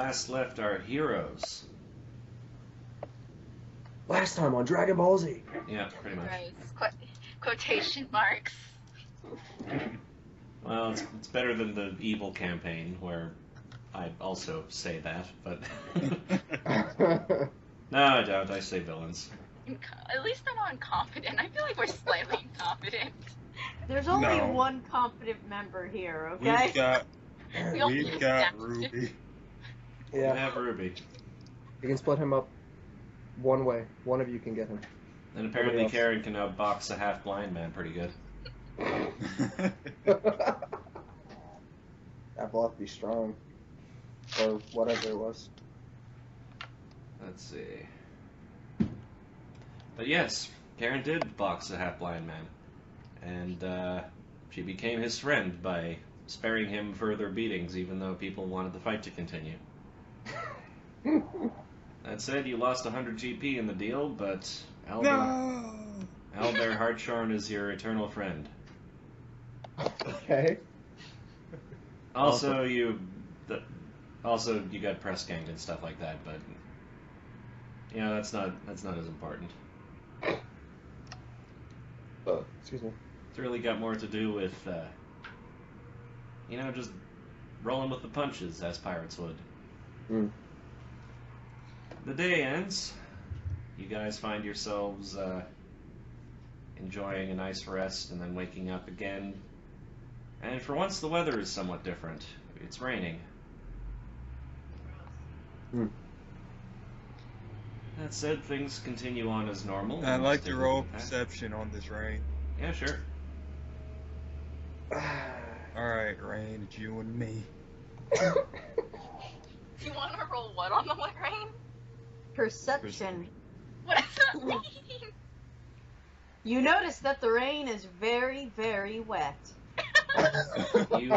last left our heroes. Last time on Dragon Ball Z. Yeah, pretty much. Right. Quotation marks. Well, it's better than the evil campaign, where I also say that, but... No, I don't. I say villains. At least I'm not incompetent. I feel like we're slightly incompetent. There's only one competent member here, okay? We've got Ruby. Yeah. We have Ruby. You can split him up one way. One of you can get him. And apparently Kerryn can outbox a half-blind man pretty good. That will have to be strong. Or whatever it was. Let's see. But yes, Kerryn did box a half-blind man. And she became his friend by sparing him further beatings, even though people wanted the fight to continue. That said, you lost 100 GP in the deal, but Albert Hartshorn is your eternal friend. Okay. Also, you got press ganged and stuff like that, but yeah, that's not as important. Excuse me. It's really got more to do with, just rolling with the punches, as pirates would. Mm. The day ends. You guys find yourselves enjoying a nice rest and then waking up again. And for once, the weather is somewhat different. It's raining. Mm. That said, things continue on as normal. I'd like to roll perception on this rain. Yeah, sure. Alright, Rain, it's you and me. Do you want to roll what on the rain? Perception. What does that mean? You notice that the rain is very, very wet. You,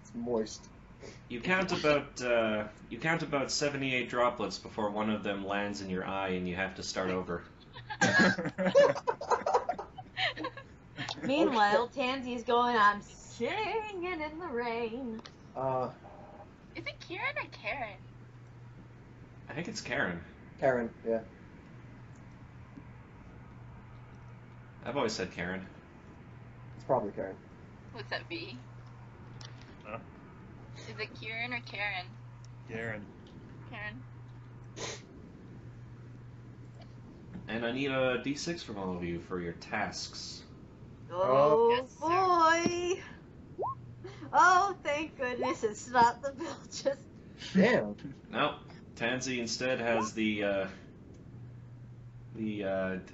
It's moist. You count about 78 droplets before one of them lands in your eye and you have to start over. Meanwhile, Tansy's going, I'm singing in the rain. Is it Kieran or Kerryn? I think it's Kerryn. Kerryn, yeah. I've always said Kerryn. It's probably Kerryn. What's that be? Huh? Is it Kieran or Kerryn? Kerryn. Kerryn. And I need a D6 from all of you for your tasks. Oh, Yes, sir. boy. Oh, thank goodness it's not the Belgian. Damn. No, Tansy instead has damn it.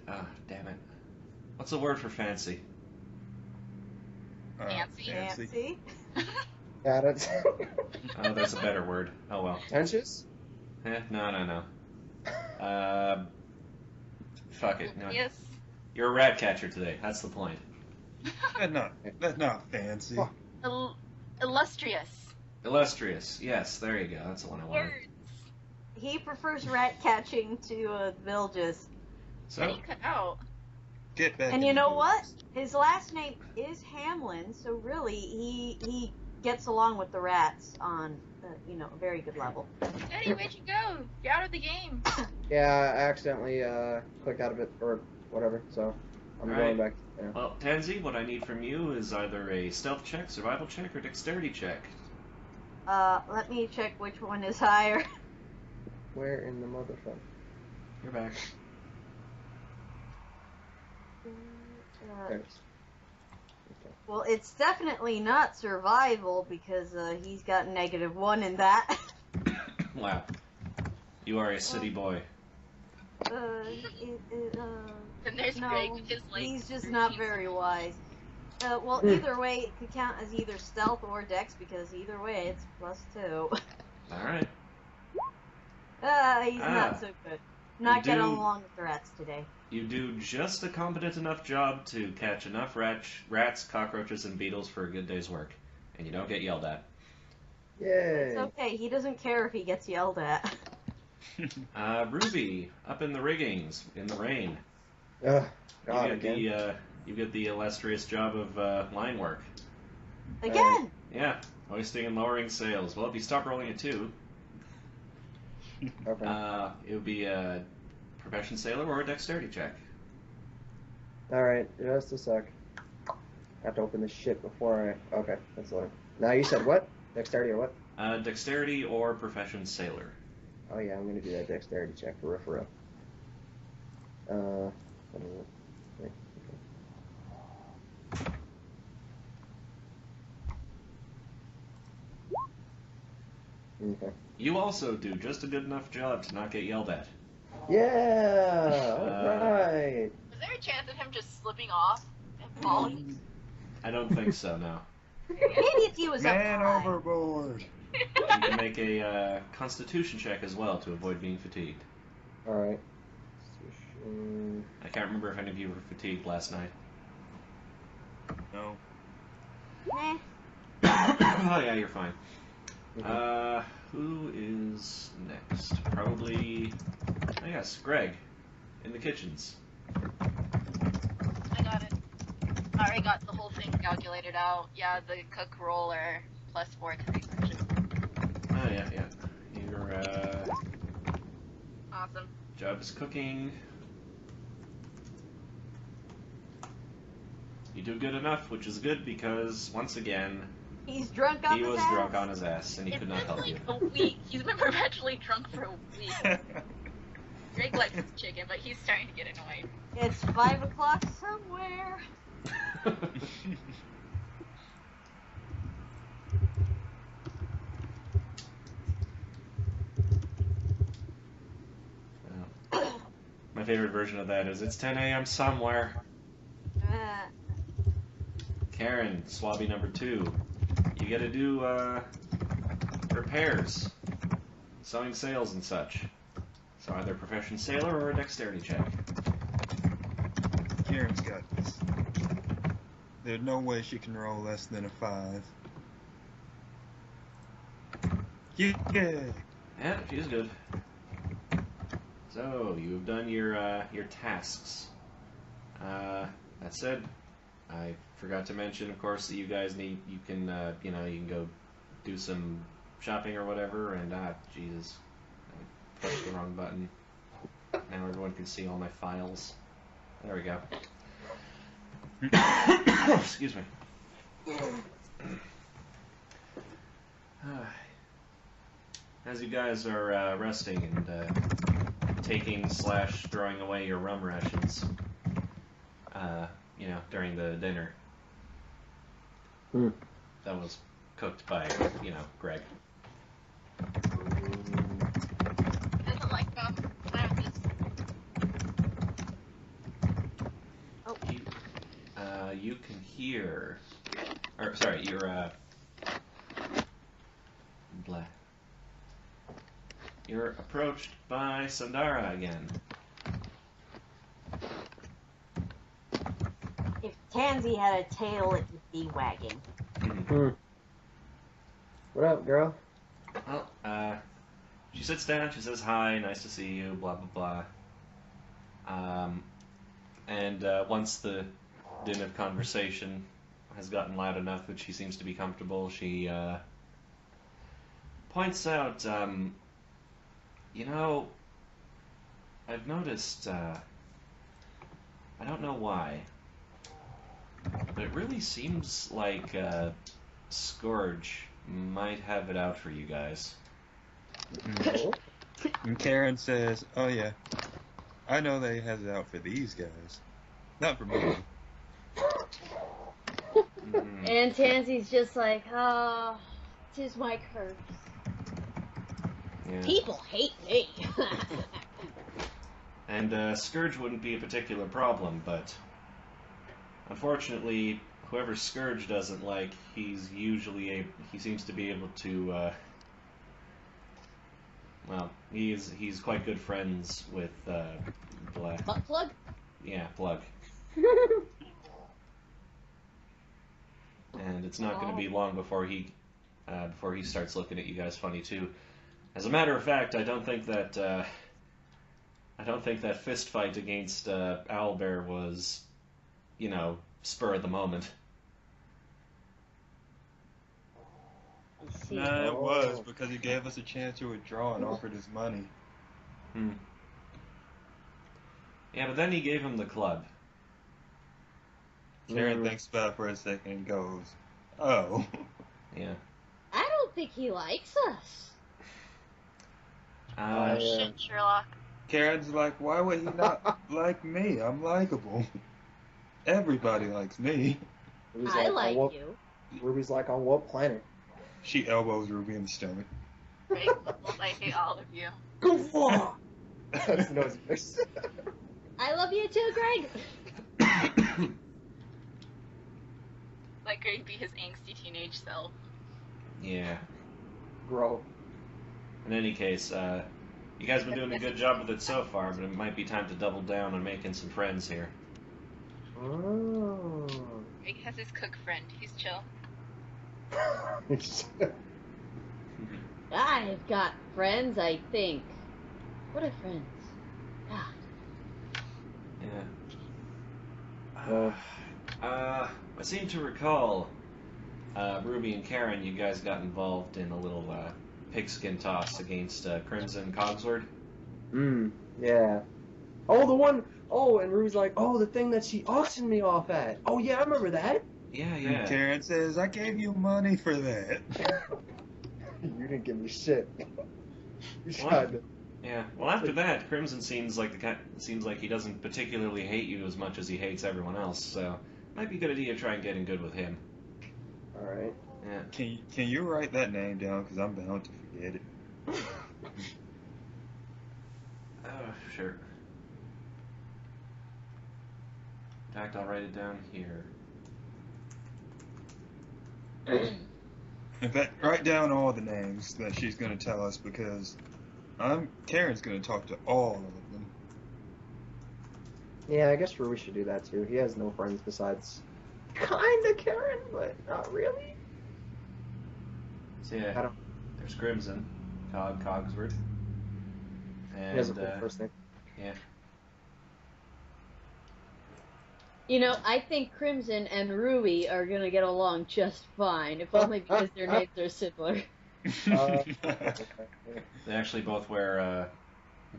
What's the word for fancy? Fancy. Fancy. Got it. Oh, there's a better word. Oh well. Pretentious? No. Fuck it. No. Yes. You're a rat catcher today. That's the point. That's not fancy. Illustrious. Illustrious. Yes, there you go. That's the one I wanted. Words. He prefers rat catching to Vilgus. That So, you cut out. Get back. And in you the know woods. what? His last name is Hamlin, so really he gets along with the rats on a very good level. Daddy, where'd you go? You're out of the game. Yeah, I accidentally clicked out of it, or whatever, so I'm going back. Yeah. well, Tansy, what I need from you is either a stealth check, survival check, or dexterity check. Let me check which one is higher. Where in the motherfucker? You're back. There it is. Well, it's definitely not survival because he's got -1 in that. Wow. You are a city boy. Then there's no, Greg with his like. he's just not very wise. Well, either way, it could count as either stealth or dex because either way, it's +2. Alright. He's not so good. Not getting do- along with the rats today. You do just a competent enough job to catch enough rats, cockroaches, and beetles for a good day's work. And you don't get yelled at. Yay! It's okay. He doesn't care if he gets yelled at. Ruby, up in the riggings, in the rain. God, You get the illustrious job of line work. Again! Yeah. Hoisting and lowering sails. Well, if you stop rolling at 2, Okay. it would be a profession sailor or a dexterity check. Alright, just a sec. I have to open this shit before I... Okay, that's loading. Now you said what? Dexterity or what? Dexterity or profession sailor. Oh yeah, I'm gonna do that dexterity check for real. What is it? Wait, okay. You also do just a good enough job to not get yelled at. Yeah! Alright! Is there a chance of him just slipping off and falling? I don't think so, no. Maybe if he was up Man high. overboard. You can make a constitution check as well to avoid being fatigued. Alright. I can't remember if any of you were fatigued last night. No. Nah. Oh yeah, you're fine. Okay. Who is next? Probably, I guess, Greg, in the kitchens. I got it. I already got the whole thing calculated out. Yeah, the cook roller +4 to reflection. Oh yeah, yeah. Your Awesome. job is cooking. You do good enough, which is good because, once again, He's drunk on he his was ass. drunk on his ass and he It's could been not help like you. a week. He's been perpetually drunk for a week. Greg likes his chicken, but he's starting to get annoyed. It's 5 o'clock somewhere. My favorite version of that is it's 10 a.m. somewhere. Kerryn, swabby number 2. You gotta do repairs, sewing sails and such. So either profession sailor or a dexterity check. Kerryn's got this. There's no way she can roll less than a 5. Yeah. Yeah, she's good. So you've done your tasks. That said, I forgot to mention, of course, that you guys you can go do some shopping or whatever. And Jesus, I pushed the wrong button. Now everyone can see all my files. There we go. Excuse me. As you guys are resting and taking / throwing away your rum rations, during the dinner that was cooked by, Greg. He doesn't like them. I have this. You can hear, or sorry, you're you're approached by Sandara again. If Tansy had a tail, it would be wagging. What up, girl? Well, she sits down, she says hi, nice to see you, blah blah blah. And once the din of conversation has gotten loud enough that she seems to be comfortable, she points out, I've noticed, I don't know why, but it really seems like Scourge might have it out for you guys. And Kerryn says, "Oh yeah, I know they has it out for these guys, not for me." And Tansy's just like, oh, 'tis my curse. Yeah. People hate me. And Scourge wouldn't be a particular problem, but unfortunately, whoever Scourge doesn't like, he seems to be able to, he's quite good friends with, Butt plug? Yeah, Plug. And it's not going to be long before he starts looking at you guys funny too. As a matter of fact, I don't think that fist fight against Owlbear was, spur of the moment. I see. Nah, it Oh. was because he gave us a chance to withdraw and offered his money. Hmm. Yeah, but then he gave him the club. Kerryn thinks about it for a second and goes, "Oh." Yeah. I don't think he likes us. Shit, Sherlock. Kerryn's like, "Why would he not like me? I'm likable. Everybody likes me." Ruby's I on like what, you. Ruby's like, on what planet? She elbows Ruby in the stomach. Greg levels, I hate all of you. Go for That's the noise it makes. I love you too, Greg. Like Greg be his angsty teenage self. Yeah. Bro. In any case, you guys have been doing a good job with it so far, but it might be time to double down on making some friends here. Oh. Greg has his cook friend. He's chill. I've got friends, I think. What are friends? God. Yeah. I seem to recall, Ruby and Kerryn, you guys got involved in a little pigskin toss against Crimson Cogsword. Yeah. Oh, the one. Oh, and Ruby's like, oh, the thing that she auctioned me off at. Oh, yeah, I remember that. Yeah, And yeah. Kerryn says, "I gave you money for that." You didn't give me shit. You What? tried to. Yeah. Well, after that, Crimson seems like he doesn't particularly hate you as much as he hates everyone else. So, might be a good idea to try and get in good with him. All right. Yeah. Can you write that name down? Because I'm bound to forget it. Sure. In fact, I'll write it down here. In fact, write down all the names that she's going to tell us because Kerryn's going to talk to all of them. Yeah, I guess Ruby should do that too. He has no friends besides kinda Kerryn, but not really. So yeah, there's Crimson, Cogsword, and He has a cool first name. yeah. You know, I think Crimson and Ruby are gonna get along just fine, if only because their names are similar. They actually both wear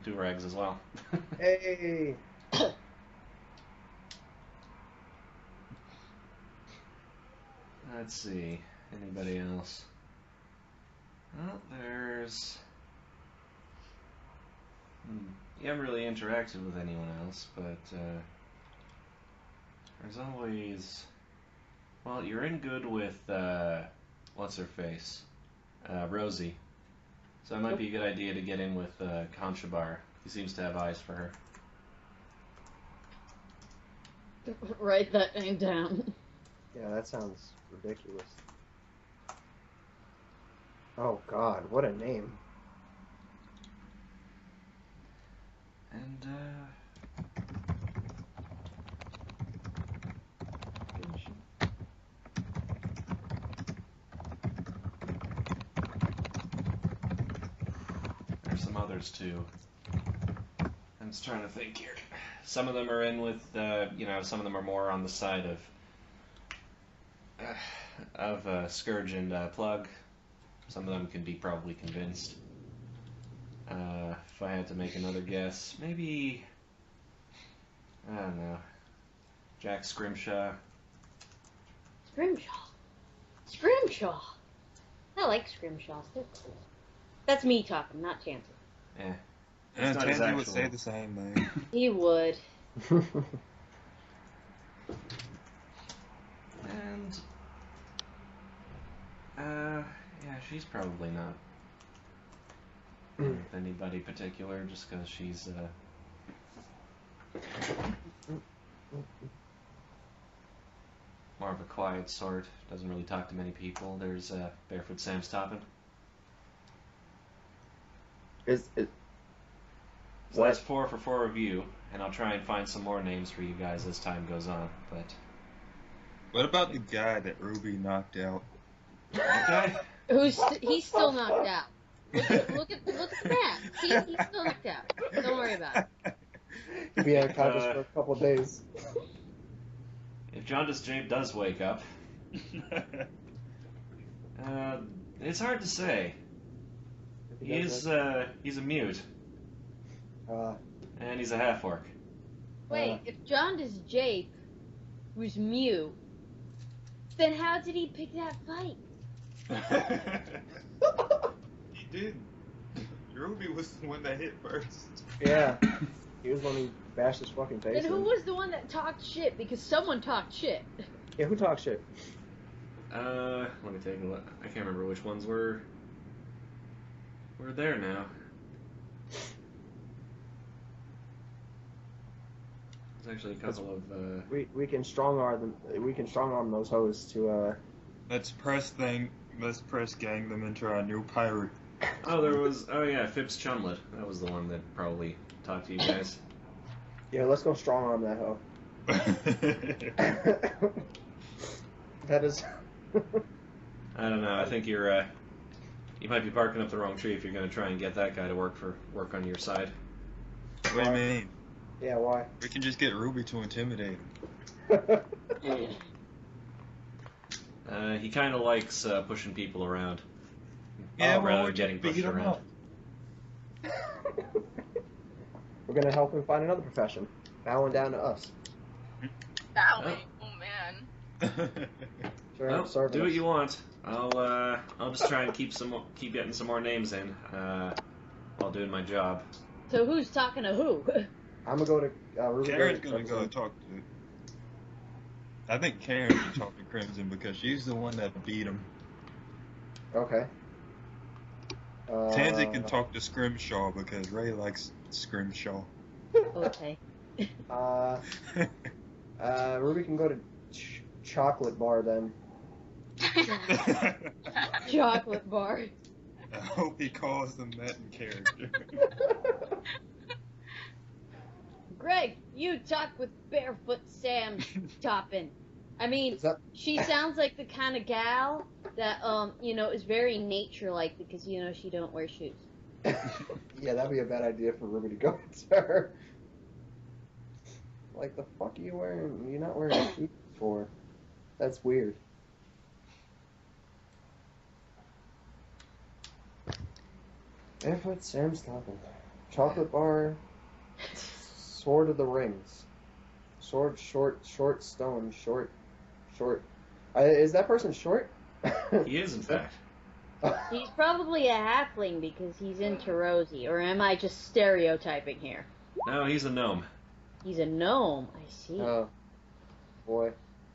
do-rags as well. Hey. Let's see. Anybody else? Well, there's... You haven't really interacted with anyone else, but there's always... Well, you're in good with, what's-her-face? Rosie. So it might be a good idea to get in with Conchabar. He seems to have eyes for her. Write that name down. Yeah, that sounds ridiculous. Oh God, what a name. And, there's some others too. I'm just trying to think here. Some of them are in with, some of them are more on the side of Scourge and Plug. Some of them can be probably convinced. If I had to make another guess, maybe, I don't know, Jack Scrimshaw. Scrimshaw. I like Scrimshaws. They're cool. That's me talking, not Tansy. Yeah. And not his Tansy would actual- say the same thing. He would. And, yeah, she's probably not with anybody particular, just because she's, more of a quiet sort, doesn't really talk to many people. There's, Barefoot Sam Stoppin. So that's 4 for 4 of you, and I'll try and find some more names for you guys as time goes on, but... What about the guy that Ruby knocked out? Okay. He's still knocked out. Look at the map. He's still knocked out. Don't worry about it. He'll be unconscious for a couple of days. If Jaundice Jabe does wake up, It's hard to say. He's a mute, and he's a half orc. Wait, if Jaundice Jape was Mew, then how did he pick that fight? He did. Ruby was the one that hit first. Yeah. He was the one who bashed his fucking face Then who in. was the one that talked shit? Because someone talked shit. Yeah, who talks shit? Let me take a look. I can't remember which ones were there now. There's actually a couple of. We can strong arm them. We can strong arm those hoes to. Let's press gang them into our new pirate. Oh yeah, Phipps Chumlet. That was the one that probably talked to you guys. Yeah, let's go strong arm that hoe. That is. I don't know. I think you might be barking up the wrong tree if you're going to try and get that guy to work on your side. What do you mean? Yeah, why? We can just get Ruby to intimidate him. He kind of likes pushing people around. Yeah, rather well, than getting pushed beat him around. up. We're gonna help him find another profession. Bowing down to us. Bowing. Oh man. Sure, Well, serving do what us. you want. I'll just try and keep getting some more names in while doing my job. So who's talking to who? I'm gonna go to Ruby. Karen's gonna go talk to. I think Karen should talk to Crimson because she's the one that beat him. Okay. Tansy can talk to Scrimshaw because Ray likes Scrimshaw. Okay. Ruby can go to chocolate bar then. Chocolate bar. I hope he calls them that in character. Greg, you talk with Barefoot Sam Toppin. I mean, Is that- she sounds like the kind of gal that, is very nature-like because, she don't wear shoes. Yeah, that'd be a bad idea for Ruby to go to her. Like, the fuck are you wearing? You're not wearing shoes for. That's weird. Barefoot Sam Stoppin. Chocolate bar. Sword of the Rings. Sword, short, stone, short. Is that person short? He is, in fact. He's probably a halfling because he's into Rosie, or am I just stereotyping here? No, he's a gnome. He's a gnome, I see. Oh, boy.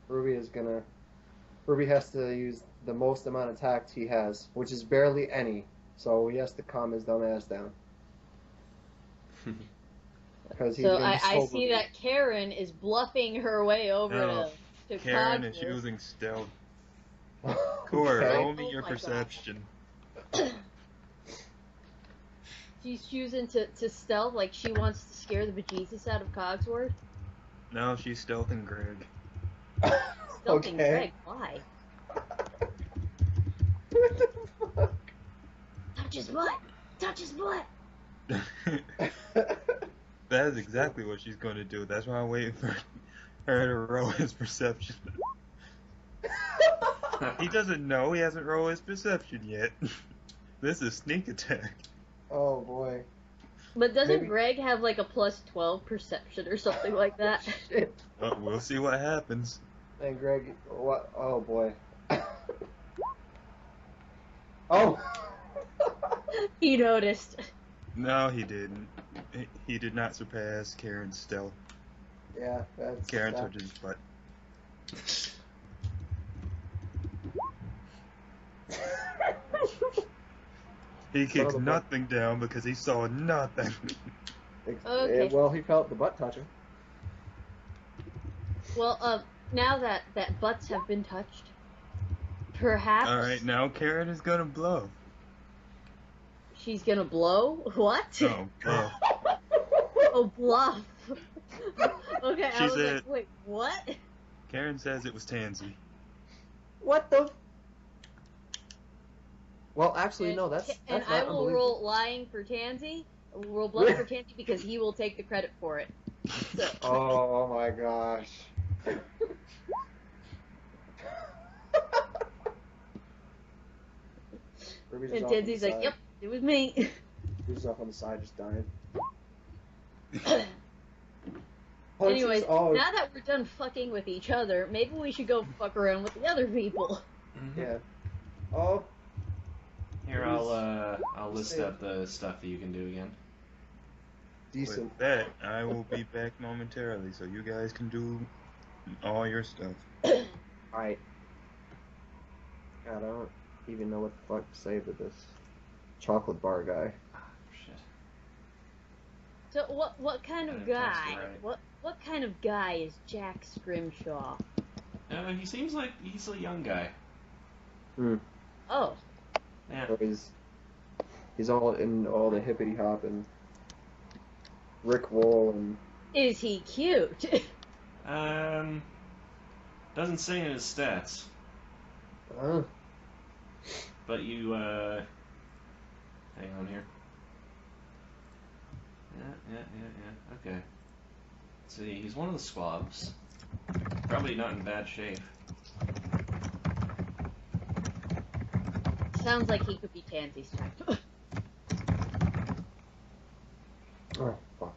Ruby has to use the most amount of tact he has, which is barely any, so he has to calm his dumb ass down. Because he's So gonna be I so see rude. that Kerryn is bluffing her way over No, to Karen is Cogsworth. using stealth. Core, Okay. roll me Oh your my God. perception. She's choosing to stealth like she wants to scare the bejesus out of Cogsworth. No, she's stealthing Greg. Stealthing Okay. Greg, why? What the fuck? Touch his butt! Touch his butt! That is exactly what she's going to do. That's why I'm waiting for her to roll his perception. He doesn't know. He hasn't rolled his perception yet. This is sneak attack. Oh boy. But doesn't Maybe- Greg have like a plus 12 perception or something like that? Shit. We'll see what happens. And Greg, what? Oh boy. Oh. He noticed. No, he didn't. He did not surpass Karen's stealth. Yeah, that's. Karen that- touched his butt. He Son of kicked a nothing down because he saw nothing. Okay. Well, he felt the butt touching. Well, now that butts have been touched, perhaps Alright, now Karen is gonna blow. she's gonna blow? What? Oh, bluff. Oh, bluff. Okay, She I was said- like, wait, what? Karen says it was Tansy. What the? Well, actually, no. That's And not I will unbelievable. roll lying for Tansy. I will roll bluff for Tansy because he will take the credit for it. So, Oh my gosh. Ruby's And just off on the Tansy's like, side. yep, it was me. Ruby's off on the side, just dying. Anyways, oh, now that we're done fucking with each other, maybe we should go fuck around with the other people. yeah. Oh, Here, I'll list out the stuff that you can do again. decent. With that, I will be back momentarily, so you guys can do all your stuff. Alright. God, I don't even know what the fuck to say to this chocolate bar guy. Ah, shit. So what kind of I tossed guy? it right. What kind of guy is Jack Scrimshaw? He seems like he's a young guy. Oh, Yeah. So he's all in all the hippity hop and Rick Roll and is he cute? Doesn't say in his stats, but you, hang on here. Yeah, okay. Let's see, he's one of the swabs. Probably not in bad shape. Sounds like he could be Tansy's type. oh fuck.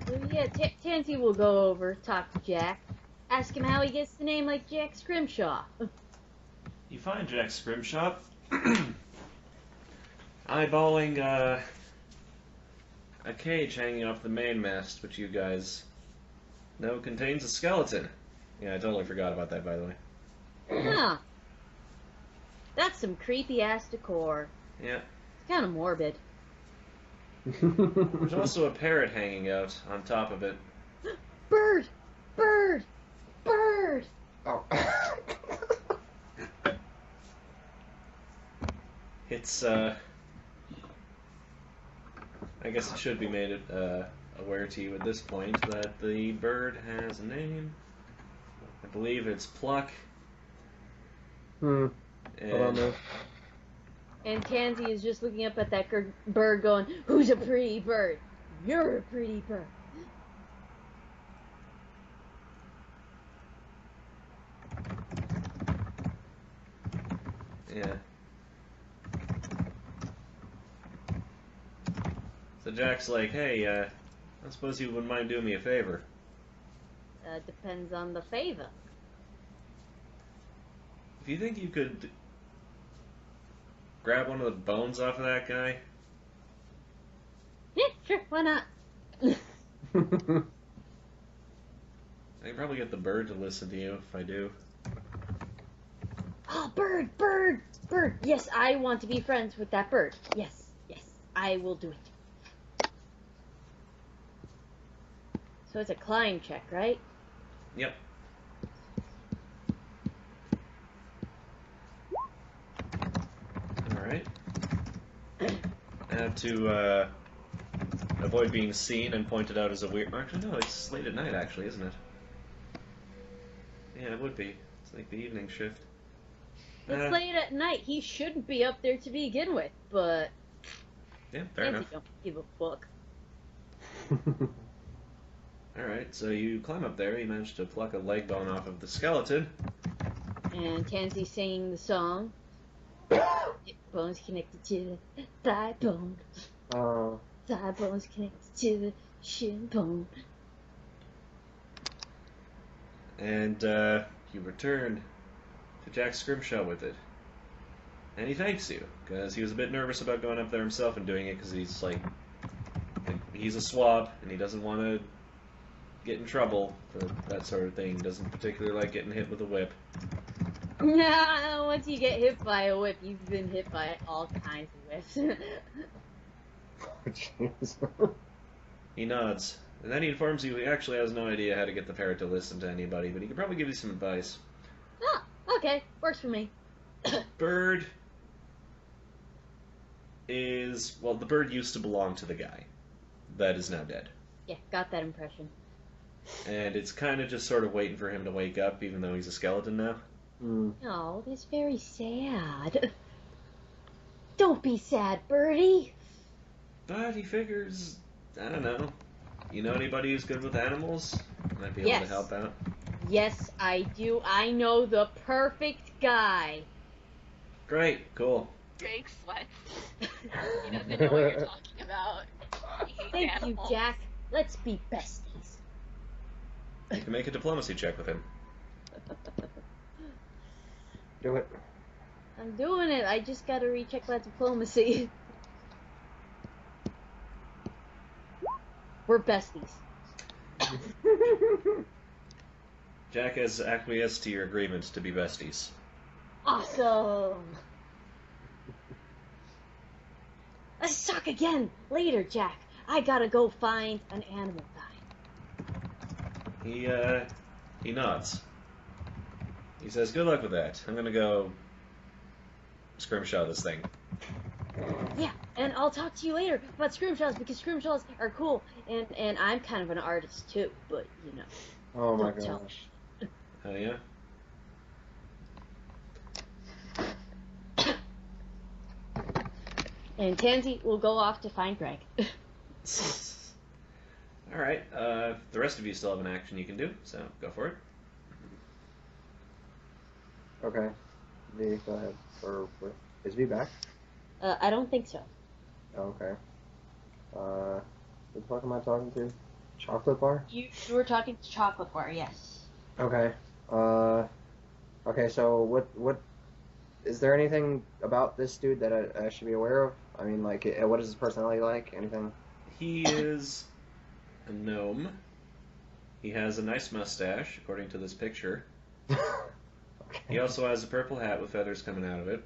So yeah, Tansy will go over, talk to Jack, ask him how he gets the name like Jack Scrimshaw. You find Jack Scrimshaw eyeballing a cage hanging off the mainmast, which you guys know contains a skeleton. Yeah, I totally forgot about that, by the way. Huh. That's some creepy ass decor. Yeah. It's kind of morbid. There's also a parrot hanging out on top of it. Bird! Bird! Bird! Oh. It's, I guess it should be made aware to you at this point that the bird has a name. I believe it's Pluck. Hold on And there. And Tansy is just looking up at that bird going, who's a pretty bird? You're a pretty bird. yeah. So Jack's like, hey, I suppose you wouldn't mind doing me a favor. Depends on the favor. If you think you could grab one of the bones off of that guy, Yeah, sure, why not? I can probably get the bird to listen to you if I do. Oh, bird, bird, bird. Yes, I want to be friends with that bird. Yes, yes, I will do it. So it's a climb check, right? Yep. Alright. I have to avoid being seen and pointed out as a weird... Actually, no, it's late at night, actually, isn't it? Yeah, it would be. It's like the evening shift. It's late at night. He shouldn't be up there to begin with, but Yeah, fair Tansy enough. don't give a fuck. Alright, so you climb up there, you manage to pluck a leg bone off of the skeleton. And Tansy singing the song. Hip bones connected to the thigh bone. Oh. Thigh bones connected to the shin bone. And you return to Jack Scrimshaw with it. And he thanks you, because he was a bit nervous about going up there himself and doing it, because he's like, he's a swab, and he doesn't want to get in trouble for that sort of thing. He doesn't particularly like getting hit with a whip. Nah, once you get hit by a whip, you've been hit by all kinds of whips. Jeez. He nods, and then he informs you he actually has no idea how to get the parrot to listen to anybody, but he could probably give you some advice. Ah, okay, works for me. Bird is, well, the bird used to belong to the guy that is now dead. Yeah, got that impression. And it's kind of just sort of waiting for him to wake up, even though he's a skeleton now. Mm. Oh, that's very sad. Don't be sad, Birdie. But he figures, I don't know. You know anybody who's good with animals? Might be able to Yes. help out. Yes, I do. I know the perfect guy. Great, cool. Drake sweats. He doesn't know what you're talking about. He hates Thank animals. you, Jack. Let's be besties. You can make a diplomacy check with him. Do it. I'm doing it. I just gotta recheck that diplomacy. We're besties. Jack has acquiesced to your agreement to be besties. Awesome. Let's talk again later, Jack. I gotta go find an animal guy. He nods. He says, good luck with that. I'm gonna go scrimshaw this thing. Yeah, and I'll talk to you later about scrimshaws because scrimshaws are cool, and I'm kind of an artist too, but you know. Oh my Don't tell gosh. Oh yeah? And Tansy will go off to find Greg. Alright, the rest of you still have an action you can do, so go for it. Okay. V, go ahead. Is V back? I don't think so. Oh, okay. What the fuck am I talking to? Chocolate bar? You were talking to Chocolate Bar, yes. Okay. Okay, so what is there anything about this dude that I should be aware of? I mean, like, what is his personality like? Anything? He is a gnome. He has a nice mustache, according to this picture. Okay. He also has a purple hat with feathers coming out of it.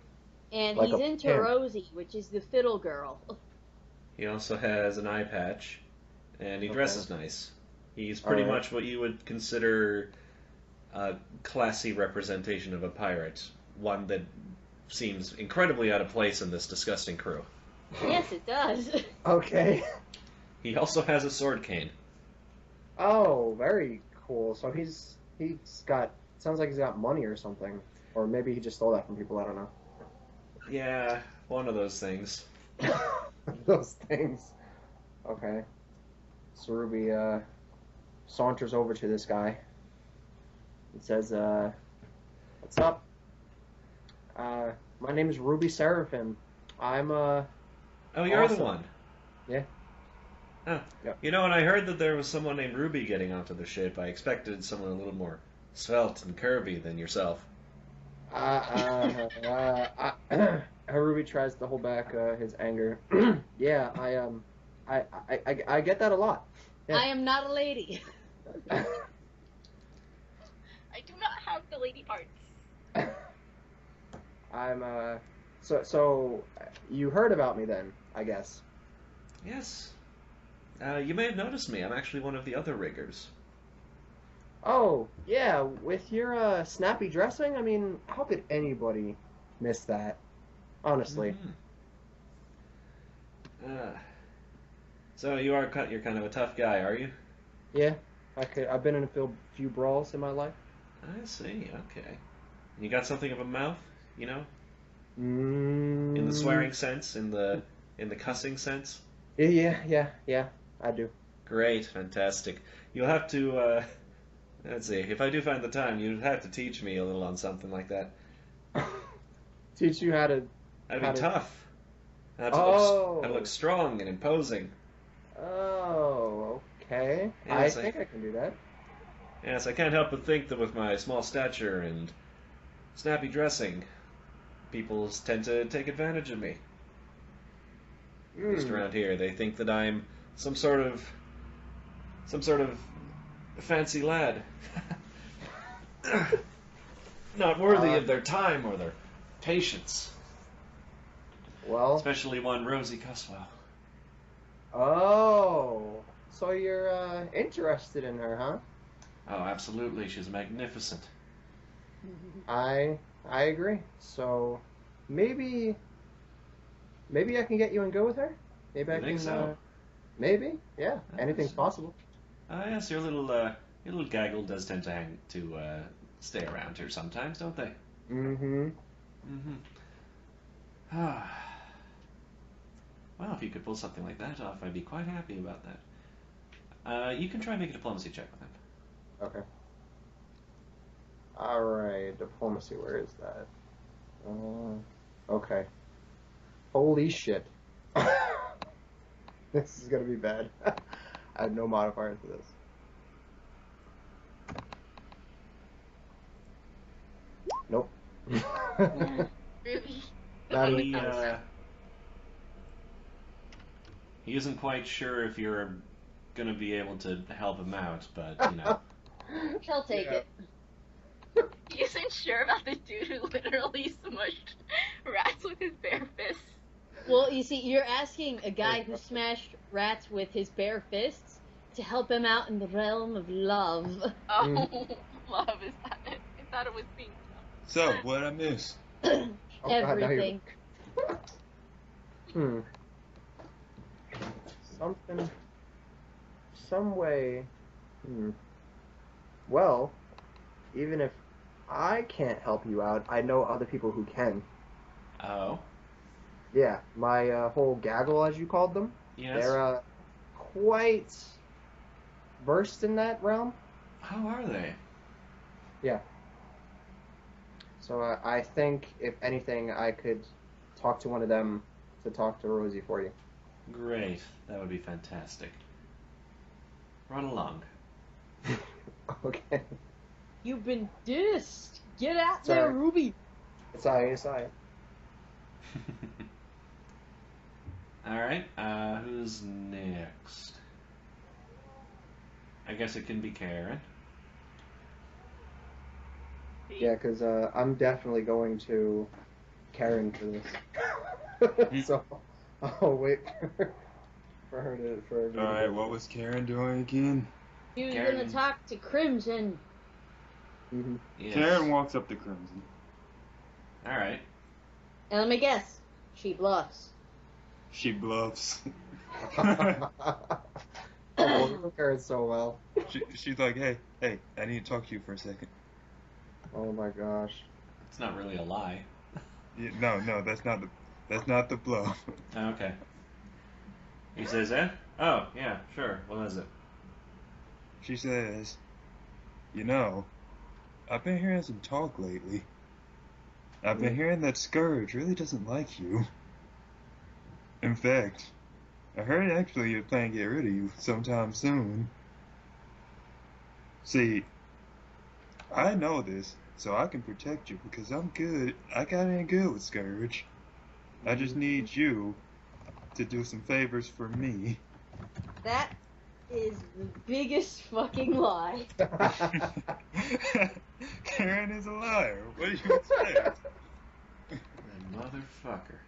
And Like he's a into pimp. Rosie, which is the fiddle girl. He also has an eye patch, and he Okay. dresses nice. He's pretty Alright. much what you would consider a classy representation of a pirate, one that seems incredibly out of place in this disgusting crew. Yes, it does. Okay. He also has a sword cane. Oh, very cool. So he's got, sounds like he's got money or something, or maybe he just stole that from people. I don't know. Yeah, one of those things. Those things. Okay. So Ruby saunters over to this guy and says, "What's up? My name is Ruby Seraphim. I'm Oh, you're Awesome. the one. Yeah. Huh. Yep. You know, when I heard that there was someone named Ruby getting onto the ship, I expected someone a little more svelte and curvy than yourself. Ruby tries to hold back his anger. Yeah, I get that a lot. Yeah. I am not a lady. I do not have the lady parts. I'm so you heard about me then, I guess. Yes. You may have noticed me. I'm actually one of the other riggers. Oh, yeah, with your snappy dressing, I mean, how could anybody miss that? Honestly. Mhm. So you're kind of a tough guy, are you? Yeah. I've been in a few brawls in my life. I see. Okay. You got something of a mouth, you know, Mm, in the swearing sense, in the cussing sense. Yeah, I do. Great, fantastic. You'll have to. Let's see. If I do find the time, you'd have to teach me a little on something like that. Teach you how to. I'd How be to- tough. I'd Oh. look strong and imposing. Oh, okay. Yes, I think I can do that. Yes, I can't help but think that with my small stature and snappy dressing, people tend to take advantage of me. At least Hmm. around here, they think that I'm some sort of fancy lad, not worthy of their time or their patience, Well. especially one Rosie Cuswell. Oh. So you're interested in her, huh? Oh, absolutely, she's magnificent. I agree. So maybe I can get you and go with her. Maybe I You can. think so? Maybe. Yeah. Oh, Anything's so- possible. Yes, your little gaggle does tend to stay around here sometimes, don't they? Mm-hmm. Mm-hmm. Ah, Well, if you could pull something like that off, I'd be quite happy about that. You can try and make a diplomacy check with him. Okay. Alright, diplomacy, where is that? Okay. Holy shit. This is gonna be bad. I have no modifier for this. Nope. Really? Not He, even he isn't quite sure if you're gonna be able to help him out, but, you know. He'll take Yeah. it. He isn't sure about the dude who literally smushed rats with his bare fists. Well, you see, you're asking a guy who smashed rats with his bare fists to help him out in the realm of love. Oh, love, is that it? I thought it was being. So, what'd I miss? Oh, God, now you're- Everything. Something. Some way. Well, even if I can't help you out, I know other people who can. Oh? Yeah, my whole gaggle, as you called them, Yes? they're quite versed in that realm. How are they? Yeah. So I think, if anything, I could talk to one of them to talk to Rosie for you. Great. That would be fantastic. Run along. Okay. You've been dissed. Get out Sorry. there, Ruby. It's I. Alright, who's next? I guess it can be Kerryn. Yeah, because I'm definitely going to Kerryn for this. So I'll wait for her to. Alright, what was Kerryn doing again? He was Kerryn. gonna talk to Crimson. Mm-hmm. Yes. Kerryn walks up to Crimson. Alright. And let me guess, she bluffs. She bluffs. Oh, we know Kerryn so well. She's like, hey, I need to talk to you for a second. Oh my gosh. It's not really a lie. Yeah, no, that's not the bluff. Okay. He says, eh? Oh, yeah, sure. What is it? She says, you know, I've been hearing some talk lately. I've been hearing that Scourge really doesn't like you. In fact, I heard actually you're planning to get rid of you sometime soon. See, I know this, so I can protect you because I'm good. I got in good with Scourge. I just need you to do some favors for me. That is the biggest fucking lie. Kerryn is a liar. What do you expect? Motherfucker.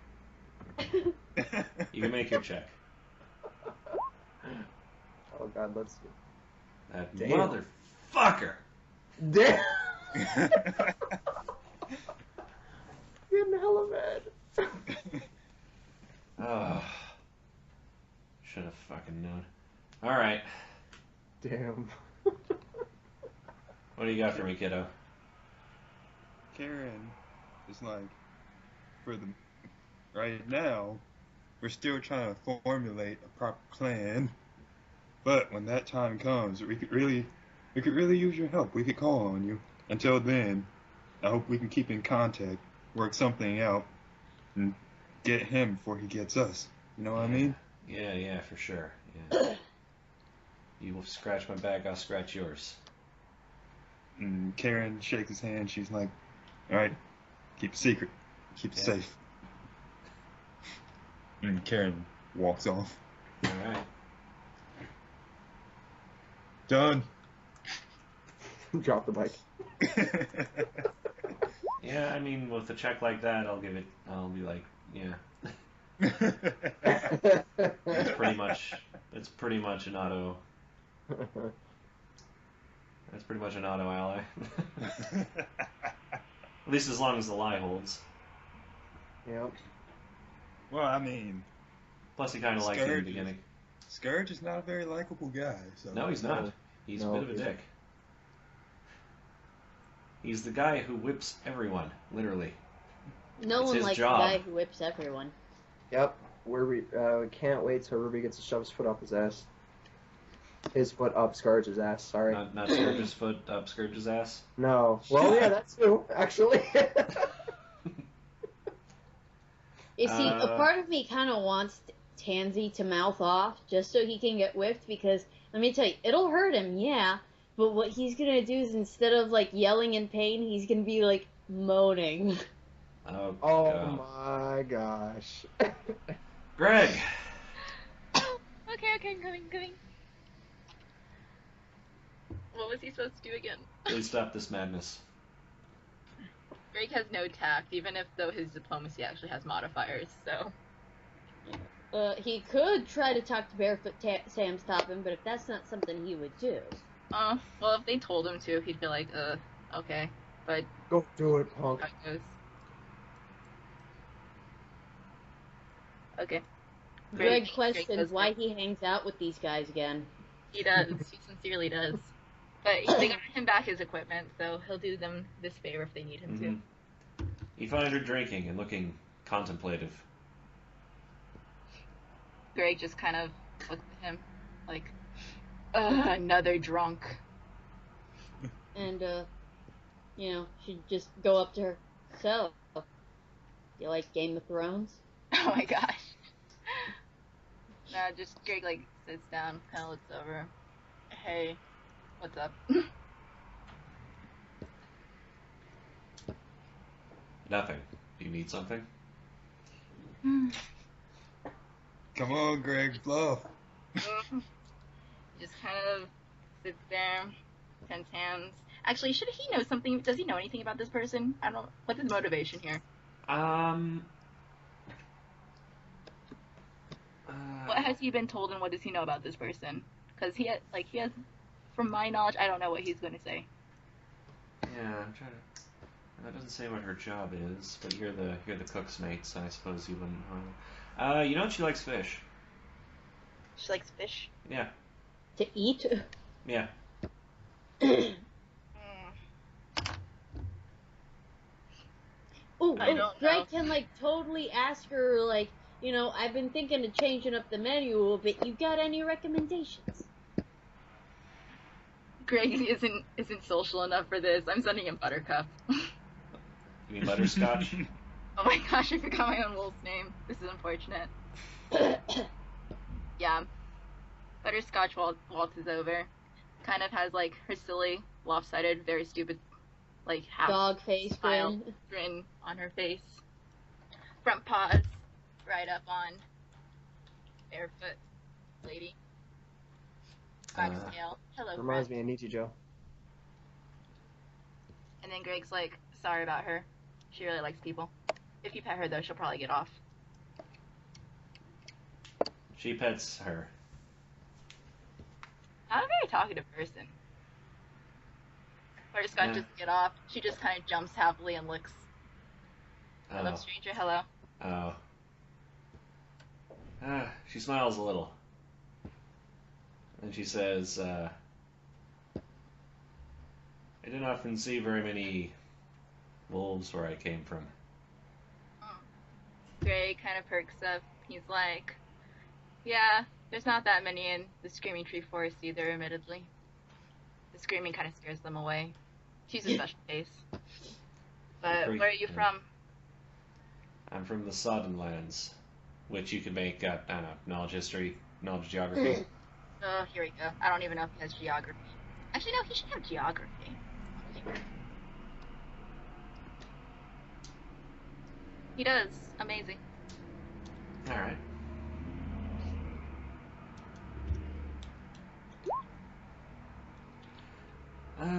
You can make your check. Oh god, let's see. That Damn. motherfucker! Damn! Getting hella mad. Oh. Should have fucking known. Alright. Damn. What do you got for me, kiddo? Kerryn is like, right now, we're still trying to formulate a proper plan. But when that time comes, we could really use your help. We could call on you. Until then, I hope we can keep in contact, work something out, and get him before he gets us. You know what I mean? Yeah, for sure. Yeah. You will scratch my back, I'll scratch yours. And Kerryn shakes his hand. She's like, all right, keep it secret. Keep it Yeah. safe. And Kerryn walks off. Alright. Done. Drop the bike. Yeah, I mean, with a check like that, I'll be like, yeah. It's pretty much an auto. That's pretty much an auto ally. At least as long as the lie holds. Yep. Well, I mean, Plus, he kind of liked it in the beginning. Scourge is not a very likable guy. So. No, he's not. He's a No, bit of a he's- dick. He's the guy who whips everyone, literally. No It's one his likes job. the guy who whips everyone. Yep. we can't wait till Ruby gets to shove his foot up his ass. His foot up Scourge's ass. Sorry. Not Scourge's foot up Scourge's ass. No. Well, yeah, that's too actually. You see, a part of me kind of wants Tansy to mouth off just so he can get whipped, because let me tell you, it'll hurt him, yeah, but what he's gonna do is instead of like yelling in pain, he's gonna be like moaning. Oh, Oh God. my gosh. Greg! Okay, I'm coming. What was he supposed to do again? Please stop this madness. Greg has no tact, even if though his diplomacy actually has modifiers, so... He could try to talk to Barefoot Sam, stop him, but if that's not something he would do. Well, if they told him to, he'd be like, okay, but... Go do it, punk. How it goes. Okay. Greg does questions why he hangs out with these guys again. He does. He sincerely does. But they got him back his equipment, so he'll do them this favor if they need him to. You find her drinking and looking contemplative. Greg just kind of looks at him like, another drunk. And, she'd just go up to her. So, you like Game of Thrones? Oh my gosh. Nah, just Greg, like, sits down, kind of looks over. Hey, what's up? Nothing. Do you need something? Come on, Greg, bluff. Just kind of sits there, tense hands. Actually, should he know something? Does he know anything about this person? I don't know. What's his motivation here? What has he been told, and what does he know about this person? Because he has, from my knowledge, I don't know what he's going to say. Yeah, I'm trying to... That doesn't say what her job is, but you're the cook's mate, so I suppose you wouldn't know. You know she likes fish. She likes fish. Yeah. To eat? Yeah. Ooh, I don't know. Greg can, like, totally ask her, like, I've been thinking of changing up the menu a little bit. You got any recommendations? Greg isn't social enough for this. I'm sending him Buttercup. You mean butterscotch? Oh my gosh, I forgot my own wolf's name. This is unfortunate. Yeah. Butterscotch waltzes over. Kind of has, like, her silly, lopsided, very stupid, like, half Dog face smile grin. grin on her face. Front paws right up on barefoot lady. Wags tail. Hello, Reminds friend. me of Nietzsche Joe. And then Greg's like, sorry about her. She really likes people. If you pet her, though, she'll probably get off. She pets her. Not a very talkative person. Butterscotch Yeah. doesn't get off. She just kind of jumps happily and licks. Hello, stranger. Hello. Oh. She smiles a little. And she says, I didn't often see very many wolves where I came from. Greg kind of perks up. He's like, yeah, there's not that many in the Screaming Tree Forest either, admittedly. The screaming kind of scares them away. She's a special case. But where are you from? I'm from the Sodden Lands, which you can make, I don't know, knowledge history, knowledge geography. Oh, here we go. I don't even know if he has geography. Actually, no, he should have geography. He does. Amazing. Alright.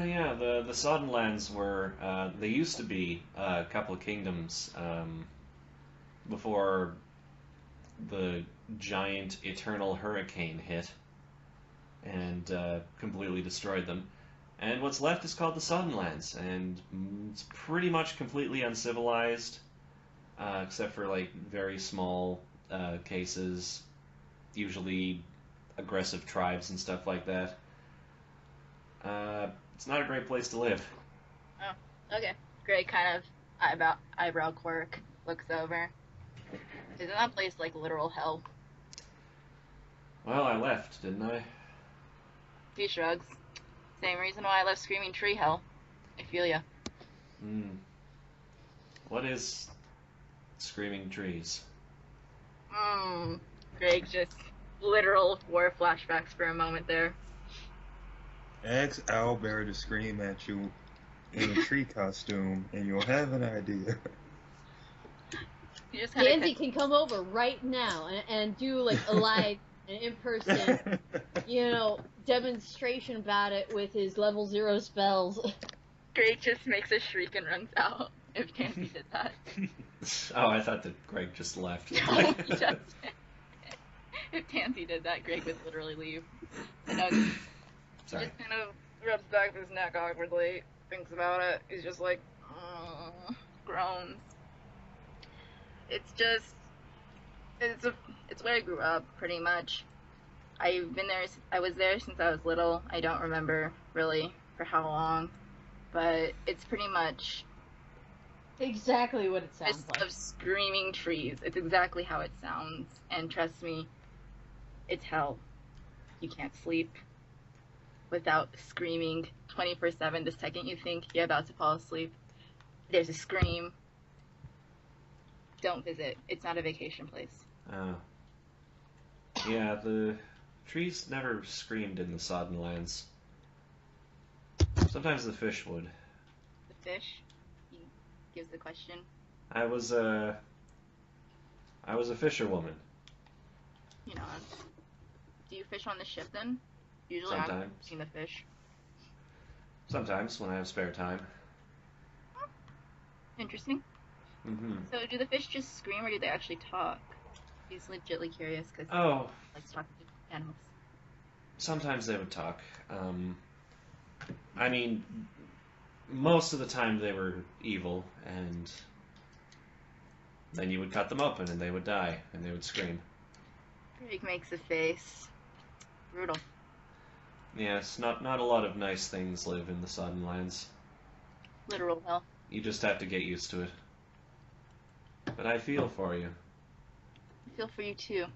Yeah, the Sodden Lands were, they used to be a couple of kingdoms, before the giant eternal hurricane hit and completely destroyed them. And what's left is called the Sodden Lands, and it's pretty much completely uncivilized, except for like very small cases, usually aggressive tribes and stuff like that. It's not a great place to live. Oh, okay. Greg kind of eyebrow quirk, looks over. Isn't that place like literal hell? Well, I left, didn't I? He shrugs. Same reason why I left Screaming Tree Hell. I feel ya. What is Screaming Trees? Greg just literal war flashbacks for a moment there. Ask Owlbear to scream at you in a tree costume, and you'll have an idea. You just kind Tansy can come over right now and do like a live and in-person, demonstration about it with his level 0 spells. Greg just makes a shriek and runs out if Tansy did that. Oh, I thought that Greg just left. No, he doesn't. If Tansy did that, Greg would literally leave. And no, he Sorry. just kind of rubs back his neck awkwardly, thinks about it. He's just like, groans. It's just, it's where I grew up, pretty much. I was there since I was little. I don't remember really for how long, but it's pretty much Exactly what it sounds just like. of screaming trees. It's exactly how it sounds, and trust me, it's hell. You can't sleep without screaming 24/7 the second you think you're about to fall asleep. There's a scream. Don't visit. It's not a vacation place. Yeah, the trees never screamed in the Sodden Lands. Sometimes the fish would. The fish? He gives the question. I was a fisherwoman. You know, do you fish on the ship then? Usually Sometimes. I'm seeing the fish. Sometimes when I have spare time. Interesting. So do the fish just scream or do they actually talk? He's legitly curious because Oh, he likes talking to animals. sometimes they would talk. I mean, most of the time they were evil, and then you would cut them open and they would die and they would scream. Greg makes a face. Brutal. Yes, not a lot of nice things live in the Sodden Lands. Literal hell. You just have to get used to it. But I feel for you. I feel for you too.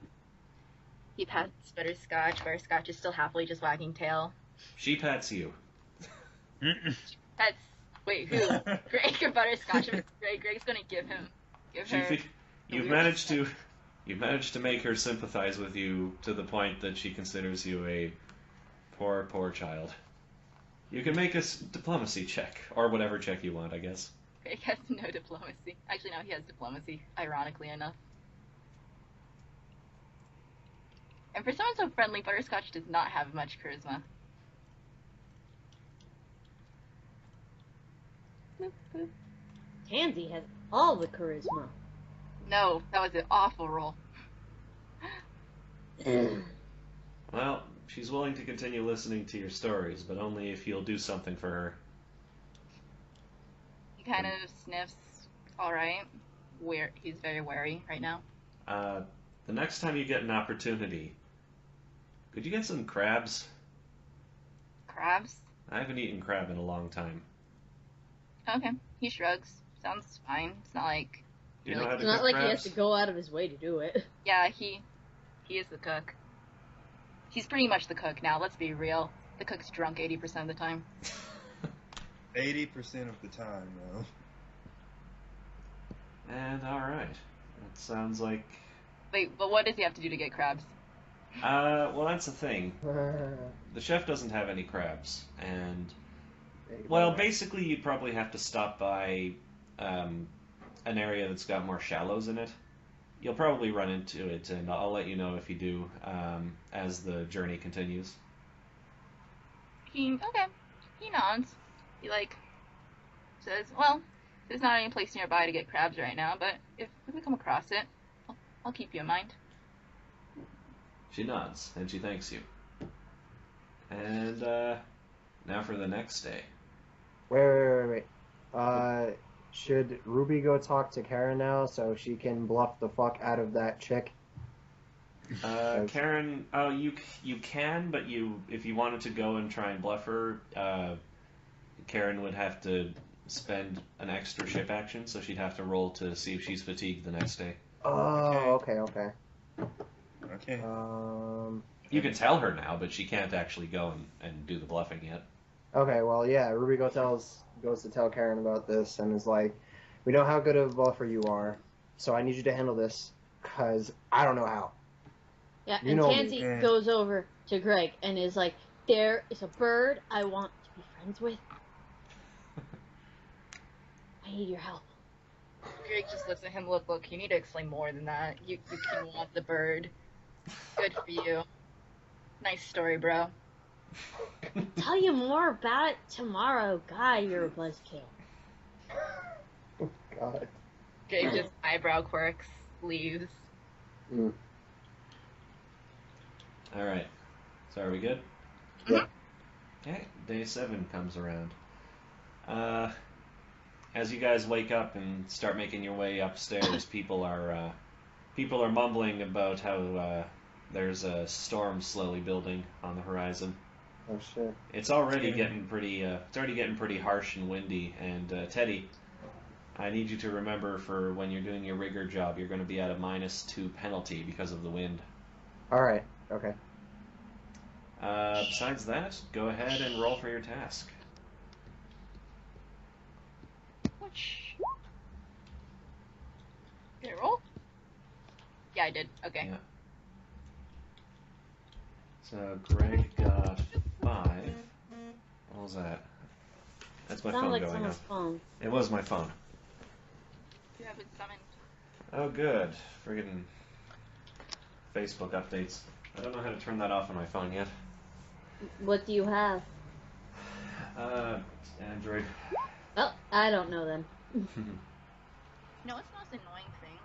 He pats Butterscotch. Butterscotch is still happily just wagging tail. She pats you. That's wait, who? Greg or Butterscotch? Greg's gonna give her. You've managed to make her sympathize with you to the point that she considers you a poor child. You can make a diplomacy check, or whatever check you want, I guess. Greg has no diplomacy. Actually, no, he has diplomacy, ironically enough. And for someone so friendly, Butterscotch does not have much charisma. Boop, boop. Tansy has all the charisma. No, that was an awful roll. Well, she's willing to continue listening to your stories, but only if you'll do something for her. He kind of sniffs. Alright. He's very wary right now. The next time you get an opportunity, could you get some crabs? Crabs? I haven't eaten crab in a long time. Okay. He shrugs. Sounds fine. It's not like... Do you know how to It's cook not like crabs? he has to go out of his way to do it. Yeah, he is the cook. He's pretty much the cook now, let's be real. The cook's drunk 80% of the time. 80% of the time, though. And alright. That sounds like... Wait, but what does he have to do to get crabs? Well, that's the thing. The chef doesn't have any crabs, and... Well, basically you'd probably have to stop by an area that's got more shallows in it. You'll probably run into it, and I'll let you know if you do as the journey continues. He nods. He says, well, there's not any place nearby to get crabs right now, but if we come across it, I'll keep you in mind. She nods, and she thanks you. And now for the next day. Wait. Should Ruby go talk to Kerryn now so she can bluff the fuck out of that chick? Kerryn, you can, but if you wanted to go and try and bluff her, Kerryn would have to spend an extra ship action, so she'd have to roll to see if she's fatigued the next day. Oh, okay. Okay. You can tell her now, but she can't actually go and do the bluffing yet. Okay, well, yeah, Ruby goes to tell Kerryn about this and is like, we know how good of a bluffer you are, so I need you to handle this, because I don't know how. Yeah, You and know Tansy me. goes over to Greg and is like, there is a bird I want to be friends with. I need your help. Greg just looks at him. Look, you need to explain more than that. You can want the bird. Good for you. Nice story, bro. Tell you more about it tomorrow. Guy, you're a buzzkill. Oh, God. Greg just eyebrow quirks, leaves. Mm. Alright. So are we good? Yeah. Okay, day 7 comes around. As you guys wake up and start making your way upstairs, people are mumbling about how there's a storm slowly building on the horizon. Oh, shit. It's already getting pretty harsh and windy. And Teddy, I need you to remember for when you're doing your rigger job, you're going to be at a -2 penalty because of the wind. Alright, okay. Besides that, go ahead and roll for your task. Which? Did I roll? Yeah, I did. Okay. Yeah. So Greg got 5. What was that? That's my Sounds phone like going someone's off. phone. It was my phone. You have it summoned. Oh, good. Friggin' Facebook updates. I don't know how to turn that off on my phone yet. What do you have? Android. Well, I don't know then. You know what's the most annoying thing?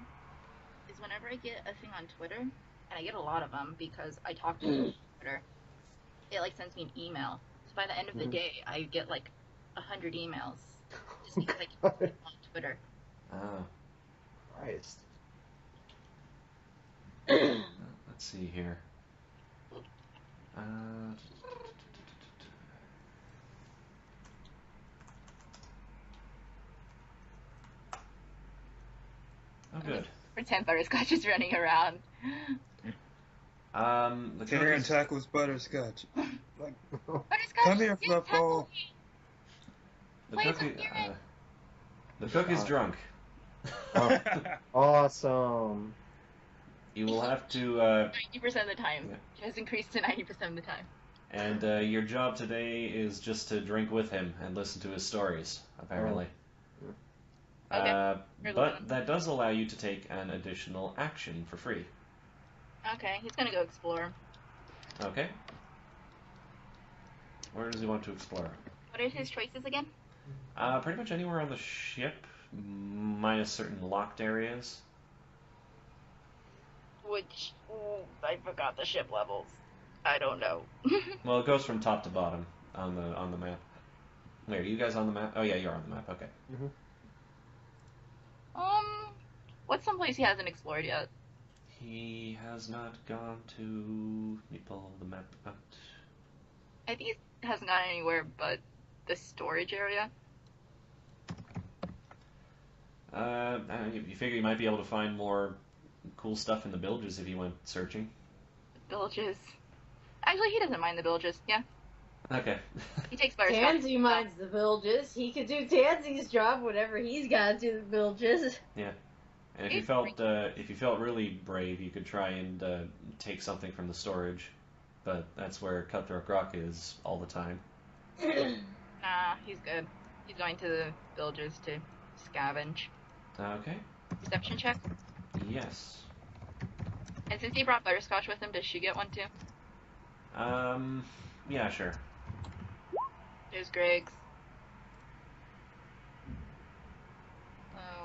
Is whenever I get a thing on Twitter, and I get a lot of them because I talk to people on Twitter, it like sends me an email. So by the end of the day, I get like 100 emails just because I keep it on Twitter. Oh, Christ. let's see here. Oh, good. Pretend Butterscotch is running around. The Kerryn cook is, tackles Butterscotch. Like, Butterscotch, come here, you tackle Fluffball. me. the Please, cook, I'm Kerryn. the cook is drunk. Oh. Awesome. You will have to, 90% of the time. Yeah. It has increased to 90% of the time. and your job today is just to drink with him and listen to his stories, apparently. Okay. But that does allow you to take an additional action for free. Okay, he's gonna go explore. Okay. Where does he want to explore? What are his choices again? Pretty much anywhere on the ship, minus certain locked areas. Which, I forgot the ship levels. I don't know. Well, it goes from top to bottom on the map. Wait, are you guys on the map? Oh yeah, you're on the map. Okay. Mm-hmm. What's someplace he hasn't explored yet? He has not gone to. Let me pull the map out. I think he hasn't gone anywhere but the storage area. You figure you might be able to find more cool stuff in the bilges if you went searching. The bilges. Actually, he doesn't mind the bilges. Yeah, Okay. he takes Butterscotch. Tansy minds the bilges. He could do Tansy's job whenever he's got to do the bilges. Yeah. And if you felt really brave, you could try and take something from the storage, but that's where Cutthroat Rock is all the time. Nah, he's good. He's going to the bilges to scavenge. Okay. Deception check. Yes. And since he brought Butterscotch with him, does she get one too? Yeah, sure. There's Greg's.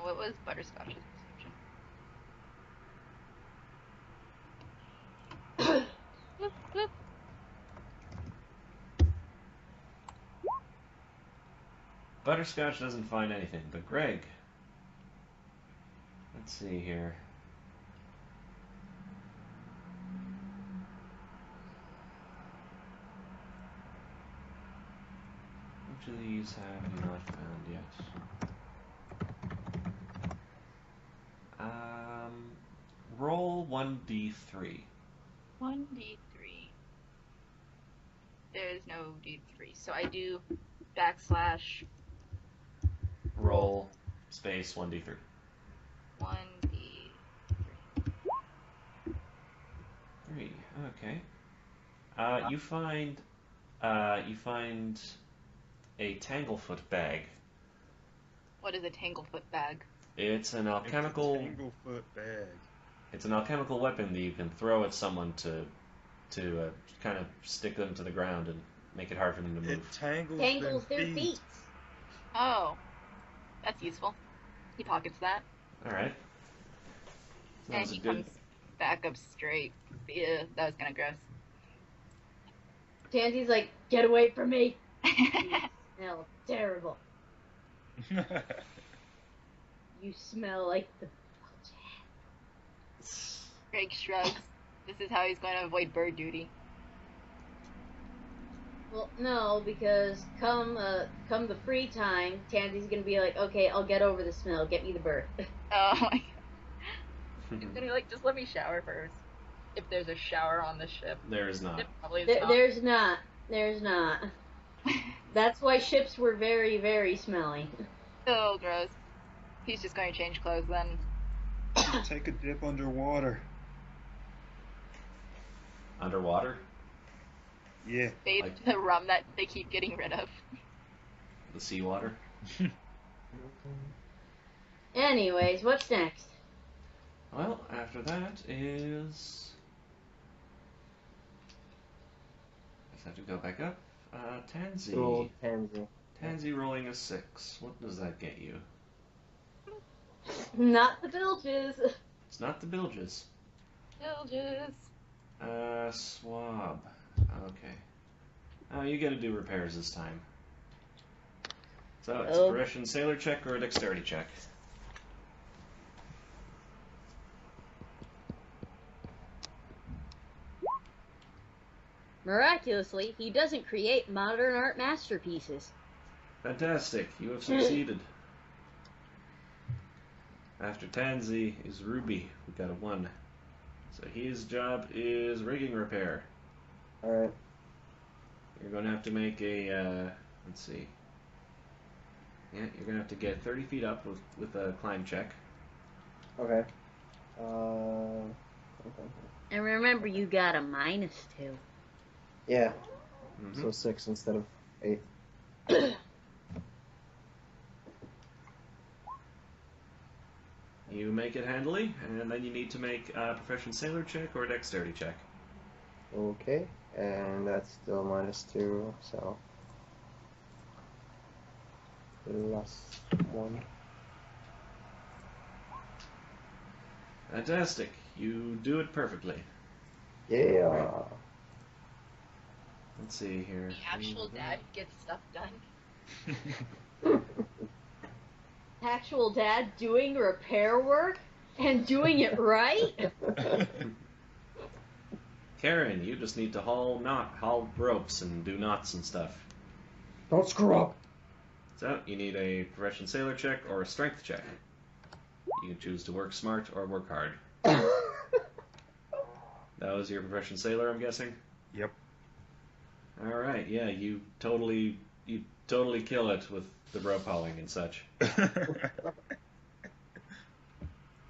What was Butterscotch's deception? Bloop, bloop. Butterscotch doesn't find anything, but Greg. Let's see here. Which of these have you not found yet? roll 1d3. 1d3. There's no d3, so I do backslash Roll space 1d3. 1d3. 3. Okay. You find a Tanglefoot bag. What is a Tanglefoot bag? It's an It's a alchemical. Tanglefoot bag. It's an alchemical weapon that you can throw at someone to kind of stick them to the ground and make it hard for them to move. It tangles, Tangles their feet. Oh, that's useful. He pockets that, All right. That and was a he good. comes back up straight. Yeah, that was kind of gross. Tansy's like, get away from me. You smell terrible. You smell like the Greg shrugs. This is how he's going to avoid bird duty. Well, no, because come the free time, Tansy's gonna be like, okay, I'll get over the smell. Get me the bird. Oh my god. He's gonna be like, just let me shower first. If there's a shower on the ship. There is not. It probably is There's not. There's not. That's why ships were very, very smelly. Oh, gross. He's just going to change clothes then. Take a dip underwater. Underwater. Yeah. Fade Like- the rum that they keep getting rid of. The seawater. Anyways, what's next? Well, after that is. I have to go back up. Tansy. Roll Tansy. Tansy rolling a 6. What does that get you? Not the bilges. It's not the bilges. Bilges. Swab. Okay. Oh, you gotta do repairs this time. So it's a Oh. progression sailor check or a dexterity check. Miraculously, he doesn't create modern art masterpieces. Fantastic, you have succeeded. After Tansy is Ruby, we got a 1. So his job is rigging repair. Alright. You're going to have to make a, let's see. Yeah, you're going to have to get 30 feet up with a climb check. Okay. Okay. And remember, you got a -2. Yeah. Mhm. So 6 instead of 8. You make it handily, and then you need to make a profession sailor check or a dexterity check. Okay. And that's still -2, so. +1. Fantastic. You do it perfectly. Yeah. Let's see here. The actual dad gets stuff done. Actual dad doing repair work and doing it right? Kerryn, you just need to haul ropes and do knots and stuff. Don't screw up. So you need a profession sailor check or a strength check. You can choose to work smart or work hard. That was your profession sailor, I'm guessing? Yep. Alright, yeah, you totally kill it with the rope hauling and such.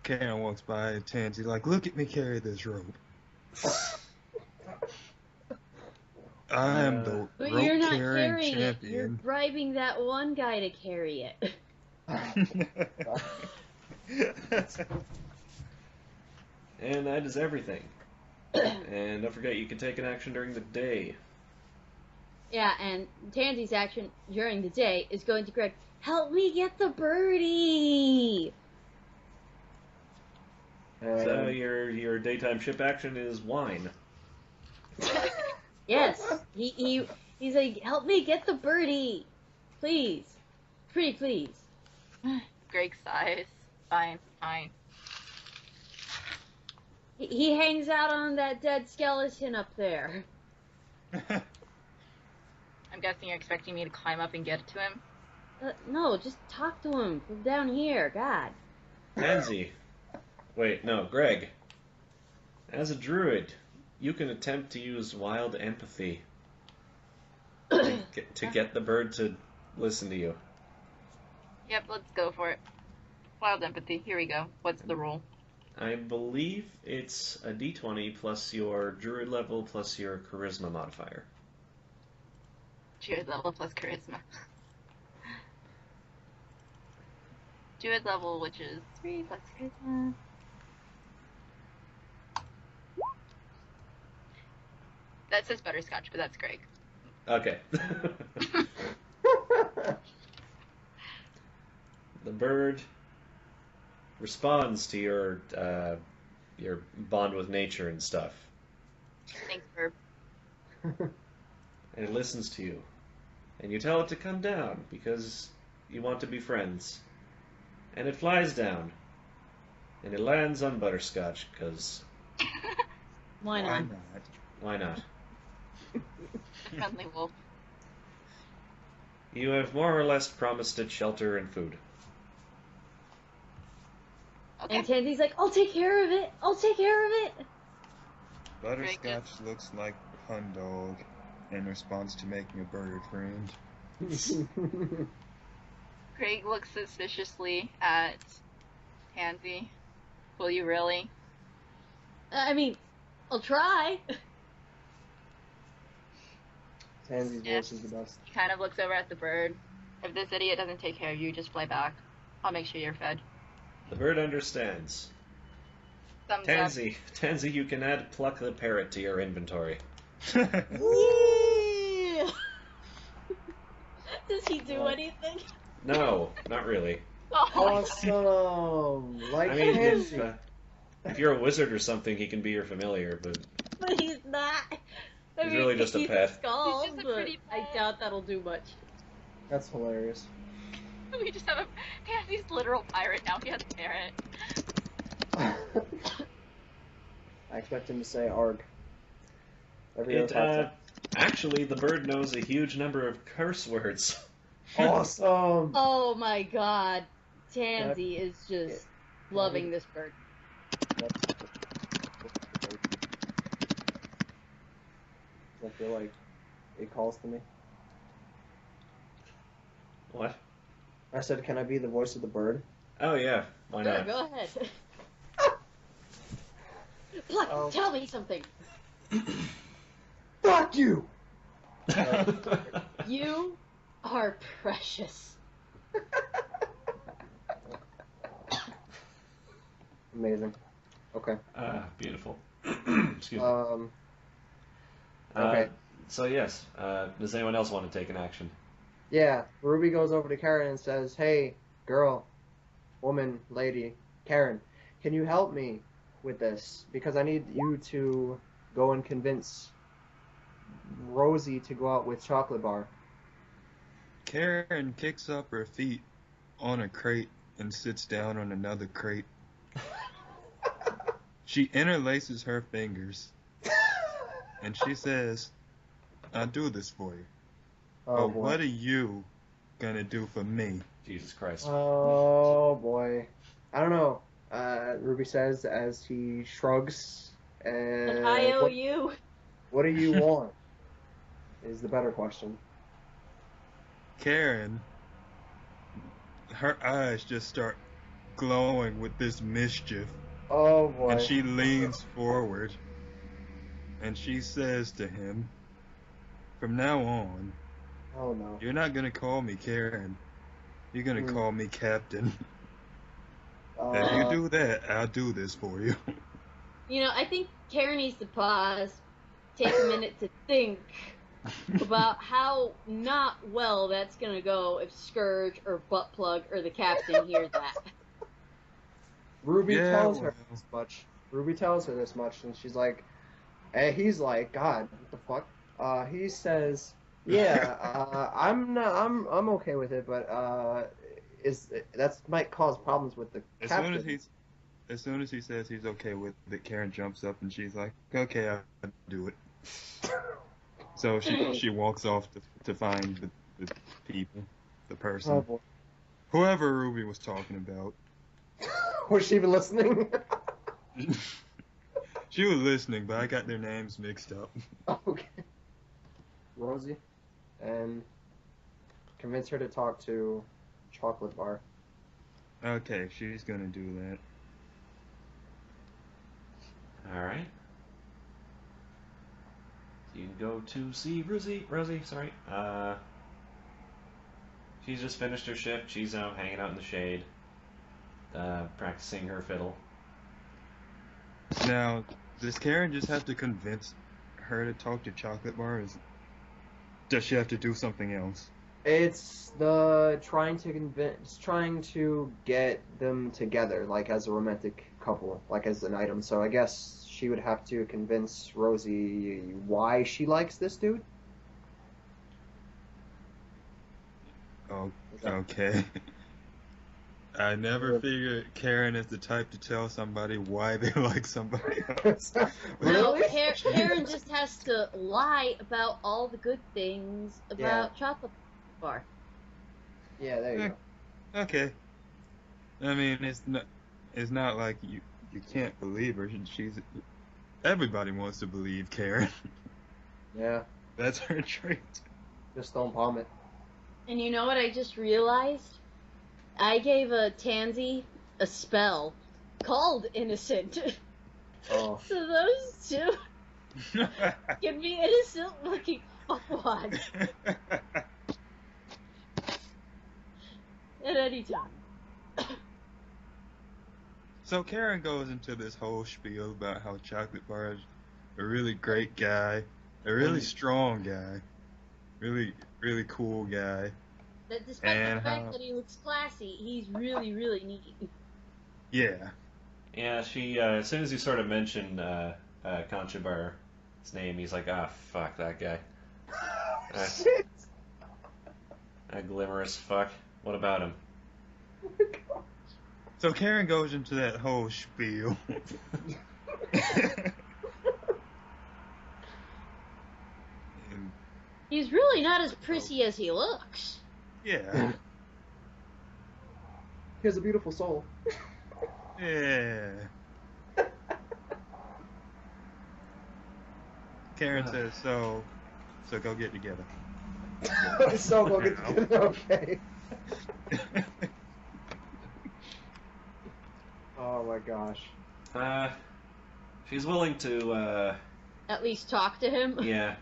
Kerryn walks by Tansy like, look at me carry this rope. I am the But rope you're not carrying carrying it. You're champion. bribing that one guy to carry it. And that is everything. And don't forget, you can take an action during the day. Yeah, and Tansy's action during the day is going to Greg, help me get the birdie! So your daytime ship action is wine. Yes, he's like, help me get the birdie! Please. Pretty please. Greg sighs. Fine, fine. He hangs out on that dead skeleton up there. I'm guessing you're expecting me to climb up and get to him? No, just talk to him from down here, God. Tansy. Wait, no, Greg. As a druid, you can attempt to use wild empathy to get the bird to listen to you. Yep, let's go for it. Wild empathy. Here we go. What's the roll? I believe it's a d20 plus your druid level plus your charisma modifier. Druid level plus charisma. Druid level, which is 3 plus charisma. That says butterscotch, but that's Greg. Okay. The bird responds to your bond with nature and stuff, Thanks, Herb. and it listens to you, and you tell it to come down because you want to be friends, and it flies down, and it lands on butterscotch because Why not? why not? Friendly wolf. You have more or less promised it shelter and food. Okay. And Tansy's like, I'll take care of it. I'll take care of it. Butterscotch looks like Pun Dog in response to making a bird friend. Greg looks suspiciously at Tansy. Will you really? I mean, I'll try. Tansy's Yeah. voice is the best. He kind of looks over at the bird. If this idiot doesn't take care of you, just fly back. I'll make sure you're fed. The bird understands. Thumbs Tansy, you can add Pluck the Parrot to your inventory. Yeah. Does he do anything? No, not really. up. Oh my God. Awesome! Like I mean, Tansy. if you're a wizard or something, he can be your familiar, but But he's not. I He's mean, really just a he's pet. Skald, He's just a but pretty I pet. doubt that'll do much. That's hilarious. We just have a Tansy's literal pirate now. He has a parrot. I expect him to say arg. Every other time. actually, the bird knows a huge number of curse words. Awesome! Oh my god. Tansy is just loving this bird. I feel like it calls to me. What? I said, can I be the voice of the bird? Oh yeah, why Sure, not? go ahead. Pluck, Oh. tell me something. Fuck you! You are precious. Amazing. Okay. Beautiful. Excuse me. Okay. So yes, does anyone else want to take an action? Yeah, Ruby goes over to Kerryn and says, hey, girl, woman, lady, Kerryn, can you help me with this? Because I need you to go and convince Rosie to go out with Chocolate Bar. Kerryn kicks up her feet on a crate and sits down on another crate. She interlaces her fingers and she says, I'll do this for you. Oh, But boy. what are you gonna do for me? Jesus Christ. Oh, boy. I don't know. Ruby says as he shrugs. And I owe you. What do you want? Is the better question. Kerryn, her eyes just start glowing with this mischief, Oh, boy. and she leans forward and she says to him, from now on, Oh, no. you're not gonna call me Kerryn, you're gonna call me Captain. If you do that, I'll do this for you. You know, I think Kerryn needs to pause, take a minute to think about how not well that's gonna go if Scourge or Buttplug or the captain hear that. Ruby Yeah, tells her well. this much. Ruby tells her this much, and she's like, and he's like, God, what the fuck? He says, yeah, I'm okay with it, but that might cause problems with the captain. As soon as he says he's okay with it, Kerryn jumps up and she's like, okay, I'll do it. So she walks off to find the people, the person, Oh, boy. whoever Ruby was talking about. Was she even listening? She was listening, but I got their names mixed up. Okay. Rosie, and convince her to talk to Chocolate Bar. Okay, she's gonna do that. Alright. You can go to see Rosie, sorry. She's just finished her shift. She's hanging out in the shade, practicing her fiddle. Now, does Kerryn just have to convince her to talk to Chocolate Bar, or does she have to do something else? It's trying to get them together, like as a romantic couple, like as an item. So I guess she would have to convince Rosie why she likes this dude. Oh, okay. I never figured Kerryn is the type to tell somebody why they like somebody else. Really? No, Kerryn just has to lie about all the good things about Chocolate Bar. Yeah, there you go. Okay. I mean, it's not like you can't believe her. Everybody wants to believe Kerryn. Yeah, That's her trait. just don't palm it. And you know what I just realized? I gave a Tansy a spell called Innocent. Oh. So those two can be innocent looking fuckwads at any time. So Kerryn goes into this whole spiel about how Chocolate Bar is a really great guy, a really strong guy, really, really cool guy. That despite And the fact that he looks classy, he's really, really neat. Yeah. Yeah, she, as soon as you sort of mentioned Conchabar's name, he's like, ah, fuck that guy. Shit! That glimmerous fuck. What about him? Oh my God. So Kerryn goes into that whole spiel. And, He's really not as prissy as he looks. yeah. He has a beautiful soul. Yeah. Kerryn says, so go get together. So go get together. Okay. Oh my gosh. She's willing to, At least talk to him. yeah,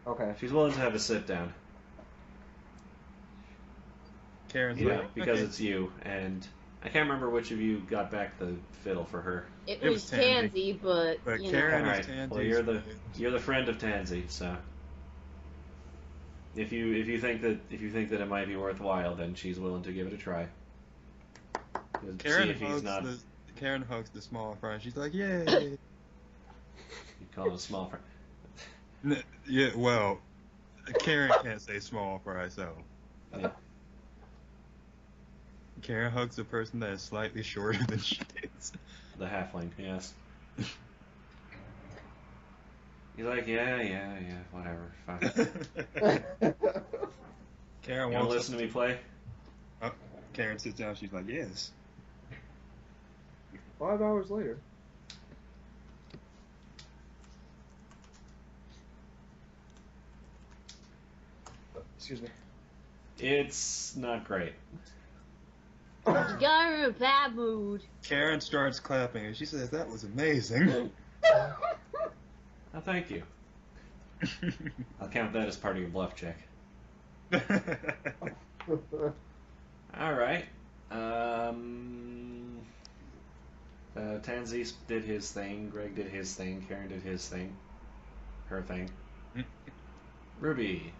Okay. she's willing to have a sit down. Kerryn's Yeah, like, because okay. it's you, and I can't remember which of you got back the fiddle for her. It It was was Tansy. Tansy, but But you Kerryn know. Alright, is Tansy's well you're the friend of Tansy, so if you think that it might be worthwhile, then she's willing to give it a try. See Kerryn if he's not. Kerryn hugs the small fry. She's like, yay. You call him a small friend. Yeah, well, Kerryn can't say small fry, so. Yeah. Kerryn hugs a person that is slightly shorter than she is. The halfling, yes. He's like, yeah, whatever, fine. Kerryn You wanna listen to me play? Oh, Kerryn sits down. She's like, yes. 5 hours later. Excuse me. It's not great. You got her in a bad mood. Kerryn starts clapping and she says, that was amazing. Oh, thank you. I'll count that as part of your bluff check. Alright. Tansy did his thing, Greg did his thing, Kerryn did his thing. Her thing. Ruby.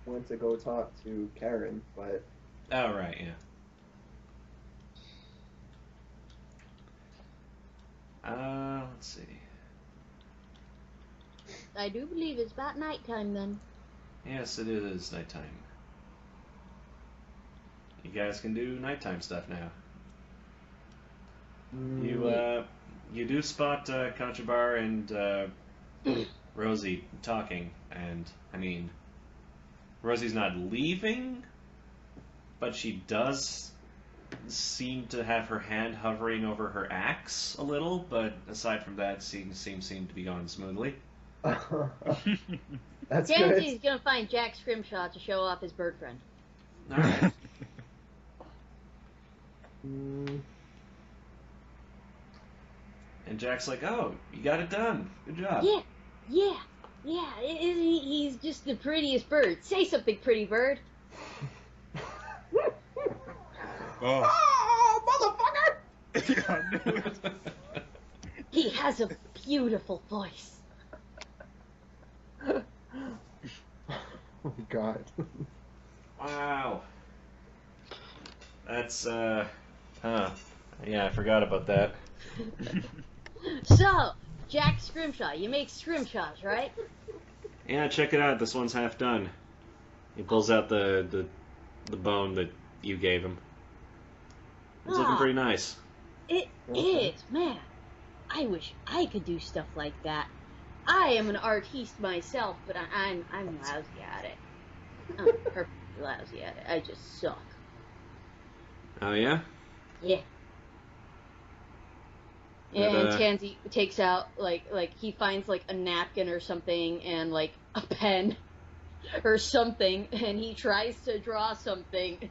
Went to go talk to Kerryn, but Oh, right, yeah. Let's see. I do believe it's about nighttime then. Yes, it is nighttime. You guys can do nighttime stuff now. You do spot Conchabar and Rosie talking, and I mean, Rosie's not leaving, but she does seemed to have her hand hovering over her axe a little, but aside from that, seemed to be going smoothly. That's Tansy's good. gonna find Jack Scrimshaw to show off his bird friend. All right. Mm, And Jack's like, "Oh, you got it done. Good job." Yeah. He's just the prettiest bird. Say something, pretty bird. Oh, motherfucker! I knew it. He has a beautiful voice. Oh God. Wow. That's yeah, I forgot about that. So, Jack Scrimshaw, you make scrimshaws, right? Yeah, check it out. This one's half done. He pulls out the bone that you gave him. It's looking pretty nice. It is, man. I wish I could do stuff like that. I am an artiste myself, but I'm lousy at it. I'm perfectly lousy at it. I just suck. Oh yeah? Yeah. But, And Tansy takes out like he finds like a napkin or something and like a pen or something, and he tries to draw something,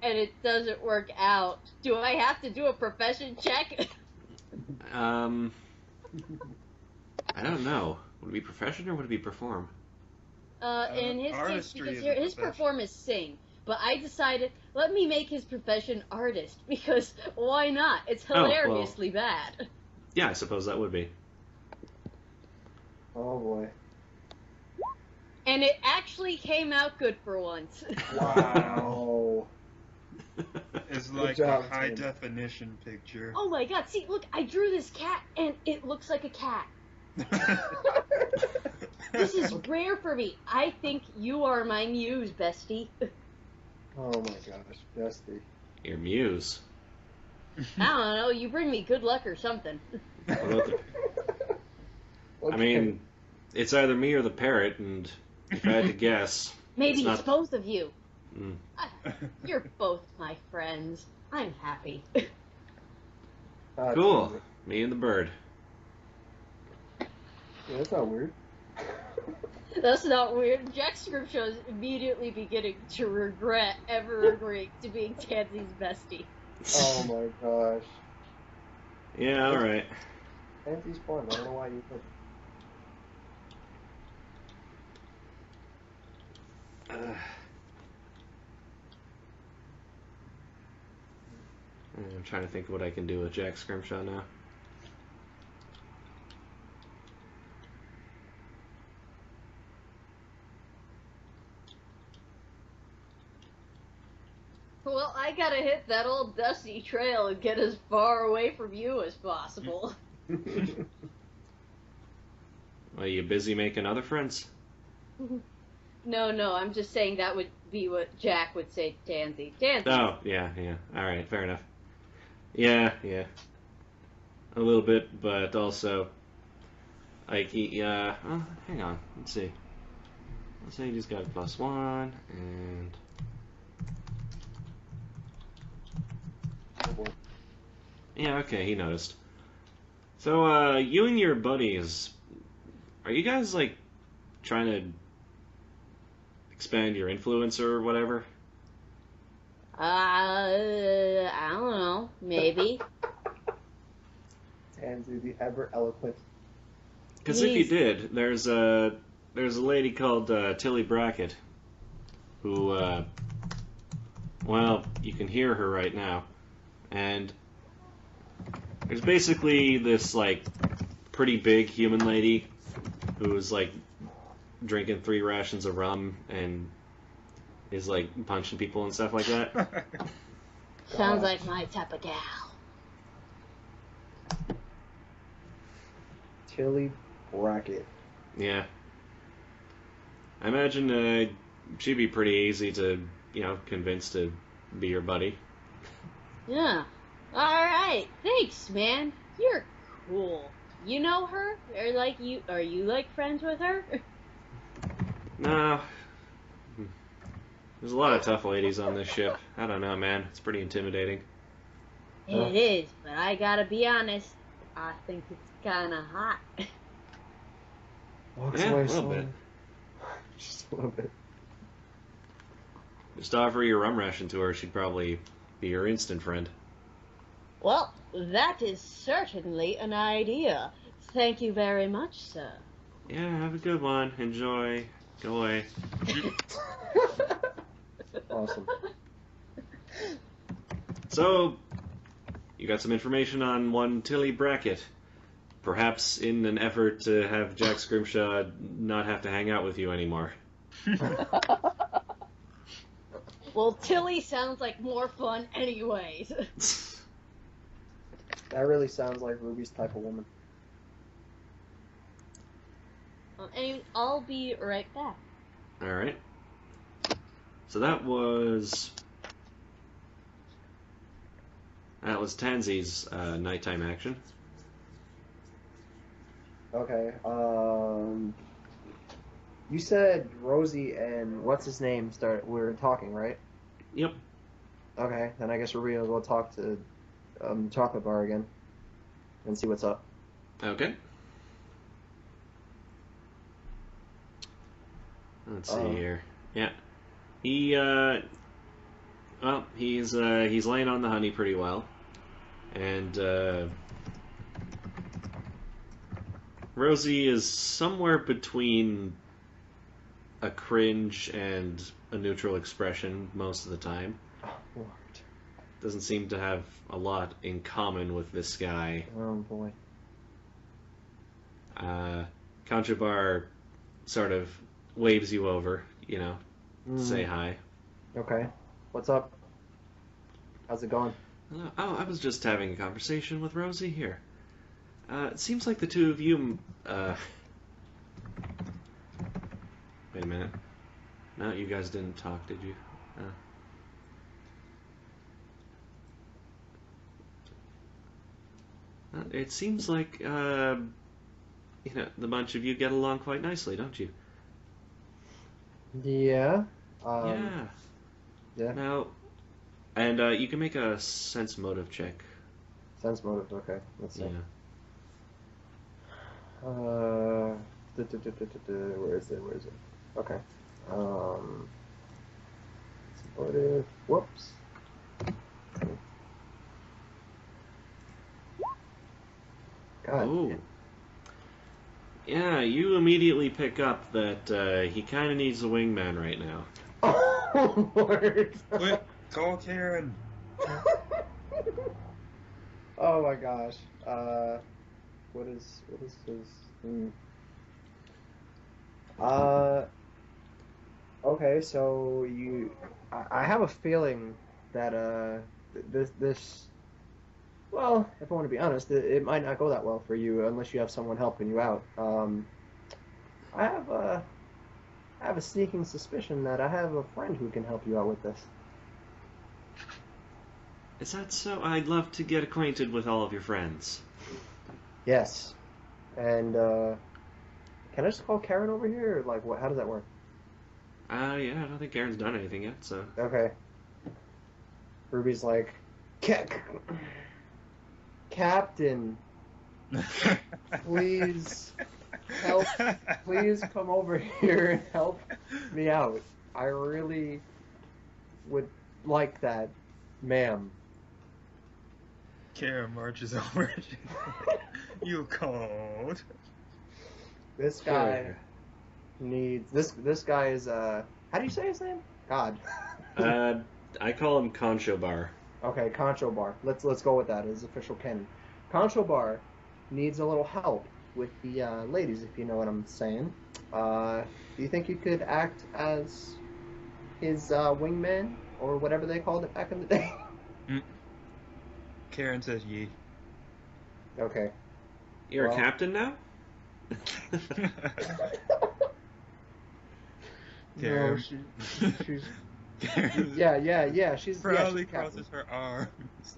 and it doesn't work out. Do I have to do a profession check? I don't know. Would it be profession or would it be perform? In his case, artistry because is a his profession. perform is sing. But I decided, let me make his profession artist, because why not? It's Oh, well. hilariously bad. Yeah, I suppose that would be. Oh boy. And it actually came out good for once. Wow. It's like job, a high Tim. definition picture. Oh my god, see, look, I drew this cat, and it looks like a cat. This is rare for me. I think you are my muse, bestie. Oh my gosh, bestie. Your muse. I don't know, you bring me good luck or something. What about the, Okay. I mean, it's either me or the parrot, and if I had to guess, Maybe it's it's not. both of you. Mm. You're both my friends. I'm happy. Cool. Tansy. Me and the bird. Yeah, that's not weird. That's not weird. Jack Scrimshaw is immediately beginning to regret ever agreeing to being Tansy's bestie. Oh my gosh. Yeah, alright. Tansy's fun. I don't know why you took I'm trying to think of what I can do with Jack Scrimshaw now. Well, I gotta hit that old dusty trail and get as far away from you as possible. Are you busy making other friends? No, I'm just saying that would be what Jack would say to Tansy. Tansy. Oh, yeah. Alright, fair enough. Yeah. A little bit, but also, like, well, hang on, let's see. Let's say he just got a +1, and... Oh boy. Yeah, okay, he noticed. So, you and your buddies, are you guys, like, trying to expand your influence or whatever? I don't know. Maybe. Tansy, the ever eloquent. Because if you He's- did, there's a lady called Tilly Brackett, who, well, you can hear her right now, and there's basically this, like, pretty big human lady who's, like, drinking 3 rations of rum and is, like, punching people and stuff like that. Sounds like my type of gal. Tilly Brackett. Yeah. I imagine she'd be pretty easy to, convince to be your buddy. Yeah. Alright. Thanks, man. You're cool. You know her? Are you like friends with her? No. There's a lot of tough ladies on this ship. I don't know, man. It's pretty intimidating. It is, but I gotta be honest. I think it's kind of hot. Walks Yeah, away a little slowly. bit. Just a little bit. Just offer your rum ration to her. She'd probably be your instant friend. Well, that is certainly an idea. Thank you very much, sir. Yeah, have a good one. Enjoy. Go away. Awesome. So, you got some information on one Tilly Brackett. Perhaps in an effort to have Jack Scrimshaw not have to hang out with you anymore. Well, Tilly sounds like more fun anyways. That really sounds like Ruby's type of woman. Anyway, I'll be right back. Alright. So that was Tansy's nighttime action. Okay. You said Rosie and what's his name were talking, right? Yep. Okay, then I guess Ruby will go talk to chocolate bar again and see what's up. Okay. Let's see here. Yeah. He's laying on the honey pretty well. And Rosie is somewhere between a cringe and a neutral expression most of the time. Oh, Lord. Doesn't seem to have a lot in common with this guy. Oh, boy. Conchabar sort of waves you over, to say hi. Okay. What's up? How's it going? Oh, I was just having a conversation with Rosie here. It seems like the two of you... Wait a minute. No, you guys didn't talk, did you? It seems like, the bunch of you get along quite nicely, don't you? Yeah. Yeah. Yeah. Now, and you can make a sense motive check. Sense motive. Okay. Let's see. Yeah. Where is it? Okay. Motive. Whoops. God. Oh. Yeah, you immediately pick up that he kind of needs a wingman right now. Oh, Lord. Quick, call Kerryn. Oh my gosh. What is his? Okay, so I have a feeling that this. Well, if I want to be honest, it might not go that well for you unless you have someone helping you out. I have a sneaking suspicion that I have a friend who can help you out with this. Is that so? I'd love to get acquainted with all of your friends. Yes. And, can I just call Kerryn over here, or, like, what? How does that work? Yeah, I don't think Kerryn's done anything yet, so... Okay. Ruby's like, Captain, please help, please come over here and help me out. I really would like that, ma'am. Kerryn marches over. You called. This guy needs this guy is how do you say his name? God. I call him Concho Bar. Okay, Concho Bar. Let's go with that as official canon. Concho Bar needs a little help with the ladies, if you know what I'm saying. Do you think you could act as his wingman or whatever they called it back in the day? Kerryn says ye. Okay. You're Well- a captain now? No, Kerryn. she's Kerryn yeah. She's proudly yeah, crosses her arms.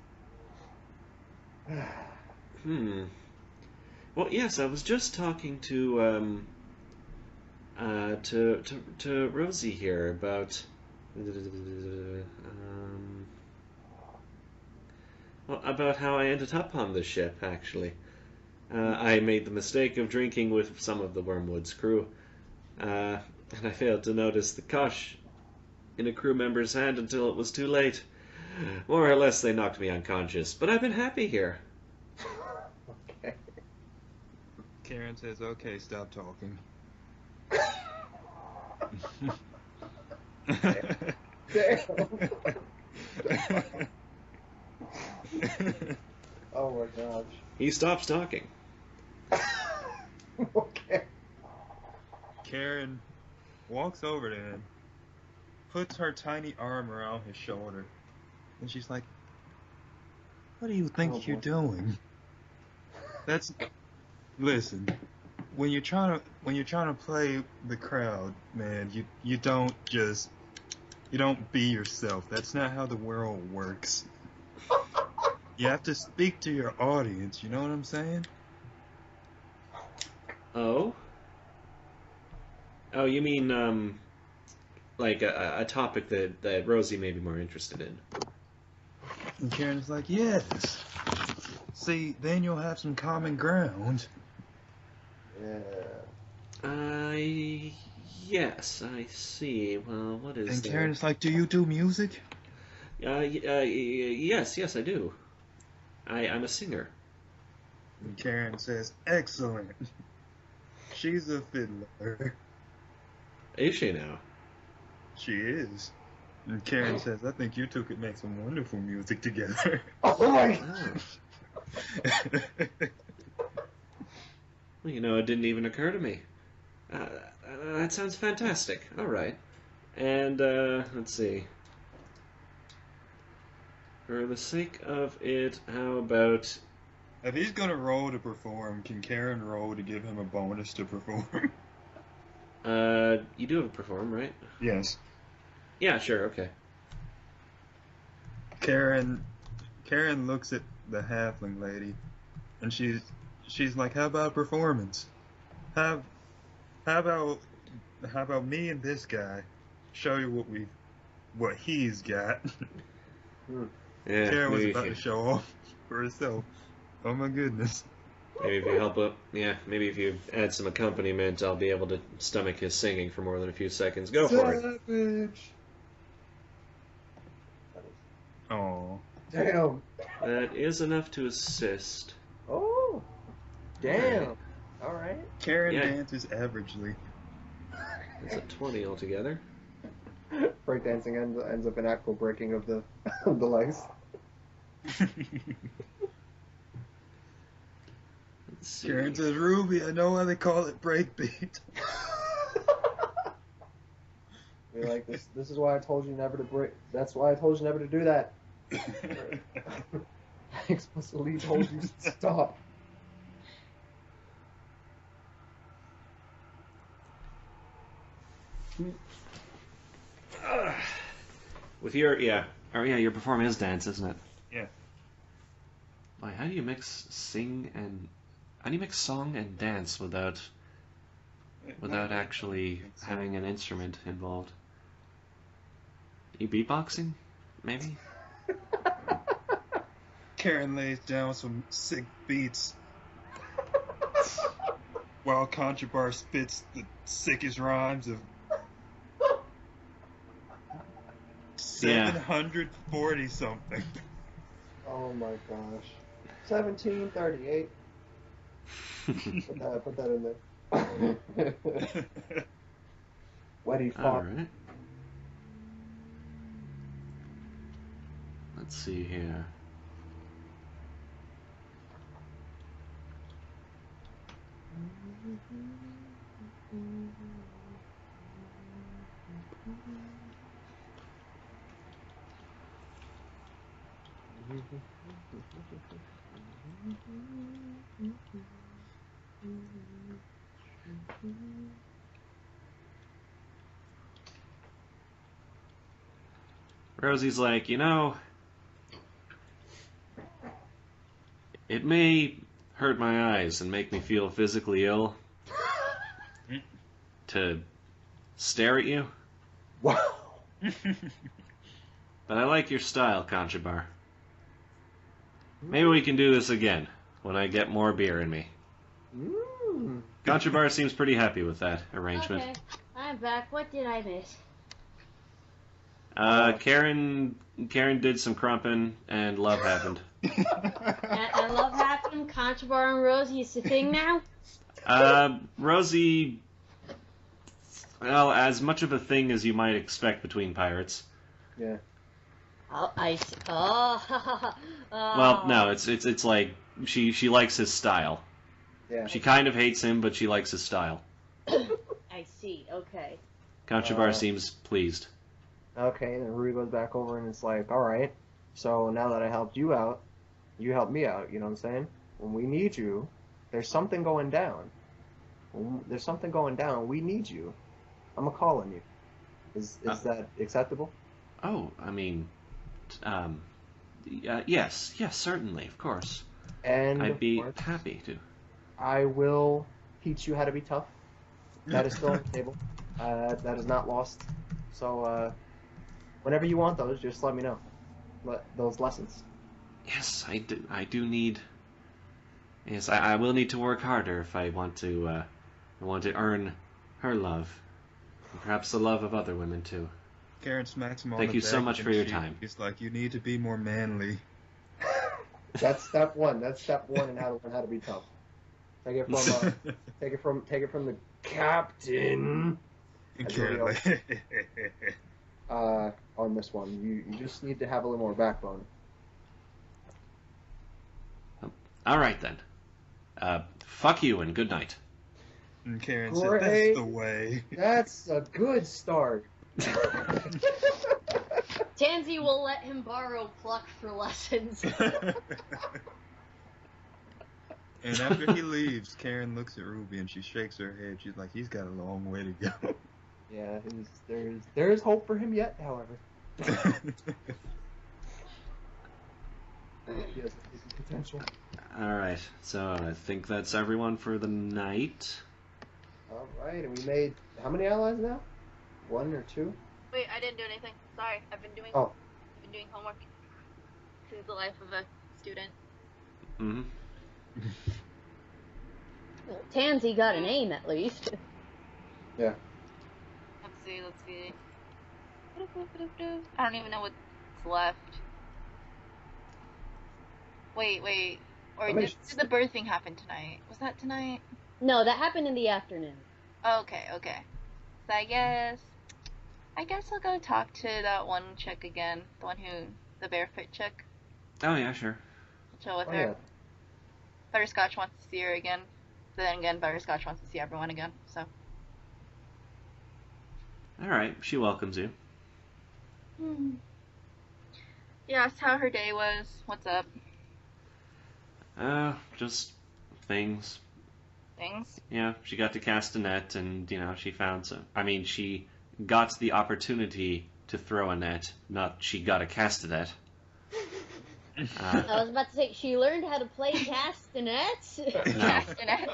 Well, yes, I was just talking to Rosie here about Well, about how I ended up on the ship, actually. I made the mistake of drinking with some of the Wormwood's crew, and I failed to notice the kosh in a crew member's hand until it was too late. More or less, they knocked me unconscious, but I've been happy here. Okay. Kerryn says, okay, stop talking. Damn. Oh my gosh. He stops talking. Okay. Kerryn walks over to him, puts her tiny arm around his shoulder, and she's like, "What do you think Oh, you're boy. doing?" Listen. When you're trying to play the crowd, man, you don't be yourself. That's not how the world works. You have to speak to your audience. You know what I'm saying? Oh? Oh, you mean, like a topic that Rosie may be more interested in. And Kerryn's like, yes. See, then you'll have some common ground. Yeah. Yes, I see. Well, what is And that? Kerryn's like, do you do music? Yes, I do. I'm a singer. And Kerryn says, excellent. She's a fiddler. Is she now? She is. And Kerryn says, I think you two could make some wonderful music together. Oh my. Oh. Well, it didn't even occur to me. That sounds fantastic. All right. And, let's see. For the sake of it, how about... If he's gonna roll to perform, can Kerryn roll to give him a bonus to perform? You do have a perform, right? Yes. Yeah, sure, okay. Kerryn looks at the halfling lady, and she's like, "How about performance? How about me and this guy show you what he's got?" Yeah, Kerryn was maybe about if to show off for herself. Oh my goodness. maybe if you help up, maybe if you add some accompaniment, I'll be able to stomach his singing for more than a few seconds. Go for it. Savage. Oh. Damn. That is enough to assist. Oh. Damn. All right. Kerryn Yeah. dances averagely. It's a 20 altogether. Breakdancing ends up in actual breaking of the of the legs. Let's see. Kerryn says, "Ruby, I know why they call it breakbeat." You're like, this is why I told you never to break. That's why I told you never to do that. I explicitly told you to stop. With your your perform is dance, isn't it? Yeah. Like, how do you mix song and dance without actually having an instrument involved? You beatboxing, maybe? Kerryn lays down some sick beats while Contrabar spits the sickest rhymes of 740 something. Oh my gosh. 1738. Put that in there. Wetty fuck. Alright. Let's see here. Rosie's like, it may hurt my eyes and make me feel physically ill to stare at you. Wow. But I like your style, Conchabar. Maybe we can do this again when I get more beer in me. Mm. Conchabar seems pretty happy with that arrangement. Okay, I'm back. What did I miss? Kerryn did some crumping, and love happened. I love having Conchabar and Rosie is the thing now. Rosie, well, as much of a thing as you might expect between pirates. Yeah. Oh, I see. Oh. Well, no, it's like she likes his style. Yeah. She kind of hates him, but she likes his style. I see. Okay. Conchabar seems pleased. Okay, and then Ruby goes back over and it's like, alright, so now that I helped you out, you helped me out, you know what I'm saying? When we need you, there's something going down. When there's something going down, we need you. I'm a call on you. Is that acceptable? Oh, I mean, yes, certainly, of course. And I'd be of course, happy to. I will teach you how to be tough. That is still on the table. That is not lost. So, whenever you want those, just let me know. Those lessons. Yes, I do need. Yes, I will need to work harder if I want to earn her love, and perhaps the love of other women too. Kerryn smacks him on Thank the you so back much and for your time. He's like, you need to be more manly. That's step one. That's step one in how to learn how to be tough. Take it from the captain. That's what he always- on this one, you just need to have a little more backbone. All right then. Fuck you and good night. And Kerryn Great. said, that's the way. That's a good start. Tansy will let him borrow pluck for lessons. And after he leaves, Kerryn looks at Ruby and she shakes her head. She's like, he's got a long way to go. Yeah, there is hope for him yet, however. He has potential. All right, so I think that's everyone for the night. All right, and we made how many allies now? 1 or 2? Wait, I didn't do anything. Sorry, I've been doing homework. This is the life of a student. Mm-hmm. Well, Tansy got an aim at least. Yeah. Let's see. I don't even know what's left. Wait. Or did the birthing happen tonight? Was that tonight? No, that happened in the afternoon. Okay. So I guess I'll go talk to that one chick again. The barefoot chick. Oh yeah, sure. Chill with Oh, her. yeah. Butterscotch wants to see her again. But then again, Butterscotch wants to see everyone again, so. All right, she welcomes you. You asked how her day was. What's up? Just things. Things? Yeah, she got to cast a net, and she found some. I mean, she got the opportunity to throw a net, not she got to cast a net. I was about to say, she learned how to play castanets. Castanets.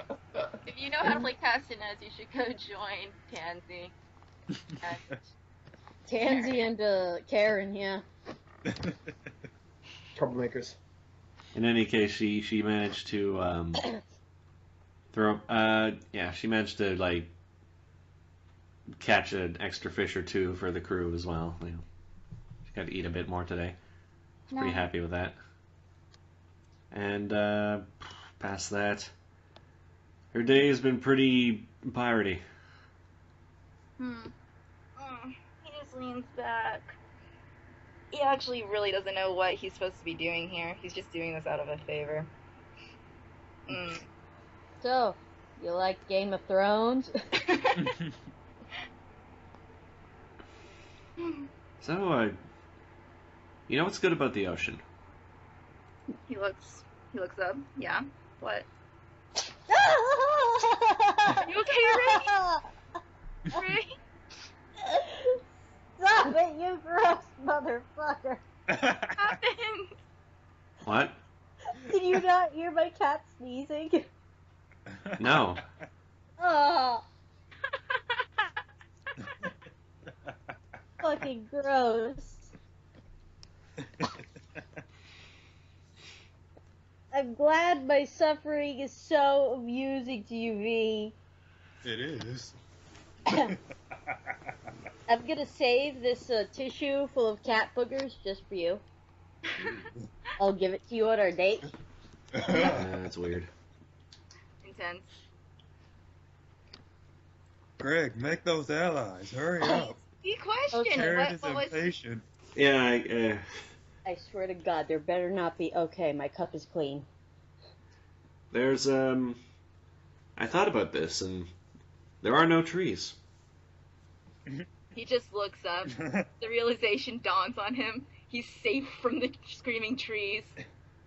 If you know how to play castanets, you should go join Tansy. Tansy and Kerryn, yeah. Troublemakers. In any case, she managed to throw. She managed to catch an extra fish or two for the crew as well. She got to eat a bit more today. Pretty happy with that. And past that, her day has been pretty piratey. He just leans back. He actually really doesn't know what he's supposed to be doing here. He's just doing this out of a favor. So, you like Game of Thrones? So, you know what's good about the ocean? He looks up. Yeah. What? You okay, Ray? Ray? Stop it, you gross motherfucker! What happened? What? Did you not hear my cat sneezing? No. Oh, fucking fucking gross. I'm glad my suffering is so amusing to you, V. It is. I'm gonna save this tissue full of cat boogers just for you. I'll give it to you on our date. That's weird. Intense. Greg, make those allies. Hurry up. The question. Kerryn is What was? impatient. Yeah, I swear to God, there better not be. Okay, my cup is clean. there's, I thought about this, and there are no trees. He just looks up. The realization dawns on him. He's safe from the screaming trees.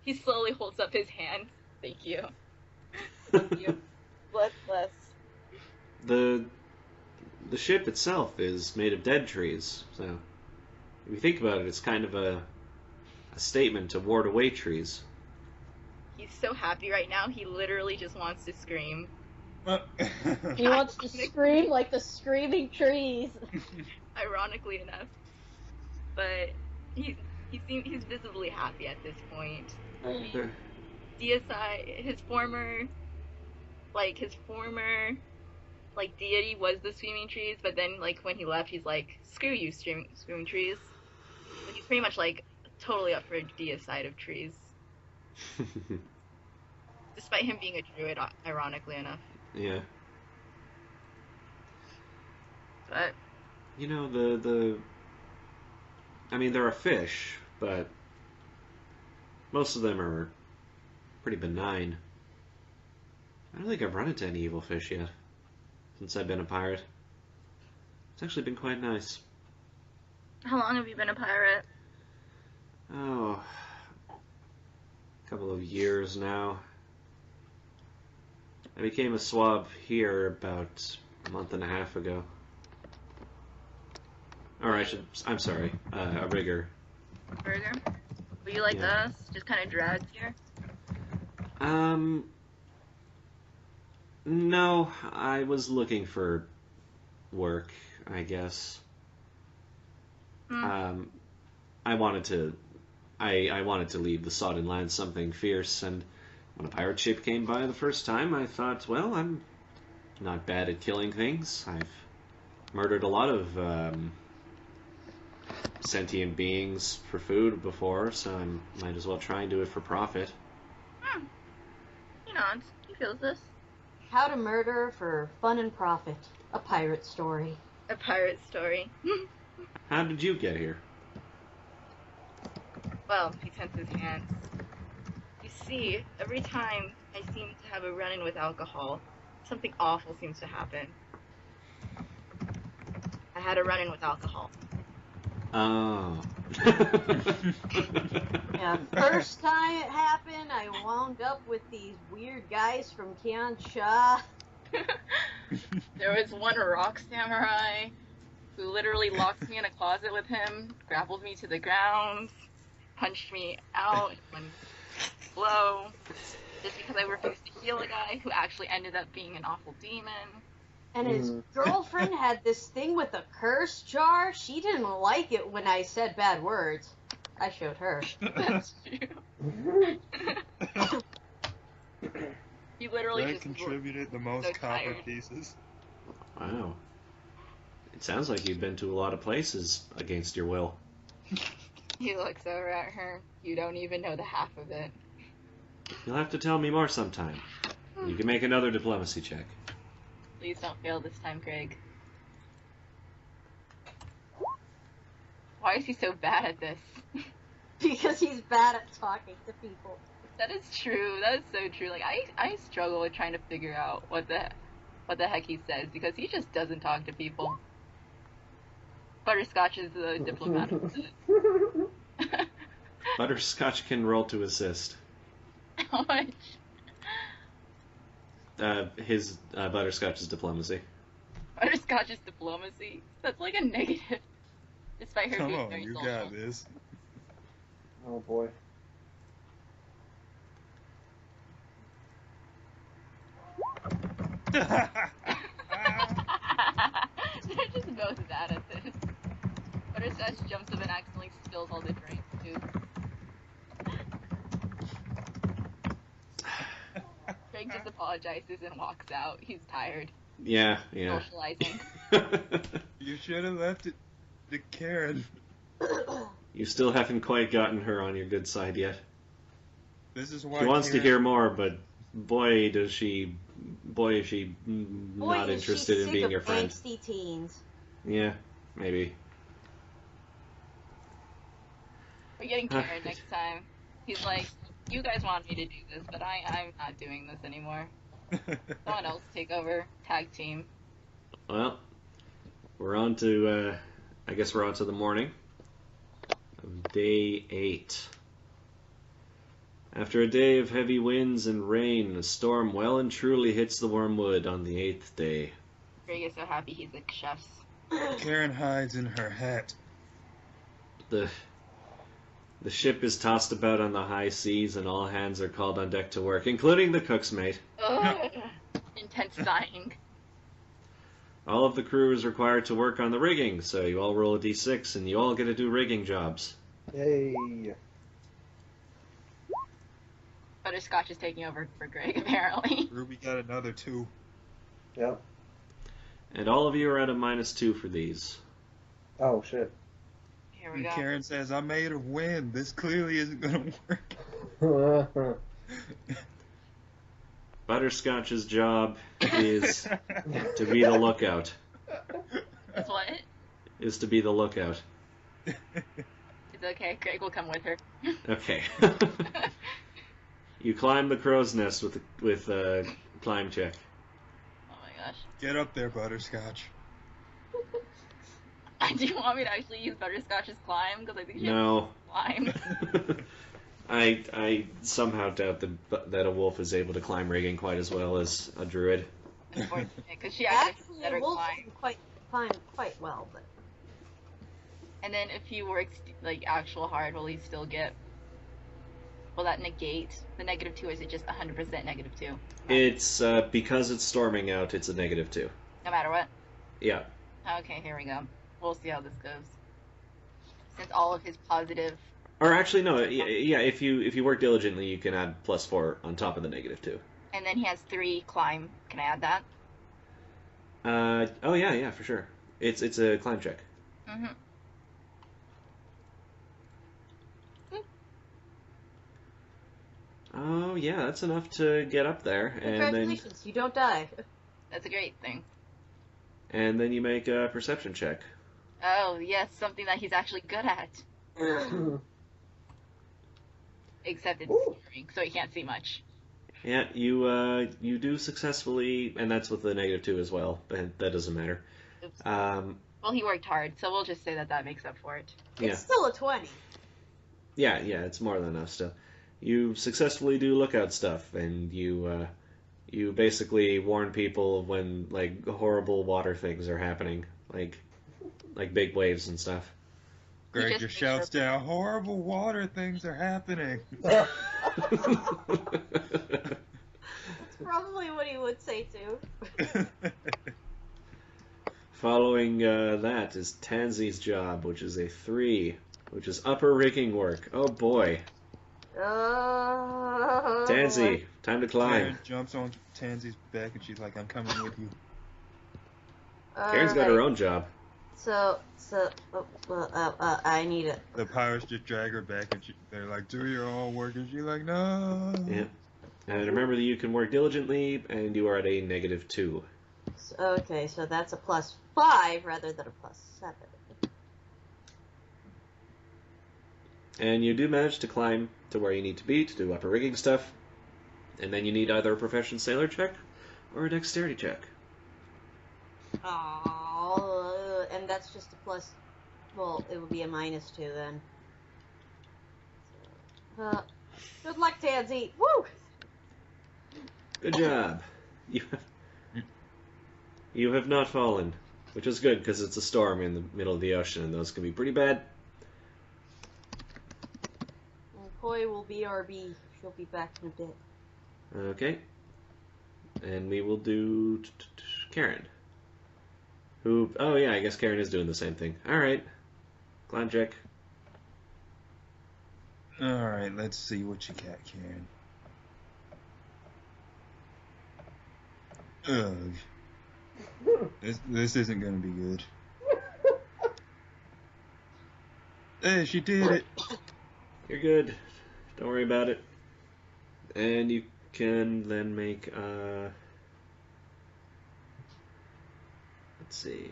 He slowly holds up his hand. Thank you. Thank you. Bless. The ship itself is made of dead trees, so if you think about it, it's kind of a statement to ward away trees. He's so happy right now. He literally just wants to scream. He wants to scream like the screaming trees. Ironically enough, but he's visibly happy at this point. DSI, his former deity was the screaming trees, but then when he left, he's like, screw you, screaming trees. But he's pretty much totally up for deicide of trees, despite him being a druid, ironically enough. Yeah. But You know, I mean, there are fish, but most of them are pretty benign. I don't think I've run into any evil fish yet since I've been a pirate. It's actually been quite nice. how long have you been a pirate? Oh, a couple of years now. I became a swab here about a month and a half ago. Or I'm sorry, a rigger. Burger? Were you like Yeah. us? Just kind of dragged here? No, I was looking for work, I guess. Hmm. I wanted to leave the Sodden Land something fierce, and when a pirate ship came by the first time, I thought, well, I'm not bad at killing things. I've murdered a lot of sentient beings for food before, so I might as well try and do it for profit. He nods. He feels this. How to murder for fun and profit. A pirate story. A pirate story. How did you get here? Well, he tenses his hands. You see, every time I seem to have a run-in with alcohol, something awful seems to happen. I had a run-in with alcohol. Oh. Yeah, first time it happened, I wound up with these weird guys from Kiansha. There was one rock samurai who literally locked me in a closet with him, grappled me to the ground, punched me out in one blow, just because I refused to heal a guy who actually ended up being an awful demon. And his girlfriend had this thing with a curse jar. She didn't like it when I said bad words. I showed her. That's true. He literally Greg just contributed the most so copper tired. pieces. Wow. It sounds like you've been to a lot of places against your will. He looks over at her. You don't even know the half of it. You'll have to tell me more sometime. You can make another diplomacy check. Please don't fail this time, Craig. Why is he so bad at this? Because he's bad at talking to people. That is true. That is so true. I struggle with trying to figure out what the heck he says because he just doesn't talk to people. Butterscotch is the diplomat. Butterscotch can roll to assist. How much? His Butterscotch's diplomacy. Butterscotch's diplomacy. That's like a negative. Despite her Come being on, very you social. got this. Oh boy. They're just both bad at this. apologizes and walks out. He's tired. Yeah. Socializing. You should have left it to Kerryn. You still haven't quite gotten her on your good side yet. This is why She wants to Kerryn- hear more, but boy, is she not is she interested in sick being of your friend. angsty teens. Yeah, maybe. We're getting Kerryn next time. He's like, you guys want me to do this, but I'm not doing this anymore. Someone else take over. Tag team. Well, we're on to, I guess we're on to the morning of day 8. After a day of heavy winds and rain, a storm well and truly hits the Wormwood on the 8th day. Greg is so happy he's like chefs. Kerryn hides in her hat. The ship is tossed about on the high seas, and all hands are called on deck to work, including the cook's mate. Ugh. Intense sighing. All of the crew is required to work on the rigging, so you all roll a d6, and you all get to do rigging jobs. Yay. Butterscotch is taking over for Greg, apparently. Ruby got another 2. Yep. And all of you are at a -2 for these. Oh, shit. Here we And go. Kerryn says, I'm made of wind. This clearly isn't going to work. Butterscotch's job is to be the lookout. It's what? Is to be the lookout. It's okay. Greg will come with her. Okay. You climb the crow's nest with a climb check. Oh my gosh. Get up there, Butterscotch. Do you want me to actually use Butterscotch's climb? Because I think she No. has climb. I somehow doubt that a wolf is able to climb rigging quite as well as a druid. Because she actually has Actually, better a wolf climb. can climb quite well, but And then if he works like actual hard, will he still get? Will that negate the -2? Or is it just 100% -2? It's because it's storming out. It's a -2. No matter what. Yeah. Okay, here we go. We'll see how this goes. Since all of his positive. Or actually, no. Yeah. If you work diligently, you can add +4 on top of the -2. And then he has 3 climb. Can I add that? Oh yeah, for sure. It's a climb check. Mm-hmm. Oh yeah, that's enough to get up there, and then congratulations, you don't die. That's a great thing. you make a perception check. Oh, yes, something that he's actually good at. Except it's storming, so he can't see much. Yeah, you do successfully, and that's with the -2 as well, but that doesn't matter. Oops. Well, he worked hard, so we'll just say that makes up for it. Yeah. It's still a 20. Yeah, it's more than enough still. You successfully do lookout stuff, and you basically warn people when like horrible water things are happening, like big waves and stuff. Greg just just makes shouts sure- down, horrible water things are happening. That's probably what he would say too. Following that is Tansy's job, which is a 3, which is upper rigging work. Oh boy. Tansy, time to climb. Kerryn jumps on Tansy's back and she's like, I'm coming with you. Kerryn's got her own job. I need it. The pirates just drag her back and they're like, do your own work. And she's like, no. Yeah. And remember that you can work diligently, and you are at a -2. Okay, so that's a +5 rather than a +7. And you do manage to climb to where you need to be to do upper rigging stuff. And then you need either a profession sailor check or a dexterity check. Oh, and that's just a plus. Well, it would be a -2 then. Good luck, Tansy. Woo! Good job. You have not fallen, which is good because it's a storm in the middle of the ocean, and those can be pretty bad. And Koi will BRB. She'll be back in a bit. Okay. And we will do Kerryn. Who? Oh yeah, I guess Kerryn is doing the same thing. All right. Climb check. Alright, let's see what you got, Kerryn. Ugh. This isn't gonna be good. Hey, she did it. You're good. Don't worry about it. And you can then make, let's see.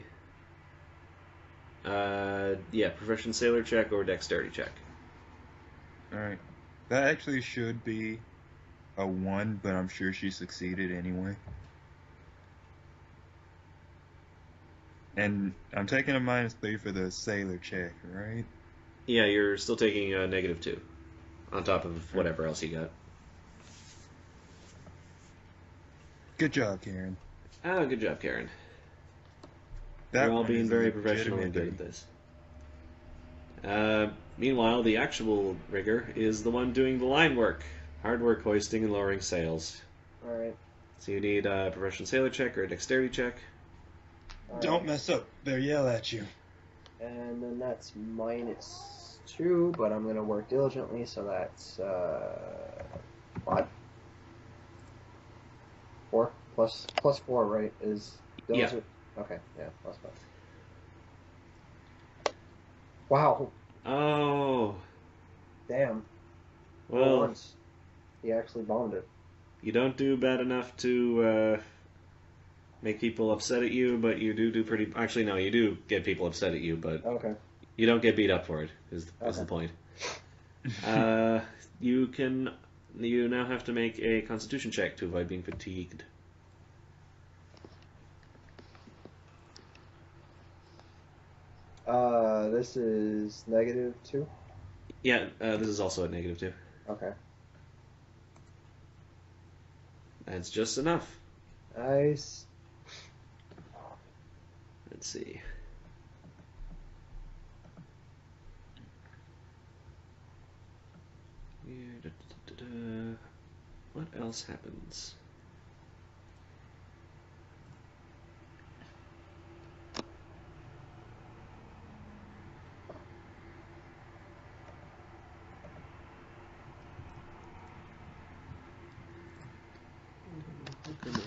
Yeah, Profession Sailor check or Dexterity check. Alright. That actually should be a 1, but I'm sure she succeeded anyway. And I'm taking a -3 for the sailor check, right? Yeah, you're still taking a -2 on top of whatever else you got. Good job, Kerryn. Oh, good job, Kerryn. That You're all one being is very professional and good at legitimately- this. Meanwhile, the actual rigger is the one doing the line work. Hard work hoisting and lowering sails. Alright. So you need a Profession Sailor check or a Dexterity check. Don't mess up. They'll yell at you. And then that's -2, but I'm gonna work diligently, so that's 5. 4 plus 4, right? Is diligent? Yeah. Okay, yeah, +5. Wow, Oh, damn. For well, once, he actually bombed it. you don't do bad enough to make people upset at you, but you do pretty. Actually, no, you do get people upset at you, but Okay. you don't get beat up for it. Is the point? You now have to make a Constitution check to avoid being fatigued. This is -2. Yeah, this is also at -2. Okay. That's just enough. Nice. Let's see. What else happens?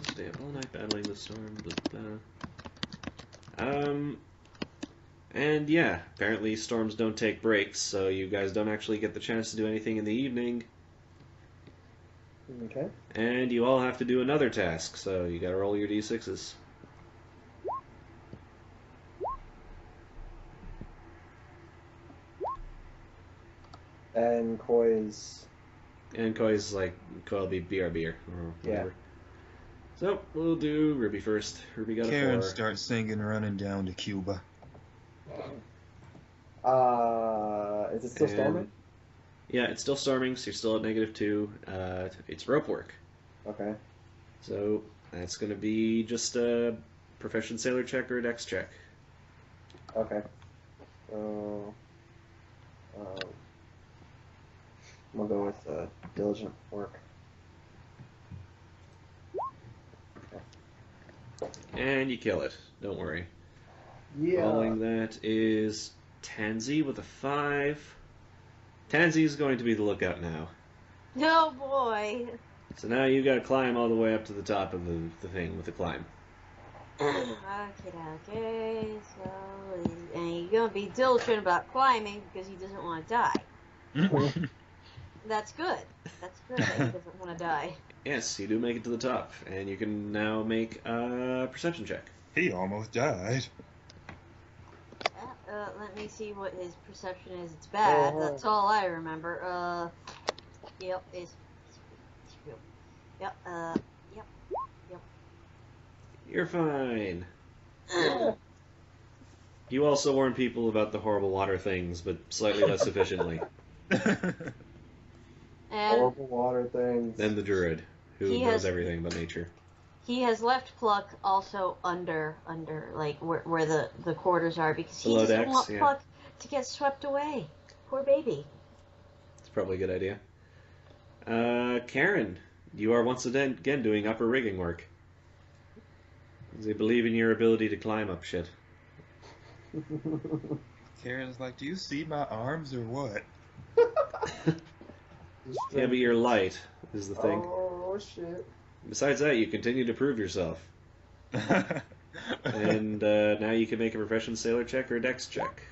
Stay up all night battling the storm. Blah, blah. And yeah, apparently storms don't take breaks, so you guys don't actually get the chance to do anything in the evening. Okay. And you all have to do another task, so you gotta roll your d6s. And Koi's. And Koi's like, Koi'll be BRB or whatever. Yeah. So, we'll do Ruby first. Ruby got a Kerryn 4. starts singing Running Down to Cuba. Is it still storming? Yeah, it's still storming, so you're still at -2. It's rope work. Okay. So, that's gonna be just a Profession Sailor check or a Dex check. Okay. So, we'll go with diligent work. And you kill it. Don't worry. Yeah. Following that is Tansy with a 5. Tansy's going to be the lookout now. Oh boy. So now you gotta climb all the way up to the top of the thing with the climb. Okay, so and you're gonna be diligent about climbing because he doesn't want to die. That's good. That's good that he doesn't want to die. Yes, you do make it to the top, and you can now make a perception check. He almost died. Let me see what his perception is. It's bad. Oh. That's all I remember. Yep, it's yep, yep. You're fine. You also warn people about the horrible water things, but slightly less efficiently And Horrible water things. than the Druid, who He knows has- everything about nature. he has left Pluck also under like where the quarters are because he Below doesn't decks, want yeah. Pluck to get swept away. Poor baby. It's probably a good idea. Kerryn, you are once again doing upper rigging work. They believe in your ability to climb up shit. Kerryn's like, do you see my arms or what? Yeah, but you're light, is the thing. Oh shit. Besides that, you continue to prove yourself. And now you can make a profession sailor check or a dex check.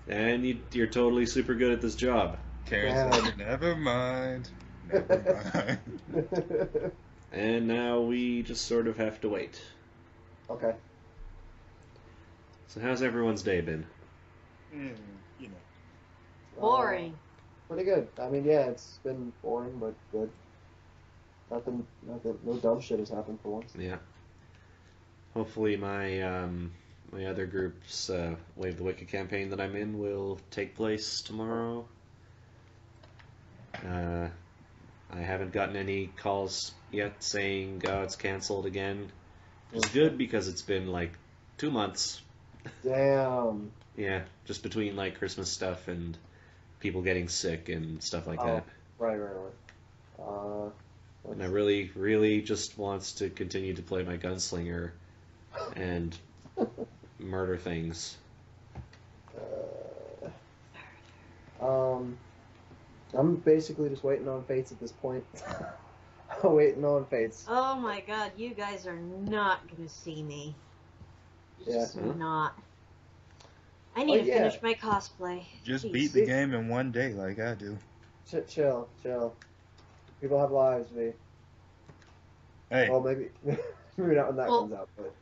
And you're totally super good at this job. Kerryn said, never mind. Never mind. And now we just sort of have to wait. Okay. So how's everyone's day been? You know. Boring. Pretty good. I mean, yeah, it's been boring, but good. Nothing, no dumb shit has happened for once. Yeah. Hopefully my my other group's Wave the Wicked campaign that I'm in will take place tomorrow. I haven't gotten any calls yet saying it's cancelled again. Which is good because it's been like 2 months. Damn. Yeah, just between like Christmas stuff and people getting sick and stuff like that. Right. And I really, really just wants to continue to play my gunslinger and murder things. I'm basically just waiting on fates at this point. Waiting on fates. Oh my god, you guys are not gonna see me. Yeah. Just not. I need to finish my cosplay. Just Jeez. beat the game in one day like I do. Chill. People have lives, V. Hey, Well, maybe not when that comes out, but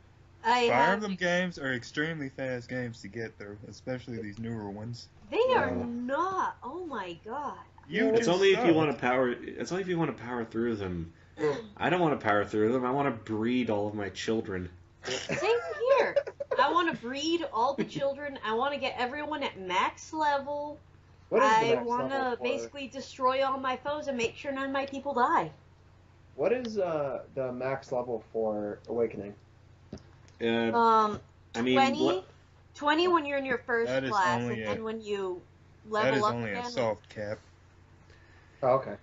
Fire Emblem games are extremely fast games to get through, especially these newer ones. They are not. Oh my god. It's only if you want to power. It's only if you want to power through them. I don't want to power through them. I want to breed all of my children. Same here. I want to breed all the children. I want to get everyone at max level. what is the I max want level to for- basically destroy all my foes and make sure none of my people die. What is the max level for Awakening? I mean, 20, 20 when you're in your first That is class, only and then when you That level is up only again. a soft cap. Oh, okay.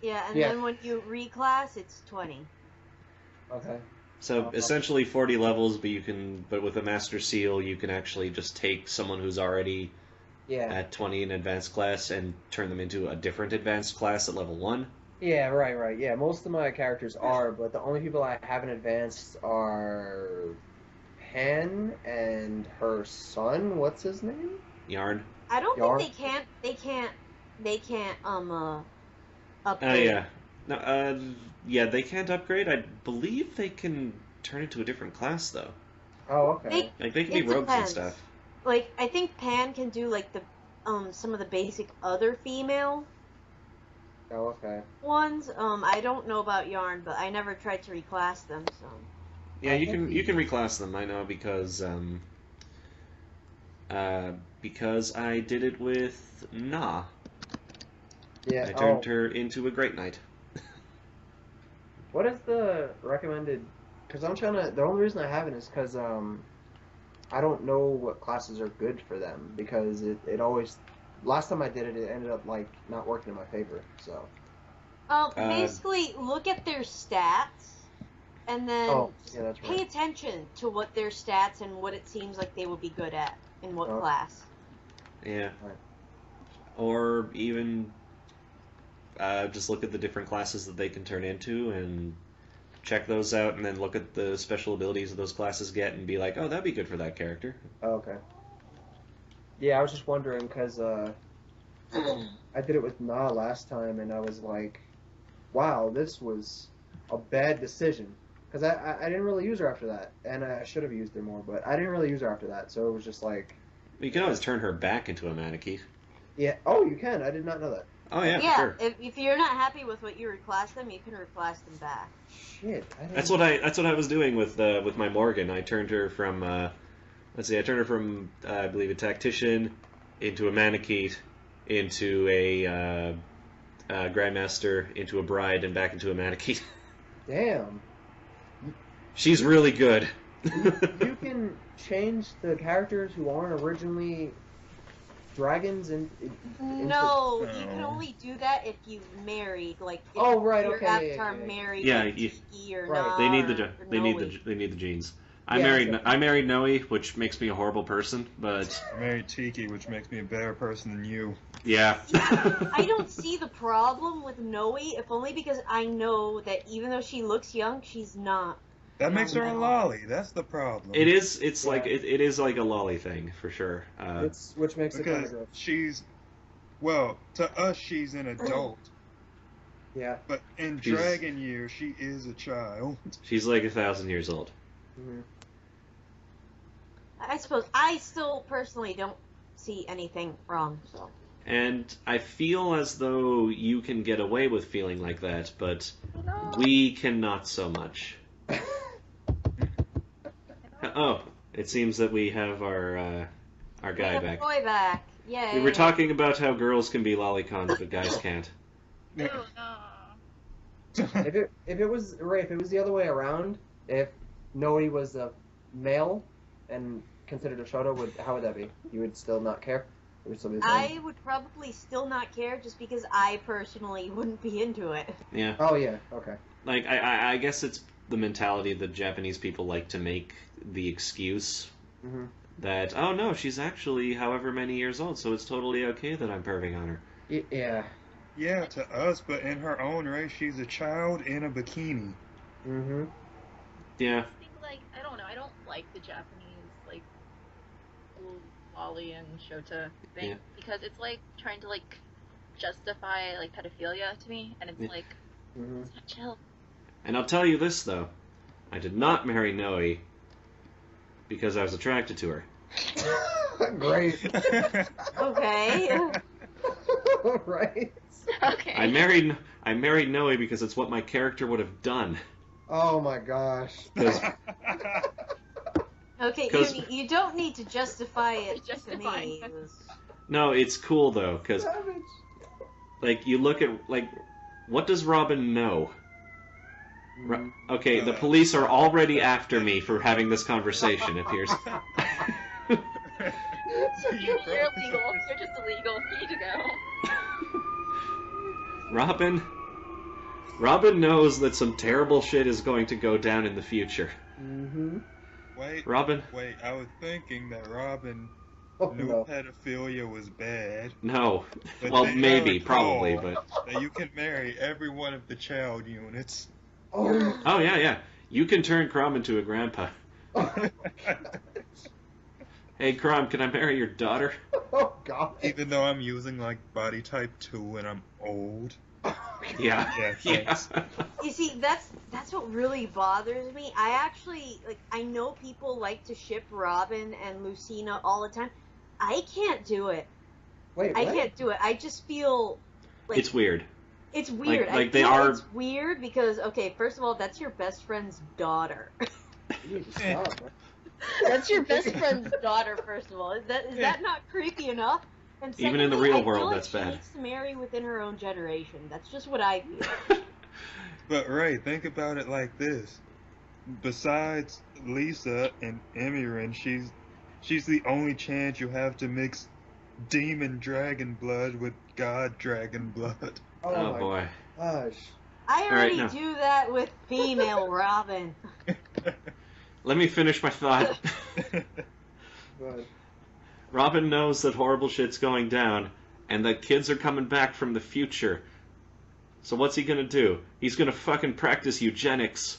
Yeah, and Yeah. then when you reclass, it's 20. Okay. So essentially 40 levels, but with a Master Seal, you can actually just take someone who's already Yeah. at 20 in advanced class and turn them into a different advanced class at level 1. Yeah, right. Yeah, most of my characters are, but the only people I haven't advanced are Pan and her son. What's his name? Yarn. I don't Yarn? think they can't Oh, upgrade. yeah. No, yeah, they can't upgrade. I believe they can turn into a different class, though. Oh, okay. Like, they can be It rogues and depends. stuff. Like, I think Pan can do, like, the some of the basic other female Oh, okay. ones. I don't know about Yarn, but I never tried to reclass them, so. Yeah, you can reclass them. I know because I did it with Na. Yeah. I turned her into a Great Knight. What is the recommended? Because I'm trying to. The only reason I haven't is because I don't know what classes are good for them because it always. Last time I did it, it ended up like not working in my favor. So. Basically, look at their stats, and then yeah, that's pay right. attention to what their stats and what it seems like they would be good at in what Okay. class. Yeah. Right. Or even just look at the different classes that they can turn into and check those out, and then look at the special abilities that those classes get and be like, oh, that'd be good for that character. Oh, okay. Yeah, I was just wondering because I did it with Na last time, and I was like, wow, this was a bad decision. Because I didn't really use her after that, and I should have used her more, but I didn't really use her after that, so it was just like... You can always turn her back into a Manakee. Yeah, oh, you can, I did not know that. Oh, yeah, Yeah, for sure. if you're not happy with what you reclass them, you can reclass them back. Shit, I didn't... That's what I was doing with my Morgan. I turned her from I believe a tactician into a Manakee, into a Grandmaster, into a Bride, and back into a Manakee. Damn. She's really good. You can change the characters who aren't originally dragons into... No, No. you can only do that if you married, like if Oh, right, your okay, avatar yeah. married Yeah, like you- Tiki or Right. Na They need or they need the genes. I Yeah, married okay. I married Noe, which makes me a horrible person, but I married Tiki, which makes me a better person than you. Yeah. I don't see the problem with Noe, if only because I know that even though she looks young, she's not. That makes her a young. lolly. That's the problem. It is. It's Yeah. like it is like a lolly thing for sure. Which makes it kind Because of gross. she's, well, to us she's an adult, Yeah. but in She's- dragon years she is a child. She's like 1,000 years old. Hmm. I suppose I still personally don't see anything wrong. So And I feel as though you can get away with feeling like that, but No. we cannot so much. Oh, it seems that we have our guy we have back. Roy back. Yay. We were talking about how girls can be lolicons, but guys can't. Ew, no. If it was Ray, if it was the other way around, if Noe was a male and considered a Shoto, how would that be? You would still not care? It would still be the same? I would probably still not care just because I personally wouldn't be into it. Yeah. Oh yeah, okay. Like, I guess it's the mentality that Japanese people like to make the excuse Hmm. that, oh no, she's actually however many years old, so it's totally okay that I'm perving on her. Yeah. Yeah, to us, but in her own right, she's a child in a bikini. Mm-hmm. Yeah. I think, like, I don't know, I don't like the Japanese, like, lolly and shota thing, Yeah. because it's, like, trying to, like, justify, like, pedophilia to me, and it's, Yeah. like, Mm-hmm. it's not chill. And I'll tell you this, though. I did not marry Noe because I was attracted to her. Great. Okay. Right. Okay. I married Noe because it's what my character would have done. Oh my gosh. 'Cause Okay, 'Cause- you don't need to justify it to Justifying. me. no, it's cool though, because Savage. like you look at like what does Robin know? Mhm. Okay, the police are already after me for having this conversation. It appears. You're illegal. You're just illegal. You need to go. Robin knows that some terrible shit is going to go down in the future. Mm-hmm. Robin, Wait, I was thinking that Robin Oh knew no. pedophilia was bad. no. But Well, they maybe, gotta probably, call but that you can marry every one of the child units. Oh. oh yeah. You can turn Crom into a grandpa. Hey, Crom, can I marry your daughter? Oh god. Even though I'm using like body type 2 and I'm old. Yeah. Yeah, Yeah. thanks. You see, that's what really bothers me. I actually I know people like to ship Robin and Lucina all the time. I can't do it. Wait, I what? can't do it. I just feel like It's weird. it's weird. like I they feel are- It's weird because okay, first of all, that's your best friend's daughter. You need to stop, man. That's your best friend's daughter. First of all, is that not creepy enough? And Even in the secondly, real I feel world, like that's she bad. needs to marry within her own generation. That's just what I feel. But Ray, think about it like this. Besides Lisa and Emirin, she's the only chance you have to mix demon dragon blood with god dragon blood. Oh my boy. gosh. I right, already no. do that with female Robin. Let me finish my thought. But Robin knows that horrible shit's going down, and that kids are coming back from the future. So what's he gonna do? He's gonna fucking practice eugenics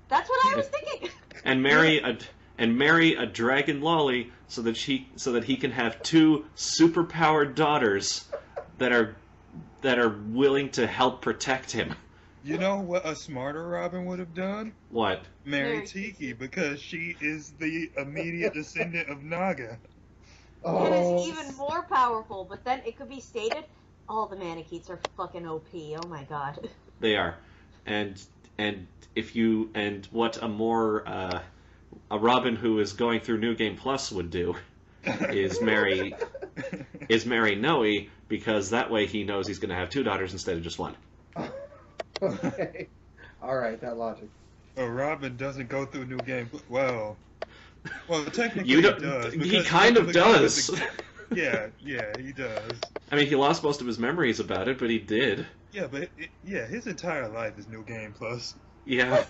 That's what I was thinking. and marry a dragon lolly so that he can have two superpowered daughters that are willing to help protect him. You know what a smarter Robin would have done? What? Marry Marry Tiki, because she is the immediate descendant of Naga. It oh, is even more powerful, but then it could be stated, all the Manicheets are fucking OP. Oh my god. They are, and what a more a Robin who is going through New Game Plus would do is marry Noe, because that way he knows he's going to have two daughters instead of just one. okay. All right, that logic. Well, Robin doesn't go through New Game. Well, technically You he don't, does. he because kind of the game does. is Yeah, he does. I mean, he lost most of his memories about it, but he did. Yeah, but his entire life is New Game Plus. Yeah.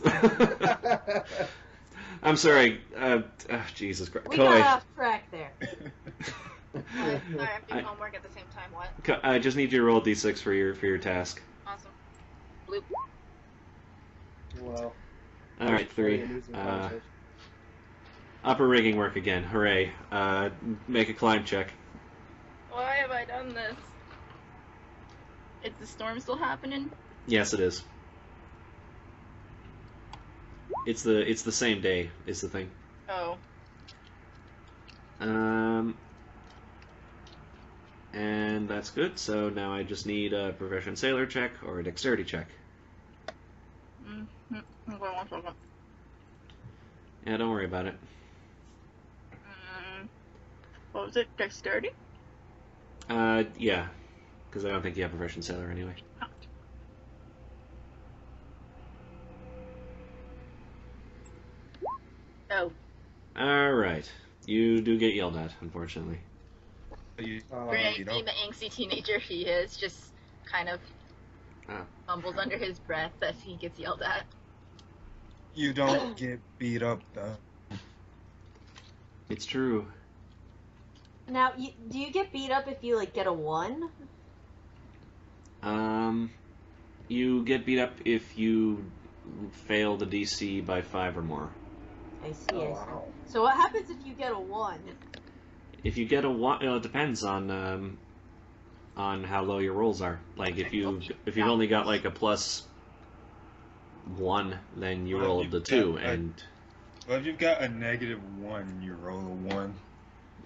I'm sorry. Jesus Christ. We got Koi. off track there. Sorry, I'm doing homework at the same time. What? I just need you to roll a d6 for your task. Awesome. Bloop. Wow. All right, 3. Upper rigging work again. Hooray! Make a climb check. Why have I done this? Is the storm still happening? Yes, it is. It's the same day. Is the thing. Oh. And that's good. So now I just need a profession sailor check or a dexterity check. Okay, 1 second. Yeah, don't worry about it. What was it? Dexterity? Yeah, because I don't think you have profession sailor anyway. Oh. All right, you do get yelled at, unfortunately. Greg, being the angsty teenager he is, just kind of mumbles under his breath as he gets yelled at. You don't get beat up, though. It's true. Now, do you get beat up if you, like, get a 1? You get beat up if you fail the DC by 5 or more. I see, Wow. So what happens if you get a 1? If you get a 1, it depends on how low your rolls are. Like if you've only got like a +1, then you roll the 2, and well, if you've got a -1, you roll a 1.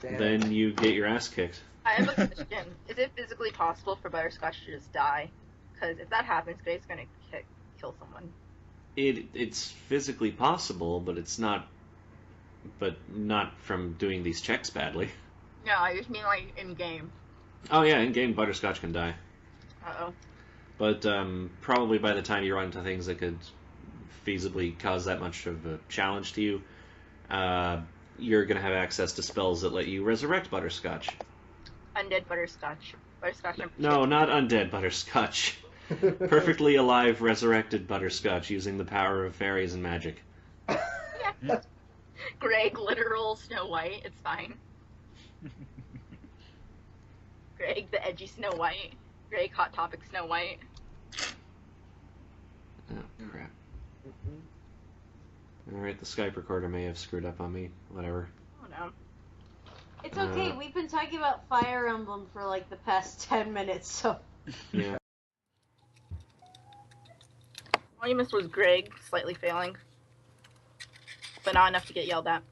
Then you get your ass kicked. I have a question. Is it physically possible for Butterscotch to just die? Because if that happens, Greg's gonna kill someone. It's physically possible, but it's not. But not from doing these checks badly. No, I just mean like in game. Oh yeah, in game Butterscotch can die. Uh-oh. But probably by the time you run into things that could feasibly cause that much of a challenge to you, you're going to have access to spells that let you resurrect Butterscotch. Undead Butterscotch. Butterscotch. No, not undead Butterscotch. Perfectly alive, resurrected Butterscotch using the power of fairies and magic. Yeah. Greg, literal Snow White. It's fine. Greg, the edgy Snow White. Greg, Hot Topic Snow White. Oh, crap. Alright, the Skype recorder may have screwed up on me. Whatever. Oh, no. It's okay, we've been talking about Fire Emblem for like the past 10 minutes, so... Yeah. All you missed was Greg slightly failing. But not enough to get yelled at.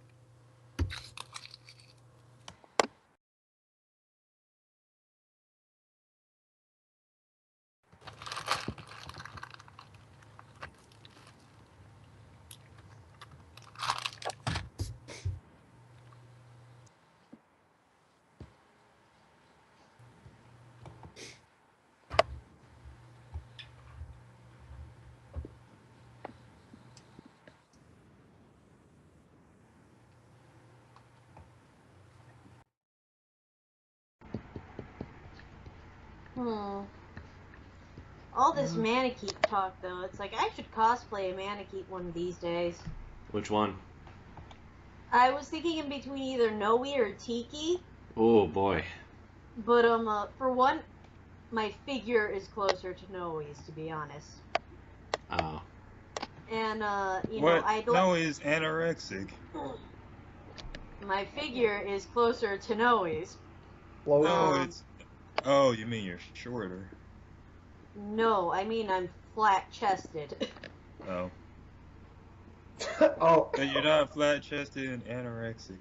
All this Manakete talk, though, it's like I should cosplay a Manakete one of these days. Which one? I was thinking in between either Noe or Tiki. Oh, boy. But, for one, my figure is closer to Noe's, to be honest. Oh. And, you what? know, I'd Noe is anorexic. My figure is closer to Noe's. No, it's... Oh, you mean you're shorter. No, I mean I'm flat-chested. Oh. Oh. But you're not flat-chested and anorexic.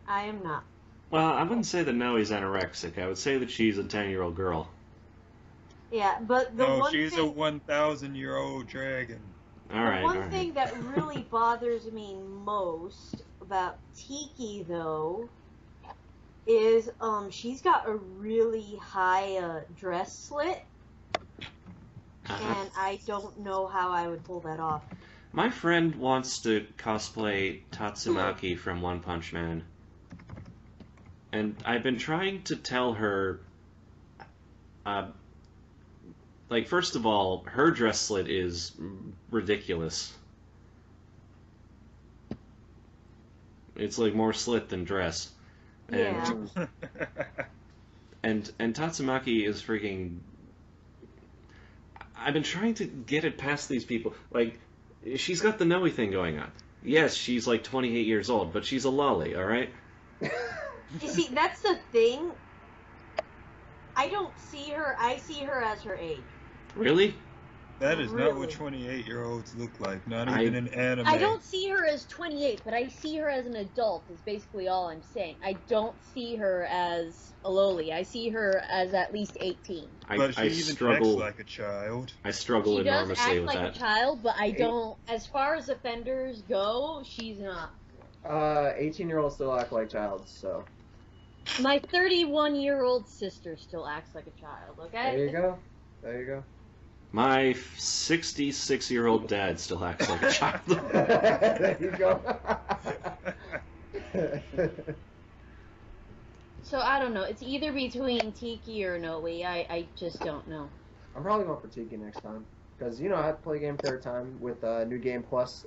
I am not. Well, I wouldn't say that Noe's anorexic. I would say that she's a 10-year-old girl. Yeah, but the No, one she's thing... a 1,000-year-old dragon. Alright, The one thing that really bothers me most about Tiki, though, is she's got a really high dress slit, and I don't know how I would pull that off. My friend wants to cosplay Tatsumaki from One Punch Man. And I've been trying to tell her, like, first of all, her dress slit is ridiculous. It's, like, more slit than dress. Yeah. And Tatsumaki is freaking. I've been trying to get it past these people. Like, she's got the Noe thing going on. Yes, she's like 28 years old, but she's a lolly, alright? You see, that's the thing. I don't see her. I see her as her age. Really? That is not what Really? 28-year-olds look like, not I- even in anime. I don't see her as 28, but I see her as an adult, is basically all I'm saying. I don't see her as a loli. I see her as at least 18. But she I even struggle. acts like a child. I struggle She does enormously act with like that. a child, but I don't. As far as offenders go, she's not. 18-year-olds still act like childs, so My 31-year-old sister still acts like a child, okay? there you go. There you go. My 66-year-old dad still acts like a child. There you go. So I don't know. It's either between Tiki or Noe. I just don't know. I'm probably going for Tiki next time. Because, you know, I have to play a game third time with New Game Plus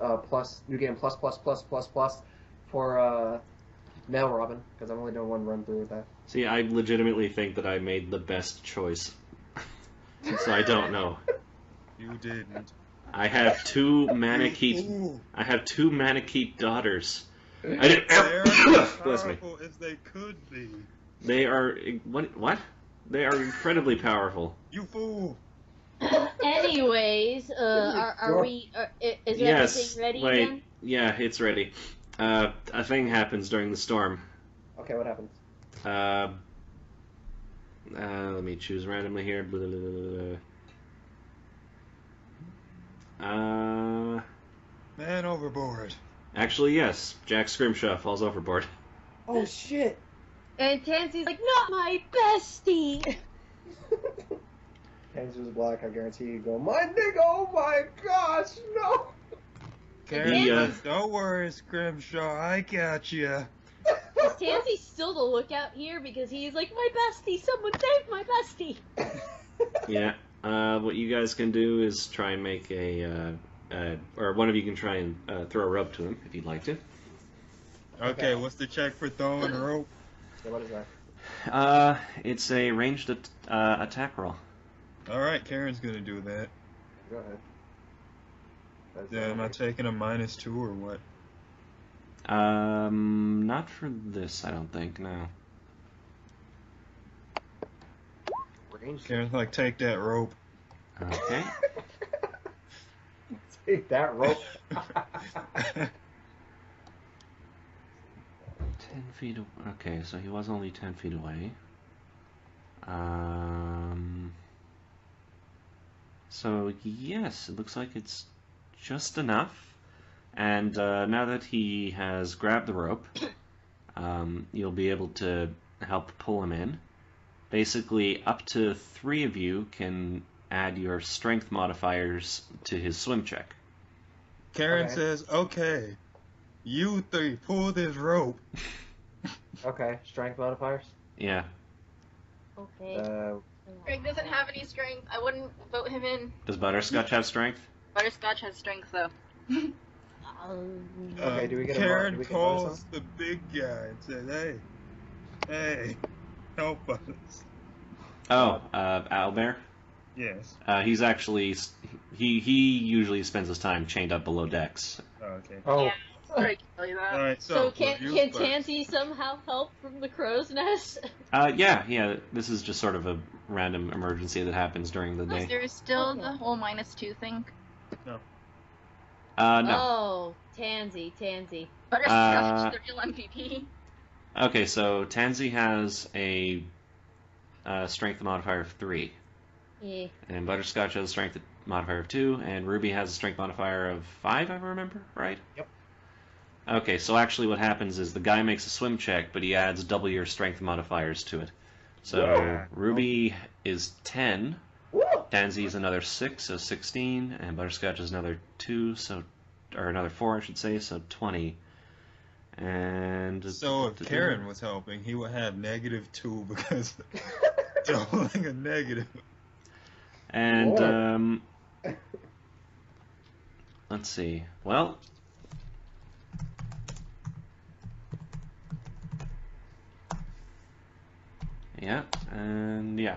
for Mail Robin. Because I'm only doing one run through with that. See, I legitimately think that I made the best choice. So I don't know. You didn't. I have two Manakete. Ooh, I have two Manakete daughters. I didn't. they're as Bless me. powerful as they could be. They are what? They are incredibly powerful. You fool! Anyways, are we? Is Yes. everything ready Wait. again? Yeah, it's ready. A thing happens during the storm. Okay, what happens? Let me choose randomly here. Blah, blah, blah, blah. Man overboard. Actually, yes. Jack Scrimshaw falls overboard. Oh, shit! And Tansy's like, not my bestie. Tansy was black, I guarantee you go, my nigga, oh my gosh, no! Kerryn, don't worry, Scrimshaw, I got you. Is Tansy still the lookout here? Because he's like, my bestie, someone save my bestie. Yeah. What you guys can do is try and make or one of you can try and throw a rope to him if you'd like to. Okay, what's the check for throwing a rope? So what is that? It's a ranged attack roll. Alright, Kerryn's gonna do that. Go ahead. That's Yeah, am I taking a -2 or what? Not for this, I don't think. No. range. Kerryn's like, take that rope. Okay. Take that rope. 10 feet. Okay, so he was only 10 feet away. So yes, it looks like it's just enough. And now that he has grabbed the rope, you'll be able to help pull him in. Basically, up to 3 of you can add your strength modifiers to his swim check. Kerryn Okay. says, okay, you 3, pull this rope. Okay, strength modifiers. Okay. Yeah. Greg doesn't have any strength. I wouldn't vote him in. Does Butterscotch have strength? Butterscotch has strength, though. Okay, do we get a do Kerryn we get a bonus calls the big guy and says, hey, help us. Oh, Owlbear? Yes. He's actually he usually spends his time chained up below decks. Oh, okay. Oh, Yeah. Sorry to tell you that. Alright, So can you first. Tansy somehow help from the crow's nest? Yeah. This is just sort of a random emergency that happens during the Is day. there still Okay. the whole -2 thing? No. Oh, Tansy. Butterscotch, the real MVP. Okay, so Tansy has a strength modifier of 3, Yeah. and Butterscotch has a strength modifier of 2, and Ruby has a strength modifier of 5, if I remember right. Yep. Okay, so actually what happens is the guy makes a swim check, but he adds double your strength modifiers to it. So Yeah. Ruby is 10, woo! Tansy is another 6, so 16, and Butterscotch is another 2, or another 4, I should say, so 20. And So if Kerryn was helping, he would have -2 because doubling a negative. And Lord. let's see. Well, Yeah, and yeah.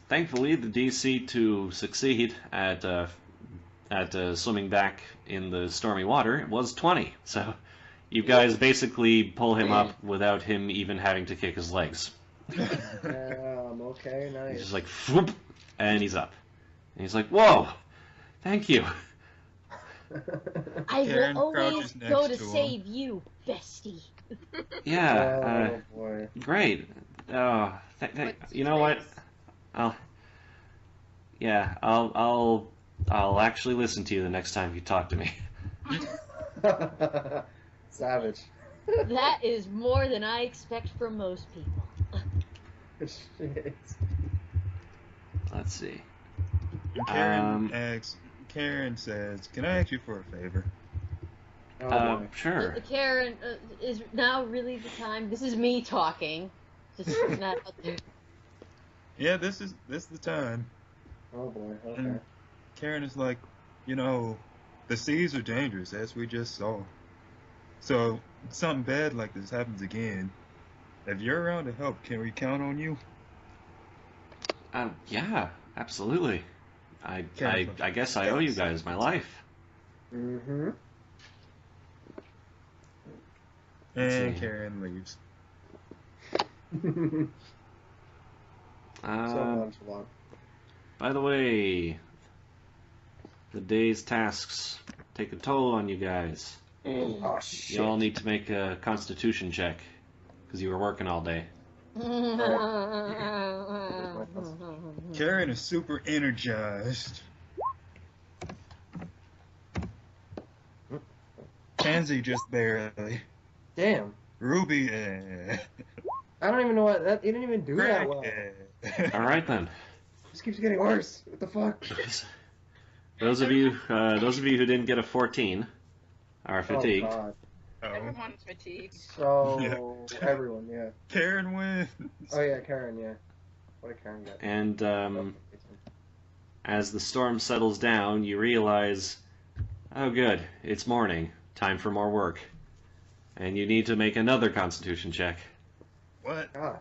Thankfully, the DC to succeed at swimming back in the stormy water was 20. So you guys basically pull him up without him even having to kick his legs. Okay, nice. He's just like, whoop, and he's up. And he's like, whoa, thank you. I Kerryn will always crouches next go to to him. save you, bestie. Yeah, Oh boy. great. You know what? I'll actually listen to you the next time you talk to me. Savage. That is more than I expect from most people. Shit. Let's see. Kerryn says, "Can I ask you for a favor?" Oh boy. Sure. Kerryn, is now really the time? This is me talking. Just not out there. Yeah, this is the time. Oh boy. Okay. And Kerryn is like, the seas are dangerous, as we just saw. So, if something bad like this happens again, if you're around to help, can we count on you? Yeah, absolutely. I guess I owe you guys my life. Mm-hmm. And Kerryn leaves. So nonchalant. By the way, the day's tasks take a toll on you guys. Oh shit. You all need to make a constitution check, because you were working all day. Kerryn is super energized. Tansy just barely. Damn. Ruby, I don't even know what that. He didn't even do that well. All right then. This keeps getting worse. What the fuck? Those of you who didn't get a 14 are fatigued. Oh god. Everyone's fatigued. So everyone, yeah. Kerryn wins. Oh yeah, Kerryn, yeah. What did Kerryn get? And as the storm settles down, you realize, oh good, it's morning. Time for more work. And you need to make another constitution check. What? God.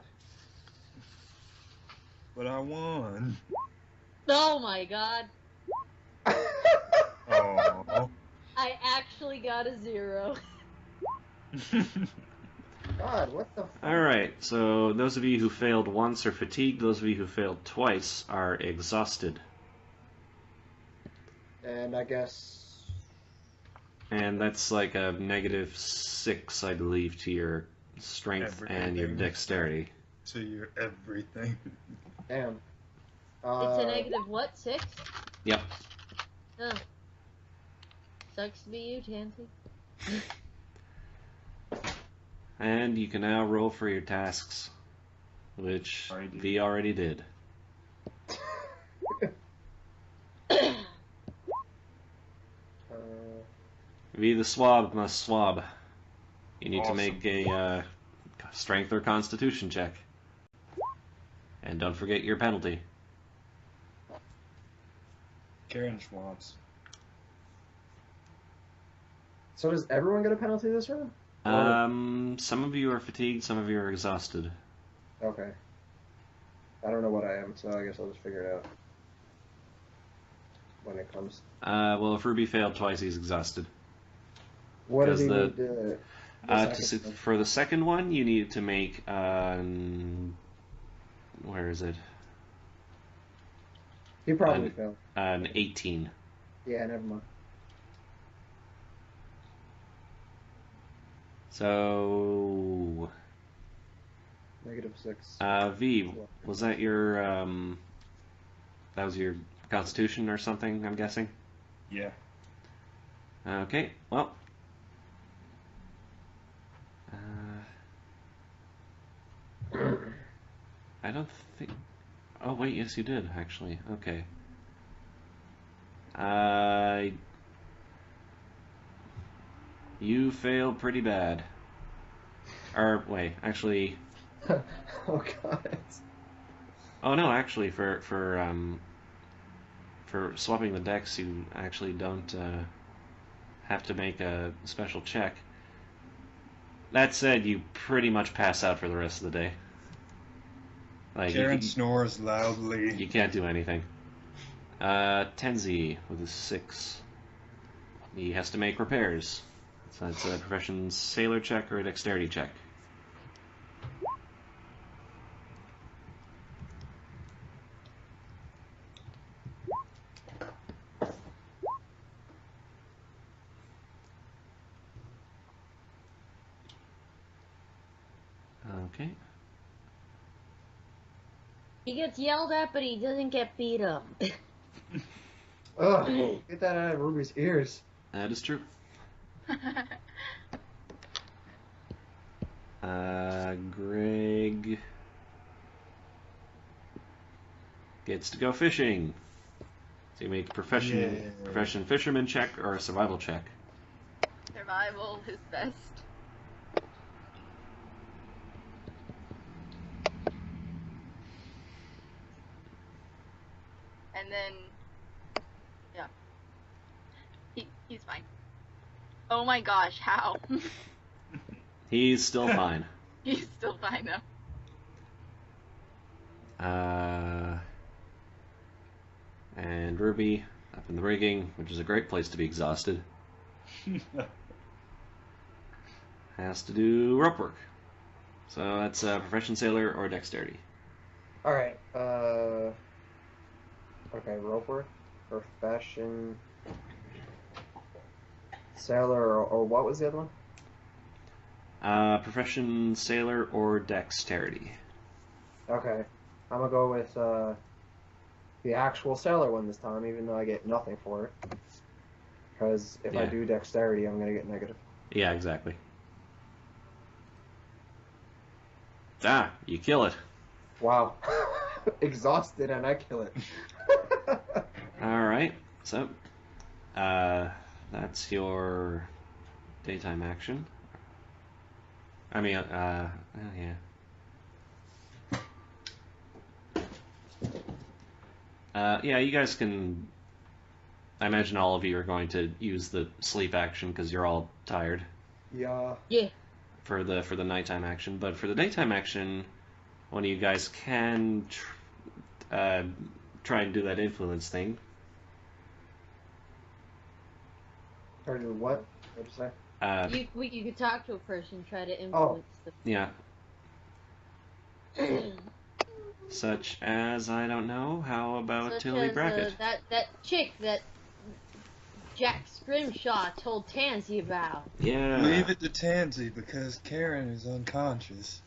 But I won. Oh my god. Oh. I actually got a 0. God, what the fuck? Alright, so those of you who failed once are fatigued, those of you who failed twice are exhausted. And I guess. And that's like a -6, I believe, to your strength and your Everything. dexterity. To your everything. Damn. It's a negative what? 6? Yep. Oh. Sucks to be you, Tansy. And you can now roll for your tasks, which V already did. V the swab must swab. You need to make a strength or constitution check. And don't forget your penalty. Kerryn swabs. So does everyone get a penalty this round? Some of you are fatigued, some of you are exhausted. Okay. I don't know what I am, so I guess I'll just figure it out when it comes. Well, if Ruby failed twice, he's exhausted. What does he Because need to? For the second one, you need to make where is it? He probably failed. An 18. Yeah, never mind. So -6. V, was that your that was your constitution or something, I'm guessing? Yeah. Okay, well. I don't think. Oh wait, yes you did actually. Okay. You failed pretty bad. Or wait, actually. Oh god. Oh no, actually, for swapping the decks, you actually don't have to make a special check. That said, you pretty much pass out for the rest of the day. Like, Kerryn snores loudly. you can't do anything. Tansy with a 6. He has to make repairs. So it's a profession sailor check or a dexterity check. Okay. He gets yelled at, but he doesn't get beat up. Ugh, get that out of Ruby's ears. That is true. Greg gets to go fishing. So you make profession fisherman check or a survival check. Survival is best. And then, yeah, he's fine. Oh my gosh, how? He's still fine. He's still fine though. And Ruby up in the rigging, which is a great place to be exhausted, has to do rope work. So that's profession sailor or dexterity. Alright, okay, rope work, profession, sailor, or what was the other one? Profession sailor or dexterity. Okay, I'm gonna go with the actual sailor one this time, even though I get nothing for it. Because if I Yeah. do dexterity, I'm gonna get negative. Yeah, exactly. Ah, you kill it. Wow. Exhausted and I kill it. Alright, so that's your daytime action. I mean, yeah. Yeah, you guys can. I imagine all of you are going to use the sleep action because you're all tired Yeah. Yeah. for the nighttime action. But for the daytime action, one of you guys can try and do that influence thing. Or do what? What'd you say? You could talk to a person, try to influence Yeah. Such as, I don't know, how about Such Tilly as Brackett? that chick that Jack Scrimshaw told Tansy about. Yeah. Leave it to Tansy because Kerryn is unconscious.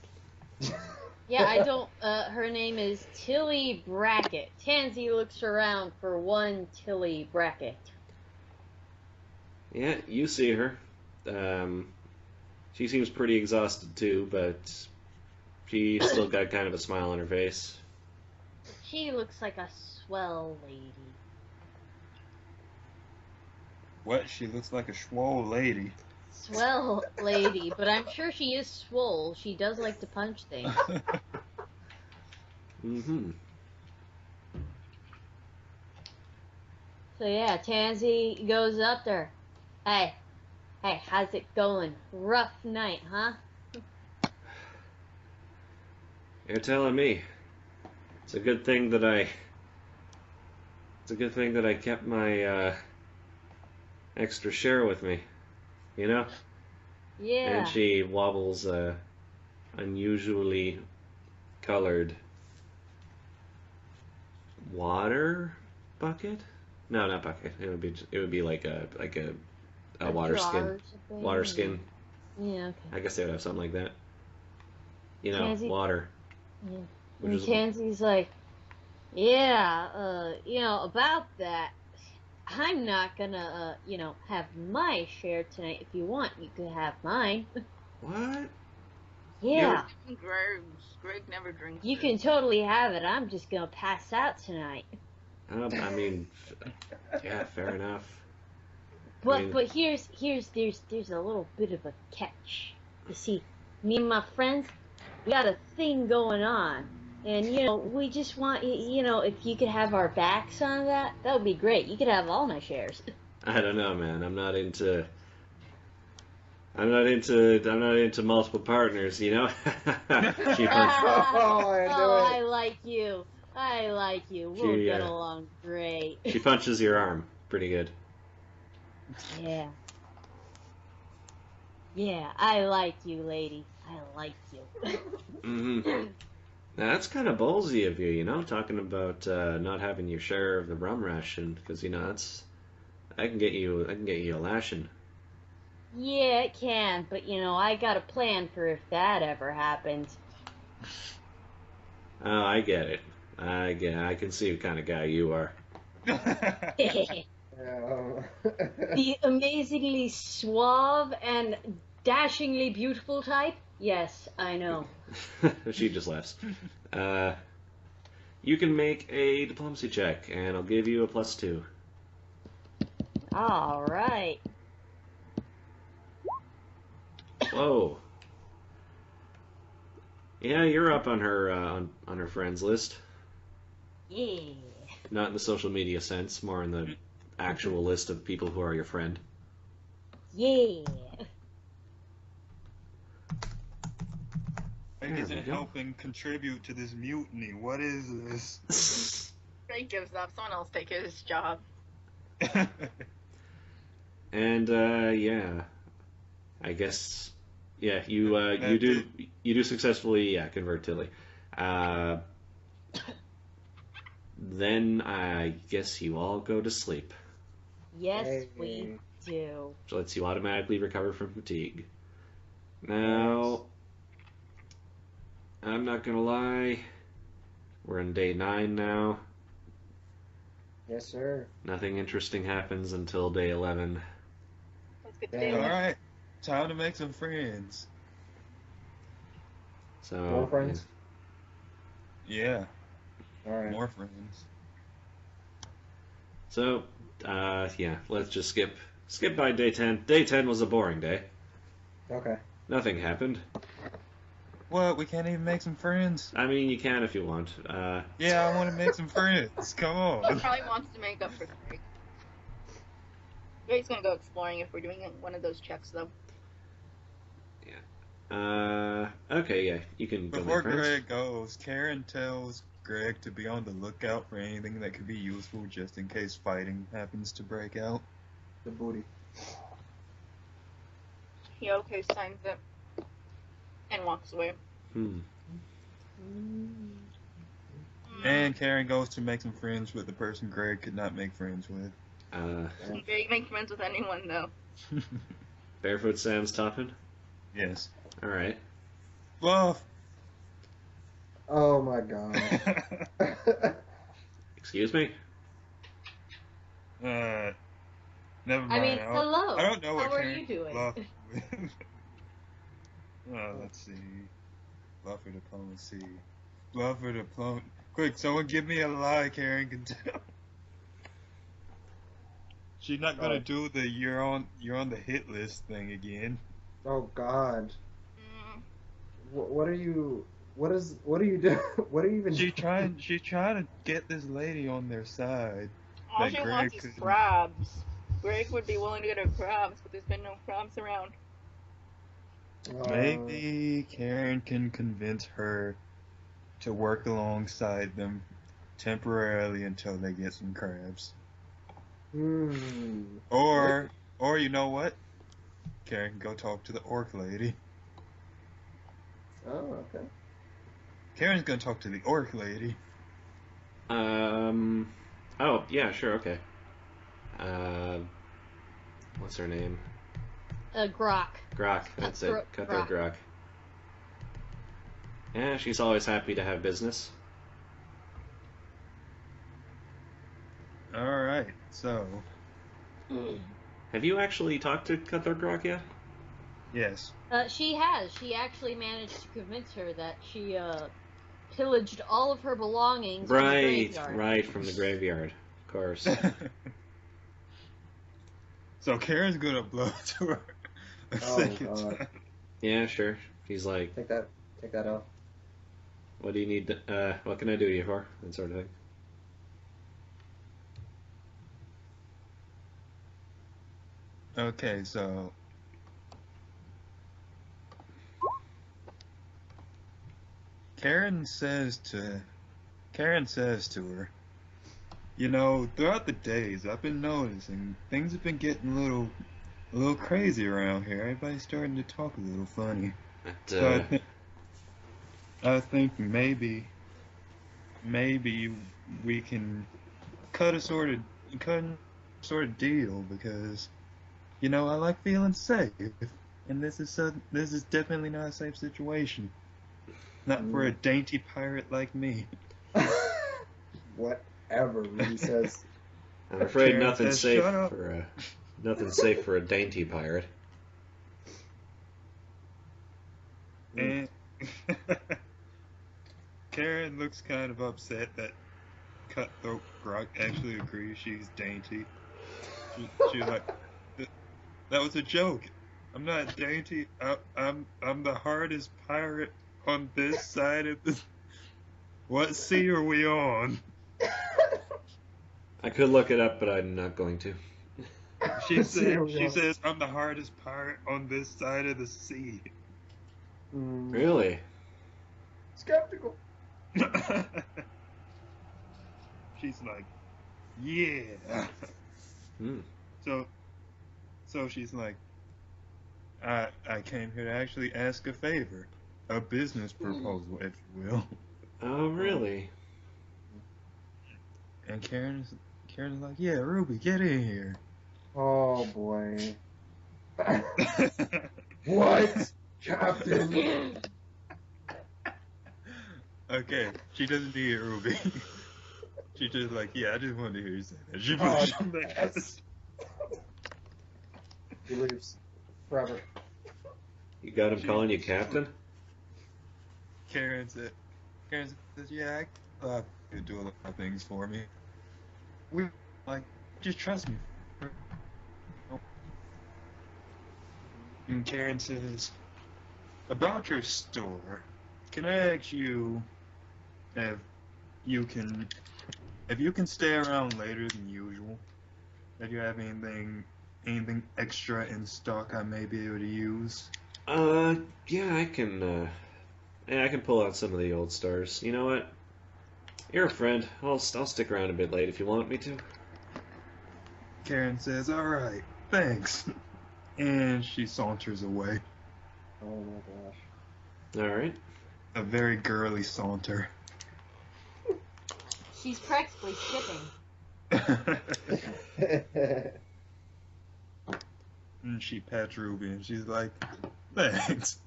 Yeah, I don't. Her name is Tilly Brackett. Tansy looks around for one Tilly Brackett. Yeah, you see her. She seems pretty exhausted too, but she's still got kind of a smile on her face. She looks like a swell lady. What? She looks like a swole lady. Swell lady, but I'm sure she is swole. She does like to punch things. Mm-hmm. So yeah, Tansy goes up there. Hey, how's it going? Rough night, huh? You're telling me. It's a good thing that I kept my extra share with me. You know? Yeah. And she wobbles a unusually colored water bucket? No, not bucket. It would be like a water jar skin. or something? Water skin. Yeah, okay. I guess they would have something like that. You know, Tansy- water. Yeah. Which And is Tansy's like, yeah, about that, I'm not gonna, have my share tonight. If you want, you could have mine. what? Yeah, Greg never drinks. you it. can totally have it. I'm just gonna pass out tonight. I mean, yeah, fair enough. But mean- but there's a little bit of a catch. You see, me and my friends, we got a thing going on, and we just want if you could have our backs on that would be great. You could have all my shares. I don't know, man. I'm not into I'm not into multiple partners, you know. She punched. Oh, I knew Oh, it. I like you. I like you. We'll She, get along great. She punches your arm. Pretty good. Yeah. Yeah, I like you, lady. I like you. Hmm. Now, that's kind of ballsy of you, you know, talking about not having your share of the rum ration, because you know I can get you a lashing. Yeah, it can, but you know, I got a plan for if that ever happens. Oh, I get it. I can see what kind of guy you are. Yeah. The amazingly suave and dashingly beautiful type? Yes, I know. She just laughs. You can make a diplomacy check, and I'll give you a +2. All right. Whoa. Yeah, you're up on her on her friends list. Yeah. Not in the social media sense, more in the actual list of people who are your friend. Yeah. Greg There isn't we go. helping contribute to this mutiny. What is this? Greg gives up. Someone else take his job. And yeah, I guess you do successfully convert Tilly. Then I guess you all go to sleep, Yes, Hey. we do. which lets you automatically recover from fatigue. Now, I'm not gonna lie, we're on day 9 now. Yes, sir. Nothing interesting happens until day 11. Let's get Yeah. to Alright, time to make some friends. So More friends? Yeah, Alright. more friends. So, yeah, let's just skip by day 10. Day 10 was a boring day. Okay. Nothing happened. What? We can't even make some friends? I mean, you can if you want. Yeah, I want to make some friends. Come He on. probably wants to make up for Greg. Greg's gonna go exploring if we're doing one of those checks, though. Okay, yeah, you can go Before make friends. Greg goes, Kerryn tells Greg to be on the lookout for anything that could be useful just in case fighting happens to break out. The booty. He okay signs it and walks away. And Kerryn goes to make some friends with the person Greg could not make friends with. Greg make friends with anyone, though. Barefoot Sam's topping? Yes. Alright. Bluff! Oh my god. Excuse me? Never mind. I mean, hello. I don't know what How are Kerryn you doing? bluff with. Let's see. Bluff or diplomacy. Bluff or diplomacy. Quick, someone give me a lie Kerryn can tell. She's not gonna do the you're on the hit list thing again. Oh god. Mm. What are you? What are you doing? What are you even? She's trying to get this lady on their side. All That she Greg wants is couldn't- crabs. Greg would be willing to get her crabs, but there's been no crabs around. Maybe Kerryn can convince her to work alongside them temporarily until they get some crabs. Or you know what? Kerryn can go talk to the orc lady. Oh, okay. Kerryn's gonna talk to the orc lady. Oh, yeah, sure, okay. What's her name? Grok. Grok, that's it. Cutthroat Cutthroat Grok. Yeah, she's always happy to have business. Alright, so Have you actually talked to Cutthroat Grok yet? yes. She has. She actually managed to convince her that she pillaged all of her belongings from the graveyard. Right, from the graveyard. Of course. So Kerryn's gonna blow to her a Oh, second God. time. Yeah, sure. He's like, Take that out. what do you need what can I do you for? That sort of thing. Okay, so Kerryn says to her, you know, throughout the days, I've been noticing things have been getting a little crazy around here. Everybody's starting to talk a little funny. So I think maybe we can cut a sort of deal, because, you know, I like feeling safe, and this is definitely not a safe situation. Not for a dainty pirate like me. Whatever, he says. I'm afraid Kerryn nothing's says, safe "Shut up." for nothing's safe for a dainty pirate. And Kerryn looks kind of upset that Cutthroat Grok actually agrees she's dainty. She's like, that was a joke. I'm not dainty. I'm the hardest pirate on this side of the. What sea are we on? I could look it up, but I'm not going to. She says I'm the hardest pirate on this side of the sea. Really? Skeptical. She's like, yeah. So she's like, I came here to actually ask a favor, a business proposal, if you will. Oh, really? And Kerryn's like, yeah, Ruby, get in here. Oh boy. What? Captain? Okay, she doesn't need it, Ruby. She just like, yeah, I just wanted to hear you say that. She pushed him back. Yes. He leaves forever. You got him calling you captain? Kerryn says, yeah, I thought you could do a lot of things for me. Just trust me. And Kerryn says, about your store, can I ask you if you can stay around later than usual? If you have anything extra in stock I may be able to use? Yeah, I can pull out some of the old stars. You know what? You're a friend. I'll stick around a bit late if you want me to. Kerryn says, alright, thanks. And she saunters away. Oh my gosh. Alright. A very girly saunter. She's practically skipping. And she pats Ruby and she's like, thanks.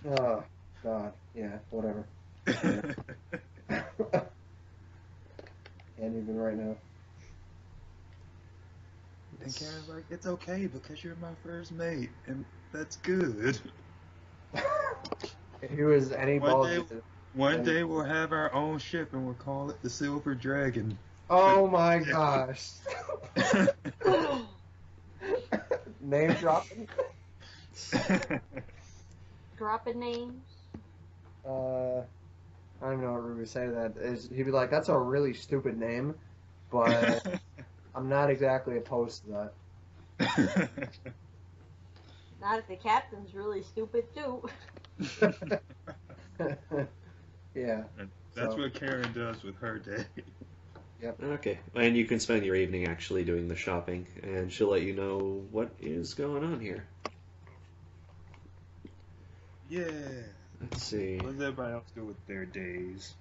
Oh, God. Yeah, whatever. Can't even right now. And Kerryn's like, it's okay because you're my first mate, and that's good. If he was any balls. One day we'll have our own ship and we'll call it the Silver Dragon. Oh my gosh. Name dropping? Dropping names. I don't even know what Ruby would say to that. He'd be like, that's a really stupid name, but I'm not exactly opposed to that. Not if the captain's really stupid too. Yeah. That's what Kerryn does with her day. Yep. Okay. And you can spend your evening actually doing the shopping, and she'll let you know what is going on here. Yeah. Let's see. What does everybody else do with their days?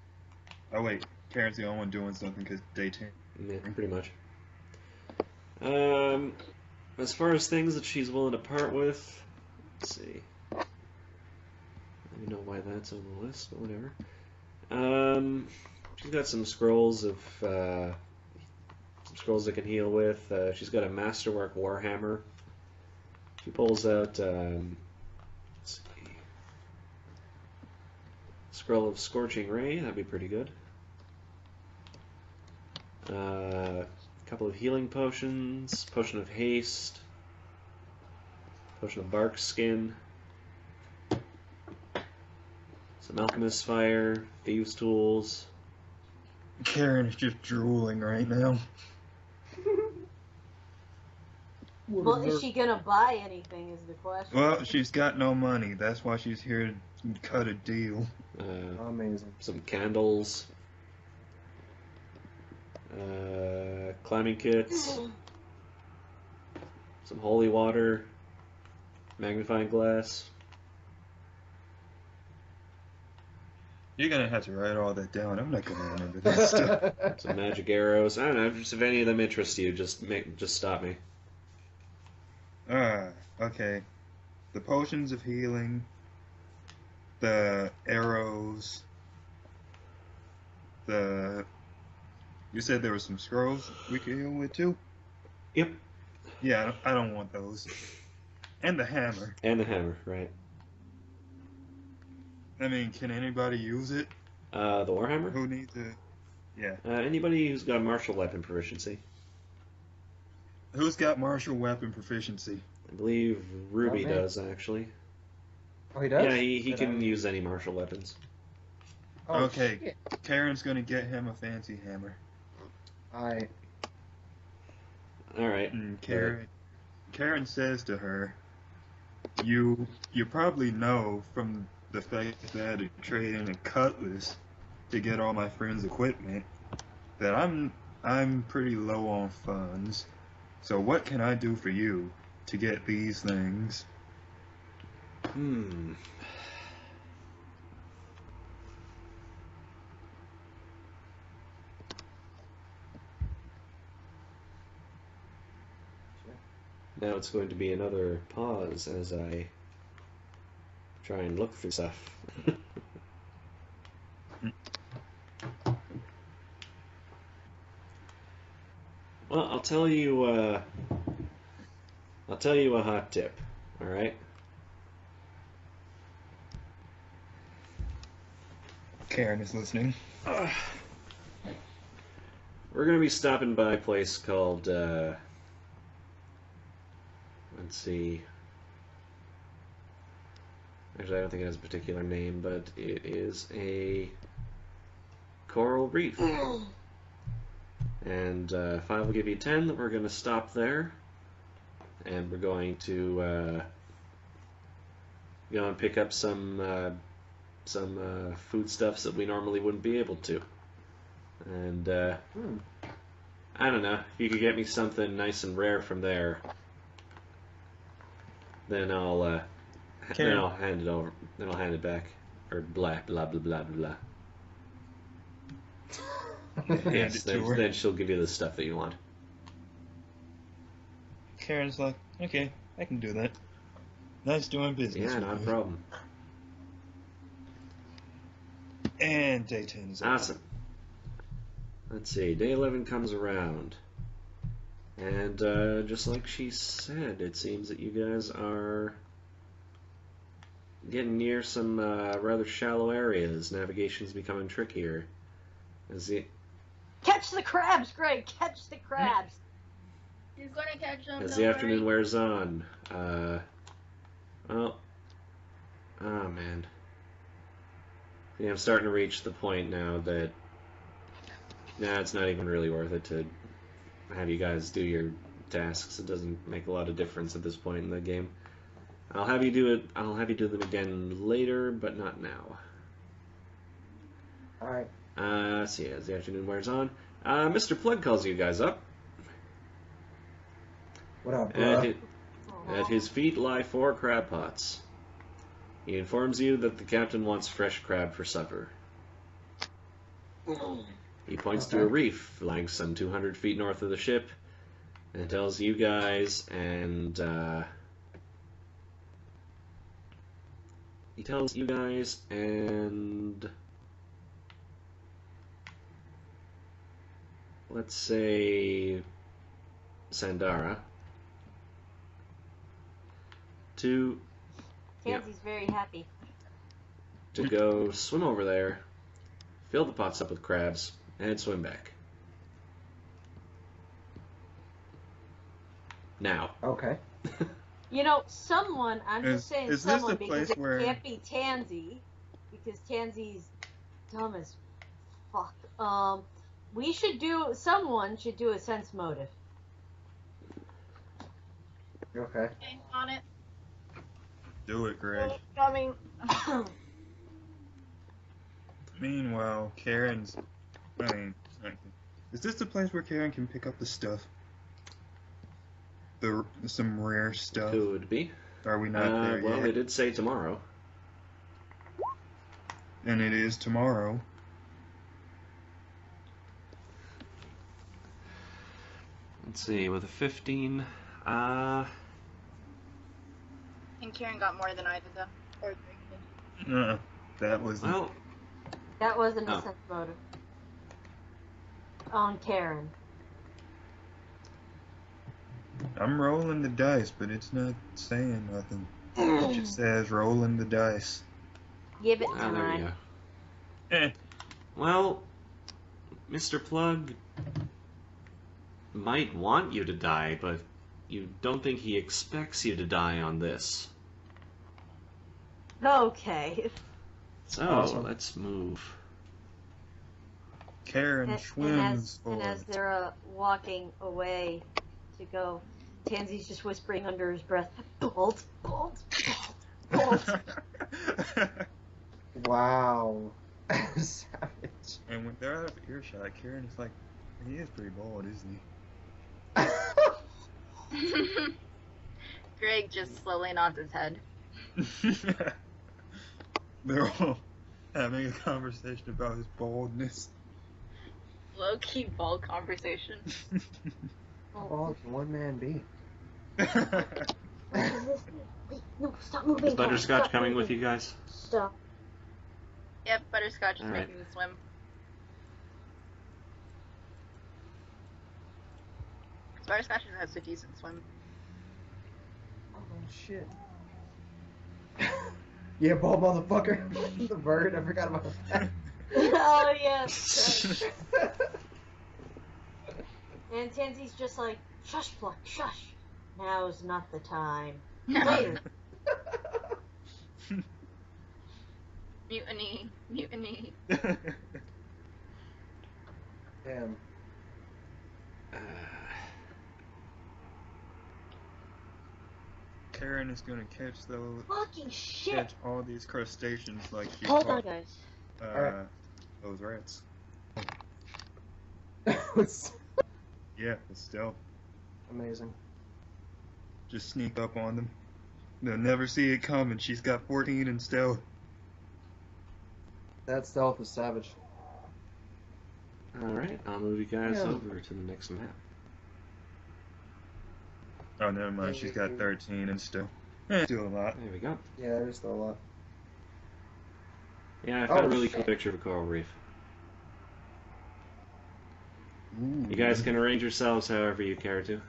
Oh wait, Kerryn's the only one doing something because day 10. Yeah, pretty much. As far as things that she's willing to part with, let's see. I don't even know why that's on the list, but whatever. She's got some scrolls that can heal with. She's got a masterwork warhammer. She pulls out let's see, scroll of scorching ray. That'd be pretty good. A couple of healing potions, potion of haste, potion of bark skin, some alchemist's fire, thieves tools. Kerryn is just drooling right now. Well, is she gonna buy anything is the question. Well, she's got no money. That's why she's here Cut a deal. Amazing. Some candles. Climbing kits. Some holy water. Magnifying glass. You're gonna have to write all that down. I'm not gonna remember that stuff. Some magic arrows. I don't know. Just if any of them interest you, just stop me. Okay. The potions of healing, the arrows, you said there were some scrolls we could heal with too? Yep. Yeah, I don't want those. And the hammer. And the hammer, right. I mean, can anybody use it? The warhammer? Who needs it? Yeah. Anybody who's got martial weapon proficiency. Who's got martial weapon proficiency? I believe Ruby Not me. does, actually. Oh, he does? Yeah, he Good can on him. use any martial weapons. Oh, Okay. shit. Kerryn's gonna get him a fancy hammer. Alright. Alright. And Kerryn says to her, You probably know from the fact that I had to trade in a cutlass to get all my friends' equipment that I'm pretty low on funds. So what can I do for you to get these things? Now it's going to be another pause as I try and look for stuff. Well, I'll tell you a hot tip, all right? Kerryn is listening. We're gonna be stopping by a place called let's see. Actually, I don't think it has a particular name, but it is a coral reef. And 5 will give you 10 that we're going to stop there. And we're going to go and pick up some foodstuffs that we normally wouldn't be able to. And I don't know, if you could get me something nice and rare from there, then I'll hand it over. Then I'll hand it back, or blah blah blah blah blah. Yes, it to her. then she'll give you the stuff that you want. Kerryn's like, okay, I can do that. Nice doing business. Yeah, with not a you. problem. And day 10 is over. Awesome. Let's see, day 11 comes around. And just like she said, it seems that you guys are getting near some rather shallow areas. Navigation's becoming trickier. Catch the crabs, Greg! Catch the crabs! He's gonna catch them. As the afternoon wears on, oh man. Yeah, I'm starting to reach the point now that it's not even really worth it to have you guys do your tasks. It doesn't make a lot of difference at this point in the game. I'll have you do them again later, but not now. Alright. So yeah, as the afternoon wears on, Mr. Plug calls you guys up. What up, bro? At his feet lie 4 crab pots. He informs you that the captain wants fresh crab for supper. He points to a reef lying some 200 feet north of the ship and tells you guys and let's say Sandara to Tansy's very happy. go swim over there, fill the pots up with crabs, and swim back. Now. Okay. You know, someone, I'm just saying is this someone the because place it where- can't be Tansy, because Tansy's dumb as fuck. Someone should do a sense motive. You okay? On it. Do it, Greg. Coming. Meanwhile, Kerryn's... is this the place where Kerryn can pick up the stuff? Some rare stuff? Could be. Are we not there well, yet? they did say tomorrow. And it is tomorrow. Let's see, with a 15, And Kerryn got more than I did, though. Or Greg did. That was... well, That wasn't Oh. a sense motive. On Kerryn. I'm rolling the dice, but it's not saying nothing. It just says rolling the dice. Give it there we time. go. Well, Mr. Plug might want you to die, but you don't think he expects you to die on this. Okay. So, Awesome. let's move. Kerryn swims And as forward. they're walking away to go, Tansy's just whispering under his breath, "Bolt, bolt, bolt, bolt." Wow. Savage. And when they're out of earshot, Kerryn is like, he is pretty bold, isn't Greg just slowly nods his head. he? They're all having a conversation about his boldness. Low-key ball conversation. How bald can one man be? Wait, no, stop moving. Is Butterscotch Stop coming with moving. you guys? Stop. Yep, Butterscotch is All right. making the swim. Butterscotch has a decent swim. Oh shit. Yeah, bald motherfucker. The bird, I forgot about that. Oh yes. And Tansy's just like, "Shush, Pluck, shush. Now's not the time. Later." Mutiny, mutiny. Damn. Kerryn is gonna catch Fucking shit. catch all these crustaceans like she Hold on, caught guys. Alright. those rats. It's Yeah, it's stealth. amazing. Just sneak up on them. They'll never see it coming. She's got 14 in stealth. That stealth is savage. Alright, I'll move you guys Yeah. over to the next map. Oh, never mind. She's got 13 in stealth. Still a lot. There we go. Yeah, there's still a lot. Yeah, I've got Oh, a really cool shit. picture of a coral reef. Ooh. You guys can arrange yourselves however you care to.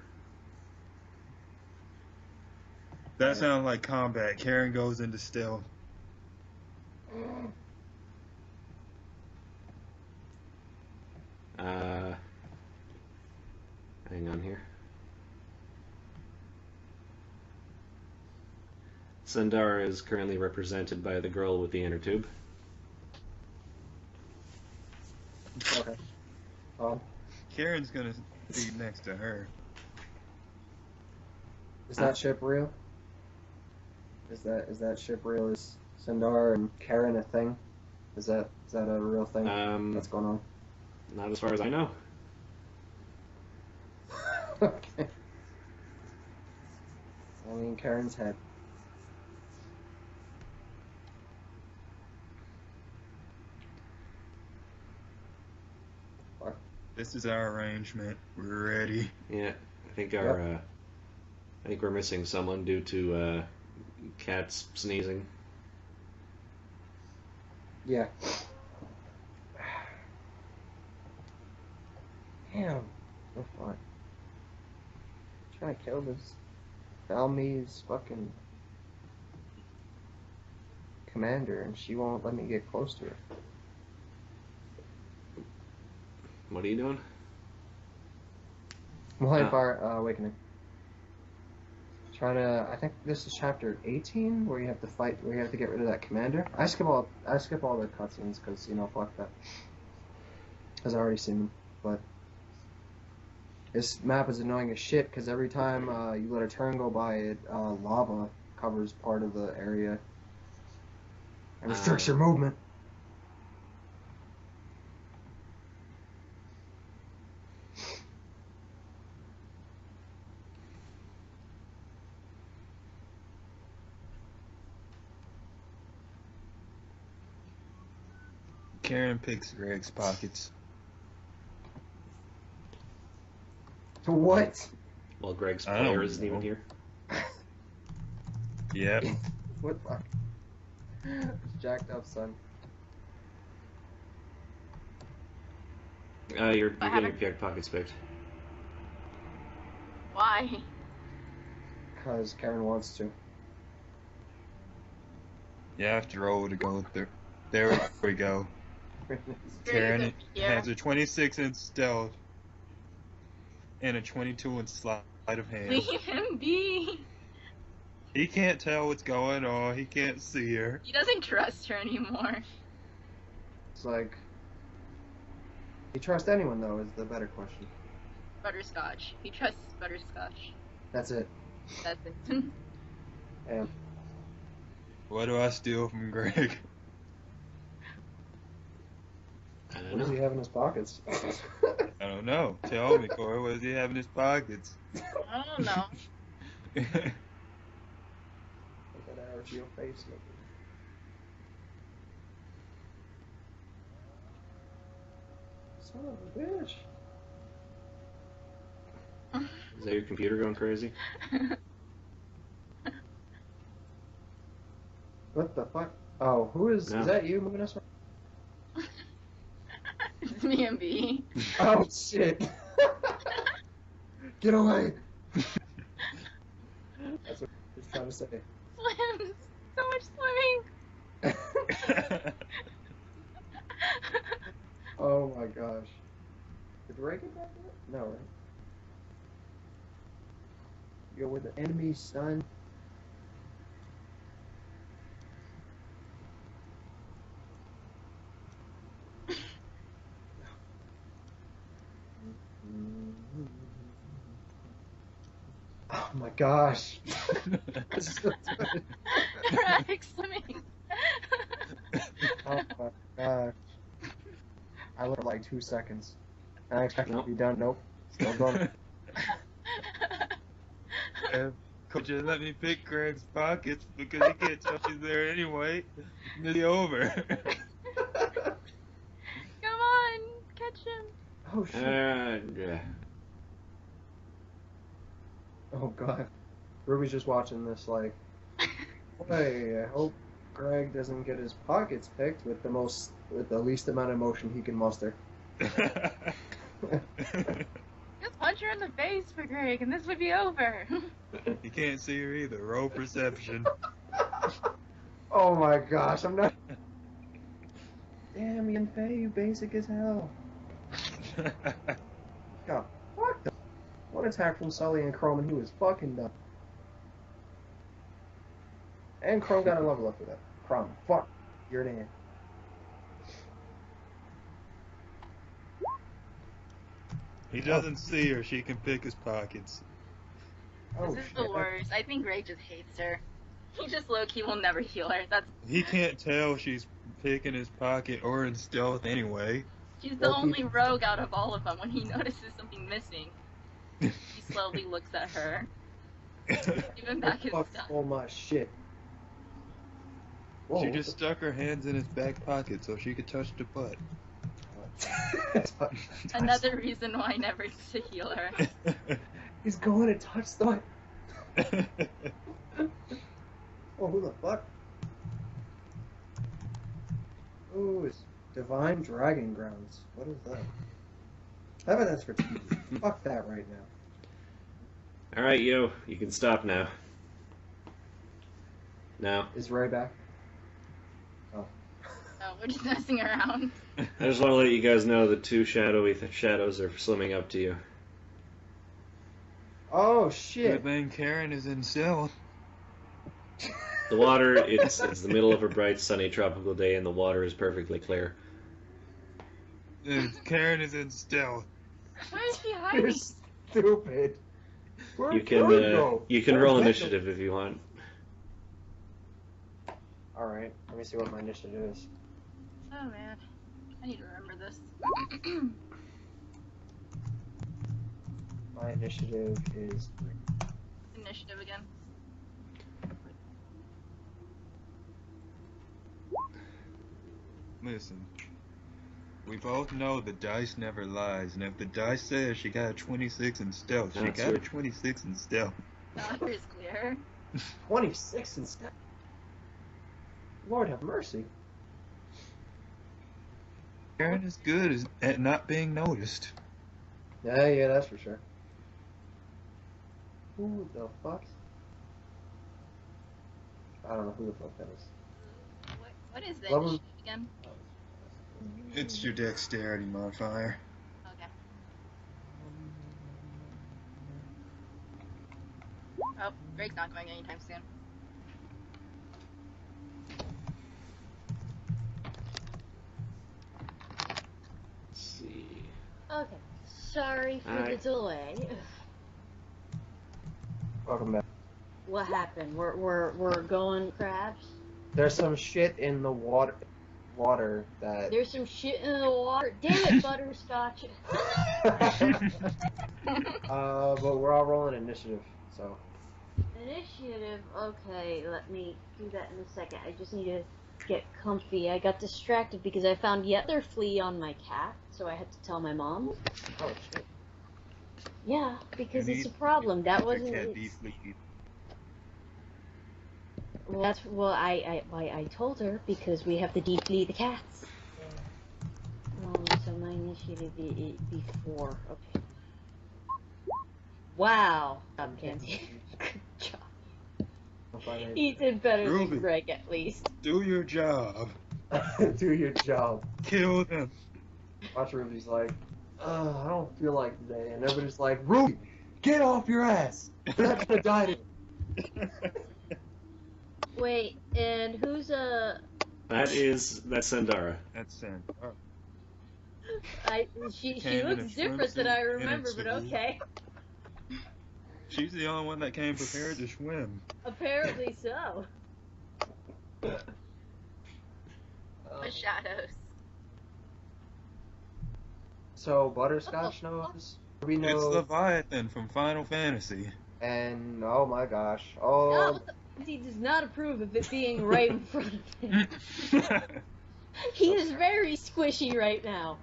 That sounds like combat. Kerryn goes into stealth. Hang on here. Sundar is currently represented by the girl with the inner tube. Okay. Kerryn's gonna be next to her. Is that ship real? Is that ship real? Is Sundar and Kerryn a thing? Is that a real thing that's going on? Not as far as I know. Okay. Only in Kerryn's head. This is our arrangement. We're ready. Yeah, I think I think we're missing someone due to cats sneezing. Yeah. Damn. So fun. Trying to kill this Balmy's fucking commander, and she won't let me get close to her. What are you doing? Blind Fire Awakening. Trying to. I think this is chapter 18 where you have to fight, where you have to get rid of that commander. I skip all the cutscenes because fuck that. Because I already seen them, but. This map is annoying as shit because every time you let a turn go by, it lava covers part of the area and restricts your movement. Kerryn picks Greg's pockets. What? Well, Greg's I don't player isn't even know. here. Yep. What fuck? It's jacked up, son. You're getting happened? your pockets picked. Why? Because Kerryn wants to. You have to roll to go through. There we go. Kerryn has a 26 in stealth and a 22 in sleight of hand. Leave him be. He can't tell what's going on. He can't see her. He doesn't trust her anymore. It's like, you trust anyone though is the better question. Butterscotch. He trusts Butterscotch. That's it. That's it. And What do I steal from Greg? I don't what does he know. have in his pockets? I don't know. Tell me, Corey. What does he have in his pockets? I don't know. Look at that arch of your face. Look. Son of a bitch. Is that your computer going crazy? What the fuck? Oh, who is? No. Is that you moving us? It's me and B. Oh shit! Get away! That's what I was trying to say. Swims. So much swimming. Oh my gosh. Did Ray get back yet? No, right? You're with the enemy, son. Oh my gosh. This is so good. Erratic swimming. Oh my gosh. I looked like 2 seconds. I expected Nope. to be done. Nope. Still going. Could you let me pick Greg's pockets because he can't tell she's there anyway? It's over. Come on, catch him. Oh shit. Yeah. Oh god. Ruby's just watching this like, hey, I hope Greg doesn't get his pockets picked with the least amount of emotion he can muster. Just punch her in the face for Greg, and this would be over. You can't see her either. Roll perception. Oh my gosh, I'm not. Damn, Ian Fay, you basic as hell. God, fuck them. One attack from Sully and Chrome, and he was fucking done. And Chrome got a level up for that. Chrome, fuck. You're an ant. He doesn't see her. She can pick his pockets. Oh This is shit. the worst. I think Greg just hates her. He just low-key will never heal her. He can't tell she's picking his pocket or in stealth anyway. She's the Low-key. only rogue out of all of them. When he notices something missing, he slowly looks at her. Even back his Fuck stuff. all my shit. Whoa, She what just stuck her hands in his back pocket so she could touch the butt. the- Another reason why never to heal her. He's going to touch the. Oh, who the fuck? Ooh, it's Divine Dragon Grounds. What is that? I bet that's for TV. Fuck that right now. Alright, you can stop now. No. Is Ray back? Oh, we're just messing around. I just want to let you guys know the two shadowy shadows are swimming up to you. Oh Good shit! thing Kerryn is in stealth. The water, it's the middle of a bright, sunny, tropical day, and the water is perfectly clear. Kerryn is in stealth. Where is she You're hiding? stupid. Where'd You can Kerryn go? you can Where'd roll that go? initiative if you want. All right, let me see what my initiative is. Oh man, I need to remember this. My initiative is 3. Initiative again. Listen, We both know the dice never lies, and if the dice says she got a 26 in stealth, she That's got a right. 26 in stealth. That is clear. 26 instead. Lord have mercy. Kerryn is good at not being noticed. Yeah, that's for sure. Who the fuck? I don't know who the fuck that is. What is the Love him. initiative again? It's your dexterity modifier. Okay. Oh, Greg's not going anytime soon. Let's see. Okay. Sorry for the Alright. delay. Welcome back. What happened? We're going crabs? There's some shit in the water that. There's some shit in the water. Damn it, Butterscotch. But we're all rolling initiative, so. Initiative. Okay, let me do that in a second. I just need to get comfy. I got distracted because I found yet another flea on my cat, so I had to tell my mom. Oh shit. Yeah, because You it's a need- problem. That Your wasn't. cat It's, defleeted. well, I told her because we have to defleet the cats. So my initiative is before. Okay. Wow. Tansy. Good job. He did better Ruby. than Greg, at least. Do your job. Do your job. Kill them. Watch Ruby's like, I don't feel like today. And everybody's like, Ruby, get off your ass. You're not gonna die today. Wait, and who's That's Sandara. That's Sam. She Came in looks a different than I swimsuit, remember, and but it's- okay. She's the only one that came prepared to swim. Apparently so. The shadows. So Butterscotch knows. Ruby It's knows. Leviathan from Final Fantasy. And oh my gosh. No, Oh. he does not approve of it being right in front of him. He is very squishy right now.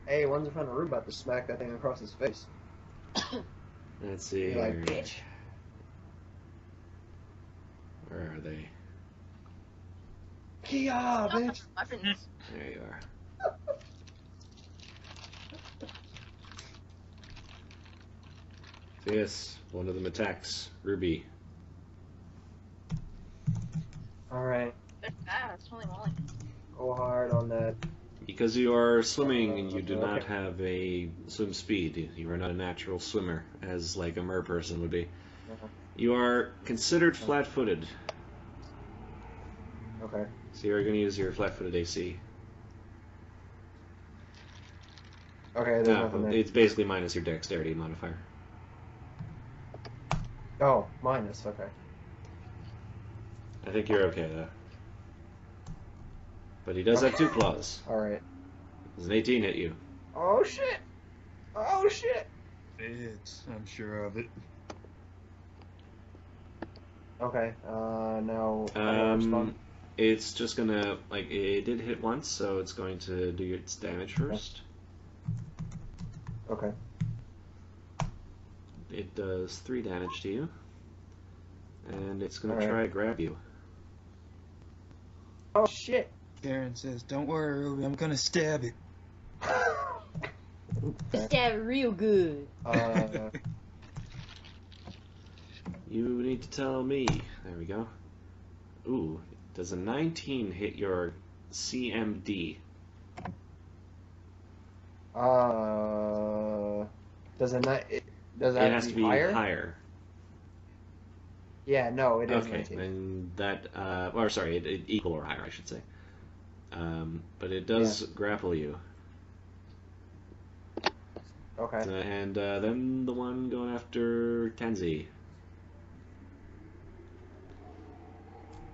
Hey, one's in front of Ruby about to smack that thing across his face. Let's see You're like, here. bitch. Where are they? Kia, bitch. Weapons. There you are. So yes, one of them attacks Ruby. Alright. They're fast. Holy moly. Go hard on that. Because you are swimming and you do Okay. not have a swim speed, you are not a natural swimmer, as like a mer person would be. Uh-huh. You are considered flat-footed, Okay. so you're going to use your flat-footed AC. Okay, there's nothing No, there. it's basically minus your dexterity modifier. Oh, minus, okay. I think you're okay though. But he does have two claws. Alright. Does an 18 hit you? Oh shit! Oh shit! I'm sure of it. Okay, now I don't respond. It's just gonna, like, it did hit once, so it's going to do its damage first. Okay. It does 3 damage to you. And it's gonna Alright. try to grab you. Oh shit! Kerryn says, "Don't worry, Ruby, I'm gonna stab it." Just stab it real good. You need to tell me. There we go. Ooh, does a 19 hit your CMD? Does it not? Does It that has have to to be higher? higher. Yeah, no, it is Okay, 19. then that, or sorry, it equal or higher, I should say. But it does grapple you. Okay. And then the one going after Tansy.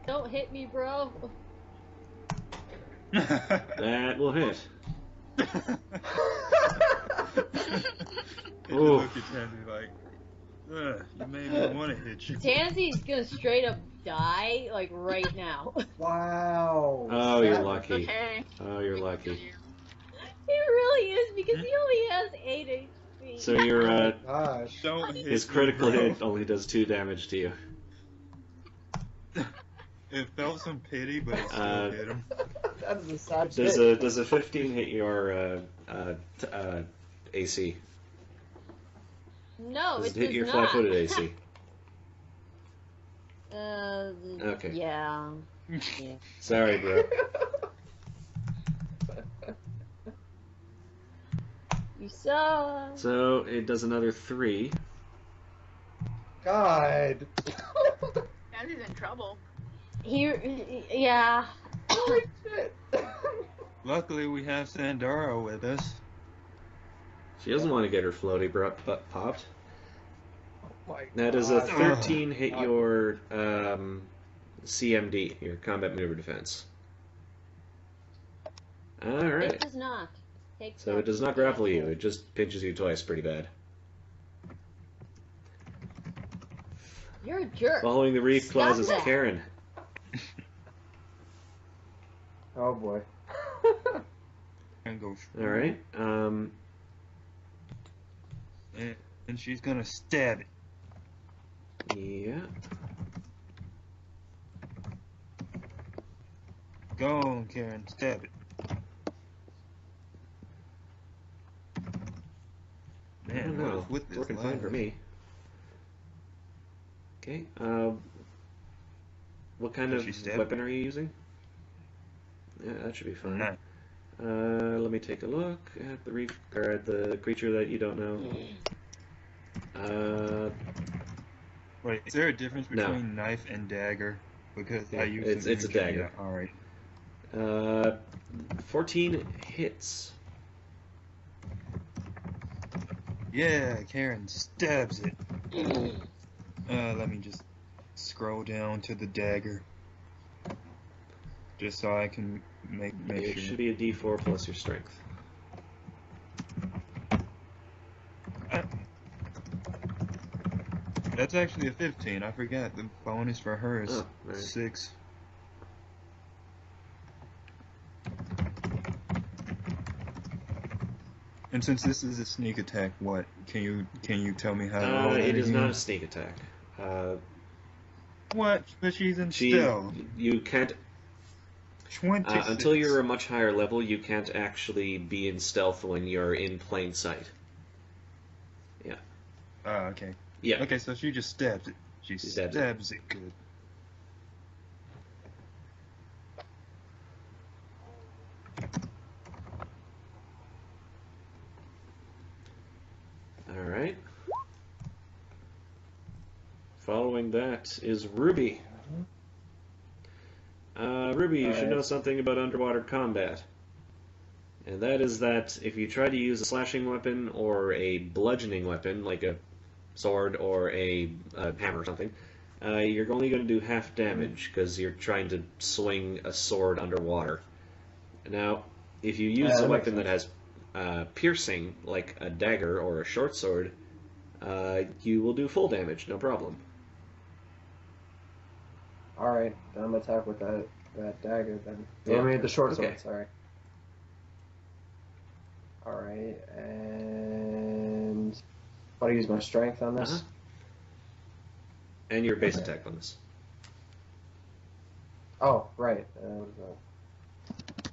Don't hit me, bro. That will hit. You Ooh. look at Tansy like, ugh, you made me want to hit you. Tansy's gonna straight up die, like, right now. Wow. Oh, you're That- lucky. Okay. Oh, you're lucky. He really is because he only has 8 HP. So your Gosh. Don't hit his me, critical bro. hit only does 2 damage to you. It felt some pity, but it still hit him. That is a sad Does shit. a 15 hit your AC? No, Does it it hit does your not. flat-footed AC? Okay. Yeah. Sorry, bro. You saw. So it does another 3. God. Tansy's in trouble. Yeah. Holy shit. Luckily, we have Sandara with us. She doesn't want to get her floaty butt popped. Oh my Now, does a God. 13 hit your CMD, your combat maneuver defense? It Alright. does not. Take So that. it does not grapple you, it just pinches you twice pretty bad. You're a jerk. Following the reef claws is Stop that. Kerryn. Oh boy. And go. Alright. And she's gonna stab it. Yeah. Go on, Kerryn, stab it. I don't Man, know. what is with It's this working fine lag? for me. Okay. What kind Did of she stab weapon are you using? Yeah, that should be fine. Nah. Let me take a look at the reef or at the creature that you don't know. Wait, is there a difference No. between knife and dagger? Because Yeah, I use it's a dagger. Yeah, alright. 14 hits. Yeah, Kerryn stabs it. Let me just scroll down to the dagger. Just so I can make It sure. should be a D4 plus your strength. That's actually a 15. I forgot the bonus for her is Oh, right. 6. And since this is a sneak attack, what can you tell me how to roll that It is again? not a sneak attack. What? But she's in She, stealth. you can't 26. until you're a much higher level. You can't actually be in stealth when you're in plain sight. Oh, okay. Yeah. Okay, so she just stabs it. She stabs stabs it good. All right. Following that is Ruby. Ruby, you should know something about underwater combat. And that is that if you try to use a slashing weapon or a bludgeoning weapon, like a sword or a hammer or something, you're only going to do half damage because you're trying to swing a sword underwater. Now, if you use Yeah, a that makes weapon that has piercing, like a dagger or a short sword, you will do full damage, no problem. Alright, then I'm gonna attack with that dagger then. Yeah. I mean the short Okay. sword, sorry. Alright, and how to use my strength on this? Uh-huh. And your base attack bonus. Oh, right. What is that?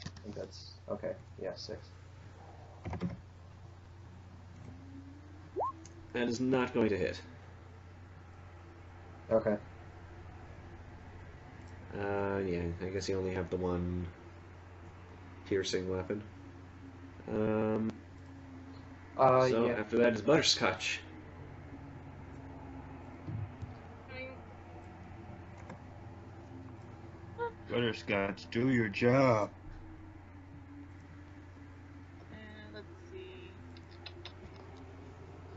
I think that's okay. Yeah, 6. That is not going to hit. Okay. Yeah, I guess you only have the one piercing weapon. So yeah. after that is Butterscotch. Butterscotch, do your job. And let's see.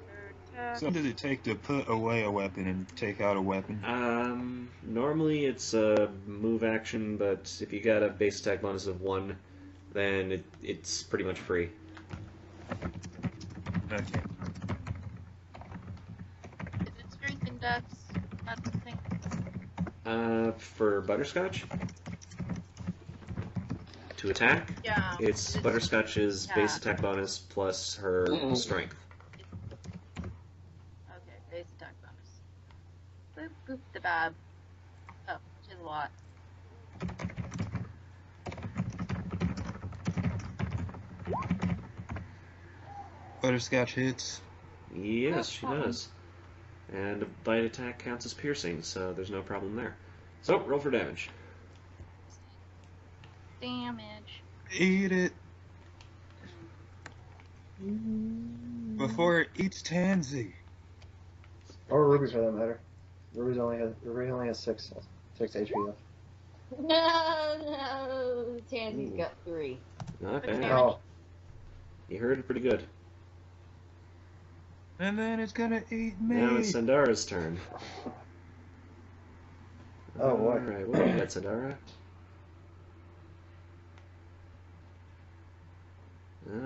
Third attack. So what does it take to put away a weapon and take out a weapon? Normally it's a move action, but if you got a base attack bonus of 1, then it's pretty much free. Okay. Is it strength and dex? Not the thing. For Butterscotch? To attack, Yeah. it's Butterscotch's Yeah. base attack bonus plus her strength. Okay, base attack bonus. Boop, boop, the bab. Oh, which is a lot. Butterscotch hits. Yes, That's she fine. does. And a bite attack counts as piercing, so there's no problem there. So, roll for damage. Damage. Eat it. Before it eats Tansy. Or Ruby for that matter. Ruby only has 6 HP though. No. Tansy's Ooh. got 3. Not Okay. bad. Oh, You heard it pretty good. And then it's gonna eat me. Now it's Sandara's turn. Oh, boy. Alright, what do you got, Sandara?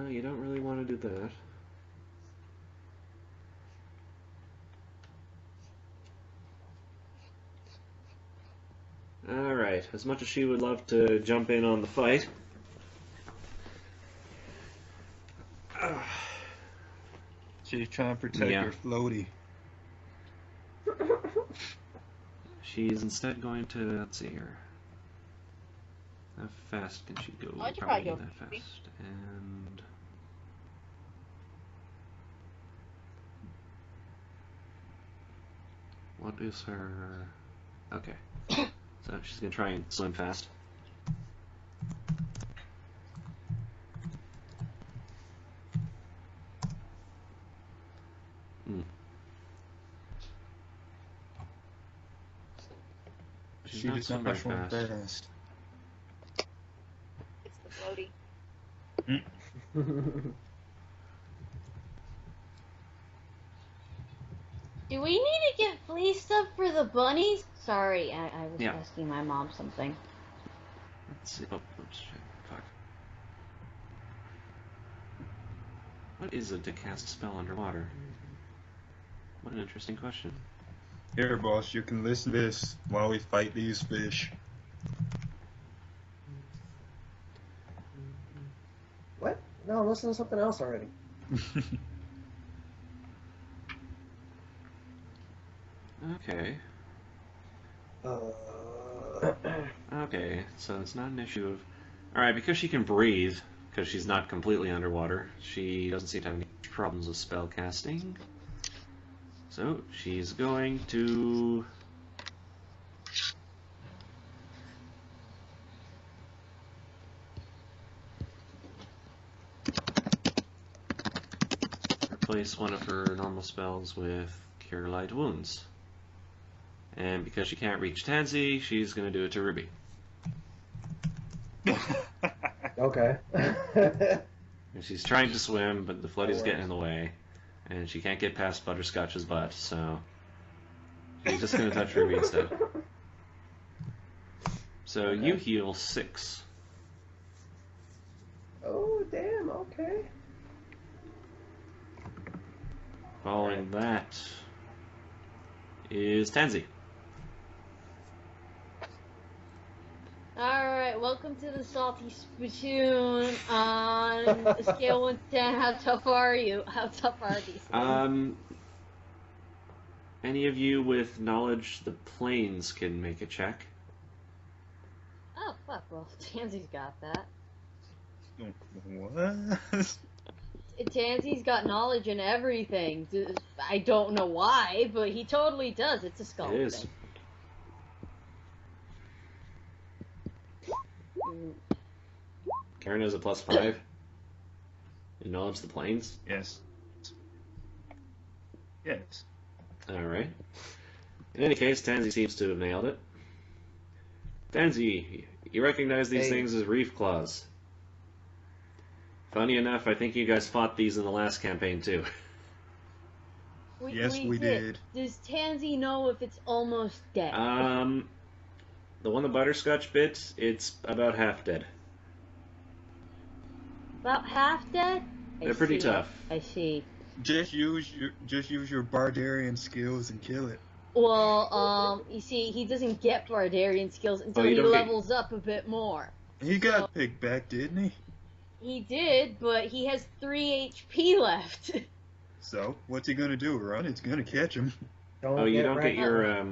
You don't really want to do that. Alright, as much as she would love to jump in on the fight. She's trying to protect Yeah. her floaty. She's instead going to, let's see here. How fast can she go? Oh, I should probably go that 50. fast. And what is her? Okay, so she's gonna try and swim fast. She's She not does not swimming swim fast. fast. It's the floaty. Do we need to get flea stuff for the bunnies? Sorry, I was Yeah. asking my mom something. Let's see. Oh, oops, shit. Fuck. What is it to cast a spell underwater? What an interesting question. Here, boss, you can listen to this while we fight these fish. what? No, I'm listening to something else already. Okay. Okay, so it's not an issue of... Alright, because she can breathe, because she's not completely underwater, she doesn't seem to have any problems with spell casting. So, she's going to... replace one of her normal spells with Cure Light Wounds. And because she can't reach Tansy, she's going to do it to Ruby. Okay. And she's trying to swim, but the floaty's That getting in the way. And she can't get past Butterscotch's butt, so... she's just going to touch Ruby instead. So Okay. you heal 6. Oh, damn, okay. Following that is Tansy. Alright, welcome to the Salty Spittoon. On a scale 1 to 10, how tough are you? How tough are these things? Any of you with knowledge the planes can make a check. Oh, fuck, well, Tansy's got that. What? Tansy's got knowledge in everything. I don't know why, but he totally does. It's a skull It is. thing. Kerryn has a +5. In knowledge the planes. Yes. Yes. Alright. In any case, Tansy seems to have nailed it. Tansy, you recognize these Hey. things as reef claws. Funny enough, I think you guys fought these in the last campaign too. Yes, we did. Does Tansy know if it's almost dead? The one the Butterscotch bit, it's about half dead. About half dead? They're pretty tough. I see. Just use your barbarian skills and kill it. Well, you see, he doesn't get barbarian skills until Oh, you he don't get- levels up a bit more. He got picked back, didn't he? He did, but he has 3 HP left. So, what's he gonna do? Run? It's gonna catch him. Oh, you don't get your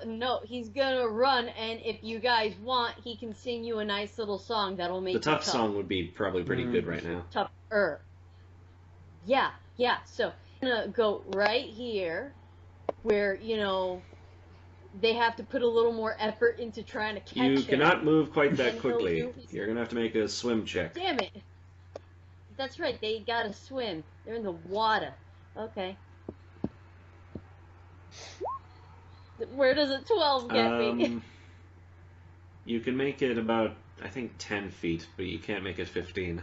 No, he's gonna run, and if you guys want, he can sing you a nice little song that'll make the you tough song would be probably pretty good right now. tougher. Yeah, so I'm gonna go right here, where, you know, they have to put a little more effort into trying to catch him. You cannot move quite that And quickly. he'll do- You're gonna have to make a swim check. Damn it! That's right, they gotta swim. They're in the water. Okay. Where does a 12 get me? You can make it about, I think, 10 feet, but you can't make it 15.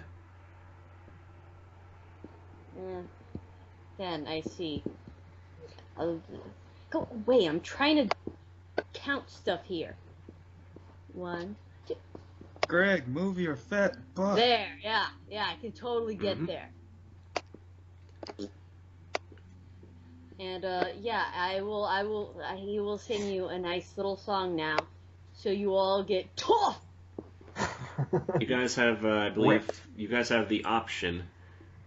10, I see. Go away, I'm trying to count stuff here. 1, 2. Greg, move your fat butt. There, yeah, I can totally get there. And he will sing you a nice little song now, so you all get tough. You guys have, I believe, you guys have the option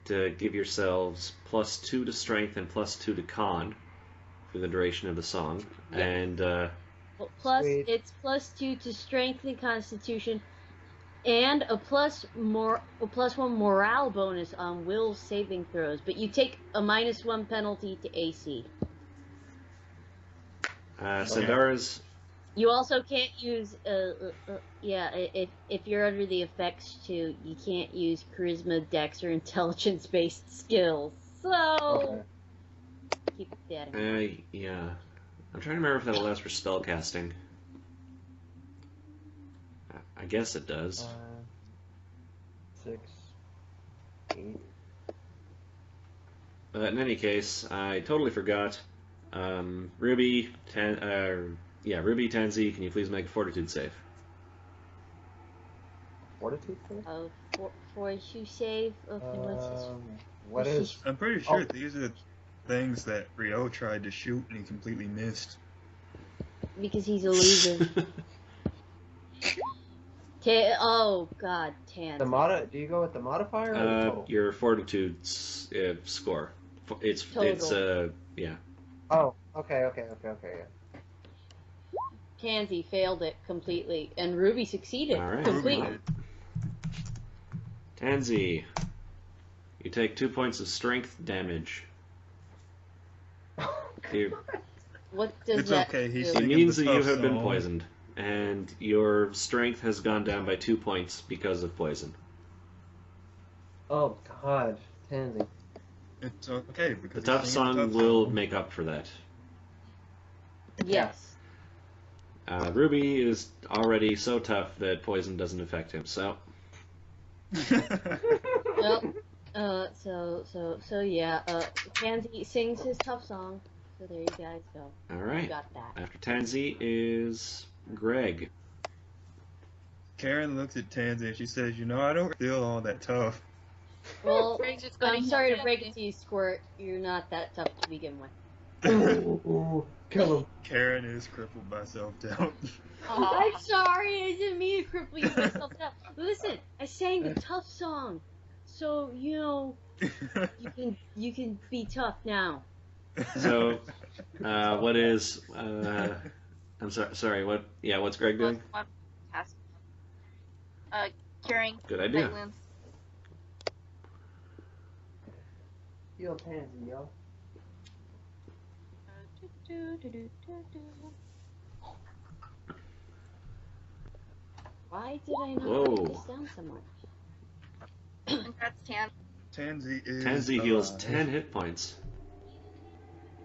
to give yourselves +2 to strength and +2 to con for the duration of the song, and it's +2 to strength and constitution, and a +1 morale bonus on will saving throws, but you take a -1 penalty to AC. Sandara's. You also can't use if you're under the effects too, you can't use charisma, dex, or intelligence based skills. So keep that in mind. Yeah. I'm trying to remember if that allows for spell casting. I guess it does. 6, 8. In any case, I totally forgot. Ruby, Tansy, can you please make a fortitude save? Fortitude save? Fortitude save? Okay, what's this? What is... I'm pretty sure these are things that Rio tried to shoot and he completely missed. Because he's a loser. Oh God, Tan. Do you go with the modifier or the total? Your fortitude score. It's total. Yeah. Oh, okay, yeah. Tansy failed it completely, and Ruby succeeded completely. Tansy, you take 2 points of strength damage. What does it's that okay. He's do? It means that you tough have been song. poisoned, and your strength has gone down by 2 points because of poison. Oh God, Tansy. It's okay The because tough he's singing song a tough will song. make up for that. Yes. Ruby is already so tough that poison doesn't affect him, so... Tansy sings his tough song. So there you guys go. Alright. You got that. After Tansy is Greg. Kerryn looks at Tansy and she says, "You know, I don't feel all that tough." Well, Greg's just gonna I'm sorry heal to break Tansy. it to you, Squirt. You're not that tough to begin with. Ooh, kill him. Kerryn is crippled by self-doubt. Aw. I'm sorry, I didn't mean to cripple you myself down. Listen, I sang the tough song, so you know you can be tough now. So, what is... I'm sorry, what... Yeah, what's Greg doing? One task. Curing Good idea. light wounds. Heal Tansy, yo. Why did I not Whoa. write this down somewhere? Congrats, Tan. Tansy heals 10 hit points.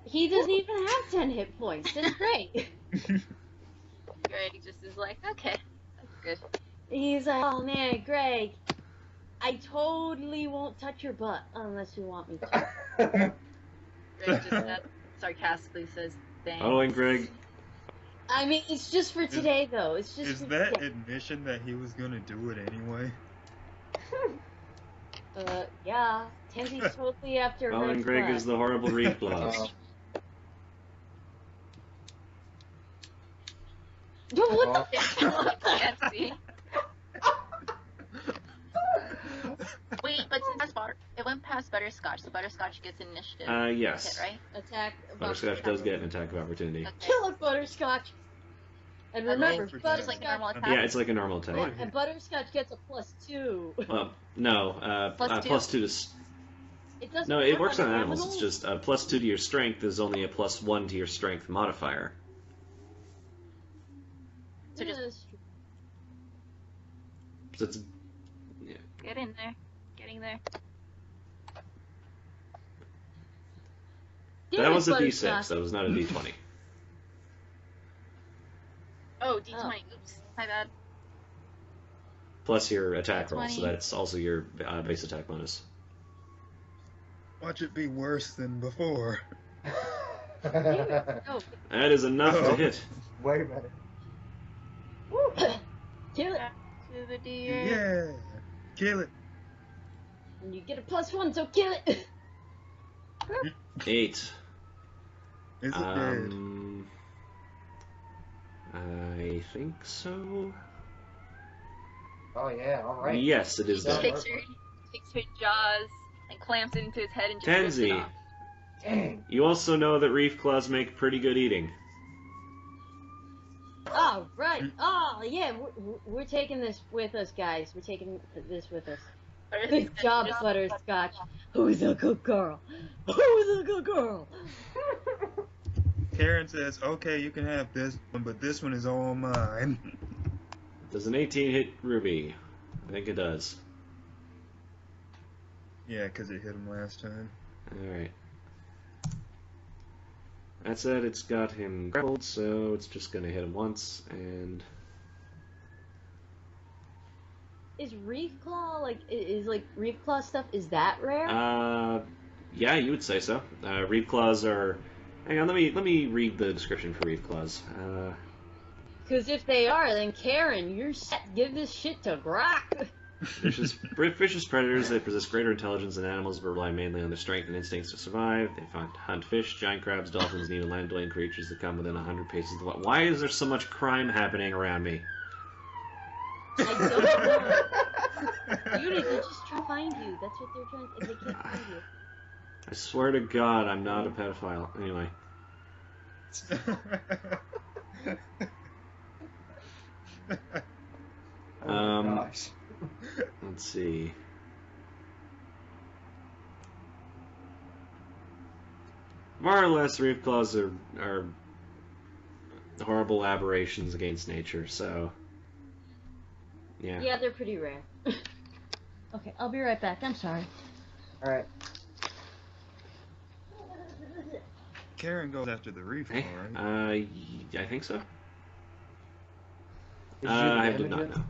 He doesn't even have 10 hit points. That's great. Greg just is like, okay, that's good. He's like, oh man, Greg, I totally won't touch your butt unless you want me to. Greg just sarcastically says, thanks. Oh, and Greg... I mean, it's just for today, though. It's just Is for that today. admission that he was gonna do it anyway? Yeah. Tansy's totally after Oh, and Greg's Greg butt. is the horrible reed gloves. What the Can't see. It went past Butterscotch, so Butterscotch gets initiative. Yes. Hit, right? Attack. Butterscotch does get an attack of opportunity. Okay. Kill it, Butterscotch. And remember, for Just like a normal Butterscotch. attack. Yeah, it's like a normal attack. Yeah, and Butterscotch gets a +2. Well, no, Plus two? +2 to. It doesn't. No, it work works on animals. animals. It's just +2 to your strength is only a +1 to your strength modifier. So just So it's get in there. Getting there. that was a Butterscotch. D6. That was not a D20. Oh, D20. Oops. My bad. Plus your attack roll, so D20. that's also your base attack bonus. Watch it be worse than before. Oh, That is enough to hit. Way better. kill it. Back to the deer. Yeah. Kill it. And you get a +1, so kill it. 8. Is it dead? I think so. Oh yeah, all right. Yes, it is Yeah. dead. Takes her jaws and clamps it into his head and just rips Tansy, it off. Dang. you also know that reef claws make pretty good eating. Oh, right. Oh, yeah. We're taking this with us, guys. We're taking this with us. Good job, Butterscotch. Who's a good girl? Who's a good girl? Kerryn says, okay, you can have this one, but this one is all mine. Does an 18 hit Ruby? I think it does. Yeah, because it hit him last time. Alright. That said, it's got him grappled, so it's just gonna hit him once, and... Is Reef Claw, is Reef Claw stuff, is that rare? Yeah, you would say so. Reef claws are... Hang on, let me read the description for reef claws. Because if they are, then Kerryn, you're set. Give this shit to Brock. Vicious predators, they possess greater intelligence than animals, but rely mainly on their strength and instincts to survive. They hunt fish, giant crabs, dolphins, and even land-dwelling creatures that come within 100 paces of the water. Why is there so much crime happening around me? I don't know. Dude, they're just trying to find you. That's what they're trying to... They can't find you. I swear to God, I'm not a pedophile. Anyway. Oh my gosh. Let's see. More or less, reef claws are horrible aberrations against nature, so... Yeah. Yeah, they're pretty rare. Okay, I'll be right back. I'm sorry. All right. Kerryn goes after the reef Hey, claw, right? I think so. Did you do the I do damage not yet? know.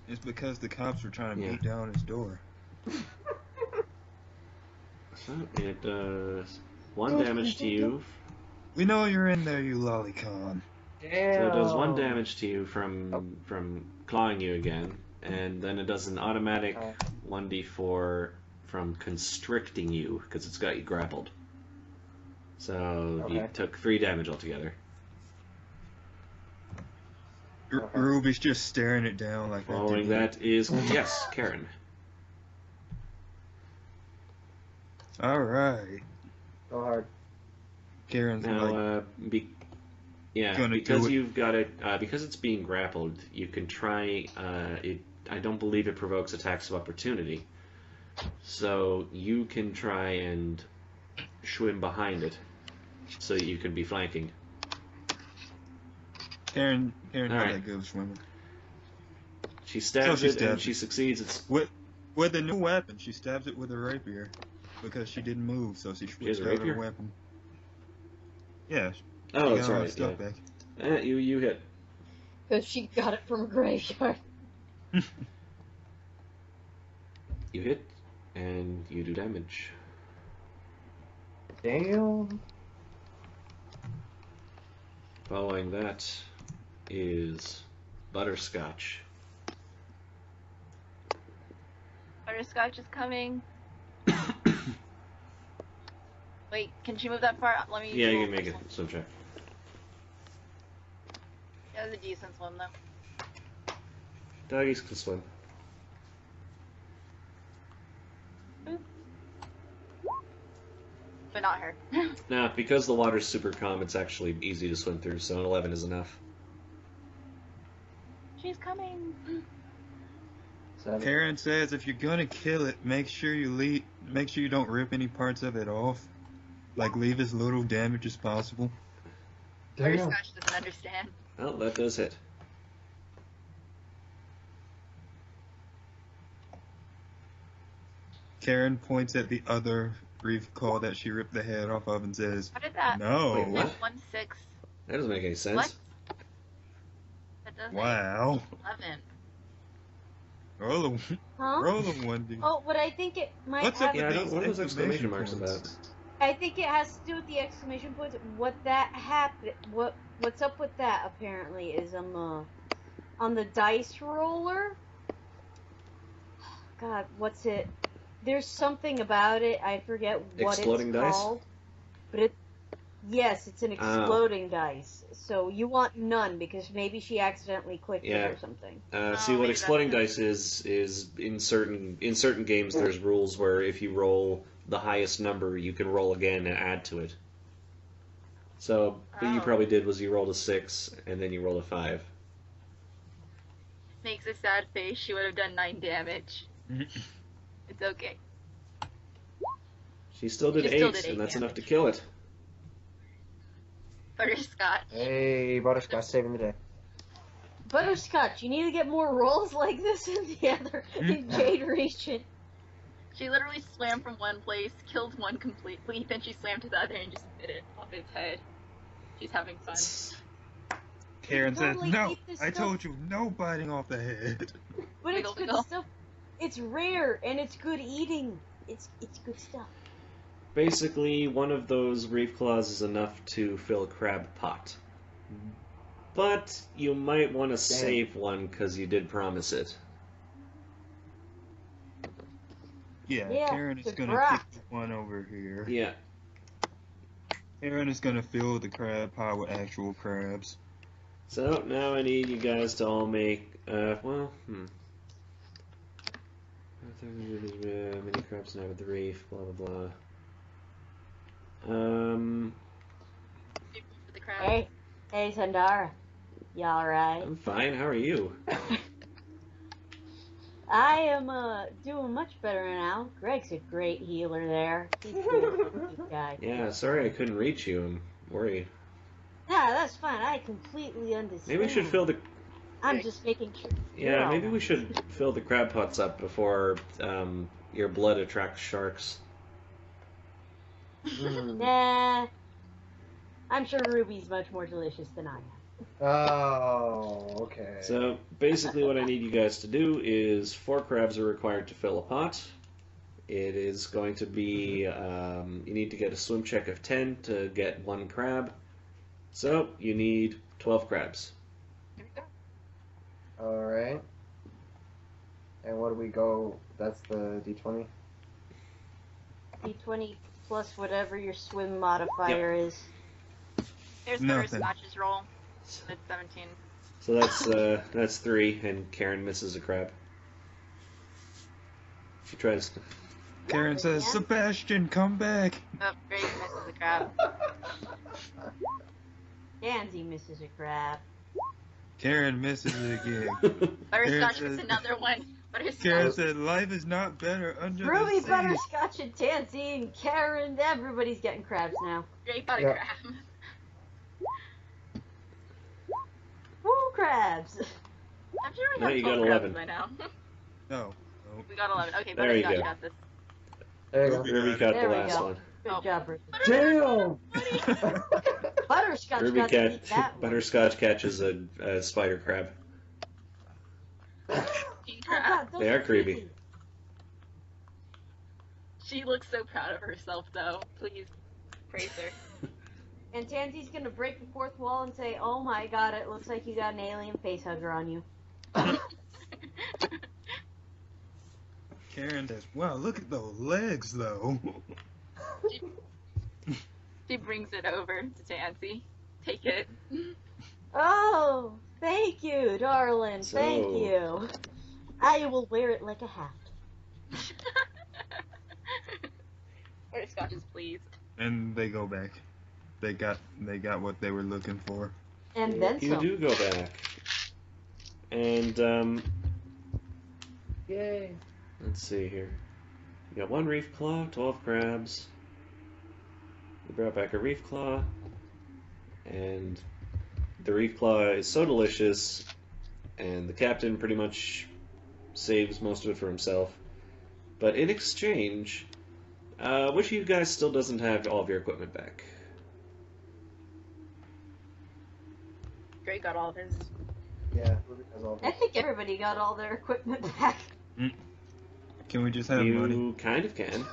It's because the cops were trying to Yeah. beat down his door. So it does 1 damage to you. We know you're in there, you lolicon. Damn. So it does 1 damage to you from clawing you again, and then it does an automatic 1d4 from constricting you because it's got you grappled. So you Okay. took 3 damage altogether. Ruby's just staring it down like that. Following that is yes, Kerryn. Alright. Go hard. Kerryn's like, Now, Gonna because do it. you've got it, because it's being grappled, you can try. I don't believe it provokes attacks of opportunity, so you can try and swim behind it, so that you can be flanking. Kerryn All how right. that goes swimming. She stabs she it, stabs and it. she succeeds. It's With a new weapon, she stabs it with a rapier. Because she didn't move, so she has switched a out rapier? her weapon. Yeah, oh, she that's got all her right. stuff Yeah. back. You hit. Because she got it from a graveyard. You hit, and you do damage. Damn. Following that is Butterscotch. Butterscotch is coming. Wait, can she move that far? Let me. Yeah, you roll can make it first. swim check. That was a decent swim though. Doggies can swim. but not her. Nah, because the water's super calm, it's actually easy to swim through, so an 11 is enough. She's coming. Seven. Kerryn says if you're gonna kill it, make sure you don't rip any parts of it off. Like leave as little damage as possible. Damn. Butterscotch doesn't understand. Well, that does hit. Kerryn points at the other reef claw that she ripped the head off of and says, How did that? "No." Wait, what? 1-6. That doesn't make any sense. What? That doesn't. Wow. 11. Roll Huh? a 1D. Oh, but I think it might What's have. up Yeah, I with don't, these what are those exclamation points? marks about? I think it has to do with the exclamation points. What that happened? What's up with that? Apparently, is on the dice roller. God, what's it? There's something about it. I forget what Exploding it's dice? called. But yes, it's an exploding dice. So you want none because maybe she accidentally clicked Yeah. it or something. See, what maybe exploding that's dice is in certain games there's rules where if you roll the highest number, you can roll again and add to it. So what you Oh. probably did was you rolled a 6 and then you rolled a 5. Makes a sad face. She would have done 9 damage. It's okay. She still did She 8, still did 8 and that's enough to damage. kill it. Butterscotch. Hey, Butterscotch saving the day. Butterscotch, you need to get more rolls like this in the other in Jade region. She literally swam from one place, killed one completely, then she swam to the other and just bit it off its head. She's having fun. Kerryn says, Totally "No, eat this I stuff." told you, no biting off the head." But it's Wiggle, good wiggle. stuff. It's rare and it's good eating. It's good stuff. Basically, one of those reef claws is enough to fill a crab pot. But you might want to save one because you did promise it. Yeah, Yeah, Kerryn is it's a gonna brat. kick the one over here. Yeah. Kerryn is gonna fill the crab pot with actual crabs. So now I need you guys to all make, Many crabs now with the reef, blah blah blah. For the crowd. Hey, Sandara. You alright? I'm fine. How are you? I am doing much better now. Greg's a great healer there. He's a good guy. Yeah, sorry I couldn't reach you. I'm worried. Yeah, that's fine. I completely understand. Maybe we should fill the. I'm just making sure. Yeah, maybe we should fill the crab pots up before your blood attracts sharks. Nah. I'm sure Ruby's much more delicious than I am. Oh, okay. So basically, what I need you guys to do is 4 crabs are required to fill a pot. It is going to be you need to get a swim check of 10 to get 1 crab. So you need 12 crabs. Alright. And what do we go? That's the D20? D20 plus whatever your swim modifier is. There's Nothing. Butterscotch's roll. It's 17. So that's 3, and Kerryn misses a crab. She tries. Kerryn says, Yeah. "Sebastian, come back." Oh, Greg misses a crab. Tansy misses a crab. Kerryn misses it again. Butterscotch Kerryn was says- another one. Kerryn Butterscotch. said, "Life is not better under Ruby, the sea." Butterscotch, and Tansy, and Kerryn. Everybody's getting crabs now. Greg got a Yeah. crab. Woo, crabs! I'm sure we No, have you got 12 crabs 11. by now. No. We got 11. Okay, There you Butterscotch go. got this. There you go. Ruby got There the we last go. one. Good Oh. job, Ruby. Damn! Butterscotch Ruby got to eat that one. Butterscotch catches a spider crab. King Oh, crab. God, those They are creepy. creepy. She looks so proud of herself, though. Please praise her. And Tansy's gonna break the fourth wall and say, "Oh my God, it looks like you got an alien face hugger on you." Kerryn says, "Wow, look at those legs, though." She brings it over to Tansy. Take it. Oh, thank you, darling. So- Thank you. I will wear it like a hat. Butterscotch is pleased. And they go back. They got what they were looking for. And then You some. do go back. And, Yay. let's see here. You got 1 reef claw, 12 crabs. You brought back a reef claw. And the reef claw is so delicious, and the captain pretty much saves most of it for himself. But in exchange, which of you guys still doesn't have all of your equipment back? Greg got all of his. Yeah, Ruby has all I this. think everybody got all their equipment back. Can we just have You money? kind of can.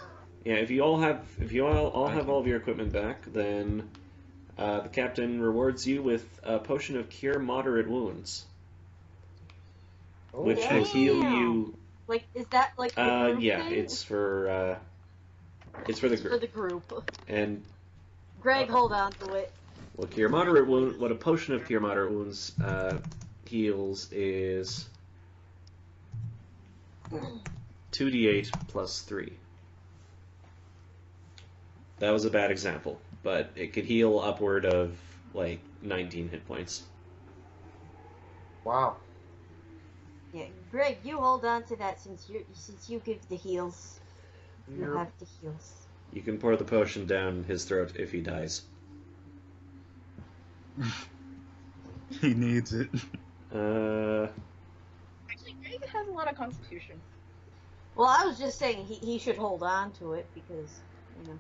Yeah, if you all have all of your equipment back, then the captain rewards you with a potion of cure moderate wounds, Oh, which will heal you. Like, is that like a group Yeah, thing? it's for the For group. the group. And Greg, hold on to it. what cure moderate wound, what a potion of cure moderate wounds heals is 2d8 plus 3. That was a bad example, but it could heal upward of like 19 hit points. Wow. Yeah, Greg, you hold on to that since you give the heals. You You're- have the heals. You can pour the potion down his throat if he dies. He needs it. Actually, Greg has a lot of constitution. Well, I was just saying he should hold on to it because, you know,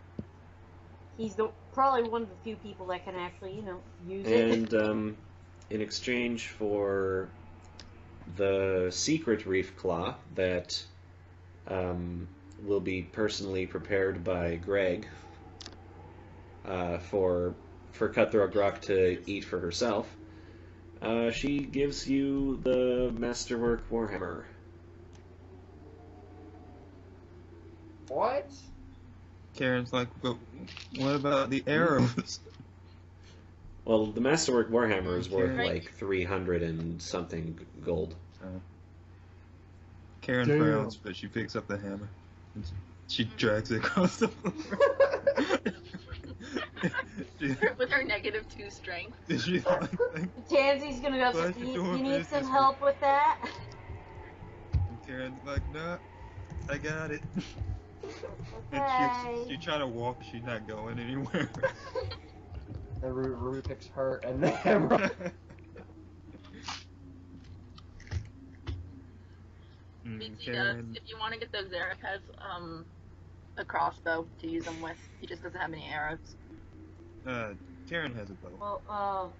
he's probably one of the few people that can actually, you know, use it. And in exchange for the secret reef claw that will be personally prepared by Greg for Cutthroat Grok to eat for herself, she gives you the Masterwork Warhammer. What? Kerryn's like, but what about the arrows? Well, the Masterwork Warhammer is worth Right. like 300 and something gold. Kerryn Damn. frowns, but she picks up the hammer. And she drags it across the floor. With her -2 strength. She's like, Tansy's gonna go, Why'd you you do it need this some way?" help with that? and Kerryn's like, nah, I got it. Okay. And she trying to walk, she's not going anywhere. And Ruby picks her and the hammer. Minty does. Kerryn, If you want to get those Zarek has a crossbow to use them with. He just doesn't have any arrows. Kerryn has a bow. Well,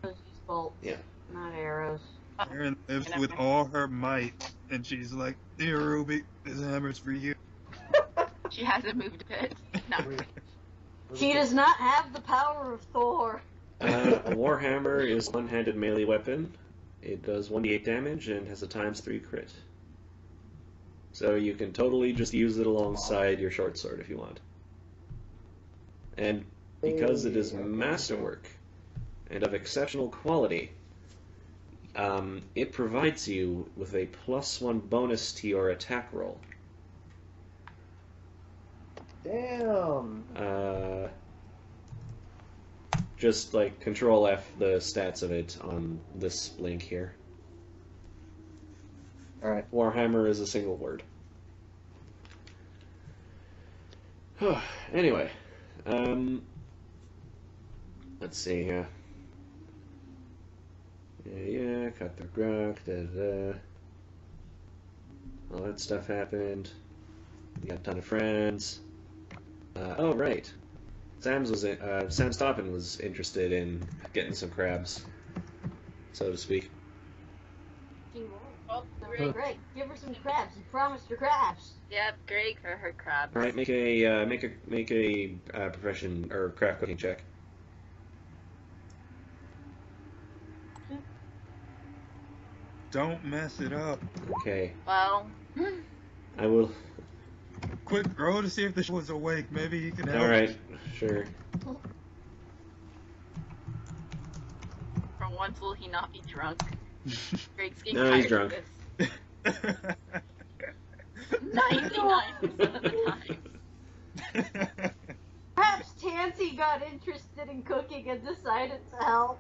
use bolts, Yeah. not arrows. Kerryn lives Never with mind. all her might, and she's like, "Here, Ruby, this hammer's for you." She hasn't moved a bit. No. Ruby She does not have the power of Thor. A Warhammer is a one-handed melee weapon. It does 1d8 damage and has a ×3 crit. So you can totally just use it alongside your short sword if you want. And because it is masterwork and of exceptional quality, it provides you with a +1 bonus to your attack roll. Damn. Just like Control F the stats of it on this link here. Alright. Warhammer is a single word. Anyway, let's see here. Yeah, cut the grok, all that stuff happened. We got a ton of friends. Oh, right. Sam Stoppin was interested in getting some crabs, so to speak. She won't. Oh, Greg, give her some crabs. You promised her crabs. Yep, Greg for her crabs. All right, make a profession or craft cooking check. Don't mess it up. Okay, Well, I will. Quick, roll to see if the was awake. Maybe he can help. All right, sure. for once will he not be drunk? Greg's getting No, he's tired drunk. of this. 99% of the time. Perhaps Tansy got interested in cooking and decided to help.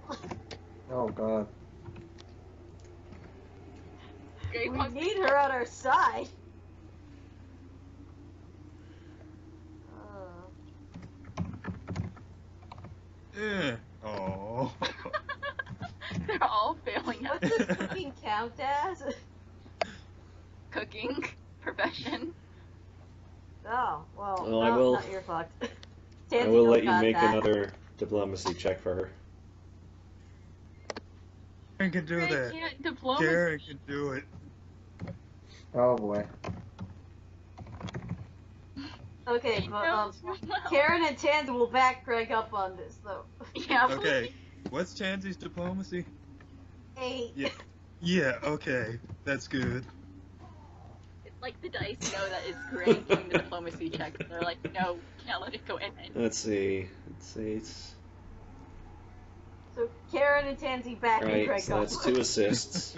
Oh god. Great We wants need to- her on our side. Oh. They're all failing at What does cooking count as? cooking profession. Oh, well, Well, I no, will- not you're fucked. I Tansy will don't let you got make that. another diplomacy check for her. Kerryn can do Greg that. can't diplomacy. Kerryn can do it. Oh boy. Okay, He but knows well. Kerryn and Tansy will back Greg up on this, though. Yeah, Okay. What's Tansy's diplomacy? 8. Yeah. Yeah, okay. That's good. It's like the dice know that it's Greg doing the diplomacy check. They're like, no, can't let it go in. Let's see. It's So Kerryn and Tansy back right. Greg So up. that's 2 assists.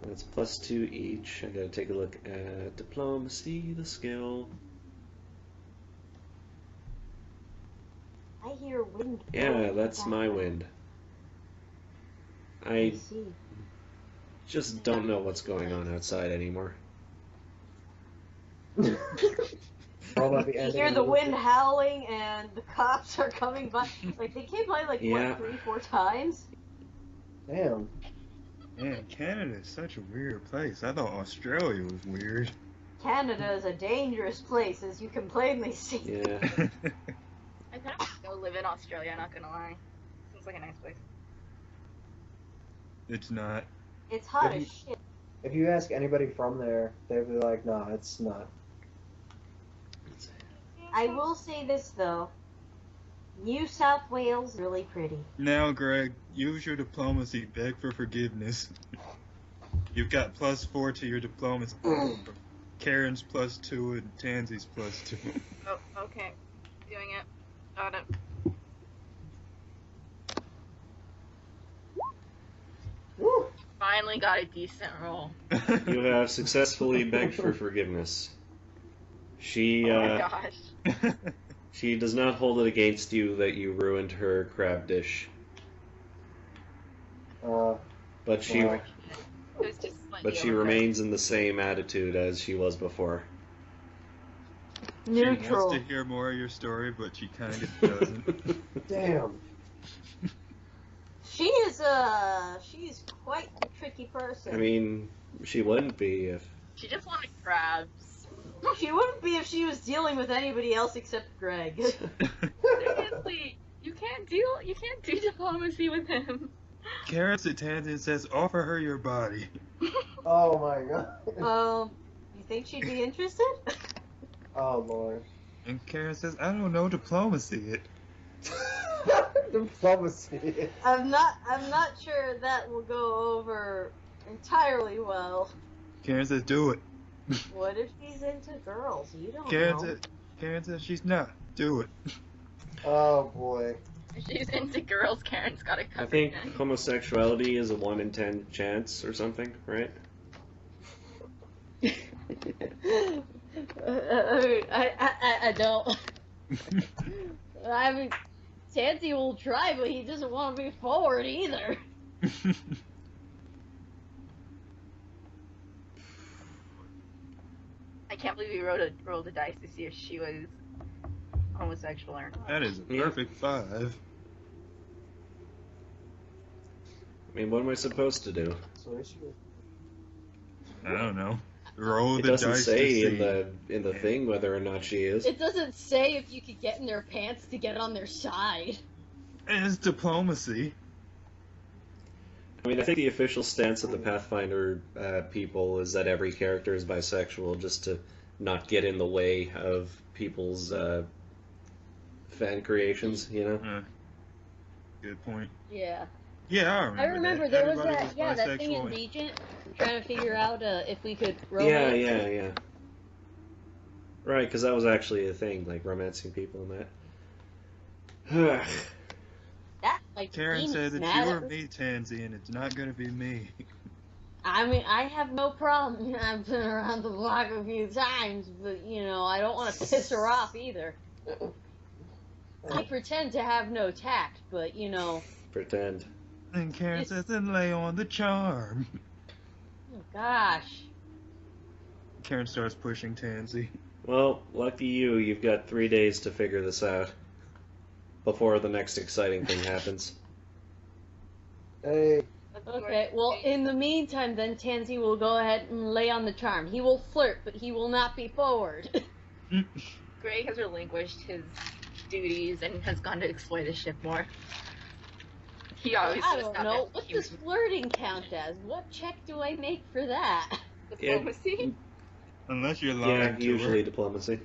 That's +2 each. I gotta take a look at diplomacy, the skill. I hear wind. Yeah, blowing that's my back. wind. I I see. just don't know what's going on outside anymore. All at the You end hear of the wind howling and the cops are coming by. Like, they came by, like, Yeah. what, 3-4 times? Damn. Man, Canada is such a weird place. I thought Australia was weird. Canada is a dangerous place, as you can plainly see. Yeah. I kind of want to go live in Australia, not gonna lie. Seems like a nice place. It's not. It's hot If as shit. If you ask anybody from there, they'd be like, "Nah, it's not." I will say this, though. New South Wales is really pretty. Now, Greg, use your diplomacy. Beg for forgiveness. You've got +4 to your diplomacy. Kerryn's +2 and Tansy's +2. Oh, okay. Doing it. Got it. Woo! Finally got a decent roll. You have successfully begged for forgiveness. She Oh my gosh. she does not hold it against you that you ruined her crab dish, but she Wow. It was just like but she remains in the same attitude as she was before. She Neutral. wants to hear more of your story, but she kind of doesn't. Damn. She's quite a tricky person. I mean, she wouldn't be if. She just wanted crabs. She wouldn't be if she was dealing with anybody else except Greg. Seriously, you can't do diplomacy with him. Kerryn to Tansy and says, offer her your body. Oh my god. You think she'd be interested? Oh lord. And Kerryn says, I don't know diplomacy yet. Diplomacy. I'm not sure that will go over entirely well. Kerryn says, do it. What if she's into girls? You don't know. Karen says she's not. Do it. Oh boy. If she's into girls, Karen's got to I cover think it. homosexuality is a 1 in 10 chance or something, right? I don't. I mean, Tansy will try, but he doesn't want to move forward either. I can't believe we rolled a dice to see if she was homosexual or not. That is a perfect 5. I mean, what am I supposed to do? So is she? I don't know. Roll It the doesn't dice say to in see. the thing whether or not she is. It doesn't say if you could get in their pants to get on their side. It's diplomacy. I mean, I think the official stance of the Pathfinder people is that every character is bisexual, just to not get in the way of people's fan creations, you know? Good point. Yeah. Yeah, I remember there was Everybody that thing in bisexual. Regent, trying to figure out if we could Yeah, romance. yeah. Right, because that was actually a thing, like romancing people and that. Like, Kerryn Dean's said it's mad you at or me, Tansy, and it's not gonna be me. I mean, I have no problem. I've been around the block a few times, but, you know, I don't want to piss her off either. I pretend to have no tact, but, you know... Pretend. And Kerryn says, then lay on the charm. Oh, gosh. Kerryn starts pushing Tansy. Well, lucky you, you've got 3 days to figure this out. Before the next exciting thing happens. Hey, Okay, well, in the meantime, then, Tansy will go ahead and lay on the charm. He will flirt, but he will not be forward. Greg has relinquished his duties and has gone to explore the ship more. He always I just don't thought know. that What he does was flirting count as? What check do I make for that? diplomacy. Unless you're lying Yeah, to usually her. diplomacy.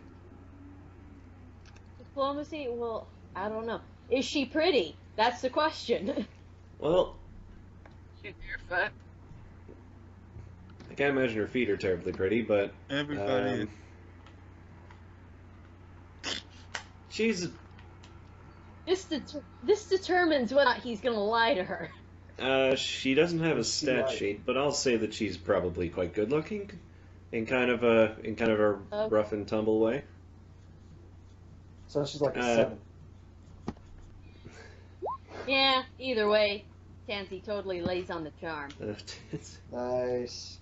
Diplomacy? Well, I don't know. Is she pretty? That's the question. Well, She's barefoot. I can't imagine her feet are terribly pretty, but Everybody she's This determines whether or not he's gonna lie to her. she doesn't have a stat Right. sheet, but I'll say that she's probably quite good looking, in kind of a Okay. rough and tumble way. so she's like a Uh, 7. Yeah, either way, Tansy totally lays on the charm. Nice.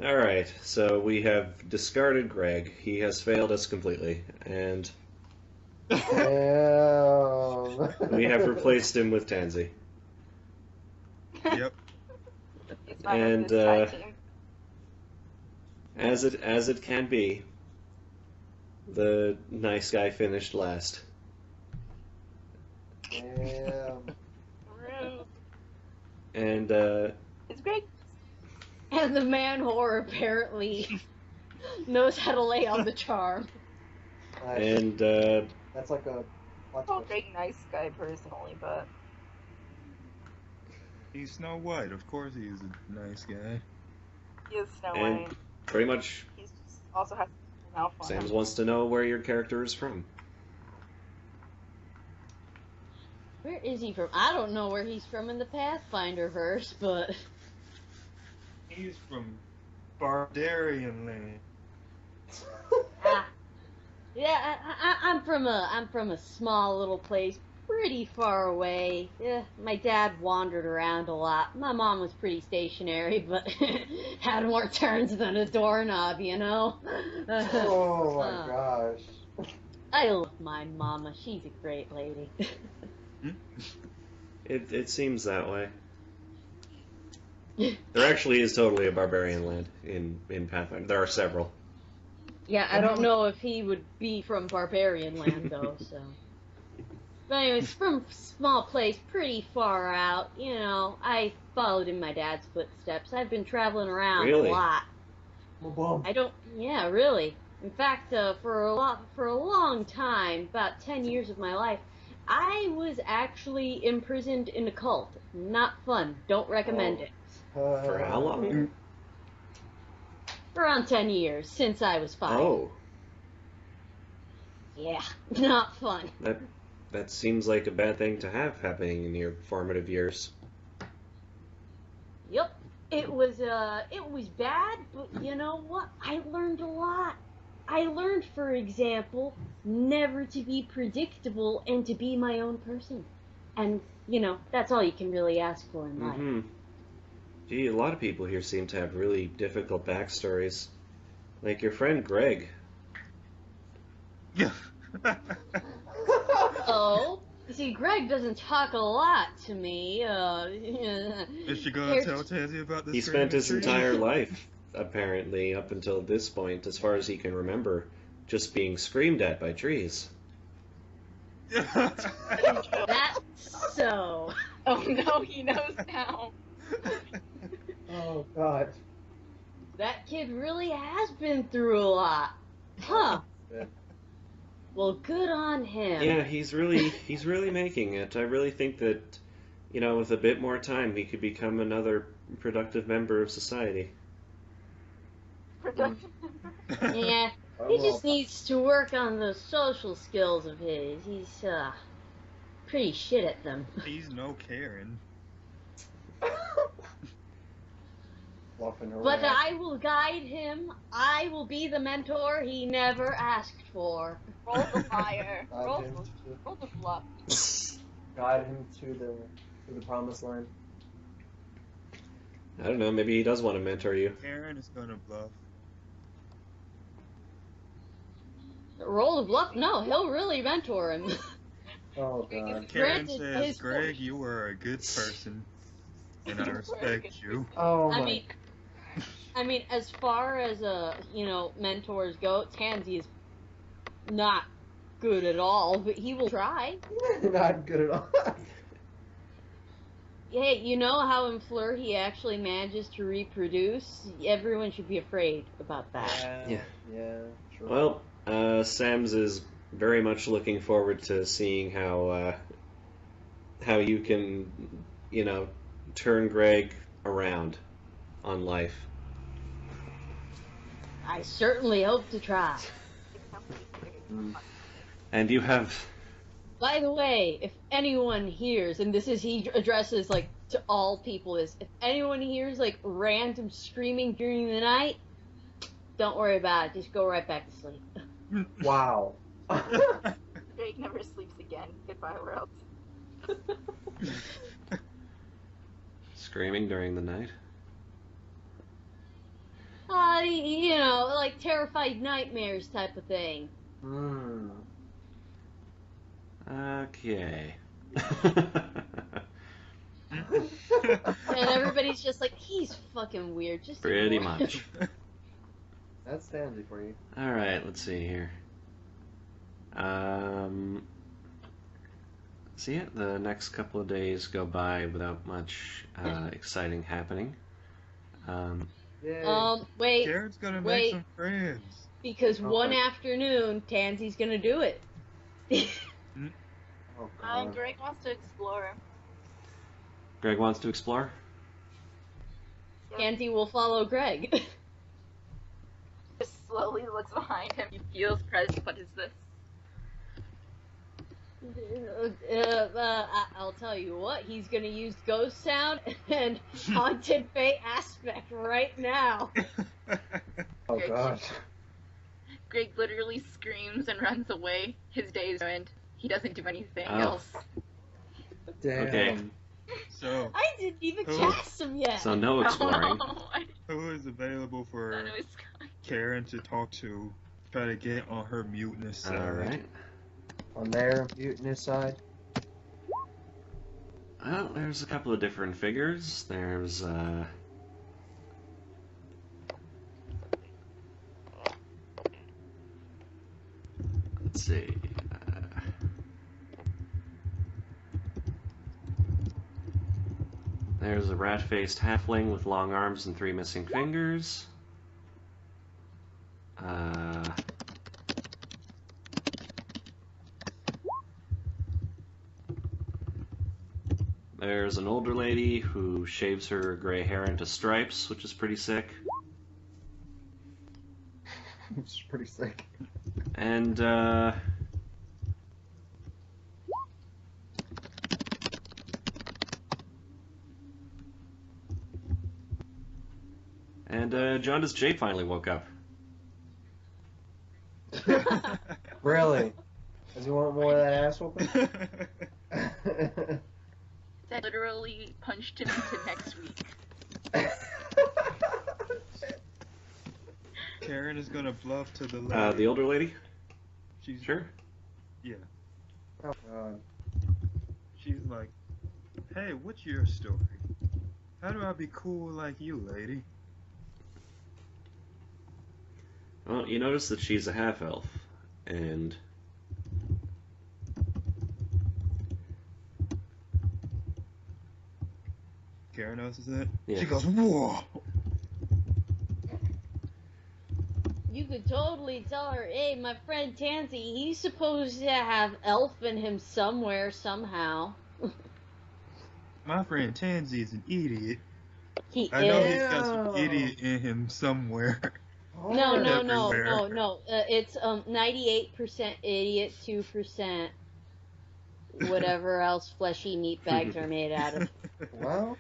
All right, so we have discarded Greg. He has failed us completely, and Damn. we have replaced him with Tansy. Yep. He's not And, with his side team. As it can be, the nice guy finished last. Damn. Rude. And Is Greg? And the man whore apparently knows how to lay on the charm. Nice. and That's like a. I call Greg nice guy personally, but He's Snow White. Of course he's a nice guy. he is Snow And- White. pretty much He's just also has a mouth on Sam's him. wants to know where your character is from. Where is he from? I don't know where he's from in the Pathfinder verse, but He's from Barbarian Land. yeah, I'm from a small little place, pretty far away. Yeah, my dad wandered around a lot. My mom was pretty stationary, but had more turns than a doorknob, you know. Oh my gosh. I love my mama. She's a great lady. It seems that way. There actually is totally a barbarian land in Pathfinder. There are several. Yeah, I don't know if he would be from Barbarian Land, though, so. But anyways, from small place, pretty far out, you know, I followed in my dad's footsteps. I've been traveling around Really? a lot. Boom. Yeah, really. In fact, for a long time, about 10 years of my life, I was actually imprisoned in a cult. Not fun. Don't recommend Oh. it. For how long? Around 10 years, since I was 5. Oh, Yeah, not fun. that seems like a bad thing to have happening in your formative years. Yep. It was bad, but you know what? I learned a lot. I learned, for example, never to be predictable and to be my own person. And, you know, that's all you can really ask for in life. Mm-hmm. Gee, a lot of people here seem to have really difficult backstories. Like your friend Greg. Yeah. Oh, you see, Greg doesn't talk a lot to me. Is she gonna Here's- tell Tansy about this? He spent his tree? entire life, apparently, up until this point, as far as he can remember, just being screamed at by trees. That's so. Oh no, he knows now. Oh god. That kid really has been through a lot. Huh. Yeah. Well, good on him. Yeah, he's really making it. I really think that, you know, with a bit more time, he could become another productive member of society. Productive. Yeah. Oh, He well. just needs to work on those social skills of his. He's, pretty shit at them. He's no Kerryn. Fluffing her But way out. I will guide him. I will be the mentor he never asked for. Roll the fire. Guide Roll him roll the bluff. guide him to the promised land. I don't know. Maybe he does want to mentor you. Kerryn is gonna bluff. Roll the bluff? No, he'll really mentor him. Oh god. Kerryn Granted, says, his Greg, you were a good person, and I respect you. Oh I my. mean, as far as mentors go, Tansy is not good at all, but he will try. Not good at all. Hey, you know how in Fleur he actually manages to reproduce? Everyone should be afraid about that. Yeah. Yeah. Sure. Well, Sams is very much looking forward to seeing how you can, turn Greg around on life. I certainly hope to try. And you have. By the way, if anyone hears, and this is he addresses to all people, is if anyone hears random screaming during the night, don't worry about it. Just go right back to sleep. Wow. Drake never sleeps again. Goodbye, world. Screaming during the night? Terrified nightmares type of thing. Hmm. Okay. And everybody's just like, he's fucking weird. Just Pretty ignore him. much. That's Tansy for you. Alright, let's see here. See it? The next couple of days go by without much exciting happening. Yay. Wait, Kerryn's gonna wait. make some friends. because one Okay. afternoon, Tansy's gonna do it. Oh god. Greg wants to explore. Greg wants to explore? Tansy will follow Greg. Just slowly looks behind him. He feels present. What is this? I'll tell you what, he's gonna use ghost sound and haunted fate aspect right now. Oh god. Greg literally screams and runs away. His day is ruined. He doesn't do anything Oh. else. Damn. Okay. So, I didn't even Who? cast him yet. So no exploring. who is available for Thought it was Skald. Kerryn to talk to? Try to get on her mutinous side. Alright. On their mutinous side. Well, there's a couple of different figures. There's, let's see. There's a rat-faced halfling with long arms and 3 missing fingers. There's an older lady who shaves her gray hair into stripes, which is pretty sick. Which is pretty sick. And, Jaundice J finally woke up. Really? Does he want more of that ass whooping? That literally punched him into next week. Kerryn is gonna bluff to the lady. The older lady? She's Sure. Yeah. Oh god. She's like, hey, what's your story? How do I be cool like you, lady? Well, you notice that she's a half-elf, and Kerryn notices it. Yeah. She goes, whoa! You could totally tell her, hey, my friend Tansy, he's supposed to have elf in him somewhere, somehow. My friend Tansy is an idiot. He I know is. he's got some idiot in him somewhere. No. Everywhere. It's 98% idiot, 2% whatever else fleshy meat bags are made out of. Well,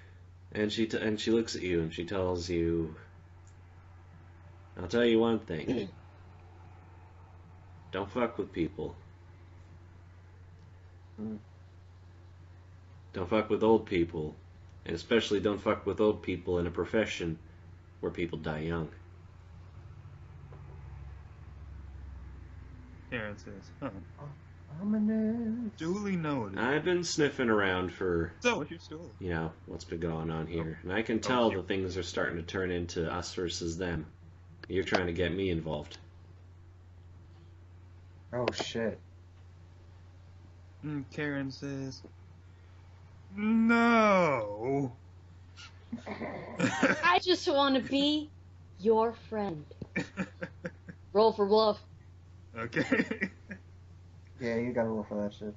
And she looks at you and she tells you, "I'll tell you one thing. Don't fuck with people. Don't fuck with old people. And especially don't fuck with old people in a profession where people die young." Kerryn says, huh. Ominous. Duly noted. I've been sniffing around for, So, what's your story? you know, what's been going on here. And I can tell that things are starting to turn into us versus them. You're trying to get me involved. Oh shit. Kerryn says, no. I just want to be your friend. Roll for bluff. Okay. Yeah, you gotta roll for that shit.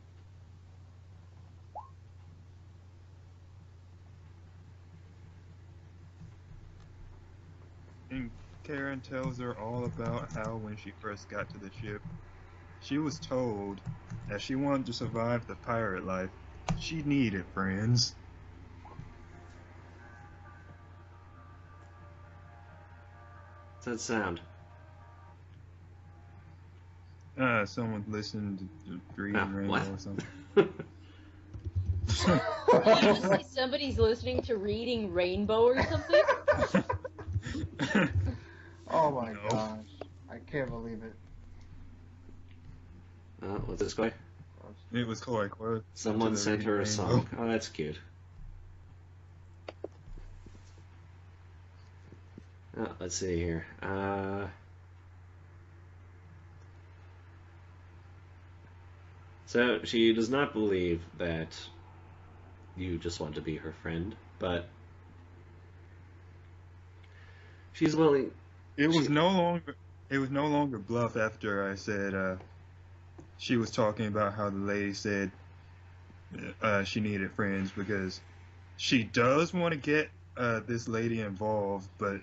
And Kerryn tells her all about how when she first got to the ship, she was told that she wanted to survive the pirate life, she needed friends. What's that sound? Someone listened to Reading Rainbow what? or something. Did you just say somebody's listening to Reading Rainbow or something? Oh my No. gosh. I can't believe it. What's this guy? It was Koi. Someone sent her a song. Oh, that's cute. Let's see here. So she does not believe that you just want to be her friend, but she's willing. It was no longer bluff after I said she was talking about how the lady said she needed friends, because she does want to get this lady involved, but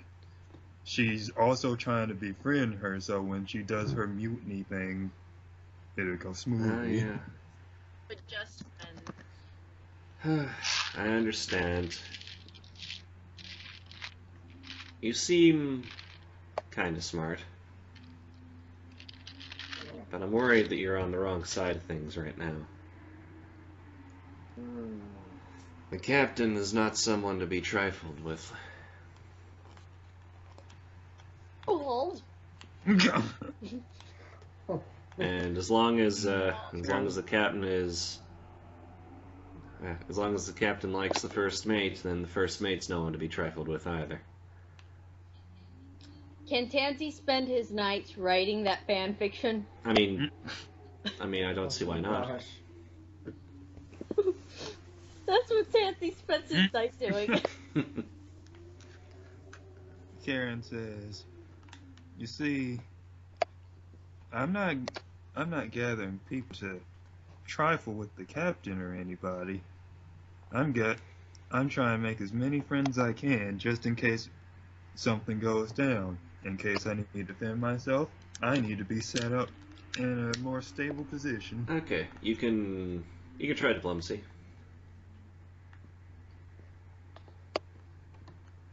she's also trying to befriend her, so when she does her mutiny thing, it'll go smoothly. Yeah. But just when. I understand. You seem kind of smart. But I'm worried that you're on the wrong side of things right now. The captain is not someone to be trifled with. Skald. And as long as the captain is, as long as the captain likes the first mate, then the first mate's no one to be trifled with either. Can Tansy spend his nights writing that fan fiction? I mean, I don't see why not. Gosh. That's what Tansy spends his nights doing. Kerryn says, "You see, I'm not gathering people to trifle with the captain or anybody. I'm trying to make as many friends as I can, just in case something goes down. In case I need to defend myself, I need to be set up in a more stable position." Okay, you can try diplomacy.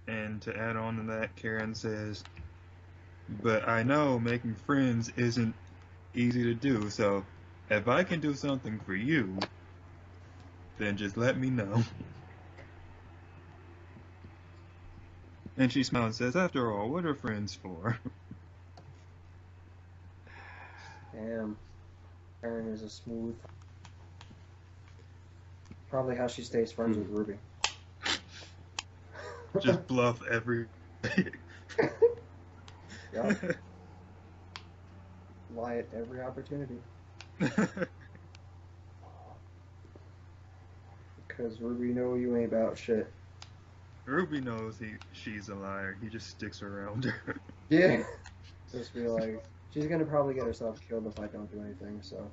And to add on to that, Kerryn says, "But I know making friends isn't easy to do, so if I can do something for you, then just let me know." And she smiles and says, "After all, what are friends for?" Damn. Kerryn is a smooth. Probably how she stays friends with Ruby. Just bluff every... Yep. Lie at every opportunity. Because Ruby know you ain't about shit. Ruby knows she's a liar. He just sticks around her. Yeah. Just be like, she's gonna probably get herself killed if I don't do anything, so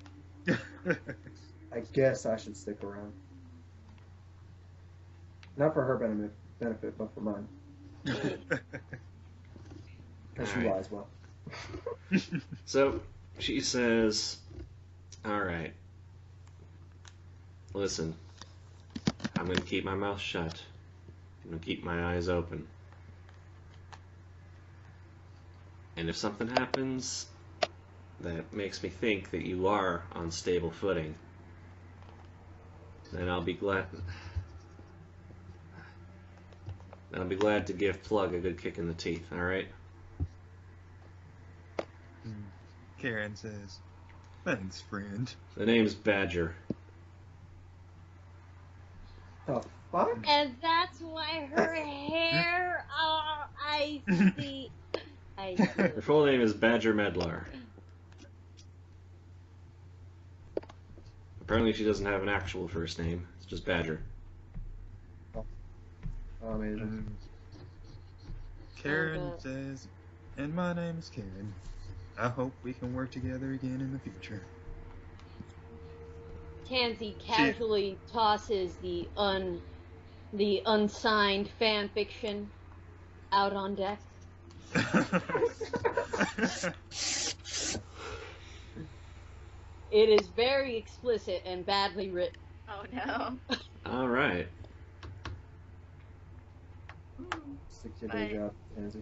I guess I should stick around. Not for her benefit, but for mine. Because she lies well. So she says, "Alright, listen, I'm going to keep my mouth shut. I'm gonna keep my eyes open. And if something happens that makes me think that you are on stable footing, then I'll be glad to give Plug a good kick in the teeth, alright? Kerryn says, thanks, friend. The name's Badger. The fuck? And that's why her hair. Oh, I see. I see. Her full name is Badger Medlar. Apparently she doesn't have an actual first name. It's just Badger. Oh, amazing. Kerryn says, and my name is Kerryn. I hope we can work together again in the future. Tansy casually tosses the unsigned fan fiction out on deck. It is very explicit and badly written. Oh no. Alright. Stick to your day job, Tansy.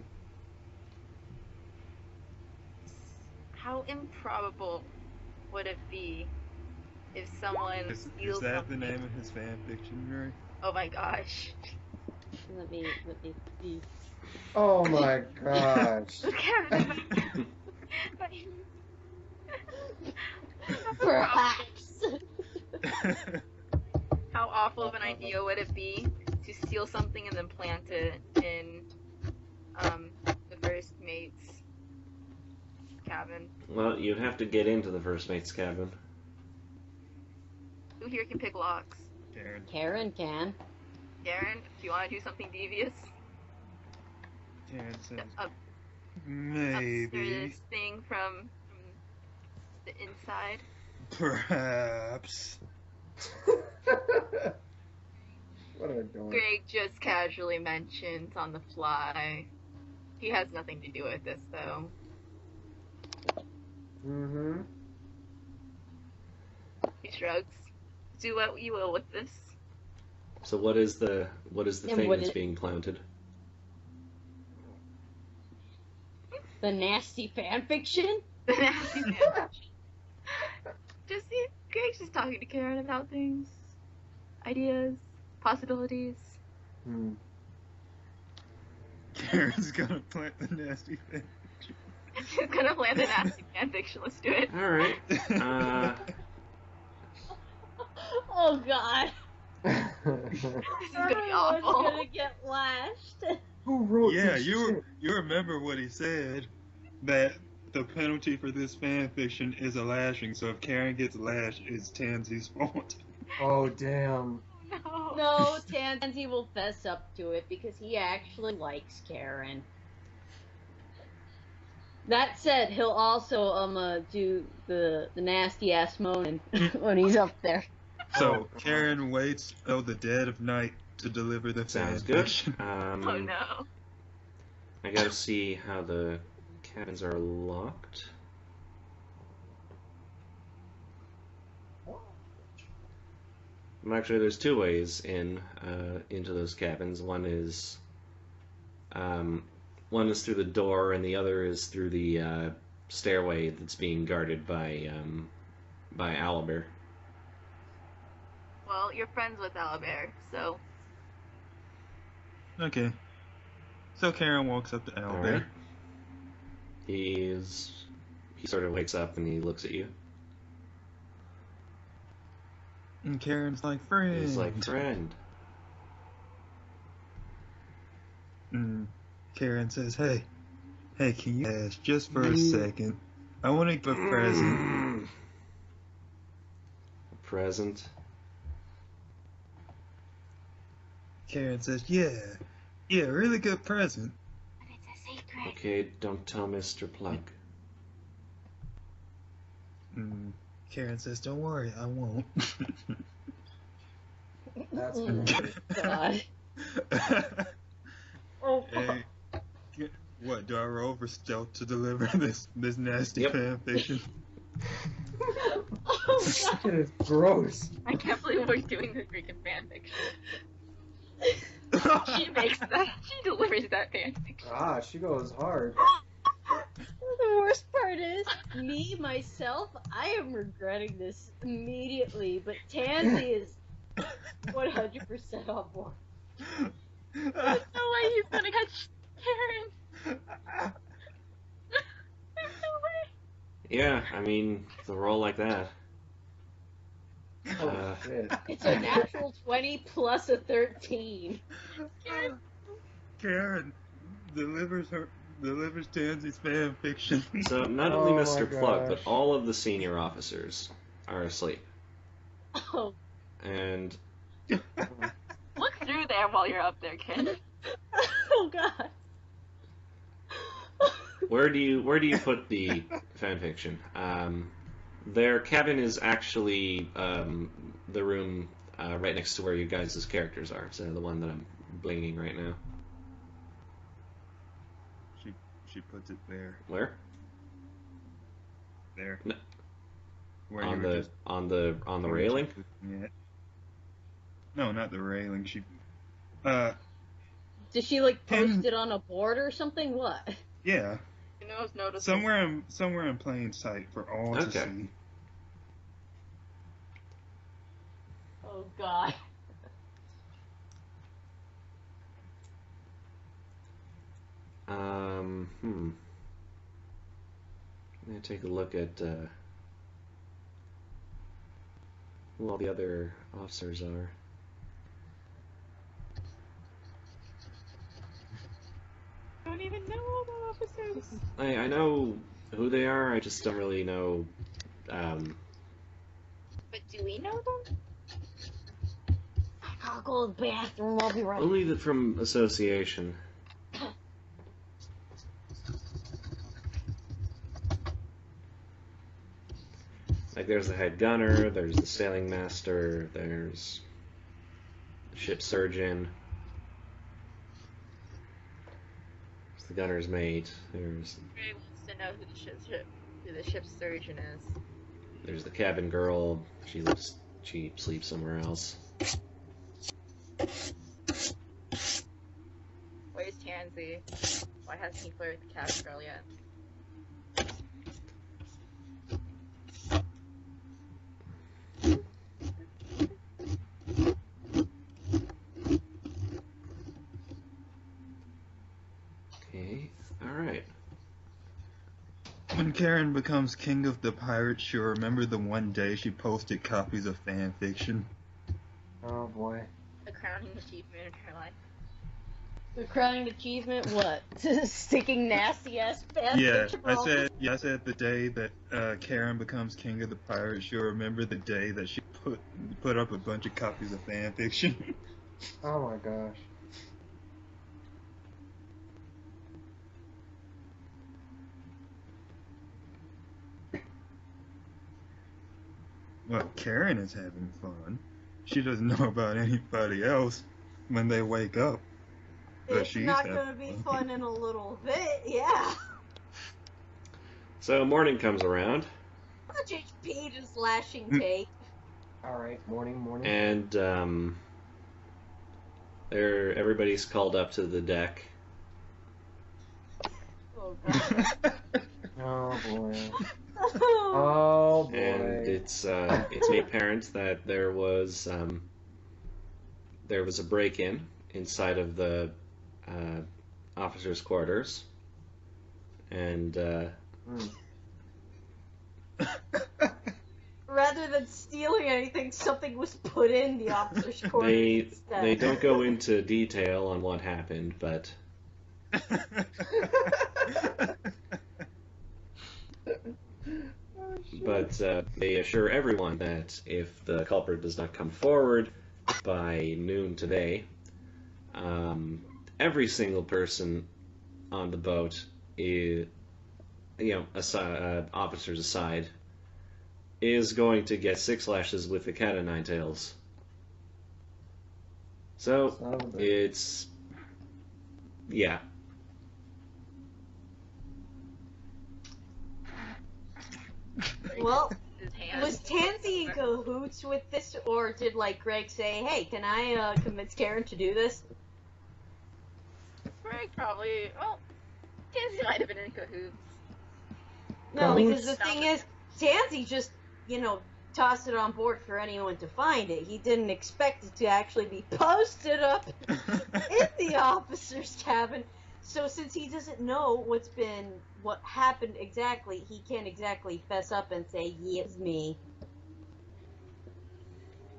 How improbable would it be if someone Is steals that something? the name of his fan fiction, Mary? Oh my gosh. Let me see. Oh my gosh. Perhaps. How awful of an idea would it be to steal something and then plant it in the first mate's cabin? Well, you'd have to get into the first mate's cabin. Who here can pick locks? Kerryn. Kerryn can. Kerryn, do you want to do something devious? Kerryn says, Upstairs maybe, this thing from the inside. perhaps. What are we doing? Greg just casually mentions on the fly. He has nothing to do with this, though. Mm-hmm. He shrugs. Do what you will with this. So what is the And thing what that's is- being planted? The nasty fan fiction? Just Greg's just talking to Kerryn about things, ideas, possibilities. Hmm. Kerryn's gonna plant the nasty fan. She's gonna land a nasty fanfiction. Let's do it. Alright. Oh god. This is gonna be Everyone's awful. gonna get lashed. Who wrote Yeah, this shit? you remember what he said, that the penalty for this fan fiction is a lashing, so if Kerryn gets lashed, it's Tansy's fault. Oh, damn. No. No, Tansy will fess up to it because he actually likes Kerryn. That said, he'll also do the nasty ass moaning when he's up there. So Kerryn waits till the dead of night to deliver the Sounds fan good. fiction. Oh no. I gotta see how the cabins are locked. Actually, there's two ways into those cabins. One is through the door, and the other is through the stairway that's being guarded by Owlbear. Well, you're friends with Owlbear, so Okay. So Kerryn walks up to Owlbear. Alright. He sort of wakes up and he looks at you. And Kerryn's like, friend. He's like, friend. And Kerryn says, hey, can you ask just for a second? I want to give a present. A present? Kerryn says, yeah, really good present. but it's a secret. Okay, don't tell Mr. Plug. And Kerryn says, don't worry, I won't. That's Oh good. God. Hey, what, do I roll for stealth to deliver this nasty Yep. fan fiction? Oh This god. shit is gross. I can't believe we're doing the freaking fanfiction. She makes that. She delivers that fanfiction. Ah, she goes hard. The worst part is, me, myself, I am regretting this immediately, but Tansy is 100% on board. There's no way he's gonna catch Kerryn. There's no way. Yeah, I mean, it's a roll like that. Oh shit. It's a natural 20 plus a 13. Kerryn delivers Tansy's fan fiction. So not only Oh my Mr. Plug, but gosh. all of the senior officers are asleep. Oh, And Look through there while you're up there, kid. oh god. where do you put the fanfiction? Their cabin is actually the room right next to where you guys' characters are. So the one that I'm blinging right now. She puts it there. Where? There. No. Where on you were the just on the railing? Yeah. No, not the railing. She Did she like post Ten- it on a board or something? What? yeah. You know, it's noticeable. Somewhere in plain sight for all to Okay. see. Oh god. I'm gonna take a look at who all the other officers are. I don't even know all the officers. I know who they are. I just don't really know. But do we know them? I'll go to the bathroom. I'll be right. Only from association. Like there's the head gunner, there's the sailing master, there's the ship surgeon, there's the gunner's mate, there's Ray wants to know who the ship's surgeon is. the cabin girl. She sleeps somewhere else. Where's Tansy? Why hasn't he flirted with the cabin girl yet? Okay, all right. When Kerryn becomes king of the pirates, she'll remember the one day she posted copies of fan fiction. Oh boy. The crowning achievement in her life. The crowning achievement, what? Sticking nasty ass fan Yeah, fiction I all- said the day that Kerryn becomes king of the pirates, she'll remember the day that she put up a bunch of copies of fan fiction. Oh my gosh. Well, Kerryn is having fun. She doesn't know about anybody else when they wake up. But It's she's not having gonna be fun in a little bit, yeah. So morning comes around, Much HP just lashing tape. Alright, morning. and everybody's called up to the deck. Oh god. Oh boy. Oh. Oh boy. And it's made apparent that there was a break-in inside of the officers' quarters, and Rather than stealing anything, something was put in the officer's quarters instead. they don't go into detail on what happened, but they assure everyone that if the culprit does not come forward by noon today, every single person on the boat, officers aside, is going to get 6 lashes with the cat o' nine tails. So Son of a- it's yeah. Well, His hand. was Tansy in cahoots with this, or did like Greg say, "Hey, can I convince Kerryn to do this?" Probably. Well, Tansy might have been in cahoots. No, Cahoots. because the thing is, Tansy just, tossed it on board for anyone to find it. He didn't expect it to actually be posted up in the officer's cabin. So since he doesn't know what happened exactly, he can't exactly fess up and say, "Yes, me."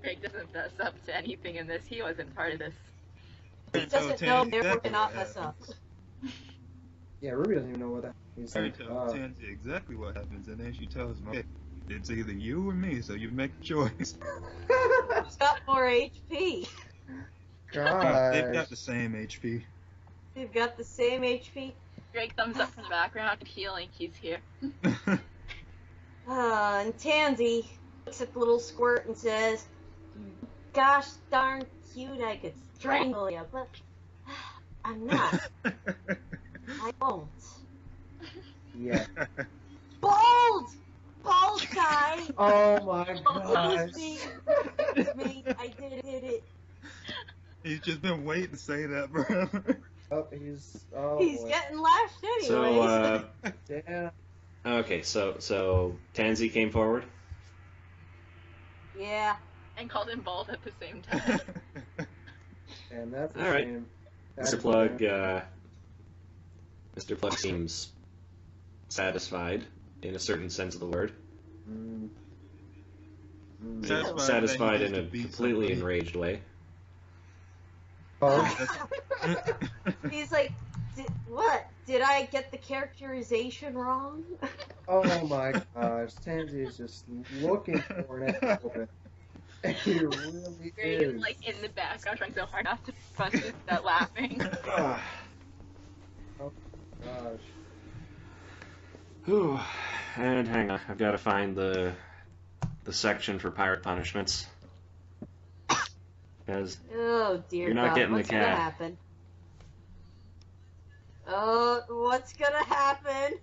Greg doesn't fess up to anything in this. He wasn't part of this. He doesn't know, therefore cannot fess up. Yeah, Ruby doesn't even know what that. He's I like, tell Tansy exactly what happens, and then she tells me, okay, it's either you or me, so you make a choice. He's got more HP. gosh. They've got the same HP. They've got the same HP. Greg thumbs up from the background, healing. He's here. And Tansy looks at the little squirt and says, "Gosh darn cute, I could strangle you, but I'm not. I won't." Yeah. Bold! Bold guy! Oh my It gosh. was me. It was me. I did it. He's just been waiting to say that forever. Oh, he's. Oh, He's boy. getting lashed anyways. So, Yeah. okay, so Tansy came forward. Yeah. And called him bald at the same time. And that's a All right. shame. That's Mr. a Plug, shame. Mr. Plug seems satisfied in a certain sense of the word. Mm. Mm. Satisfied. Satisfied in that a he gets to completely beat somebody. enraged way. Oh. He's like, what? Did I get the characterization wrong? Oh my gosh. Tansy is just looking for an expletive. He really Greg is. is like in the background trying so hard not to bust his nut laughing. Ah. Gosh. Whew. And hang on, I've got to find the section for pirate punishments. Because Oh dear You're not God, getting the what's gonna cat. happen? Oh, what's gonna happen?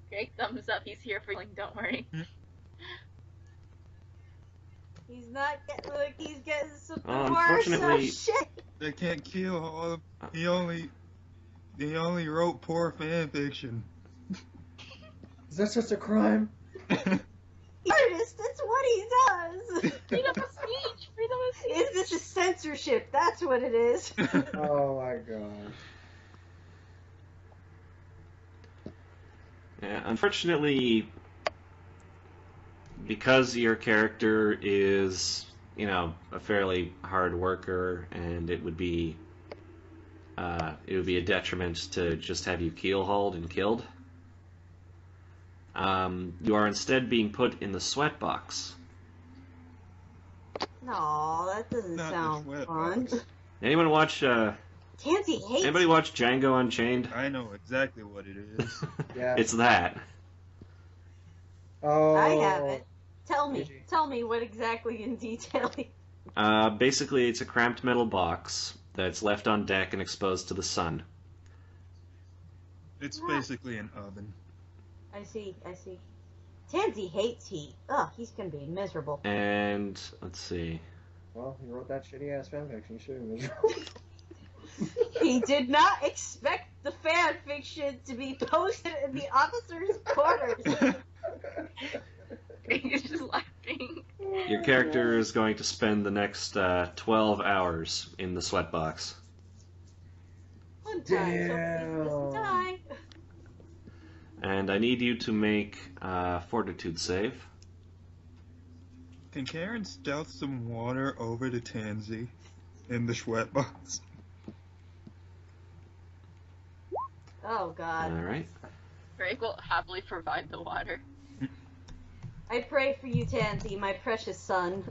Greg thumbs up. He's here for you. Don't worry. He's not getting, look, he's getting something Oh, worse. Oh unfortunately- shit! They can't kill all of. He only wrote poor fan fiction. Is that just a crime? Artist, that's what he does! Freedom of speech. Freedom of speech. Is this a censorship? That's what it is. Oh my gosh. Yeah, unfortunately, because your character is, a fairly hard worker, and it would be a detriment to just have you keel-hauled and killed. You are instead being put in the sweat box. No, that doesn't Not the sound sweat fun. box. Anyone watch? Tansy hates Anybody watch Django Unchained? I know exactly what it is. Yeah. It's that. Oh. I haven't. Tell GG. me what exactly in detail. Basically, it's a cramped metal box that's left on deck and exposed to the sun. It's basically an oven. I see. Tansy hates heat. Ugh, he's gonna be miserable. And let's see. Well, he wrote that shitty ass fanfiction. He should have been. He did not expect the fan fiction to be posted in the officers' quarters. Greg is just laughing. Your character is going to spend the next 12 hours in the sweat box. One time, so Damn. please doesn't die. And I need you to make a fortitude save. Can Kerryn stealth some water over to Tansy in the sweat box? Oh God. Alright. Greg will happily provide the water. I pray for you, Tansy, my precious son.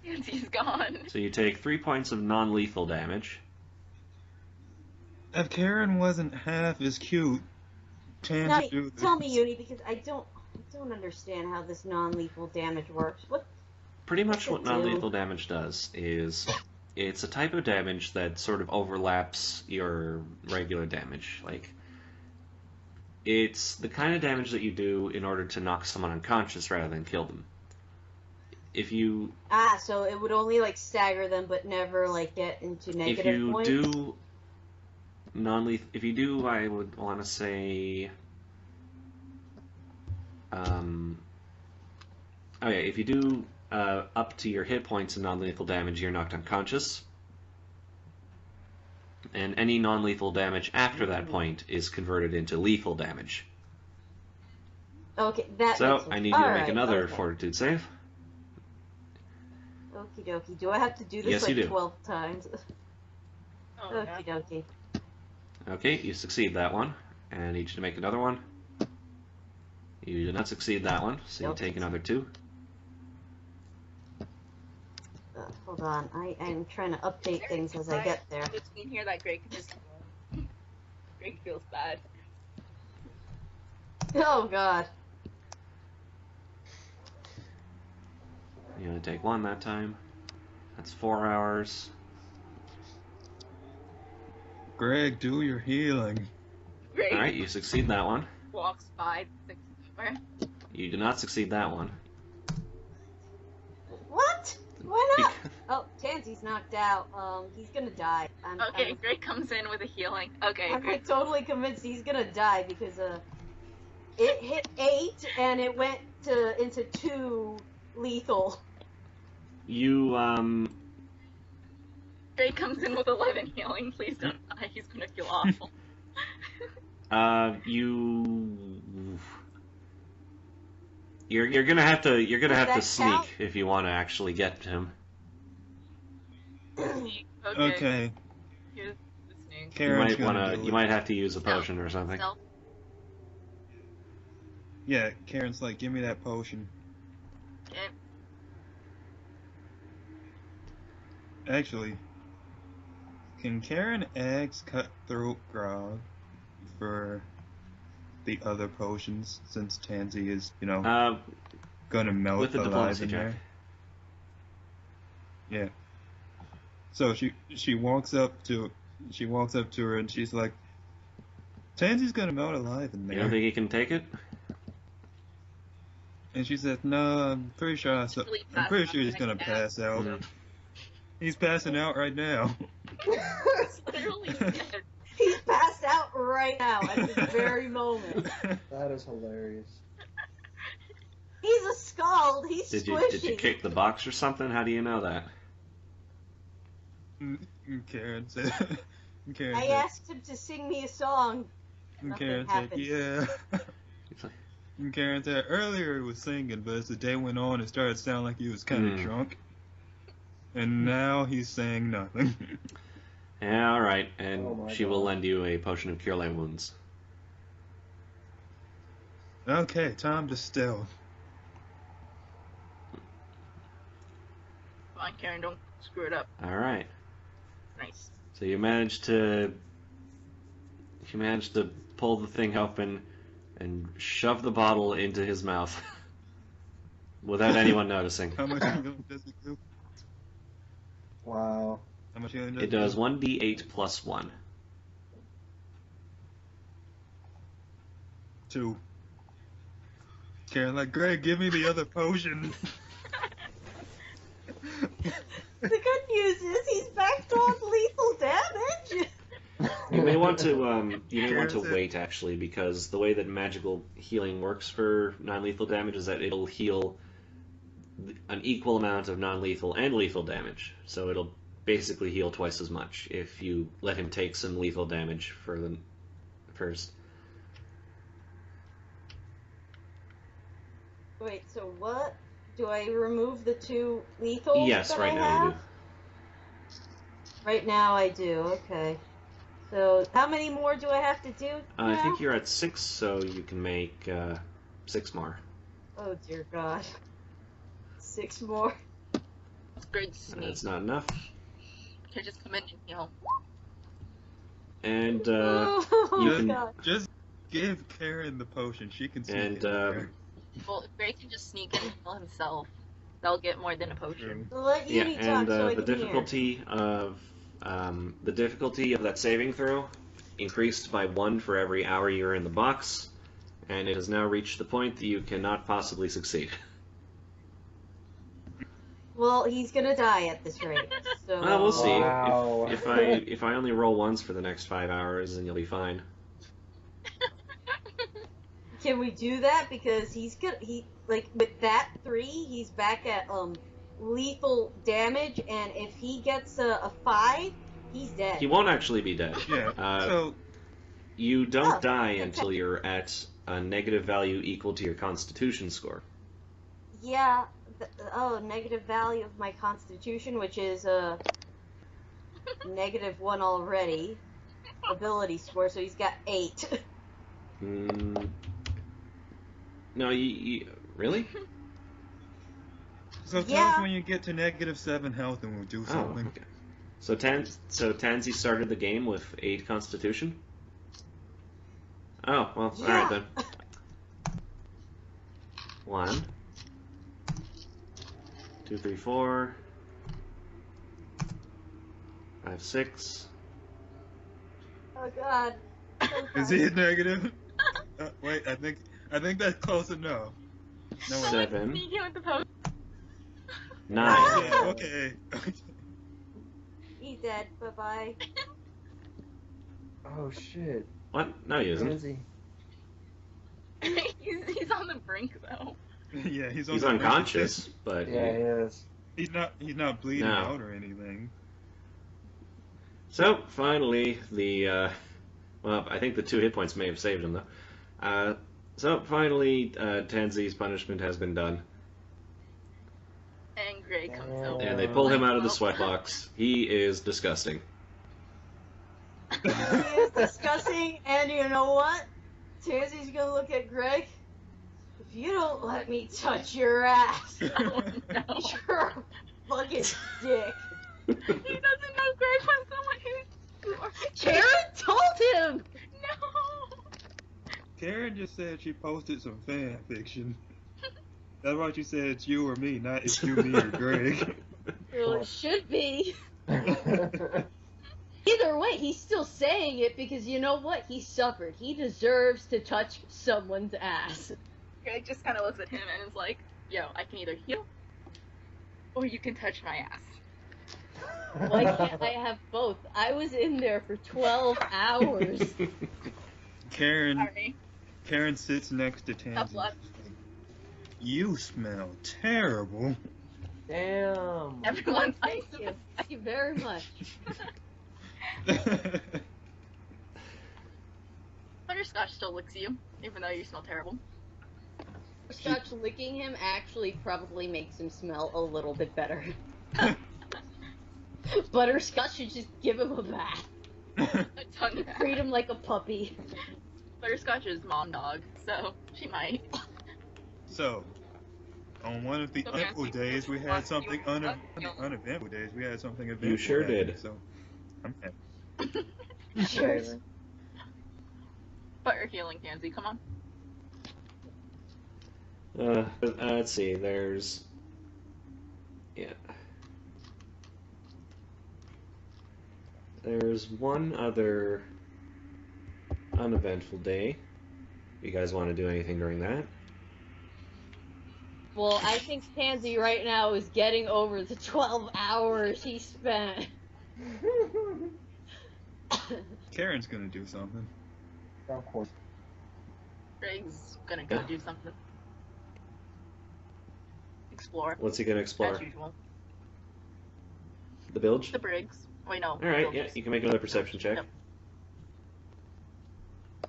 Tansy's gone. So you take 3 points of non-lethal damage. If Kerryn wasn't half as cute, Now, Tansy do this. tell me, Uni, because I don't understand how this non-lethal damage works. What? Pretty much what What's it do? non-lethal damage does is it's a type of damage that sort of overlaps your regular damage. Like, it's the kind of damage that you do in order to knock someone unconscious rather than kill them. If you So it would only like stagger them, but never like get into negative if you points. do non-lethal, if you do, I would want to say, oh yeah, if you do up to your hit points and non-lethal damage, you're knocked unconscious. And any non-lethal damage after that point is converted into lethal damage. Okay, that So, makes sense. I need you to make Alright, another okay. fortitude save. Okie dokie. Do I have to do this Yes, like you do. 12 times? Oh, Okie no. dokie. Okay, you succeed that one. And I need you to make another one. You do not succeed that one, so you Nope. take another 2. Hold on. I am trying to update things as I get there. Between here, that Greg just Greg feels bad. Oh god. You only take 1 that time. That's 4 hours. Greg, do your healing. Greg Alright, you succeed that one. walks 5, 6, where? You do not succeed that one. What? Why not? Oh, Tansy's knocked out. He's gonna die. Okay, Greg comes in with a healing. Okay, I'm Greg. like totally convinced he's gonna die because it hit 8 and it went into 2 lethal. You, Greg comes in with 11 healing. Please don't die. He's gonna feel awful. You're gonna have to Does have to that sneak count? if you want to actually get to him. Okay. Okay. Here's the sneak. Kerryn's You might gonna wanna do you it. might have to use a Stealth. potion or something. Stealth. Yeah, Kerryn's like, give me that potion. Okay. Actually, can Kerryn ask Cutthroat Grog for the other potions since Tansy is, gonna melt With the alive diplomacy in check. there? Yeah. So she walks up to her and she's like, Tansy's gonna melt alive in You there. don't think he can take it? And she says, no, I'm pretty sure I'm pretty sure he's gonna pass out. Mhm. He's passing out right now. It's literally dead. He's passed out right now at this very moment. That is hilarious. He's a Skald. He's Did squishy. you kick the box or something? How do you know that? Kerryn said. Kerryn I said, asked him to sing me a song. Nothing Kerryn said, happened. yeah. He's like, And Kerryn said earlier he was singing, but as the day went on, it started to sound like he was kind of drunk. And now he's saying nothing. yeah, all right, and Oh my she will God. lend you a potion of cure light wounds. Okay, time to stealth. Come on, Kerryn, don't screw it up. All right. Nice. So you managed to pull the thing open and shove the bottle into his mouth without anyone noticing. How much healing does it do? Wow. How much healing does It does 1d8 plus 1. 2. Kerryn like, Greg, give me the other potion. The good news is he's backed off lethal damage. You may want to Here's it. wait actually, because the way that magical healing works for non-lethal damage is that it'll heal an equal amount of non-lethal and lethal damage. So it'll basically heal twice as much if you let him take some lethal damage for the first. Wait, so what? Do I remove the 2 lethals? Yes, that right I now you have? do. Right now I do, okay. So, how many more do I have to do? I now? think you're at 6, so you can make 6 more. Oh dear god. 6 more. It's great to sneak. That's not enough. Okay, just come in and heal. And Oh you my can- god. Just give Kerryn the potion. She can sneak And, in there. Well, if Greg can just sneak in and heal himself, that'll get more than a potion. Let yeah, Edie talk and so I the can difficulty of that saving throw increased by 1 for every hour you're in the box, and it has now reached the point that you cannot possibly succeed. Well, he's gonna die at this rate. So Well, we'll see. Wow. If I only roll once for the next 5 hours, then you'll be fine. Can we do that? Because with that 3, he's back at lethal damage, and if he gets a 5, he's dead. He won't actually be dead. Yeah. So you don't die okay. until you're at a negative value equal to your Constitution score. Yeah. Negative value of my Constitution, which is a -1 already. Ability score, so he's got 8. No, you really? So tell Yeah. us when you get to -7 health and we'll do something. okay. So Tansy started the game with 8 Constitution? Oh, well, Yeah. alright then. 1, 2, 3, 4, 5, 6. Oh God. Is he negative? Wait, I think that's close enough. No, wait. 7, Sneaking with the post. 9. Yeah, okay. He's dead. Bye bye. Oh shit. What? No, he Where isn't. is he? he's on the brink though. Yeah, he's He's the brink of unconscious, death. but Yeah, he is. He's not bleeding No. out or anything. So finally, well, I think the 2 hit points may have saved him though. So finally, Tansy's punishment has been done, And Gray comes Oh. over. and they pull him out of the Well, sweat box. He is disgusting. He is disgusting, and you know what? Tansy's gonna look at Greg. If you don't let me touch your ass, Oh no. you're a fucking dick. He doesn't know Gray was someone who's. Kerryn told him! No! Kerryn just said she posted some fan fiction. That's why she said it's you or me, not it's you, me, or Greg. Well, it should be. Either way, he's still saying it because you know what? He suffered. He deserves to touch someone's ass. Greg just kind of looks at him and is like, yo, I can either heal or you can touch my ass. Why can't I have both? I was in there for 12 hours. Sorry. Kerryn sits next to Tough Tansy. luck. You smell terrible. Damn. Everyone's Thank you. Thank you very much. Butterscotch still licks you, even though you smell terrible. Scotch licking him actually probably makes him smell a little bit better. Butterscotch should just give him a bath. A tongue Treat him like a puppy. Butterscotch is mom dog, so she might. So, on one of the Okay. eventful days, we had something uneventful days. We had something eventful. You sure happen, did. So, I'm happy. Cheers. Butter healing, Tansy, come on. Let's see. There's one other uneventful day. You guys want to do anything during that? Well, I think Tansy right now is getting over the 12 hours he spent. Kerryn's gonna do something. Of course. Greg's gonna go do something. Explore, What's he gonna explore? as usual. The bilge? The Briggs. Wait, no. All right. Bilges. Yeah, you can make another perception check. Nope.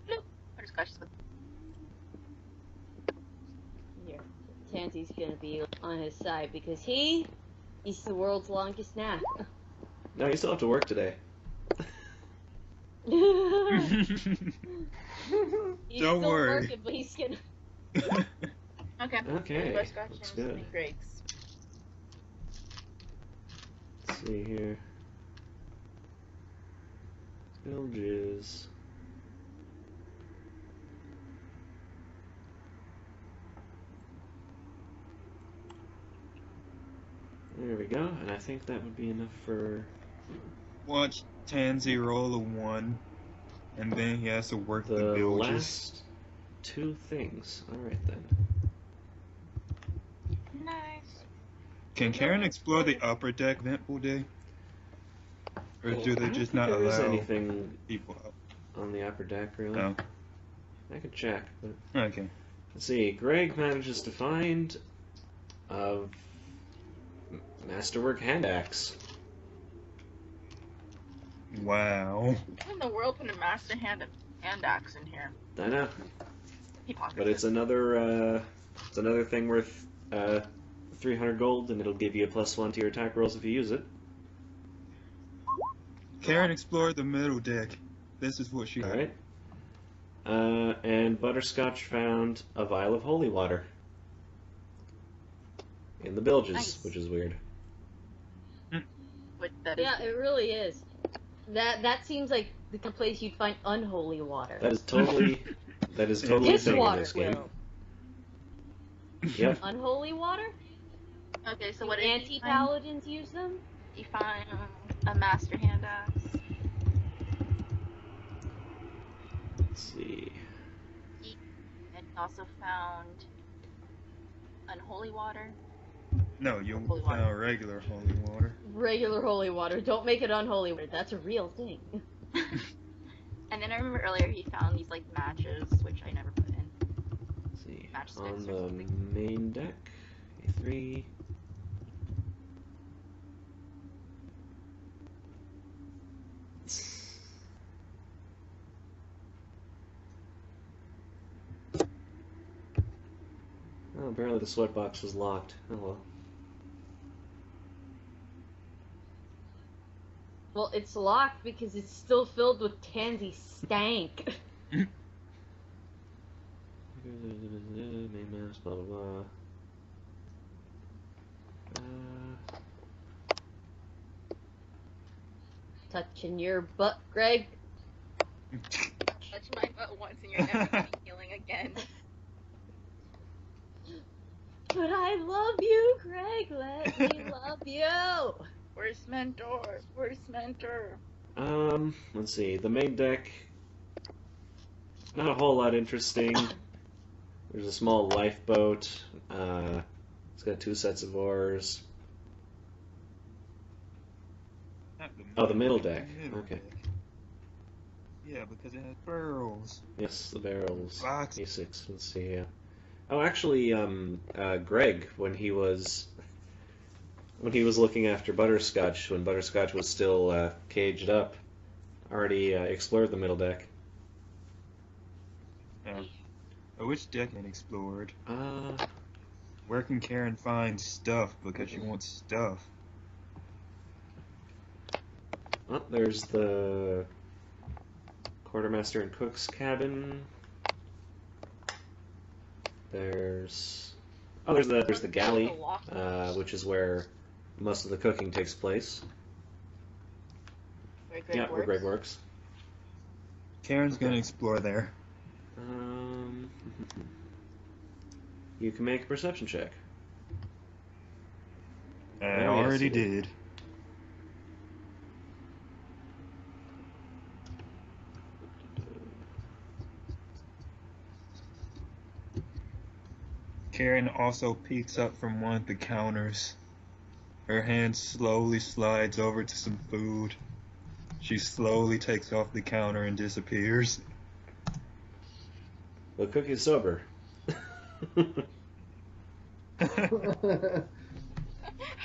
Nope. Butterscotch is with Here, Tansy's gonna be on his side because he's the world's longest nap. No, you still have to work today. He's Don't still worry. working, but he's gonna. Okay. Okay, Butterscotch looks and good. Greg's. Let's see here. Bilges. There we go, and I think that would be enough for. Watch Tansy roll a 1, and then he has to work the The bilges. last 2 things. Alright then. Nice. Can Kerryn explore the upper deck vent pool day? Or do they just not there is allow anything people up? on the upper deck, really. No. I could check, but Okay. let's see. Greg manages to find a masterwork hand axe. Wow. Who in the world put a master hand axe in here? I know, He pocketed but it's another thing worth 300 gold, and it'll give you a +1 to your attack rolls if you use it. Kerryn explored the middle deck. This is what she All got. right. And Butterscotch found a vial of holy water in the bilges, Nice. which is weird. But that Yeah, it really is. That seems like the kind of place you'd find unholy water. That is totally a Piss thing in water, this game. Will. Yep. Unholy water? Okay, so Do what did you find? anti-paladins use them? You find a master hand axe. Let's see. And you also found unholy water. No, you Holy water. found regular holy water. Regular holy water. Don't make it unholy water. That's a real thing. And then I remember earlier he found these like matches, which I never put in. Let's see. Matchsticks On or the something. main deck, A3. Oh, apparently the sweat box was locked. Oh well. Well, it's locked because it's still filled with Tansy stank. Main mass, blah blah blah. Touching your butt, Greg. Touch my butt once and you're never gonna be healing again. But I love you, Greg. Let me love you. Worst mentor. Worst mentor. Let's see. The main deck, not a whole lot interesting. There's a small lifeboat. It's got 2 sets of oars. Oh, the middle deck. Okay. Deck. Yeah, because it has barrels. Yes, the barrels. Box. A6. Let's see. Oh, actually, Greg, when he was looking after Butterscotch, when Butterscotch was still caged up, already explored the middle deck. Which deck ain't explored? Uh, Where can Kerryn find stuff? Because she wants stuff. oh, there's the quartermaster and cook's cabin. There's the galley, which is where most of the cooking takes place. Where Greg Yeah, where Greg works. Kerryn's gonna explore there. You can make a perception check. I Oh, yes, already you did. did. Kerryn also peeks up from one of the counters. Her hand slowly slides over to some food. She slowly takes off the counter and disappears. The cook is sober.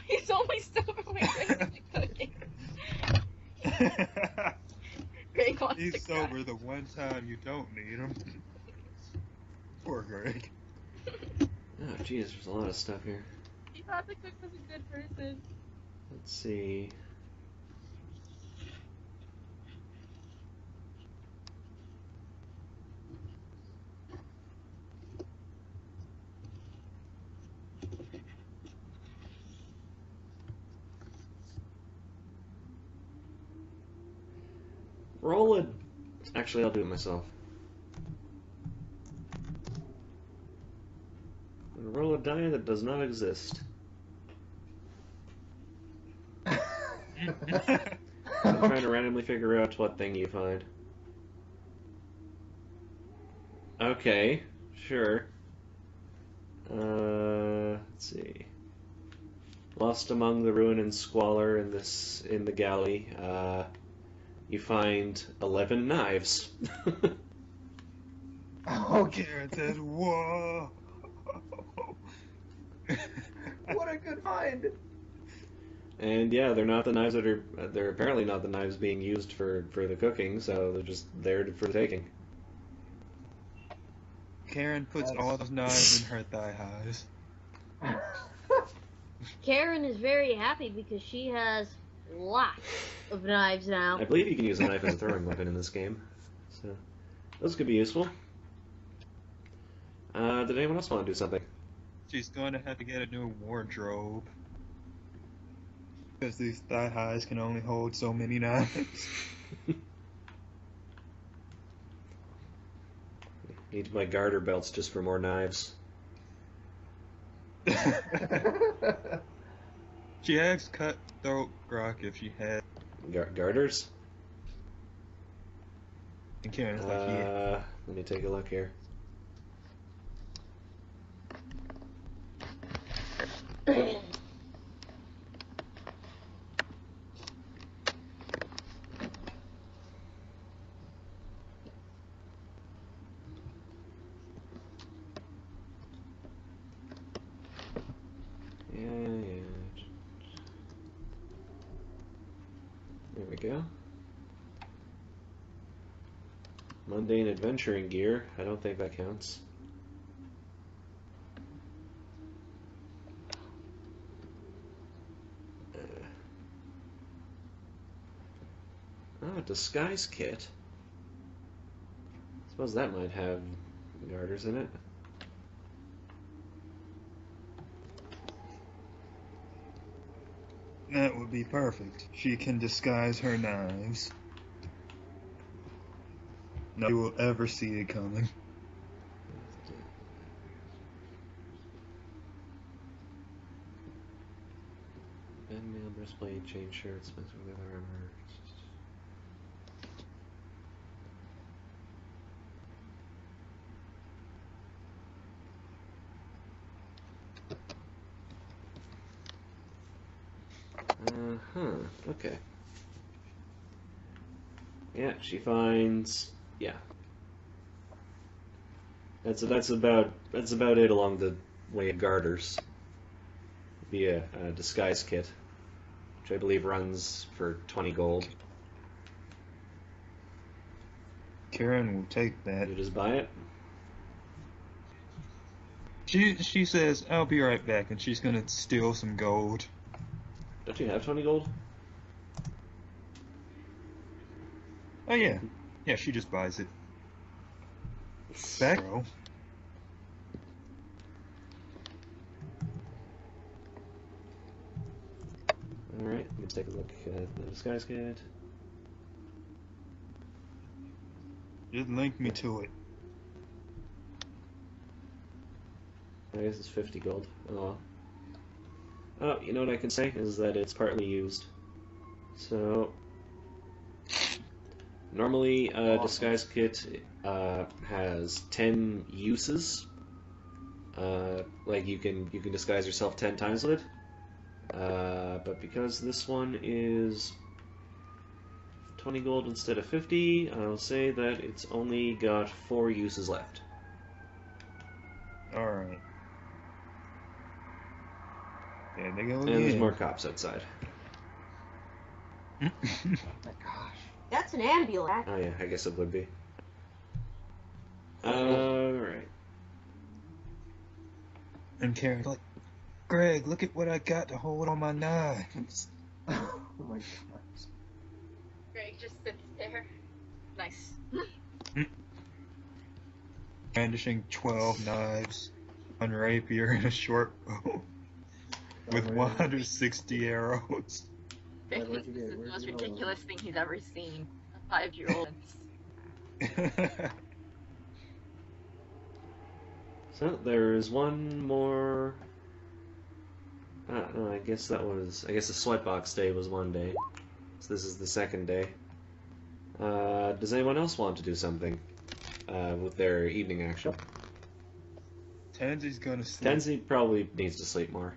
He's always sober when Greg's cooking. Greg wants to He's cry. sober the one time you don't need him. Poor Greg. Oh, jeez, there's a lot of stuff here. He thought the cook was a good person. Let's see. Roll a... Actually, I'll do it myself. Roll a die that does not exist. I'm trying to randomly figure out what thing you find. Okay, sure. Let's see. Lost among the ruin and squalor in the galley, you find 11 knives. Oh, Kerryn says, "Whoa!" what a good find! And yeah, they're not the knives that are. They're apparently not the knives being used for the cooking, so they're just there for the taking. Kerryn puts That's- all those knives in her thigh highs. Kerryn is very happy because she has lots of knives now. I believe you can use a knife as a throwing weapon in this game, so those could be useful. Did anyone else want to do something? She's going to have to get a new wardrobe. Because these thigh highs can only hold so many knives. Need my garter belts just for more knives. She asked Cutthroat Grok if she had, Garters? and Kerryn's like, yeah. Let me take a look here. Yeah. There we go. Mundane adventuring gear. I don't think that counts. Disguise kit. Suppose that might have garters in it. That would be perfect. She can disguise her knives. Nobody will ever see it coming. Mail, breastplate, chain shirt, Spencer leather armor. Okay. Yeah, she finds. Yeah. That's about it along the way of garters. Via a disguise kit, which I believe runs for 20 gold. Kerryn will take that. You just buy it. She says, "I'll be right back," and she's gonna steal some gold. Don't you have 20 gold? Oh yeah, yeah. She just buys it. Back row. Alright, let's take a look at the disguise kit. Just link me to it. I guess it's 50 gold. Oh well. Oh, you know what I can say is that it's partly used. So, normally a disguise kit has 10 uses. Like you can disguise yourself 10 times with it. But because this one is 20 gold instead of 50, I'll say that it's only got 4 uses left. Alright. There they go And again. there's more cops outside. Oh my gosh. That's an ambulance. Oh yeah, I guess it would be. Alright. And Kerryn's like, "Greg, look at what I got to hold on my knives." Oh my gosh. Greg just sits there. Nice. Brandishing 12 knives, one rapier, and a short bow. With 160 arrows. Where'd This you is get- the where'd most you get all ridiculous thing he's ever seen. A 5-year-old. So there's one more. No, I guess the sweatbox day was one day. So this is the second day. Does anyone else want to do something with their evening action? Tansy's gonna sleep. Tansy probably needs to sleep more.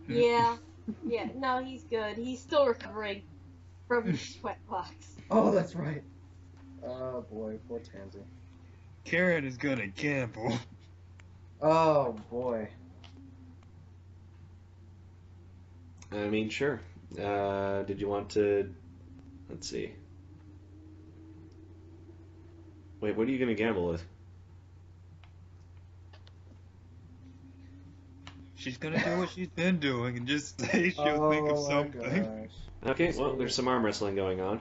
Yeah. Yeah, no, he's good. He's still recovering from his sweatbox. Oh, that's right. Oh boy, poor Tansy. Kerryn is gonna gamble. Oh boy. I mean, sure. Did you want to? Let's see. Wait, what are you going to gamble with? She's gonna do what she's been doing and just say she'll think of Oh my something. gosh. Okay, well, there's some arm wrestling going on.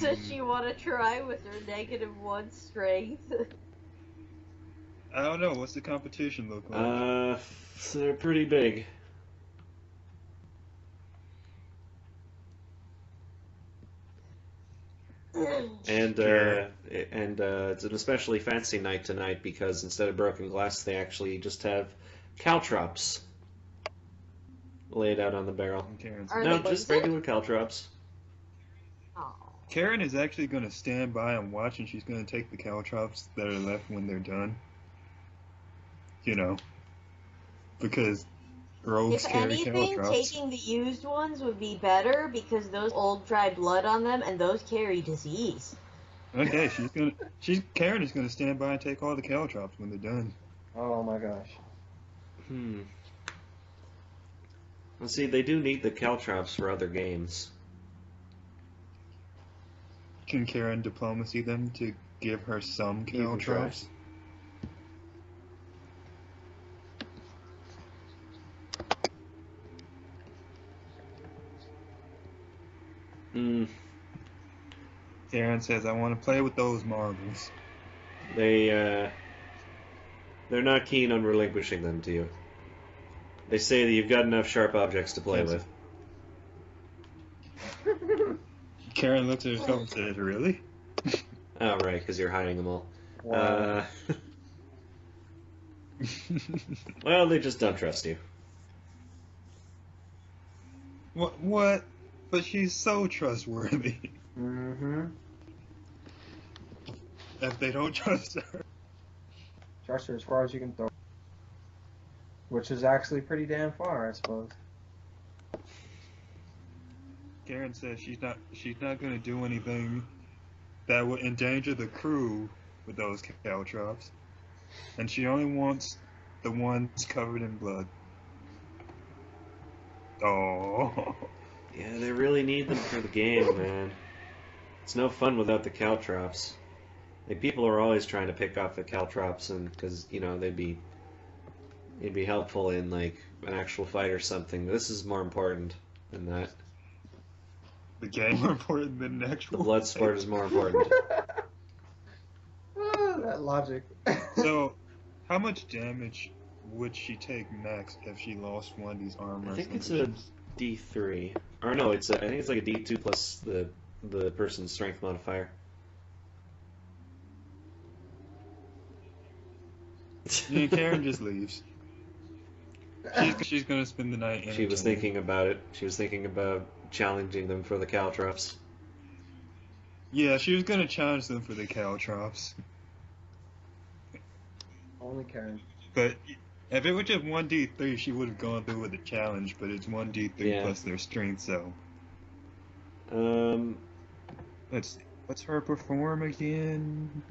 Does she want to try with her -1 strength? I don't know. What's the competition look like? So they're pretty big. And it's an especially fancy night tonight because instead of broken glass, they actually just have caltrops laid out on the barrel. Kerryn's- Are No, they just poison? regular caltrops. Oh. Kerryn is actually gonna stand by and watch, and she's gonna take the caltrops that are left when they're done. You know, because rogues If carry anything, caltrops. taking the used ones would be better because those old dry blood on them and those carry disease. Okay, Kerryn is gonna stand by and take all the caltrops when they're done. Oh my gosh. Well, see, they do need the caltrops for other games. Can Kerryn diplomacy them to give her some You can try. caltrops? Kerryn says, "I want to play with those marbles." They're not keen on relinquishing them to you. They say that you've got enough sharp objects to play Yes. with. Kerryn looks at herself and says, "Really?" Oh, right, because you're hiding them all. Wow. Well, they just don't trust you. What? But she's so trustworthy. Mm-hmm. If they don't trust her. Trust her as far as you can throw. Which is actually pretty damn far, I suppose. Kerryn says she's not gonna do anything that would endanger the crew with those caltrops. And she only wants the ones covered in blood. Oh. Yeah, they really need them for the game, man. It's no fun without the caltrops. Like, people are always trying to pick off the caltrops, and because they'd be helpful in like an actual fight or something. But this is more important than that. The game more important than an The actual blood sport is more important. That logic. So, how much damage would she take max if she lost one of these arm I think wrestling it's a missions? D3, or no, I think it's like a D2 plus the person's strength modifier. Yeah, Kerryn just leaves. She's gonna spend the night. She was entertaining. thinking about it. She was thinking about challenging them for the caltrops. Yeah, she was gonna challenge them for the caltrops. Only Kerryn. But if it was just 1d3, she would have gone through with the challenge. But it's 1d3 Yeah. plus their strength, so let's see. What's her perform again?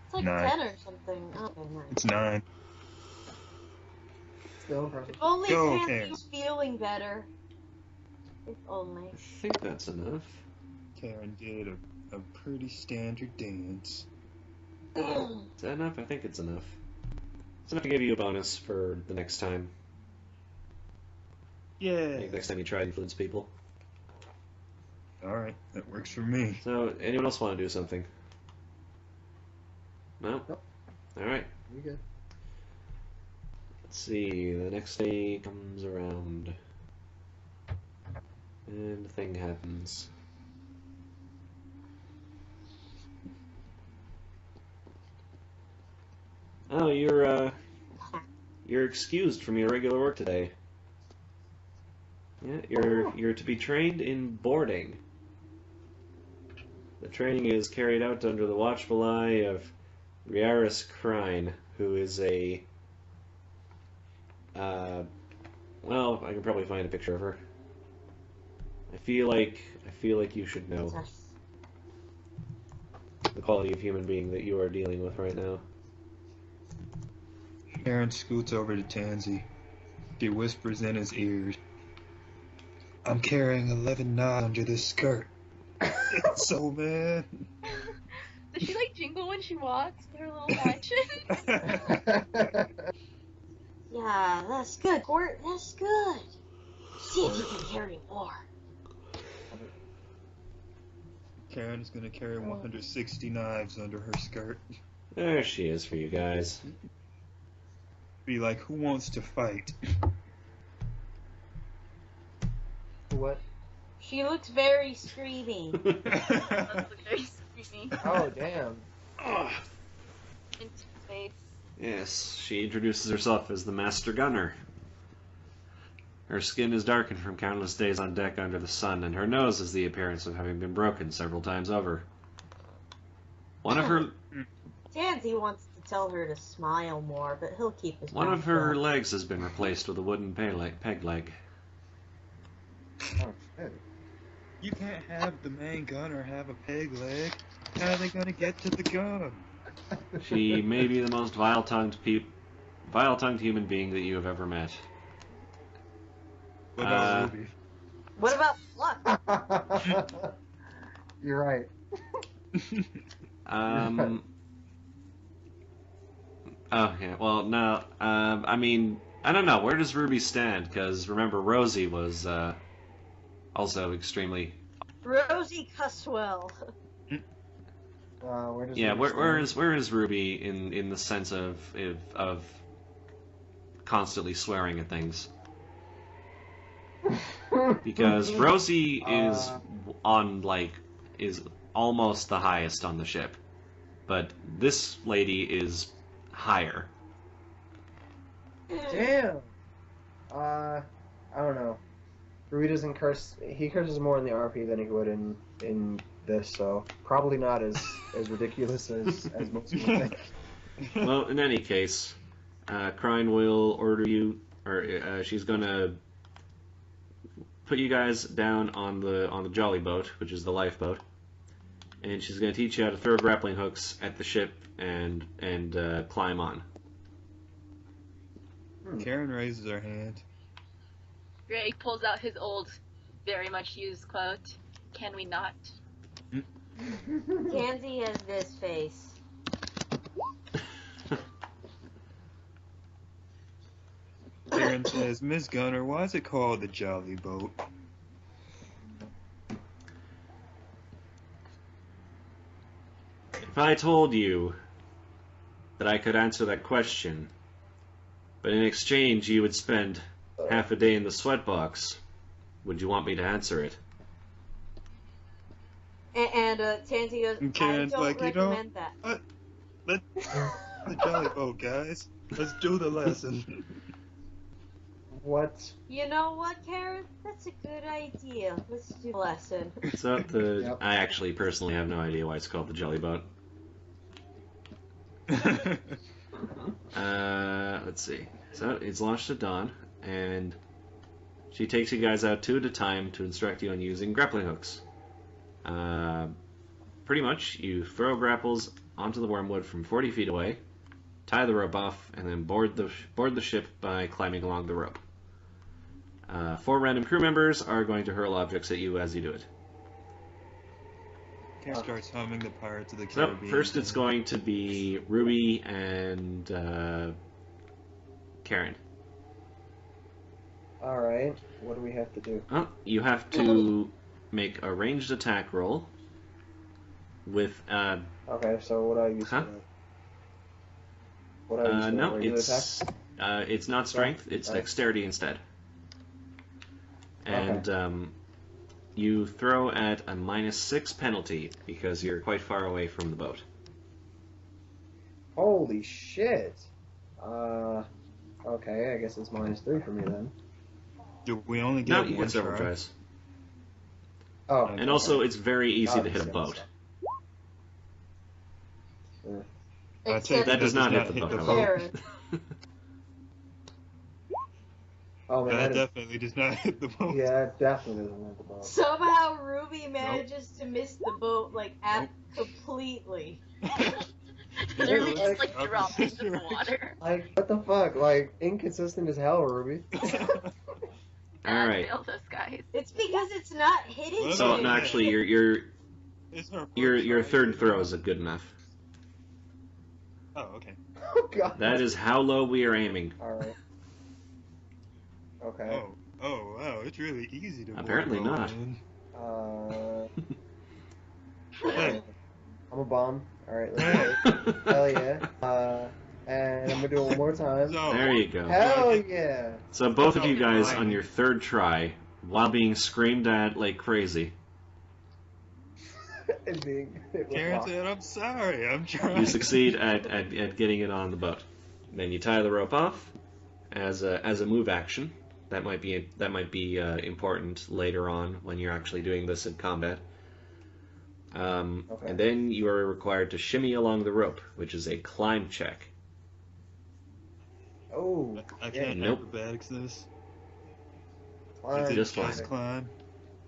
It's like 9. 10 or something. Okay, nice. It's 9. Still impressive. If only Go, Tansy Kerryn. was feeling better. If only. I think that's enough. Kerryn did a pretty standard dance. Is that enough? I think it's enough. It's enough to give you a bonus for the next time. Yeah. Like next time you try to influence people. Alright, that works for me. So, anyone else want to do something? No? Nope. Alright. You good? Let's see. The next day comes around. And the thing happens. Oh, you're excused from your regular work today. Yeah, you're to be trained in boarding. The training is carried out under the watchful eye of Ryaris Krine, who is a well, I can probably find a picture of her. I feel like you should know the quality of human being that you are dealing with right now. Kerryn scoots over to Tansy. She whispers in his ears, "I'm carrying 11 knots under this skirt." It's so mad. Does she like jingle when she walks with her little action? Yeah, that's good, Court. That's good. See if you can carry more. Kerryn's gonna carry 160 knives under her skirt. There she is for you guys. Be like, who wants to fight? What? She looks very screamy. That's very screamy. Oh, damn. Into space. Yes, she introduces herself as the Master Gunner. Her skin is darkened from countless days on deck under the sun, and her nose has the appearance of having been broken several times over. One of her Tansy wants to tell her to smile more, but he'll keep his one mouth of her shut. legs has been replaced with a wooden peg leg. Oh, shit. You can't have the main gunner have a peg leg. How are they gonna get to the gun? She may be the most vile-tongued human being that you have ever met. What about Ruby? What about luck? You're right. Oh yeah. Well, no. I mean, I don't know. Where does Ruby stand? Because remember, Rosie was also extremely. Rosie Cuswell. Where does Yeah. Ruby Where stand? is Ruby in the sense of constantly swearing at things? Because Rosie is is almost the highest on the ship, but this lady is higher. Damn. I don't know. Ruby doesn't curse. He curses more in the RP than he would in this, so probably not as ridiculous as most people think. Well, in any case, Krine will order you, or she's gonna put you guys down on the jolly boat, which is the lifeboat, and she's gonna teach you how to throw grappling hooks at the ship and climb on. Kerryn raises her hand. Greg pulls out his old, very much used quote. Can we not? Tansy has this face. Kerryn says, "Miss Gunner, why is it called the Jolly Boat?" If I told you that I could answer that question, but in exchange you would spend half a day in the sweatbox, would you want me to answer it? And Tansy goes, And I Kerryn's don't like, recommend that. What? Let's the Jolly Boat, guys. Let's do the lesson. What? You know what, Kerryn? That's a good idea. Let's do the lesson. So Yep. I actually personally have no idea why it's called the Jelly Boat. Let's see. So it's launched at dawn, and she takes you guys out two at a time to instruct you on using grappling hooks. Pretty much, you throw grapples onto the wormwood from 40 feet away, tie the rope off, and then board the ship by climbing along the rope. 4 random crew members are going to hurl objects at you as you do it. Kerryn starts humming the Pirates of the So Caribbean. first it's going to be Ruby and Kerryn. Alright. What do we have to do? Oh, you have to make a ranged attack roll with Okay, so what do I use Huh? for that? What do I use for that? no, Regular attack? it's not strength, it's Alright. dexterity instead. And Okay. you throw at a -6 penalty because you're quite far away from the boat. Holy shit. Okay, I guess it's -3 for me then. Do we only No, get you one get several try? tries. Oh. And also, it's very easy to hit a Obviously, boat. so. I take That does not hit the boat, however. Kerryn. Oh man, That that definitely does not hit the boat. yeah, it definitely doesn't hit the boat. Somehow Ruby manages to miss the boat like completely. Literally Like- just like dropped into the water. Like, what the fuck? Like, inconsistent as hell, Ruby. Alright. Fail those guys. It's because it's not hitting Well, So you. no, actually, your It's her your first third try. throw is good enough. Oh, okay. Oh god. That is how low we are aiming. Alright. Okay. Oh, wow, it's really easy to Apparently board not. in. Okay. I'm a bomb. Alright, let's go. Hell yeah. And I'm gonna do it one more time. So, There you go. Hell yeah. So both of you guys on your third try, while being screamed at like crazy, And being hit with Kerryn rocks. said, I'm sorry, I'm trying. you succeed at getting it on the boat. Then you tie the rope off as a move action. That might be important later on when you're actually doing this in combat. Okay. And then you are required to shimmy along the rope, which is a climb check. Oh. I can't Nope. acrobatics this. Climb. Is it Just just fine. climb?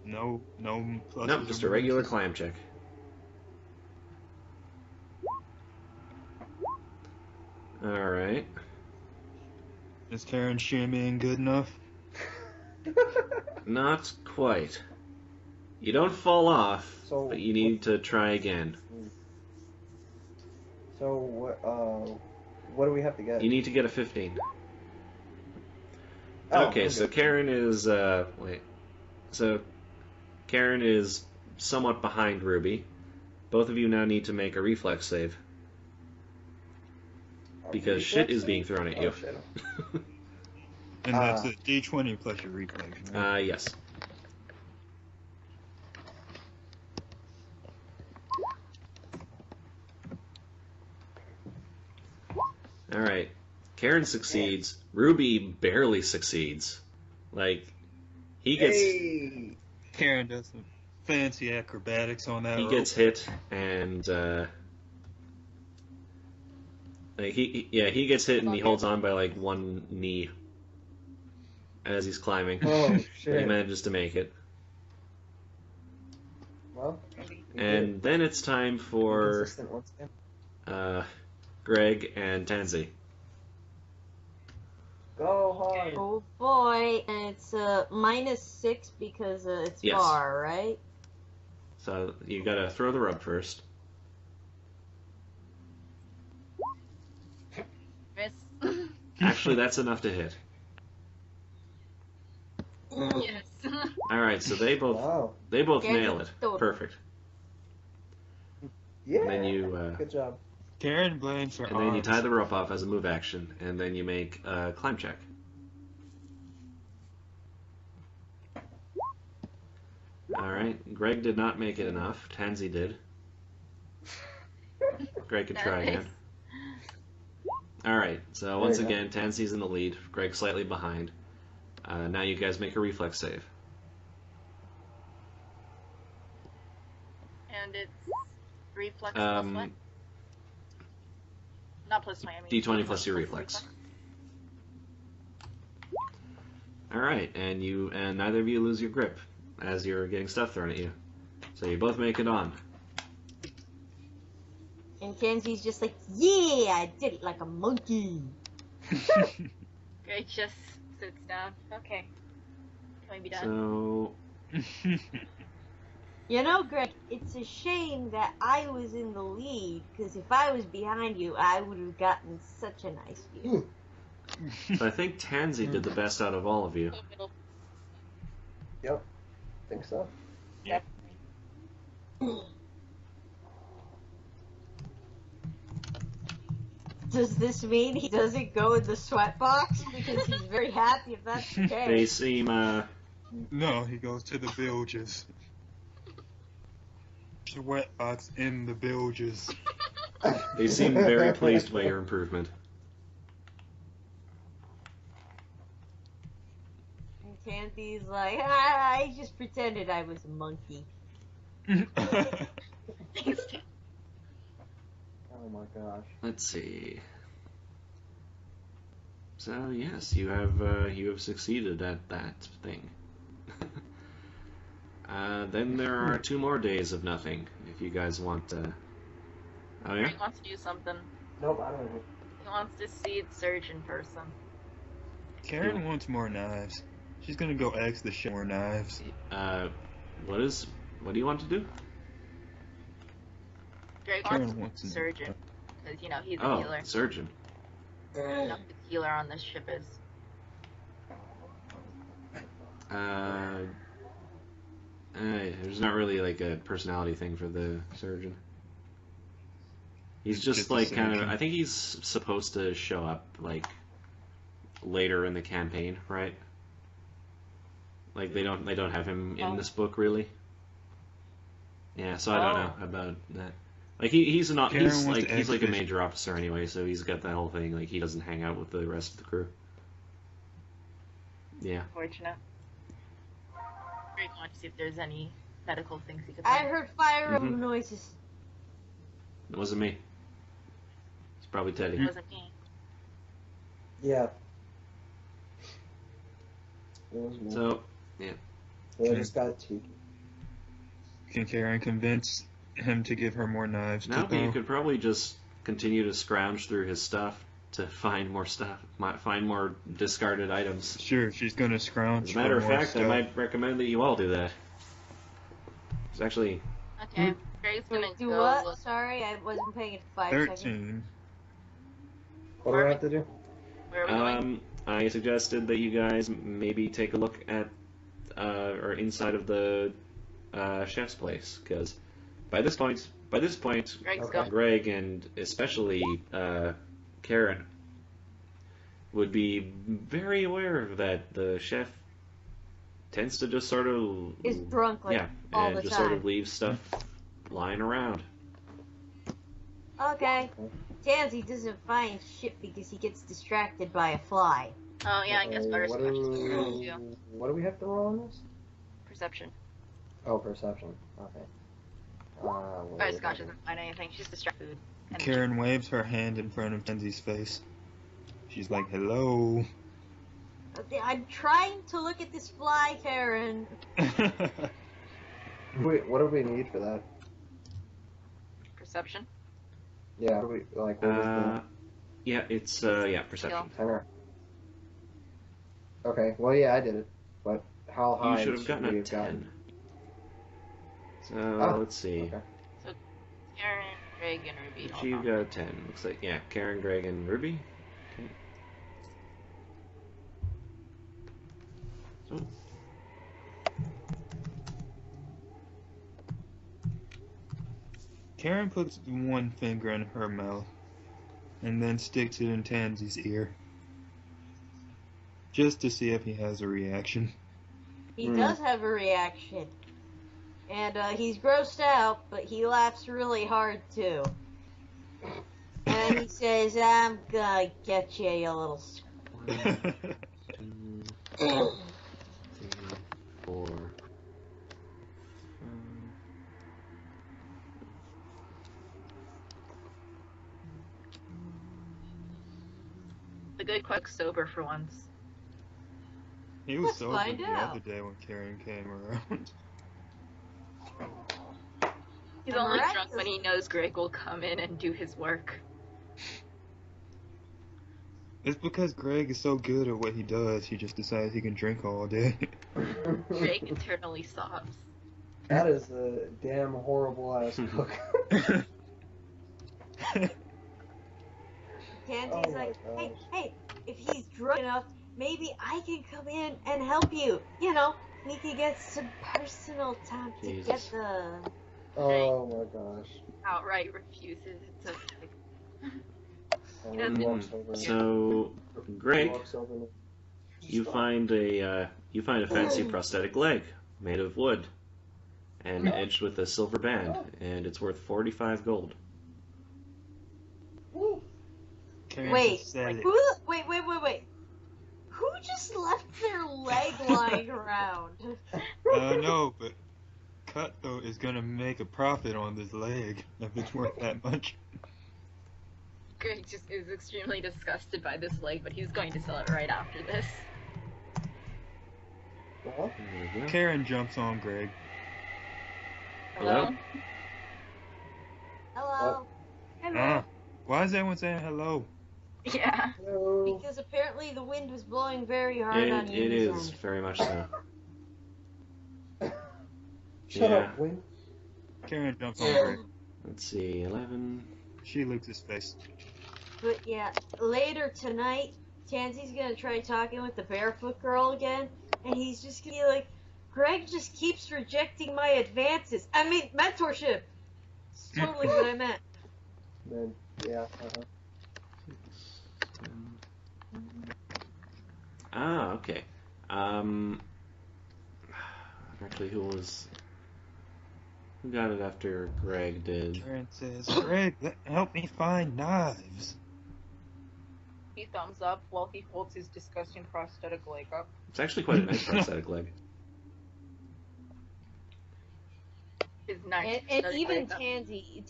No pluses Nope, or just a regular minuses? climb check. Alright. Is Kerryn shimmying good enough? Not quite. You don't fall off, So, but you need to try again. So what do we have to get? You need to get a 15. Oh, Okay, so Kerryn is So Kerryn is somewhat behind Ruby. Both of you now need to make a reflex save because shit is being thrown at you. Oh, shit. And that's a D20 plus your reflex, right? Yes. Alright. Kerryn succeeds. Ruby barely succeeds. Like, he gets Hey. Kerryn does some fancy acrobatics on that he rope. gets hit and like he gets hit and he holds on by like one knee as he's climbing. Oh But he shit. manages to make it. Well. And then it's time for Consistent once again. Greg and Tansy. Go hard. Oh boy, and it's -6 because it's Yes. bar, right? So you gotta throw the rub first. Miss. Actually, that's enough to hit. Yes. Alright, so they both Wow. Yeah, nail it. total. Perfect. Yeah. And then you Good job. Kerryn blames her and then you arms. tie the rope off as a move action, and then you make a climb check. Alright, Greg did not make it enough. Tansy did. Greg could try again. Alright, so once There you go. again, Tansy's in the lead, Greg slightly behind. Now you guys make a reflex save. And it's reflex plus what? Not plus 20, I mean. D20 plus your reflex. Alright, and neither of you lose your grip as you're getting stuff thrown at you. So you both make it on. And Tansy's just like, yeah, I did it like a monkey. Greg just sits down. Okay. Can we be done? So You know, Greg, it's a shame that I was in the lead, because if I was behind you, I would have gotten such a nice view. I think Tansy did the best out of all of you. Middle. Yep. Think so. Does this mean he doesn't go in the sweat box? Because he's very happy if that's the They case. seem No, he goes to the bilges. Sweat box in the bilges. they seem very pleased by your improvement. And Tansy's like, I just pretended I was a monkey. Thanks, Tim. Oh my gosh. Let's see. So yes, you have succeeded at that thing. Then there are 2 more days of nothing. If you guys want to. Oh yeah. He wants to do something. Nope, I don't know. He wants to see the surge in person. Kerryn wants more knives. She's gonna go ask the shit more knives. What do you want to do? Greg Kerryn wants wants to to- surgeon. Because, you know, he's a Oh, healer. surgeon. You know who the healer on this ship is. There's not really like a personality thing for the surgeon. He's He's just just a like kind of. surgeon. I think he's supposed to show up like later in the campaign, right? Like they don't have him in Oh. this book really. Yeah, so I don't Oh. know about that. Like he's not Kerryn he's wants like to he's like a exhibition. major officer anyway, so he's got that whole thing. Like he doesn't hang out with the rest of the crew. Yeah. Unfortunate. Greg wants to see if there's any medical things he could I find. heard fire Mhm. noises. It wasn't me. It's probably Teddy. It wasn't me. Yeah. It was me. So I just got cheeky. Can Kerryn convince him to give her more knives? now to you throw? could probably just continue to scrounge through his stuff to find more stuff, find more discarded items. Sure, she's gonna scrounge. As a matter of for more fact, I stuff. might recommend that you all do that. It's actually Okay. Greg's gonna Wait, do go what? look. Sorry, I wasn't paying it 5 seconds. 13. What do I have to do? Where are we going? I suggested that you guys maybe take a look at or inside of the chef's place, because by this point, Greg's okay. going. Greg and especially Kerryn would be very aware that the chef tends to just sort of Is drunk like yeah, all and the just time. sort of leave stuff lying around. Okay. Tansy doesn't find shit because he gets distracted by a fly. Oh yeah, I guess what butterscotch is good too. what do we have to roll on this? Perception. Oh, perception. Okay. What do we Butterscotch have? doesn't find anything. She's distracted. Food. And Kerryn waves her hand in front of Tensy's face. She's like, hello. Okay, I'm trying to look at this fly, Kerryn. Wait, what do we need for that? perception. Yeah, what was Yeah, it's perception. the tenor? Okay, well yeah, I did it, but how high You should have gotten we a have gotten? 10. So Oh, let's see. okay. Kerryn, Greg, and Ruby. all You gone. got a 10. Looks like Kerryn, Greg, and Ruby. Okay. So Kerryn puts one finger in her mouth and then sticks it in Tansy's ear. Just to see if he has a reaction. He does have a reaction. And he's grossed out, but he laughs really hard too. And he says, I'm gonna get you, you little squirrel. 2, 3, 4. The good cook's sober for once. He was Let's sober find the out. other day when Kerryn came around. He's I'm only right. drunk when he knows Greg will come in and do his work. It's because Greg is so good at what he does, he just decides he can drink all day. Greg internally sobs. That is a damn horrible ass cook. Tansy's Oh my like, hey, gosh. hey, if he's drunk enough, maybe I can come in and help you. You know, we can get some personal time Jesus. together. Oh my gosh. Outright refuses. It's okay. And he walks over. So, he Greg, walks over and- you find a fancy prosthetic leg made of wood and edged with a silver band, and it's worth 45 gold. Kerryn Wait, just said it. wait. Who just left their leg lying around? No, but Cutthroat is gonna make a profit on this leg if it's worth that much. Greg just is extremely disgusted by this leg, but he's going to sell it right after this. Well, There we go. Kerryn jumps on Greg. Hello? Hello. Ah, why is everyone saying hello? Yeah. hello. Because apparently the wind was blowing very hard on It Amy's is end. very much so. Shut Yeah. up, Win. Kerryn jumps on Greg. Let's see, 11. She licks his face. But yeah, later tonight, Tansy's gonna try talking with the barefoot girl again, and he's just gonna be like, Greg just keeps rejecting my advances. I mean, mentorship. It's totally what I meant. Then, yeah. Ah, okay. Actually, who got it after Greg did? Kerryn says, Greg, help me find knives. He thumbs up while he holds his disgusting prosthetic leg up. It's actually quite a nice prosthetic leg. His nice And prosthetic even leg up.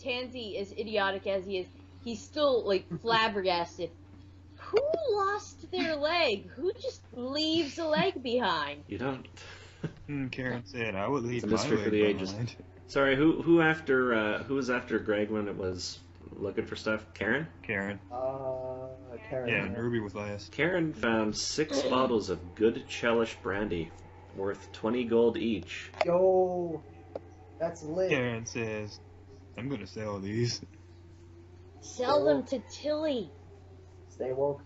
Tansy, as idiotic as he is, he's still like flabbergasted. Who lost their leg? Who just leaves a leg behind? You don't. Kerryn said, I would leave It's a my mystery leg for the ages. behind. Sorry, who was after Greg when it was looking for stuff? Kerryn? Kerryn. Kerryn. Yeah, and Ruby was last. Kerryn found 6 bottles of good Chelish brandy, worth 20 gold each. Yo, that's lit. Kerryn says, I'm gonna sell these. Sell them to Tilly. Stay woke.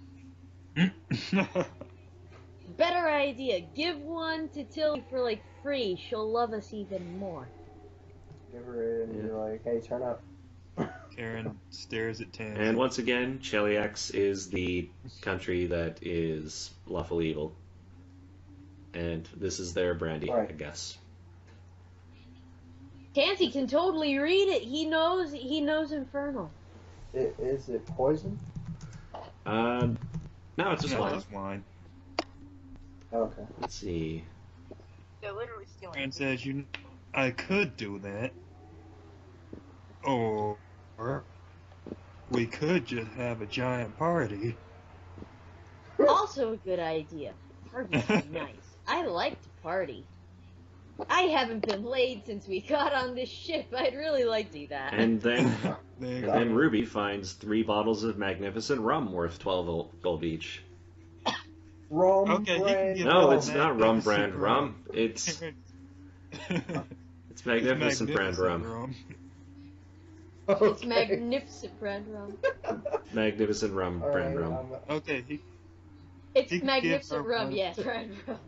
Better idea. Give one to Tilly for like free. She'll love us even more. Give her and Yeah. you're like, hey, turn up. Kerryn stares at Tansy. And once again, Cheliax is the country that is lawful evil. And this is their brandy, Right. I guess. Tansy can totally read it. He knows Infernal. Is it poison? No, it's just No, wine. just wine. Okay. Let's see. They're literally stealing. Kerryn says, I could do that. Or we could just have a giant party. Also a good idea. Parties are nice. I like to party. I haven't been laid since we got on this ship. I'd really like to do that. And then, There you and go. then Ruby finds 3 bottles of magnificent rum worth 12 gold each. Rum Okay, you can brand. give No, her it's not rum brand magnificent rum. It's magnificent brand rum. It's magnificent brand rum. Magnificent rum brand rum. Okay, It's He can magnificent give her rum, one. yes, brand rum.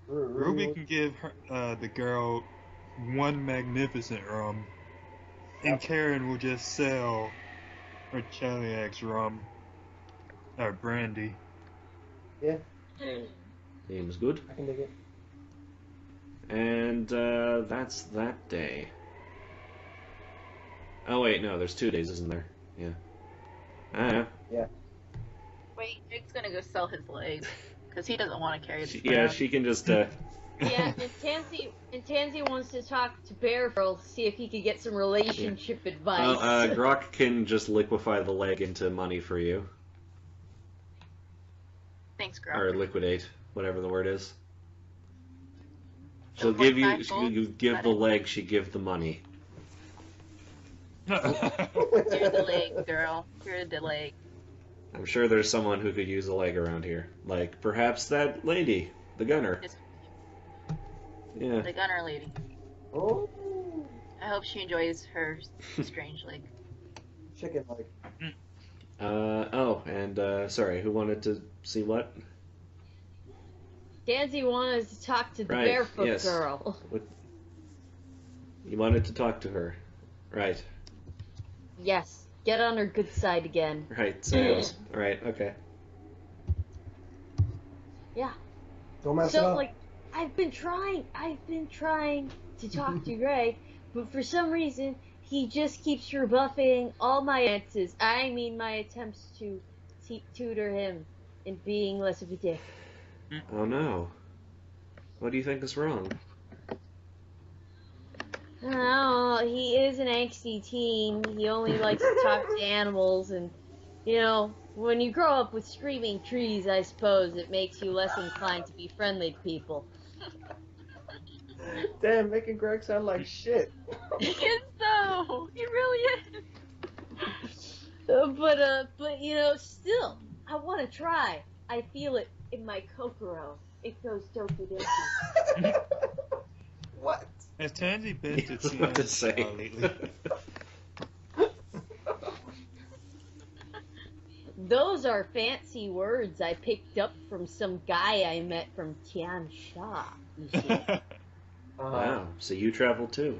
Ruby can give her, the girl one magnificent rum, and Kerryn will just sell her Cheliax rum, or brandy. Yeah, Seems good. I can dig it. And that's that day. Oh wait, no, there's 2 days, isn't there? Yeah. Ah, yeah. Wait, Jake's gonna go sell his leg because he doesn't want to carry this. Yeah, she can just. Yeah, and Tansy wants to talk to Bear Girl to see if he could get some relationship advice. Well, Grok can just liquefy the leg into money for you, Thanks, girl. or liquidate, whatever the word is. She'll So give you. 45 gold? You give Got the it. leg, she give the money. You're the leg, girl. You're the leg. I'm sure there's someone who could use a leg around here, like perhaps that lady, the gunner. Just Yeah. the gunner lady. Oh, I hope she enjoys her strange leg. chicken leg. Oh, and sorry, who wanted to see what? Tansy wanted to talk to the Right, Barefoot yes. Girl. You wanted to talk to her, right? Yes, get on her good side again. Right. Sales. Right. Okay. Yeah. Don't mess it So, up. like, I've been trying to talk to Greg, but for some reason, he just keeps rebuffing all my answers. I mean, my attempts to tutor him in being less of a dick. Oh no. What do you think is wrong? I don't know, he is an angsty teen. He only likes to talk to animals, and You know, when you grow up with screaming trees, I suppose it makes you less inclined to be friendly to people. Damn, making Greg sound like shit. He is though. He really is. But you know, still, I want to try. I feel it in my kokoro. It goes doki doki. What? Has Tansy been to I was about to TN say. lately? Those are fancy words I picked up from some guy I met from Tian Sha, you see. Wow, so you travel too.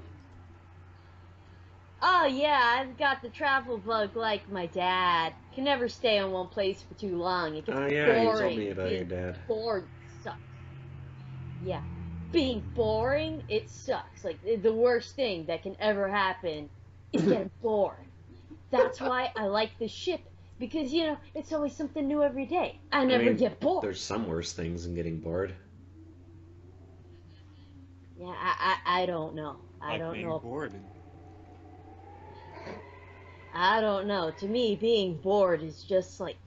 Oh yeah, I've got the travel bug like my dad. Can never stay in one place for too long. It gets Oh yeah, boring. you told me about your Being dad. bored sucks. Yeah. Being boring, it sucks. Like, the worst thing that can ever happen is getting bored. That's why I like the ship. Because, you know, it's always something new every day. I never get bored. There's some worse things than getting bored. Yeah, I don't know. I Like don't being know. bored. I don't know. To me, being bored is just like,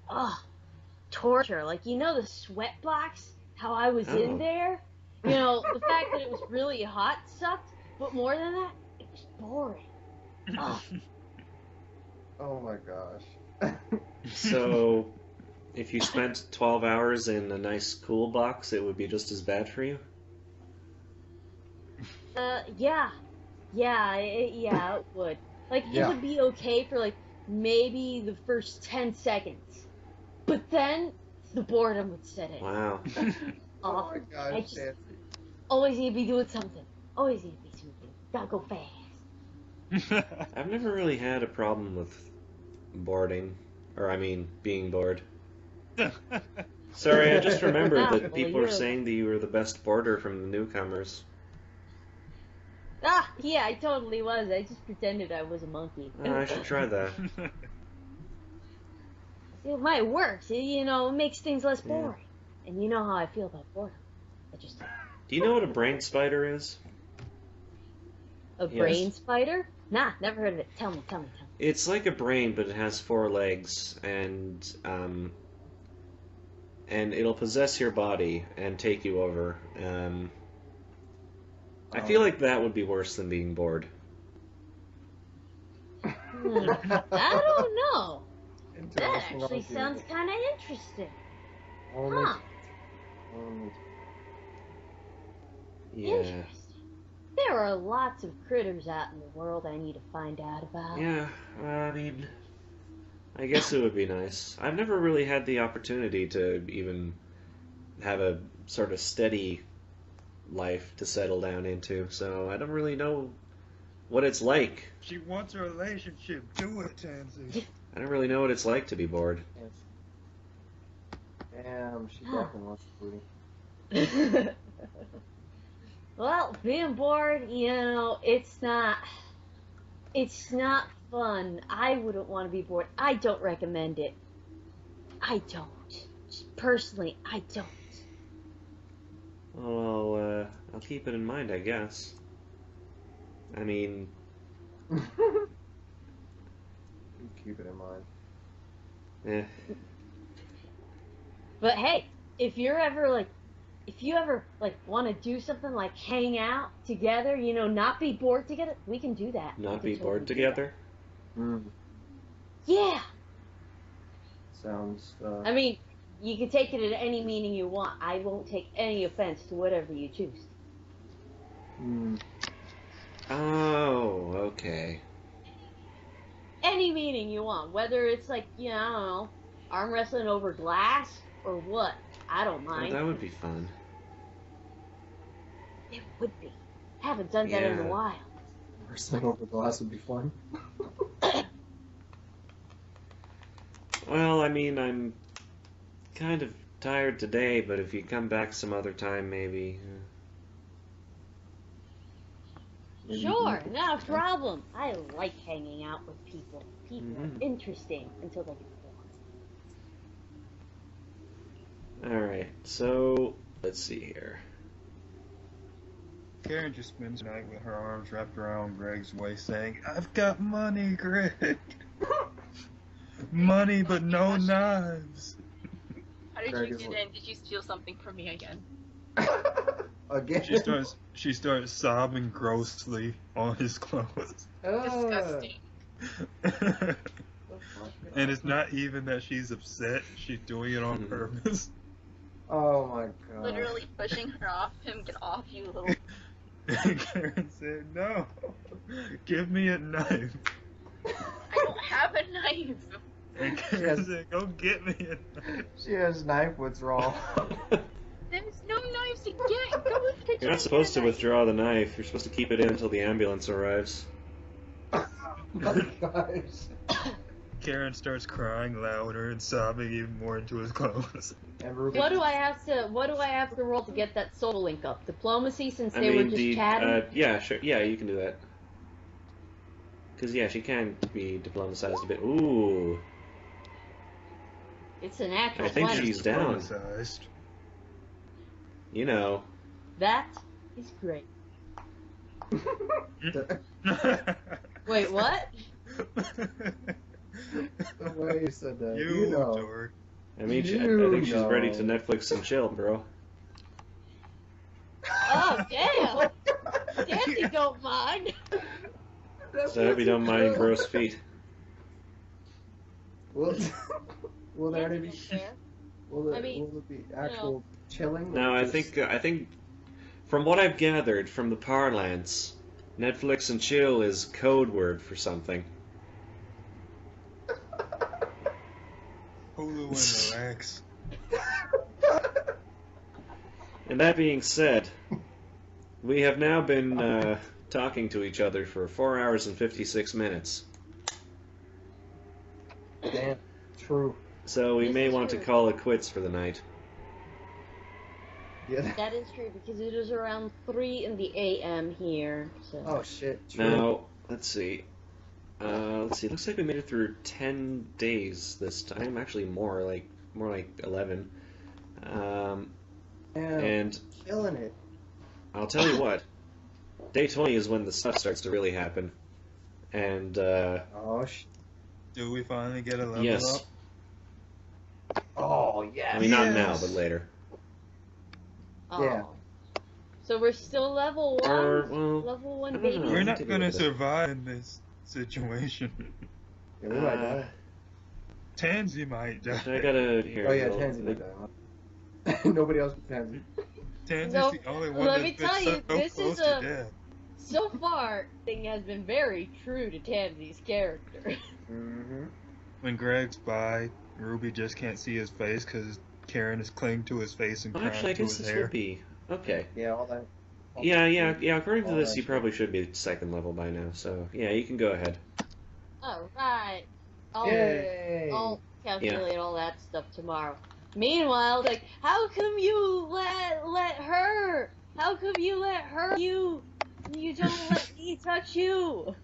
torture. Like, you know the sweat box? How I was Oh. in there? You know, the fact that it was really hot sucked, but more than that, it was boring. Ugh. Oh my gosh. So, if you spent 12 hours in a nice cool box, it would be just as bad for you? Yeah. Yeah, it would. Like, Yeah. it would be okay for, like, maybe the first 10 seconds. But then, the boredom would set in. Wow. Oh my I gosh, just Tansy. always need to be doing something. Always need to be something. Gotta go fast. I've never really had a problem with boarding. Or, I mean, being bored. Sorry, I just remembered Ah, that well, people were you're- saying that you were the best boarder from the newcomers. Ah, yeah, I totally was. I just pretended I was a monkey. I should try that. It might work. You know, it makes things less Yeah. boring. And you know how I feel about boredom. I just Do you know what a brain spider is? a Yes. brain spider? Nah, never heard of it. Tell me. It's like a brain, but it has 4 legs, and it'll possess your body and take you over. I feel like that would be worse than being bored. I don't know. That Interesting actually idea. sounds kind of interesting. Only Huh. only Yeah. Interesting. There are lots of critters out in the world I need to find out about. Yeah, I mean, I guess it would be nice. I've never really had the opportunity to even have a sort of steady life to settle down into, so I don't really know what it's like. She wants a relationship. Do it, Tansy. I don't really know what it's like to be bored. Damn, she definitely wants booty. Well, being bored, you know, it's not fun. I wouldn't want to be bored. I don't recommend it. I don't. Just personally, I don't. Well, I'll keep it in mind, I guess. I mean, Keep it in mind. eh. But hey, if you ever want to do something like hang out together, you know, not be bored together, we can do that. Not We be can bored totally do that. together? Yeah. Sounds. I mean, you can take it in any meaning you want. I won't take any offense to whatever you choose. Oh, okay. Any meaning you want, whether it's like, you know, I don't know, arm wrestling over glass or what. I don't Well, mind. that would be fun. It would be. Haven't done that in a Yeah. while. Wrestling over glass would be fun. Well, I mean, I'm kind of tired today, but if you come back some other time, maybe. Maybe Sure, you- not a problem. I like hanging out with people. People Mhm. are interesting until they get bored. Alright, so let's see here. Kerryn just spends the night with her arms wrapped around Greg's waist saying, I've got money, Greg. Money, but no knives. How did Greg you is get like- in? Did you steal something from me again? Again. She starts sobbing grossly on his clothes. Disgusting. And it's not even that she's upset, she's doing it on purpose. Oh my god. Literally pushing her off him. Get off, you little. And Kerryn said, no, give me a knife. I don't have a knife. And Kerryn said, go get me a knife. She has knife withdrawal. There's no knives to get. Go with the You're not supposed to withdraw the knife. You're supposed to keep it in until the ambulance arrives. My gosh. Kerryn starts crying louder and sobbing even more into his clothes. And Ruby. What do I have to roll to get that soul link up? Diplomacy, since they were just chatting. Yeah, sure. Yeah, you can do that. Because yeah, she can be diplomatized a bit. Ooh, It's an actual I think 20. she's down. Diplomatized. You know. That is great. Wait, what? The way you said that. You know. dork. I mean, I You think she's ready to know. Netflix and chill, bro. Oh, damn! Tansy don't mind. So I hope you don't mind gross feet. Will there Tansy be? don't care. Will I mean, it be actual chilling? or No, I just- think from what I've gathered from the parlance, Netflix and chill is code word for something. Hulu and relax. And that being said, we have now been talking to each other for 4 hours and 56 minutes. Damn. True. So we This may is want to true. call it quits for the night. Yeah. That is true, because it is around 3 in the AM here, so... Oh shit. True. Now, let's see. Looks like we made it through 10 days this time. Actually, more like 11. Damn. And Killing it. I'll tell you what. Day 20 is when the stuff starts to really happen. And Oh sh. Do we finally get a level yes, up? Oh yes. I mean not Yes. now, but later. Oh. Yeah. So we're still level 1? Or, well, Level I 1 don't baby? know. We're Take not a gonna look at it. survive in this situation. Yeah, we might die. Tansy might die. I gotta here. Oh yeah, well, Tansy might die. Nobody else but Tansy. Tansy's So, the only one let that's me been tell so you, this close is to a- death. So far, thing has been very true to Tansy's character. Mm-hmm. When Greg's by, Ruby just can't see his face because Kerryn is clinging to his face and Well, crying actually, I to guess his this hair. would be okay. Yeah, all that. Yeah. According to all this, that you shit. probably should be second level by now. So yeah, you can go ahead. Alright. Yay! I'll calculate all that stuff tomorrow. Meanwhile, it's like, how come you let her? How come you let her? You don't let me touch you.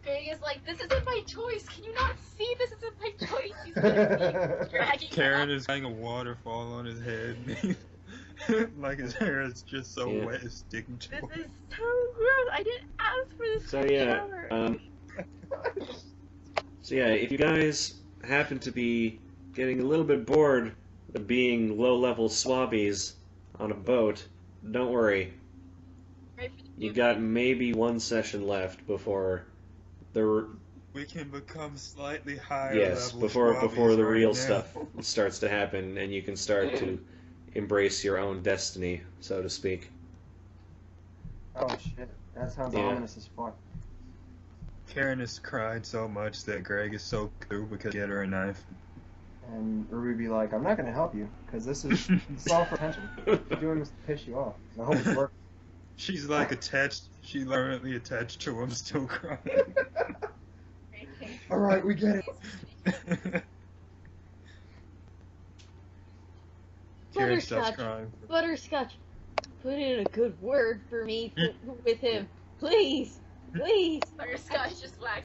Greg is like, this isn't my choice. Can you not see this isn't my choice? He's gonna be dragging Kerryn up. is having a waterfall on his head. Like his hair is just so Yeah. wet it's sticking to This him. is so gross. I didn't ask for this So yeah, shower. if you guys happen to be getting a little bit bored of being low-level swabbies on a boat, don't worry. Right for the You newbie. got maybe one session left before the We can become slightly higher yes level before swabbies the right real now. stuff starts to happen, and you can start to embrace your own destiny, so to speak. Oh shit, that sounds Yeah. ominous as fuck. Kerryn has cried so much that Greg is so cool because he had her a knife. And Ruby be like, I'm not gonna help you, because this is all for attention. You're doing this to piss you off. I hope it's working. She's like attached, she's permanently attached to him, still crying. Alright, we get it. Kerryn stops Butterscotch. crying. Butterscotch, put in a good word for me with him. Please. Please. Butterscotch just lagged.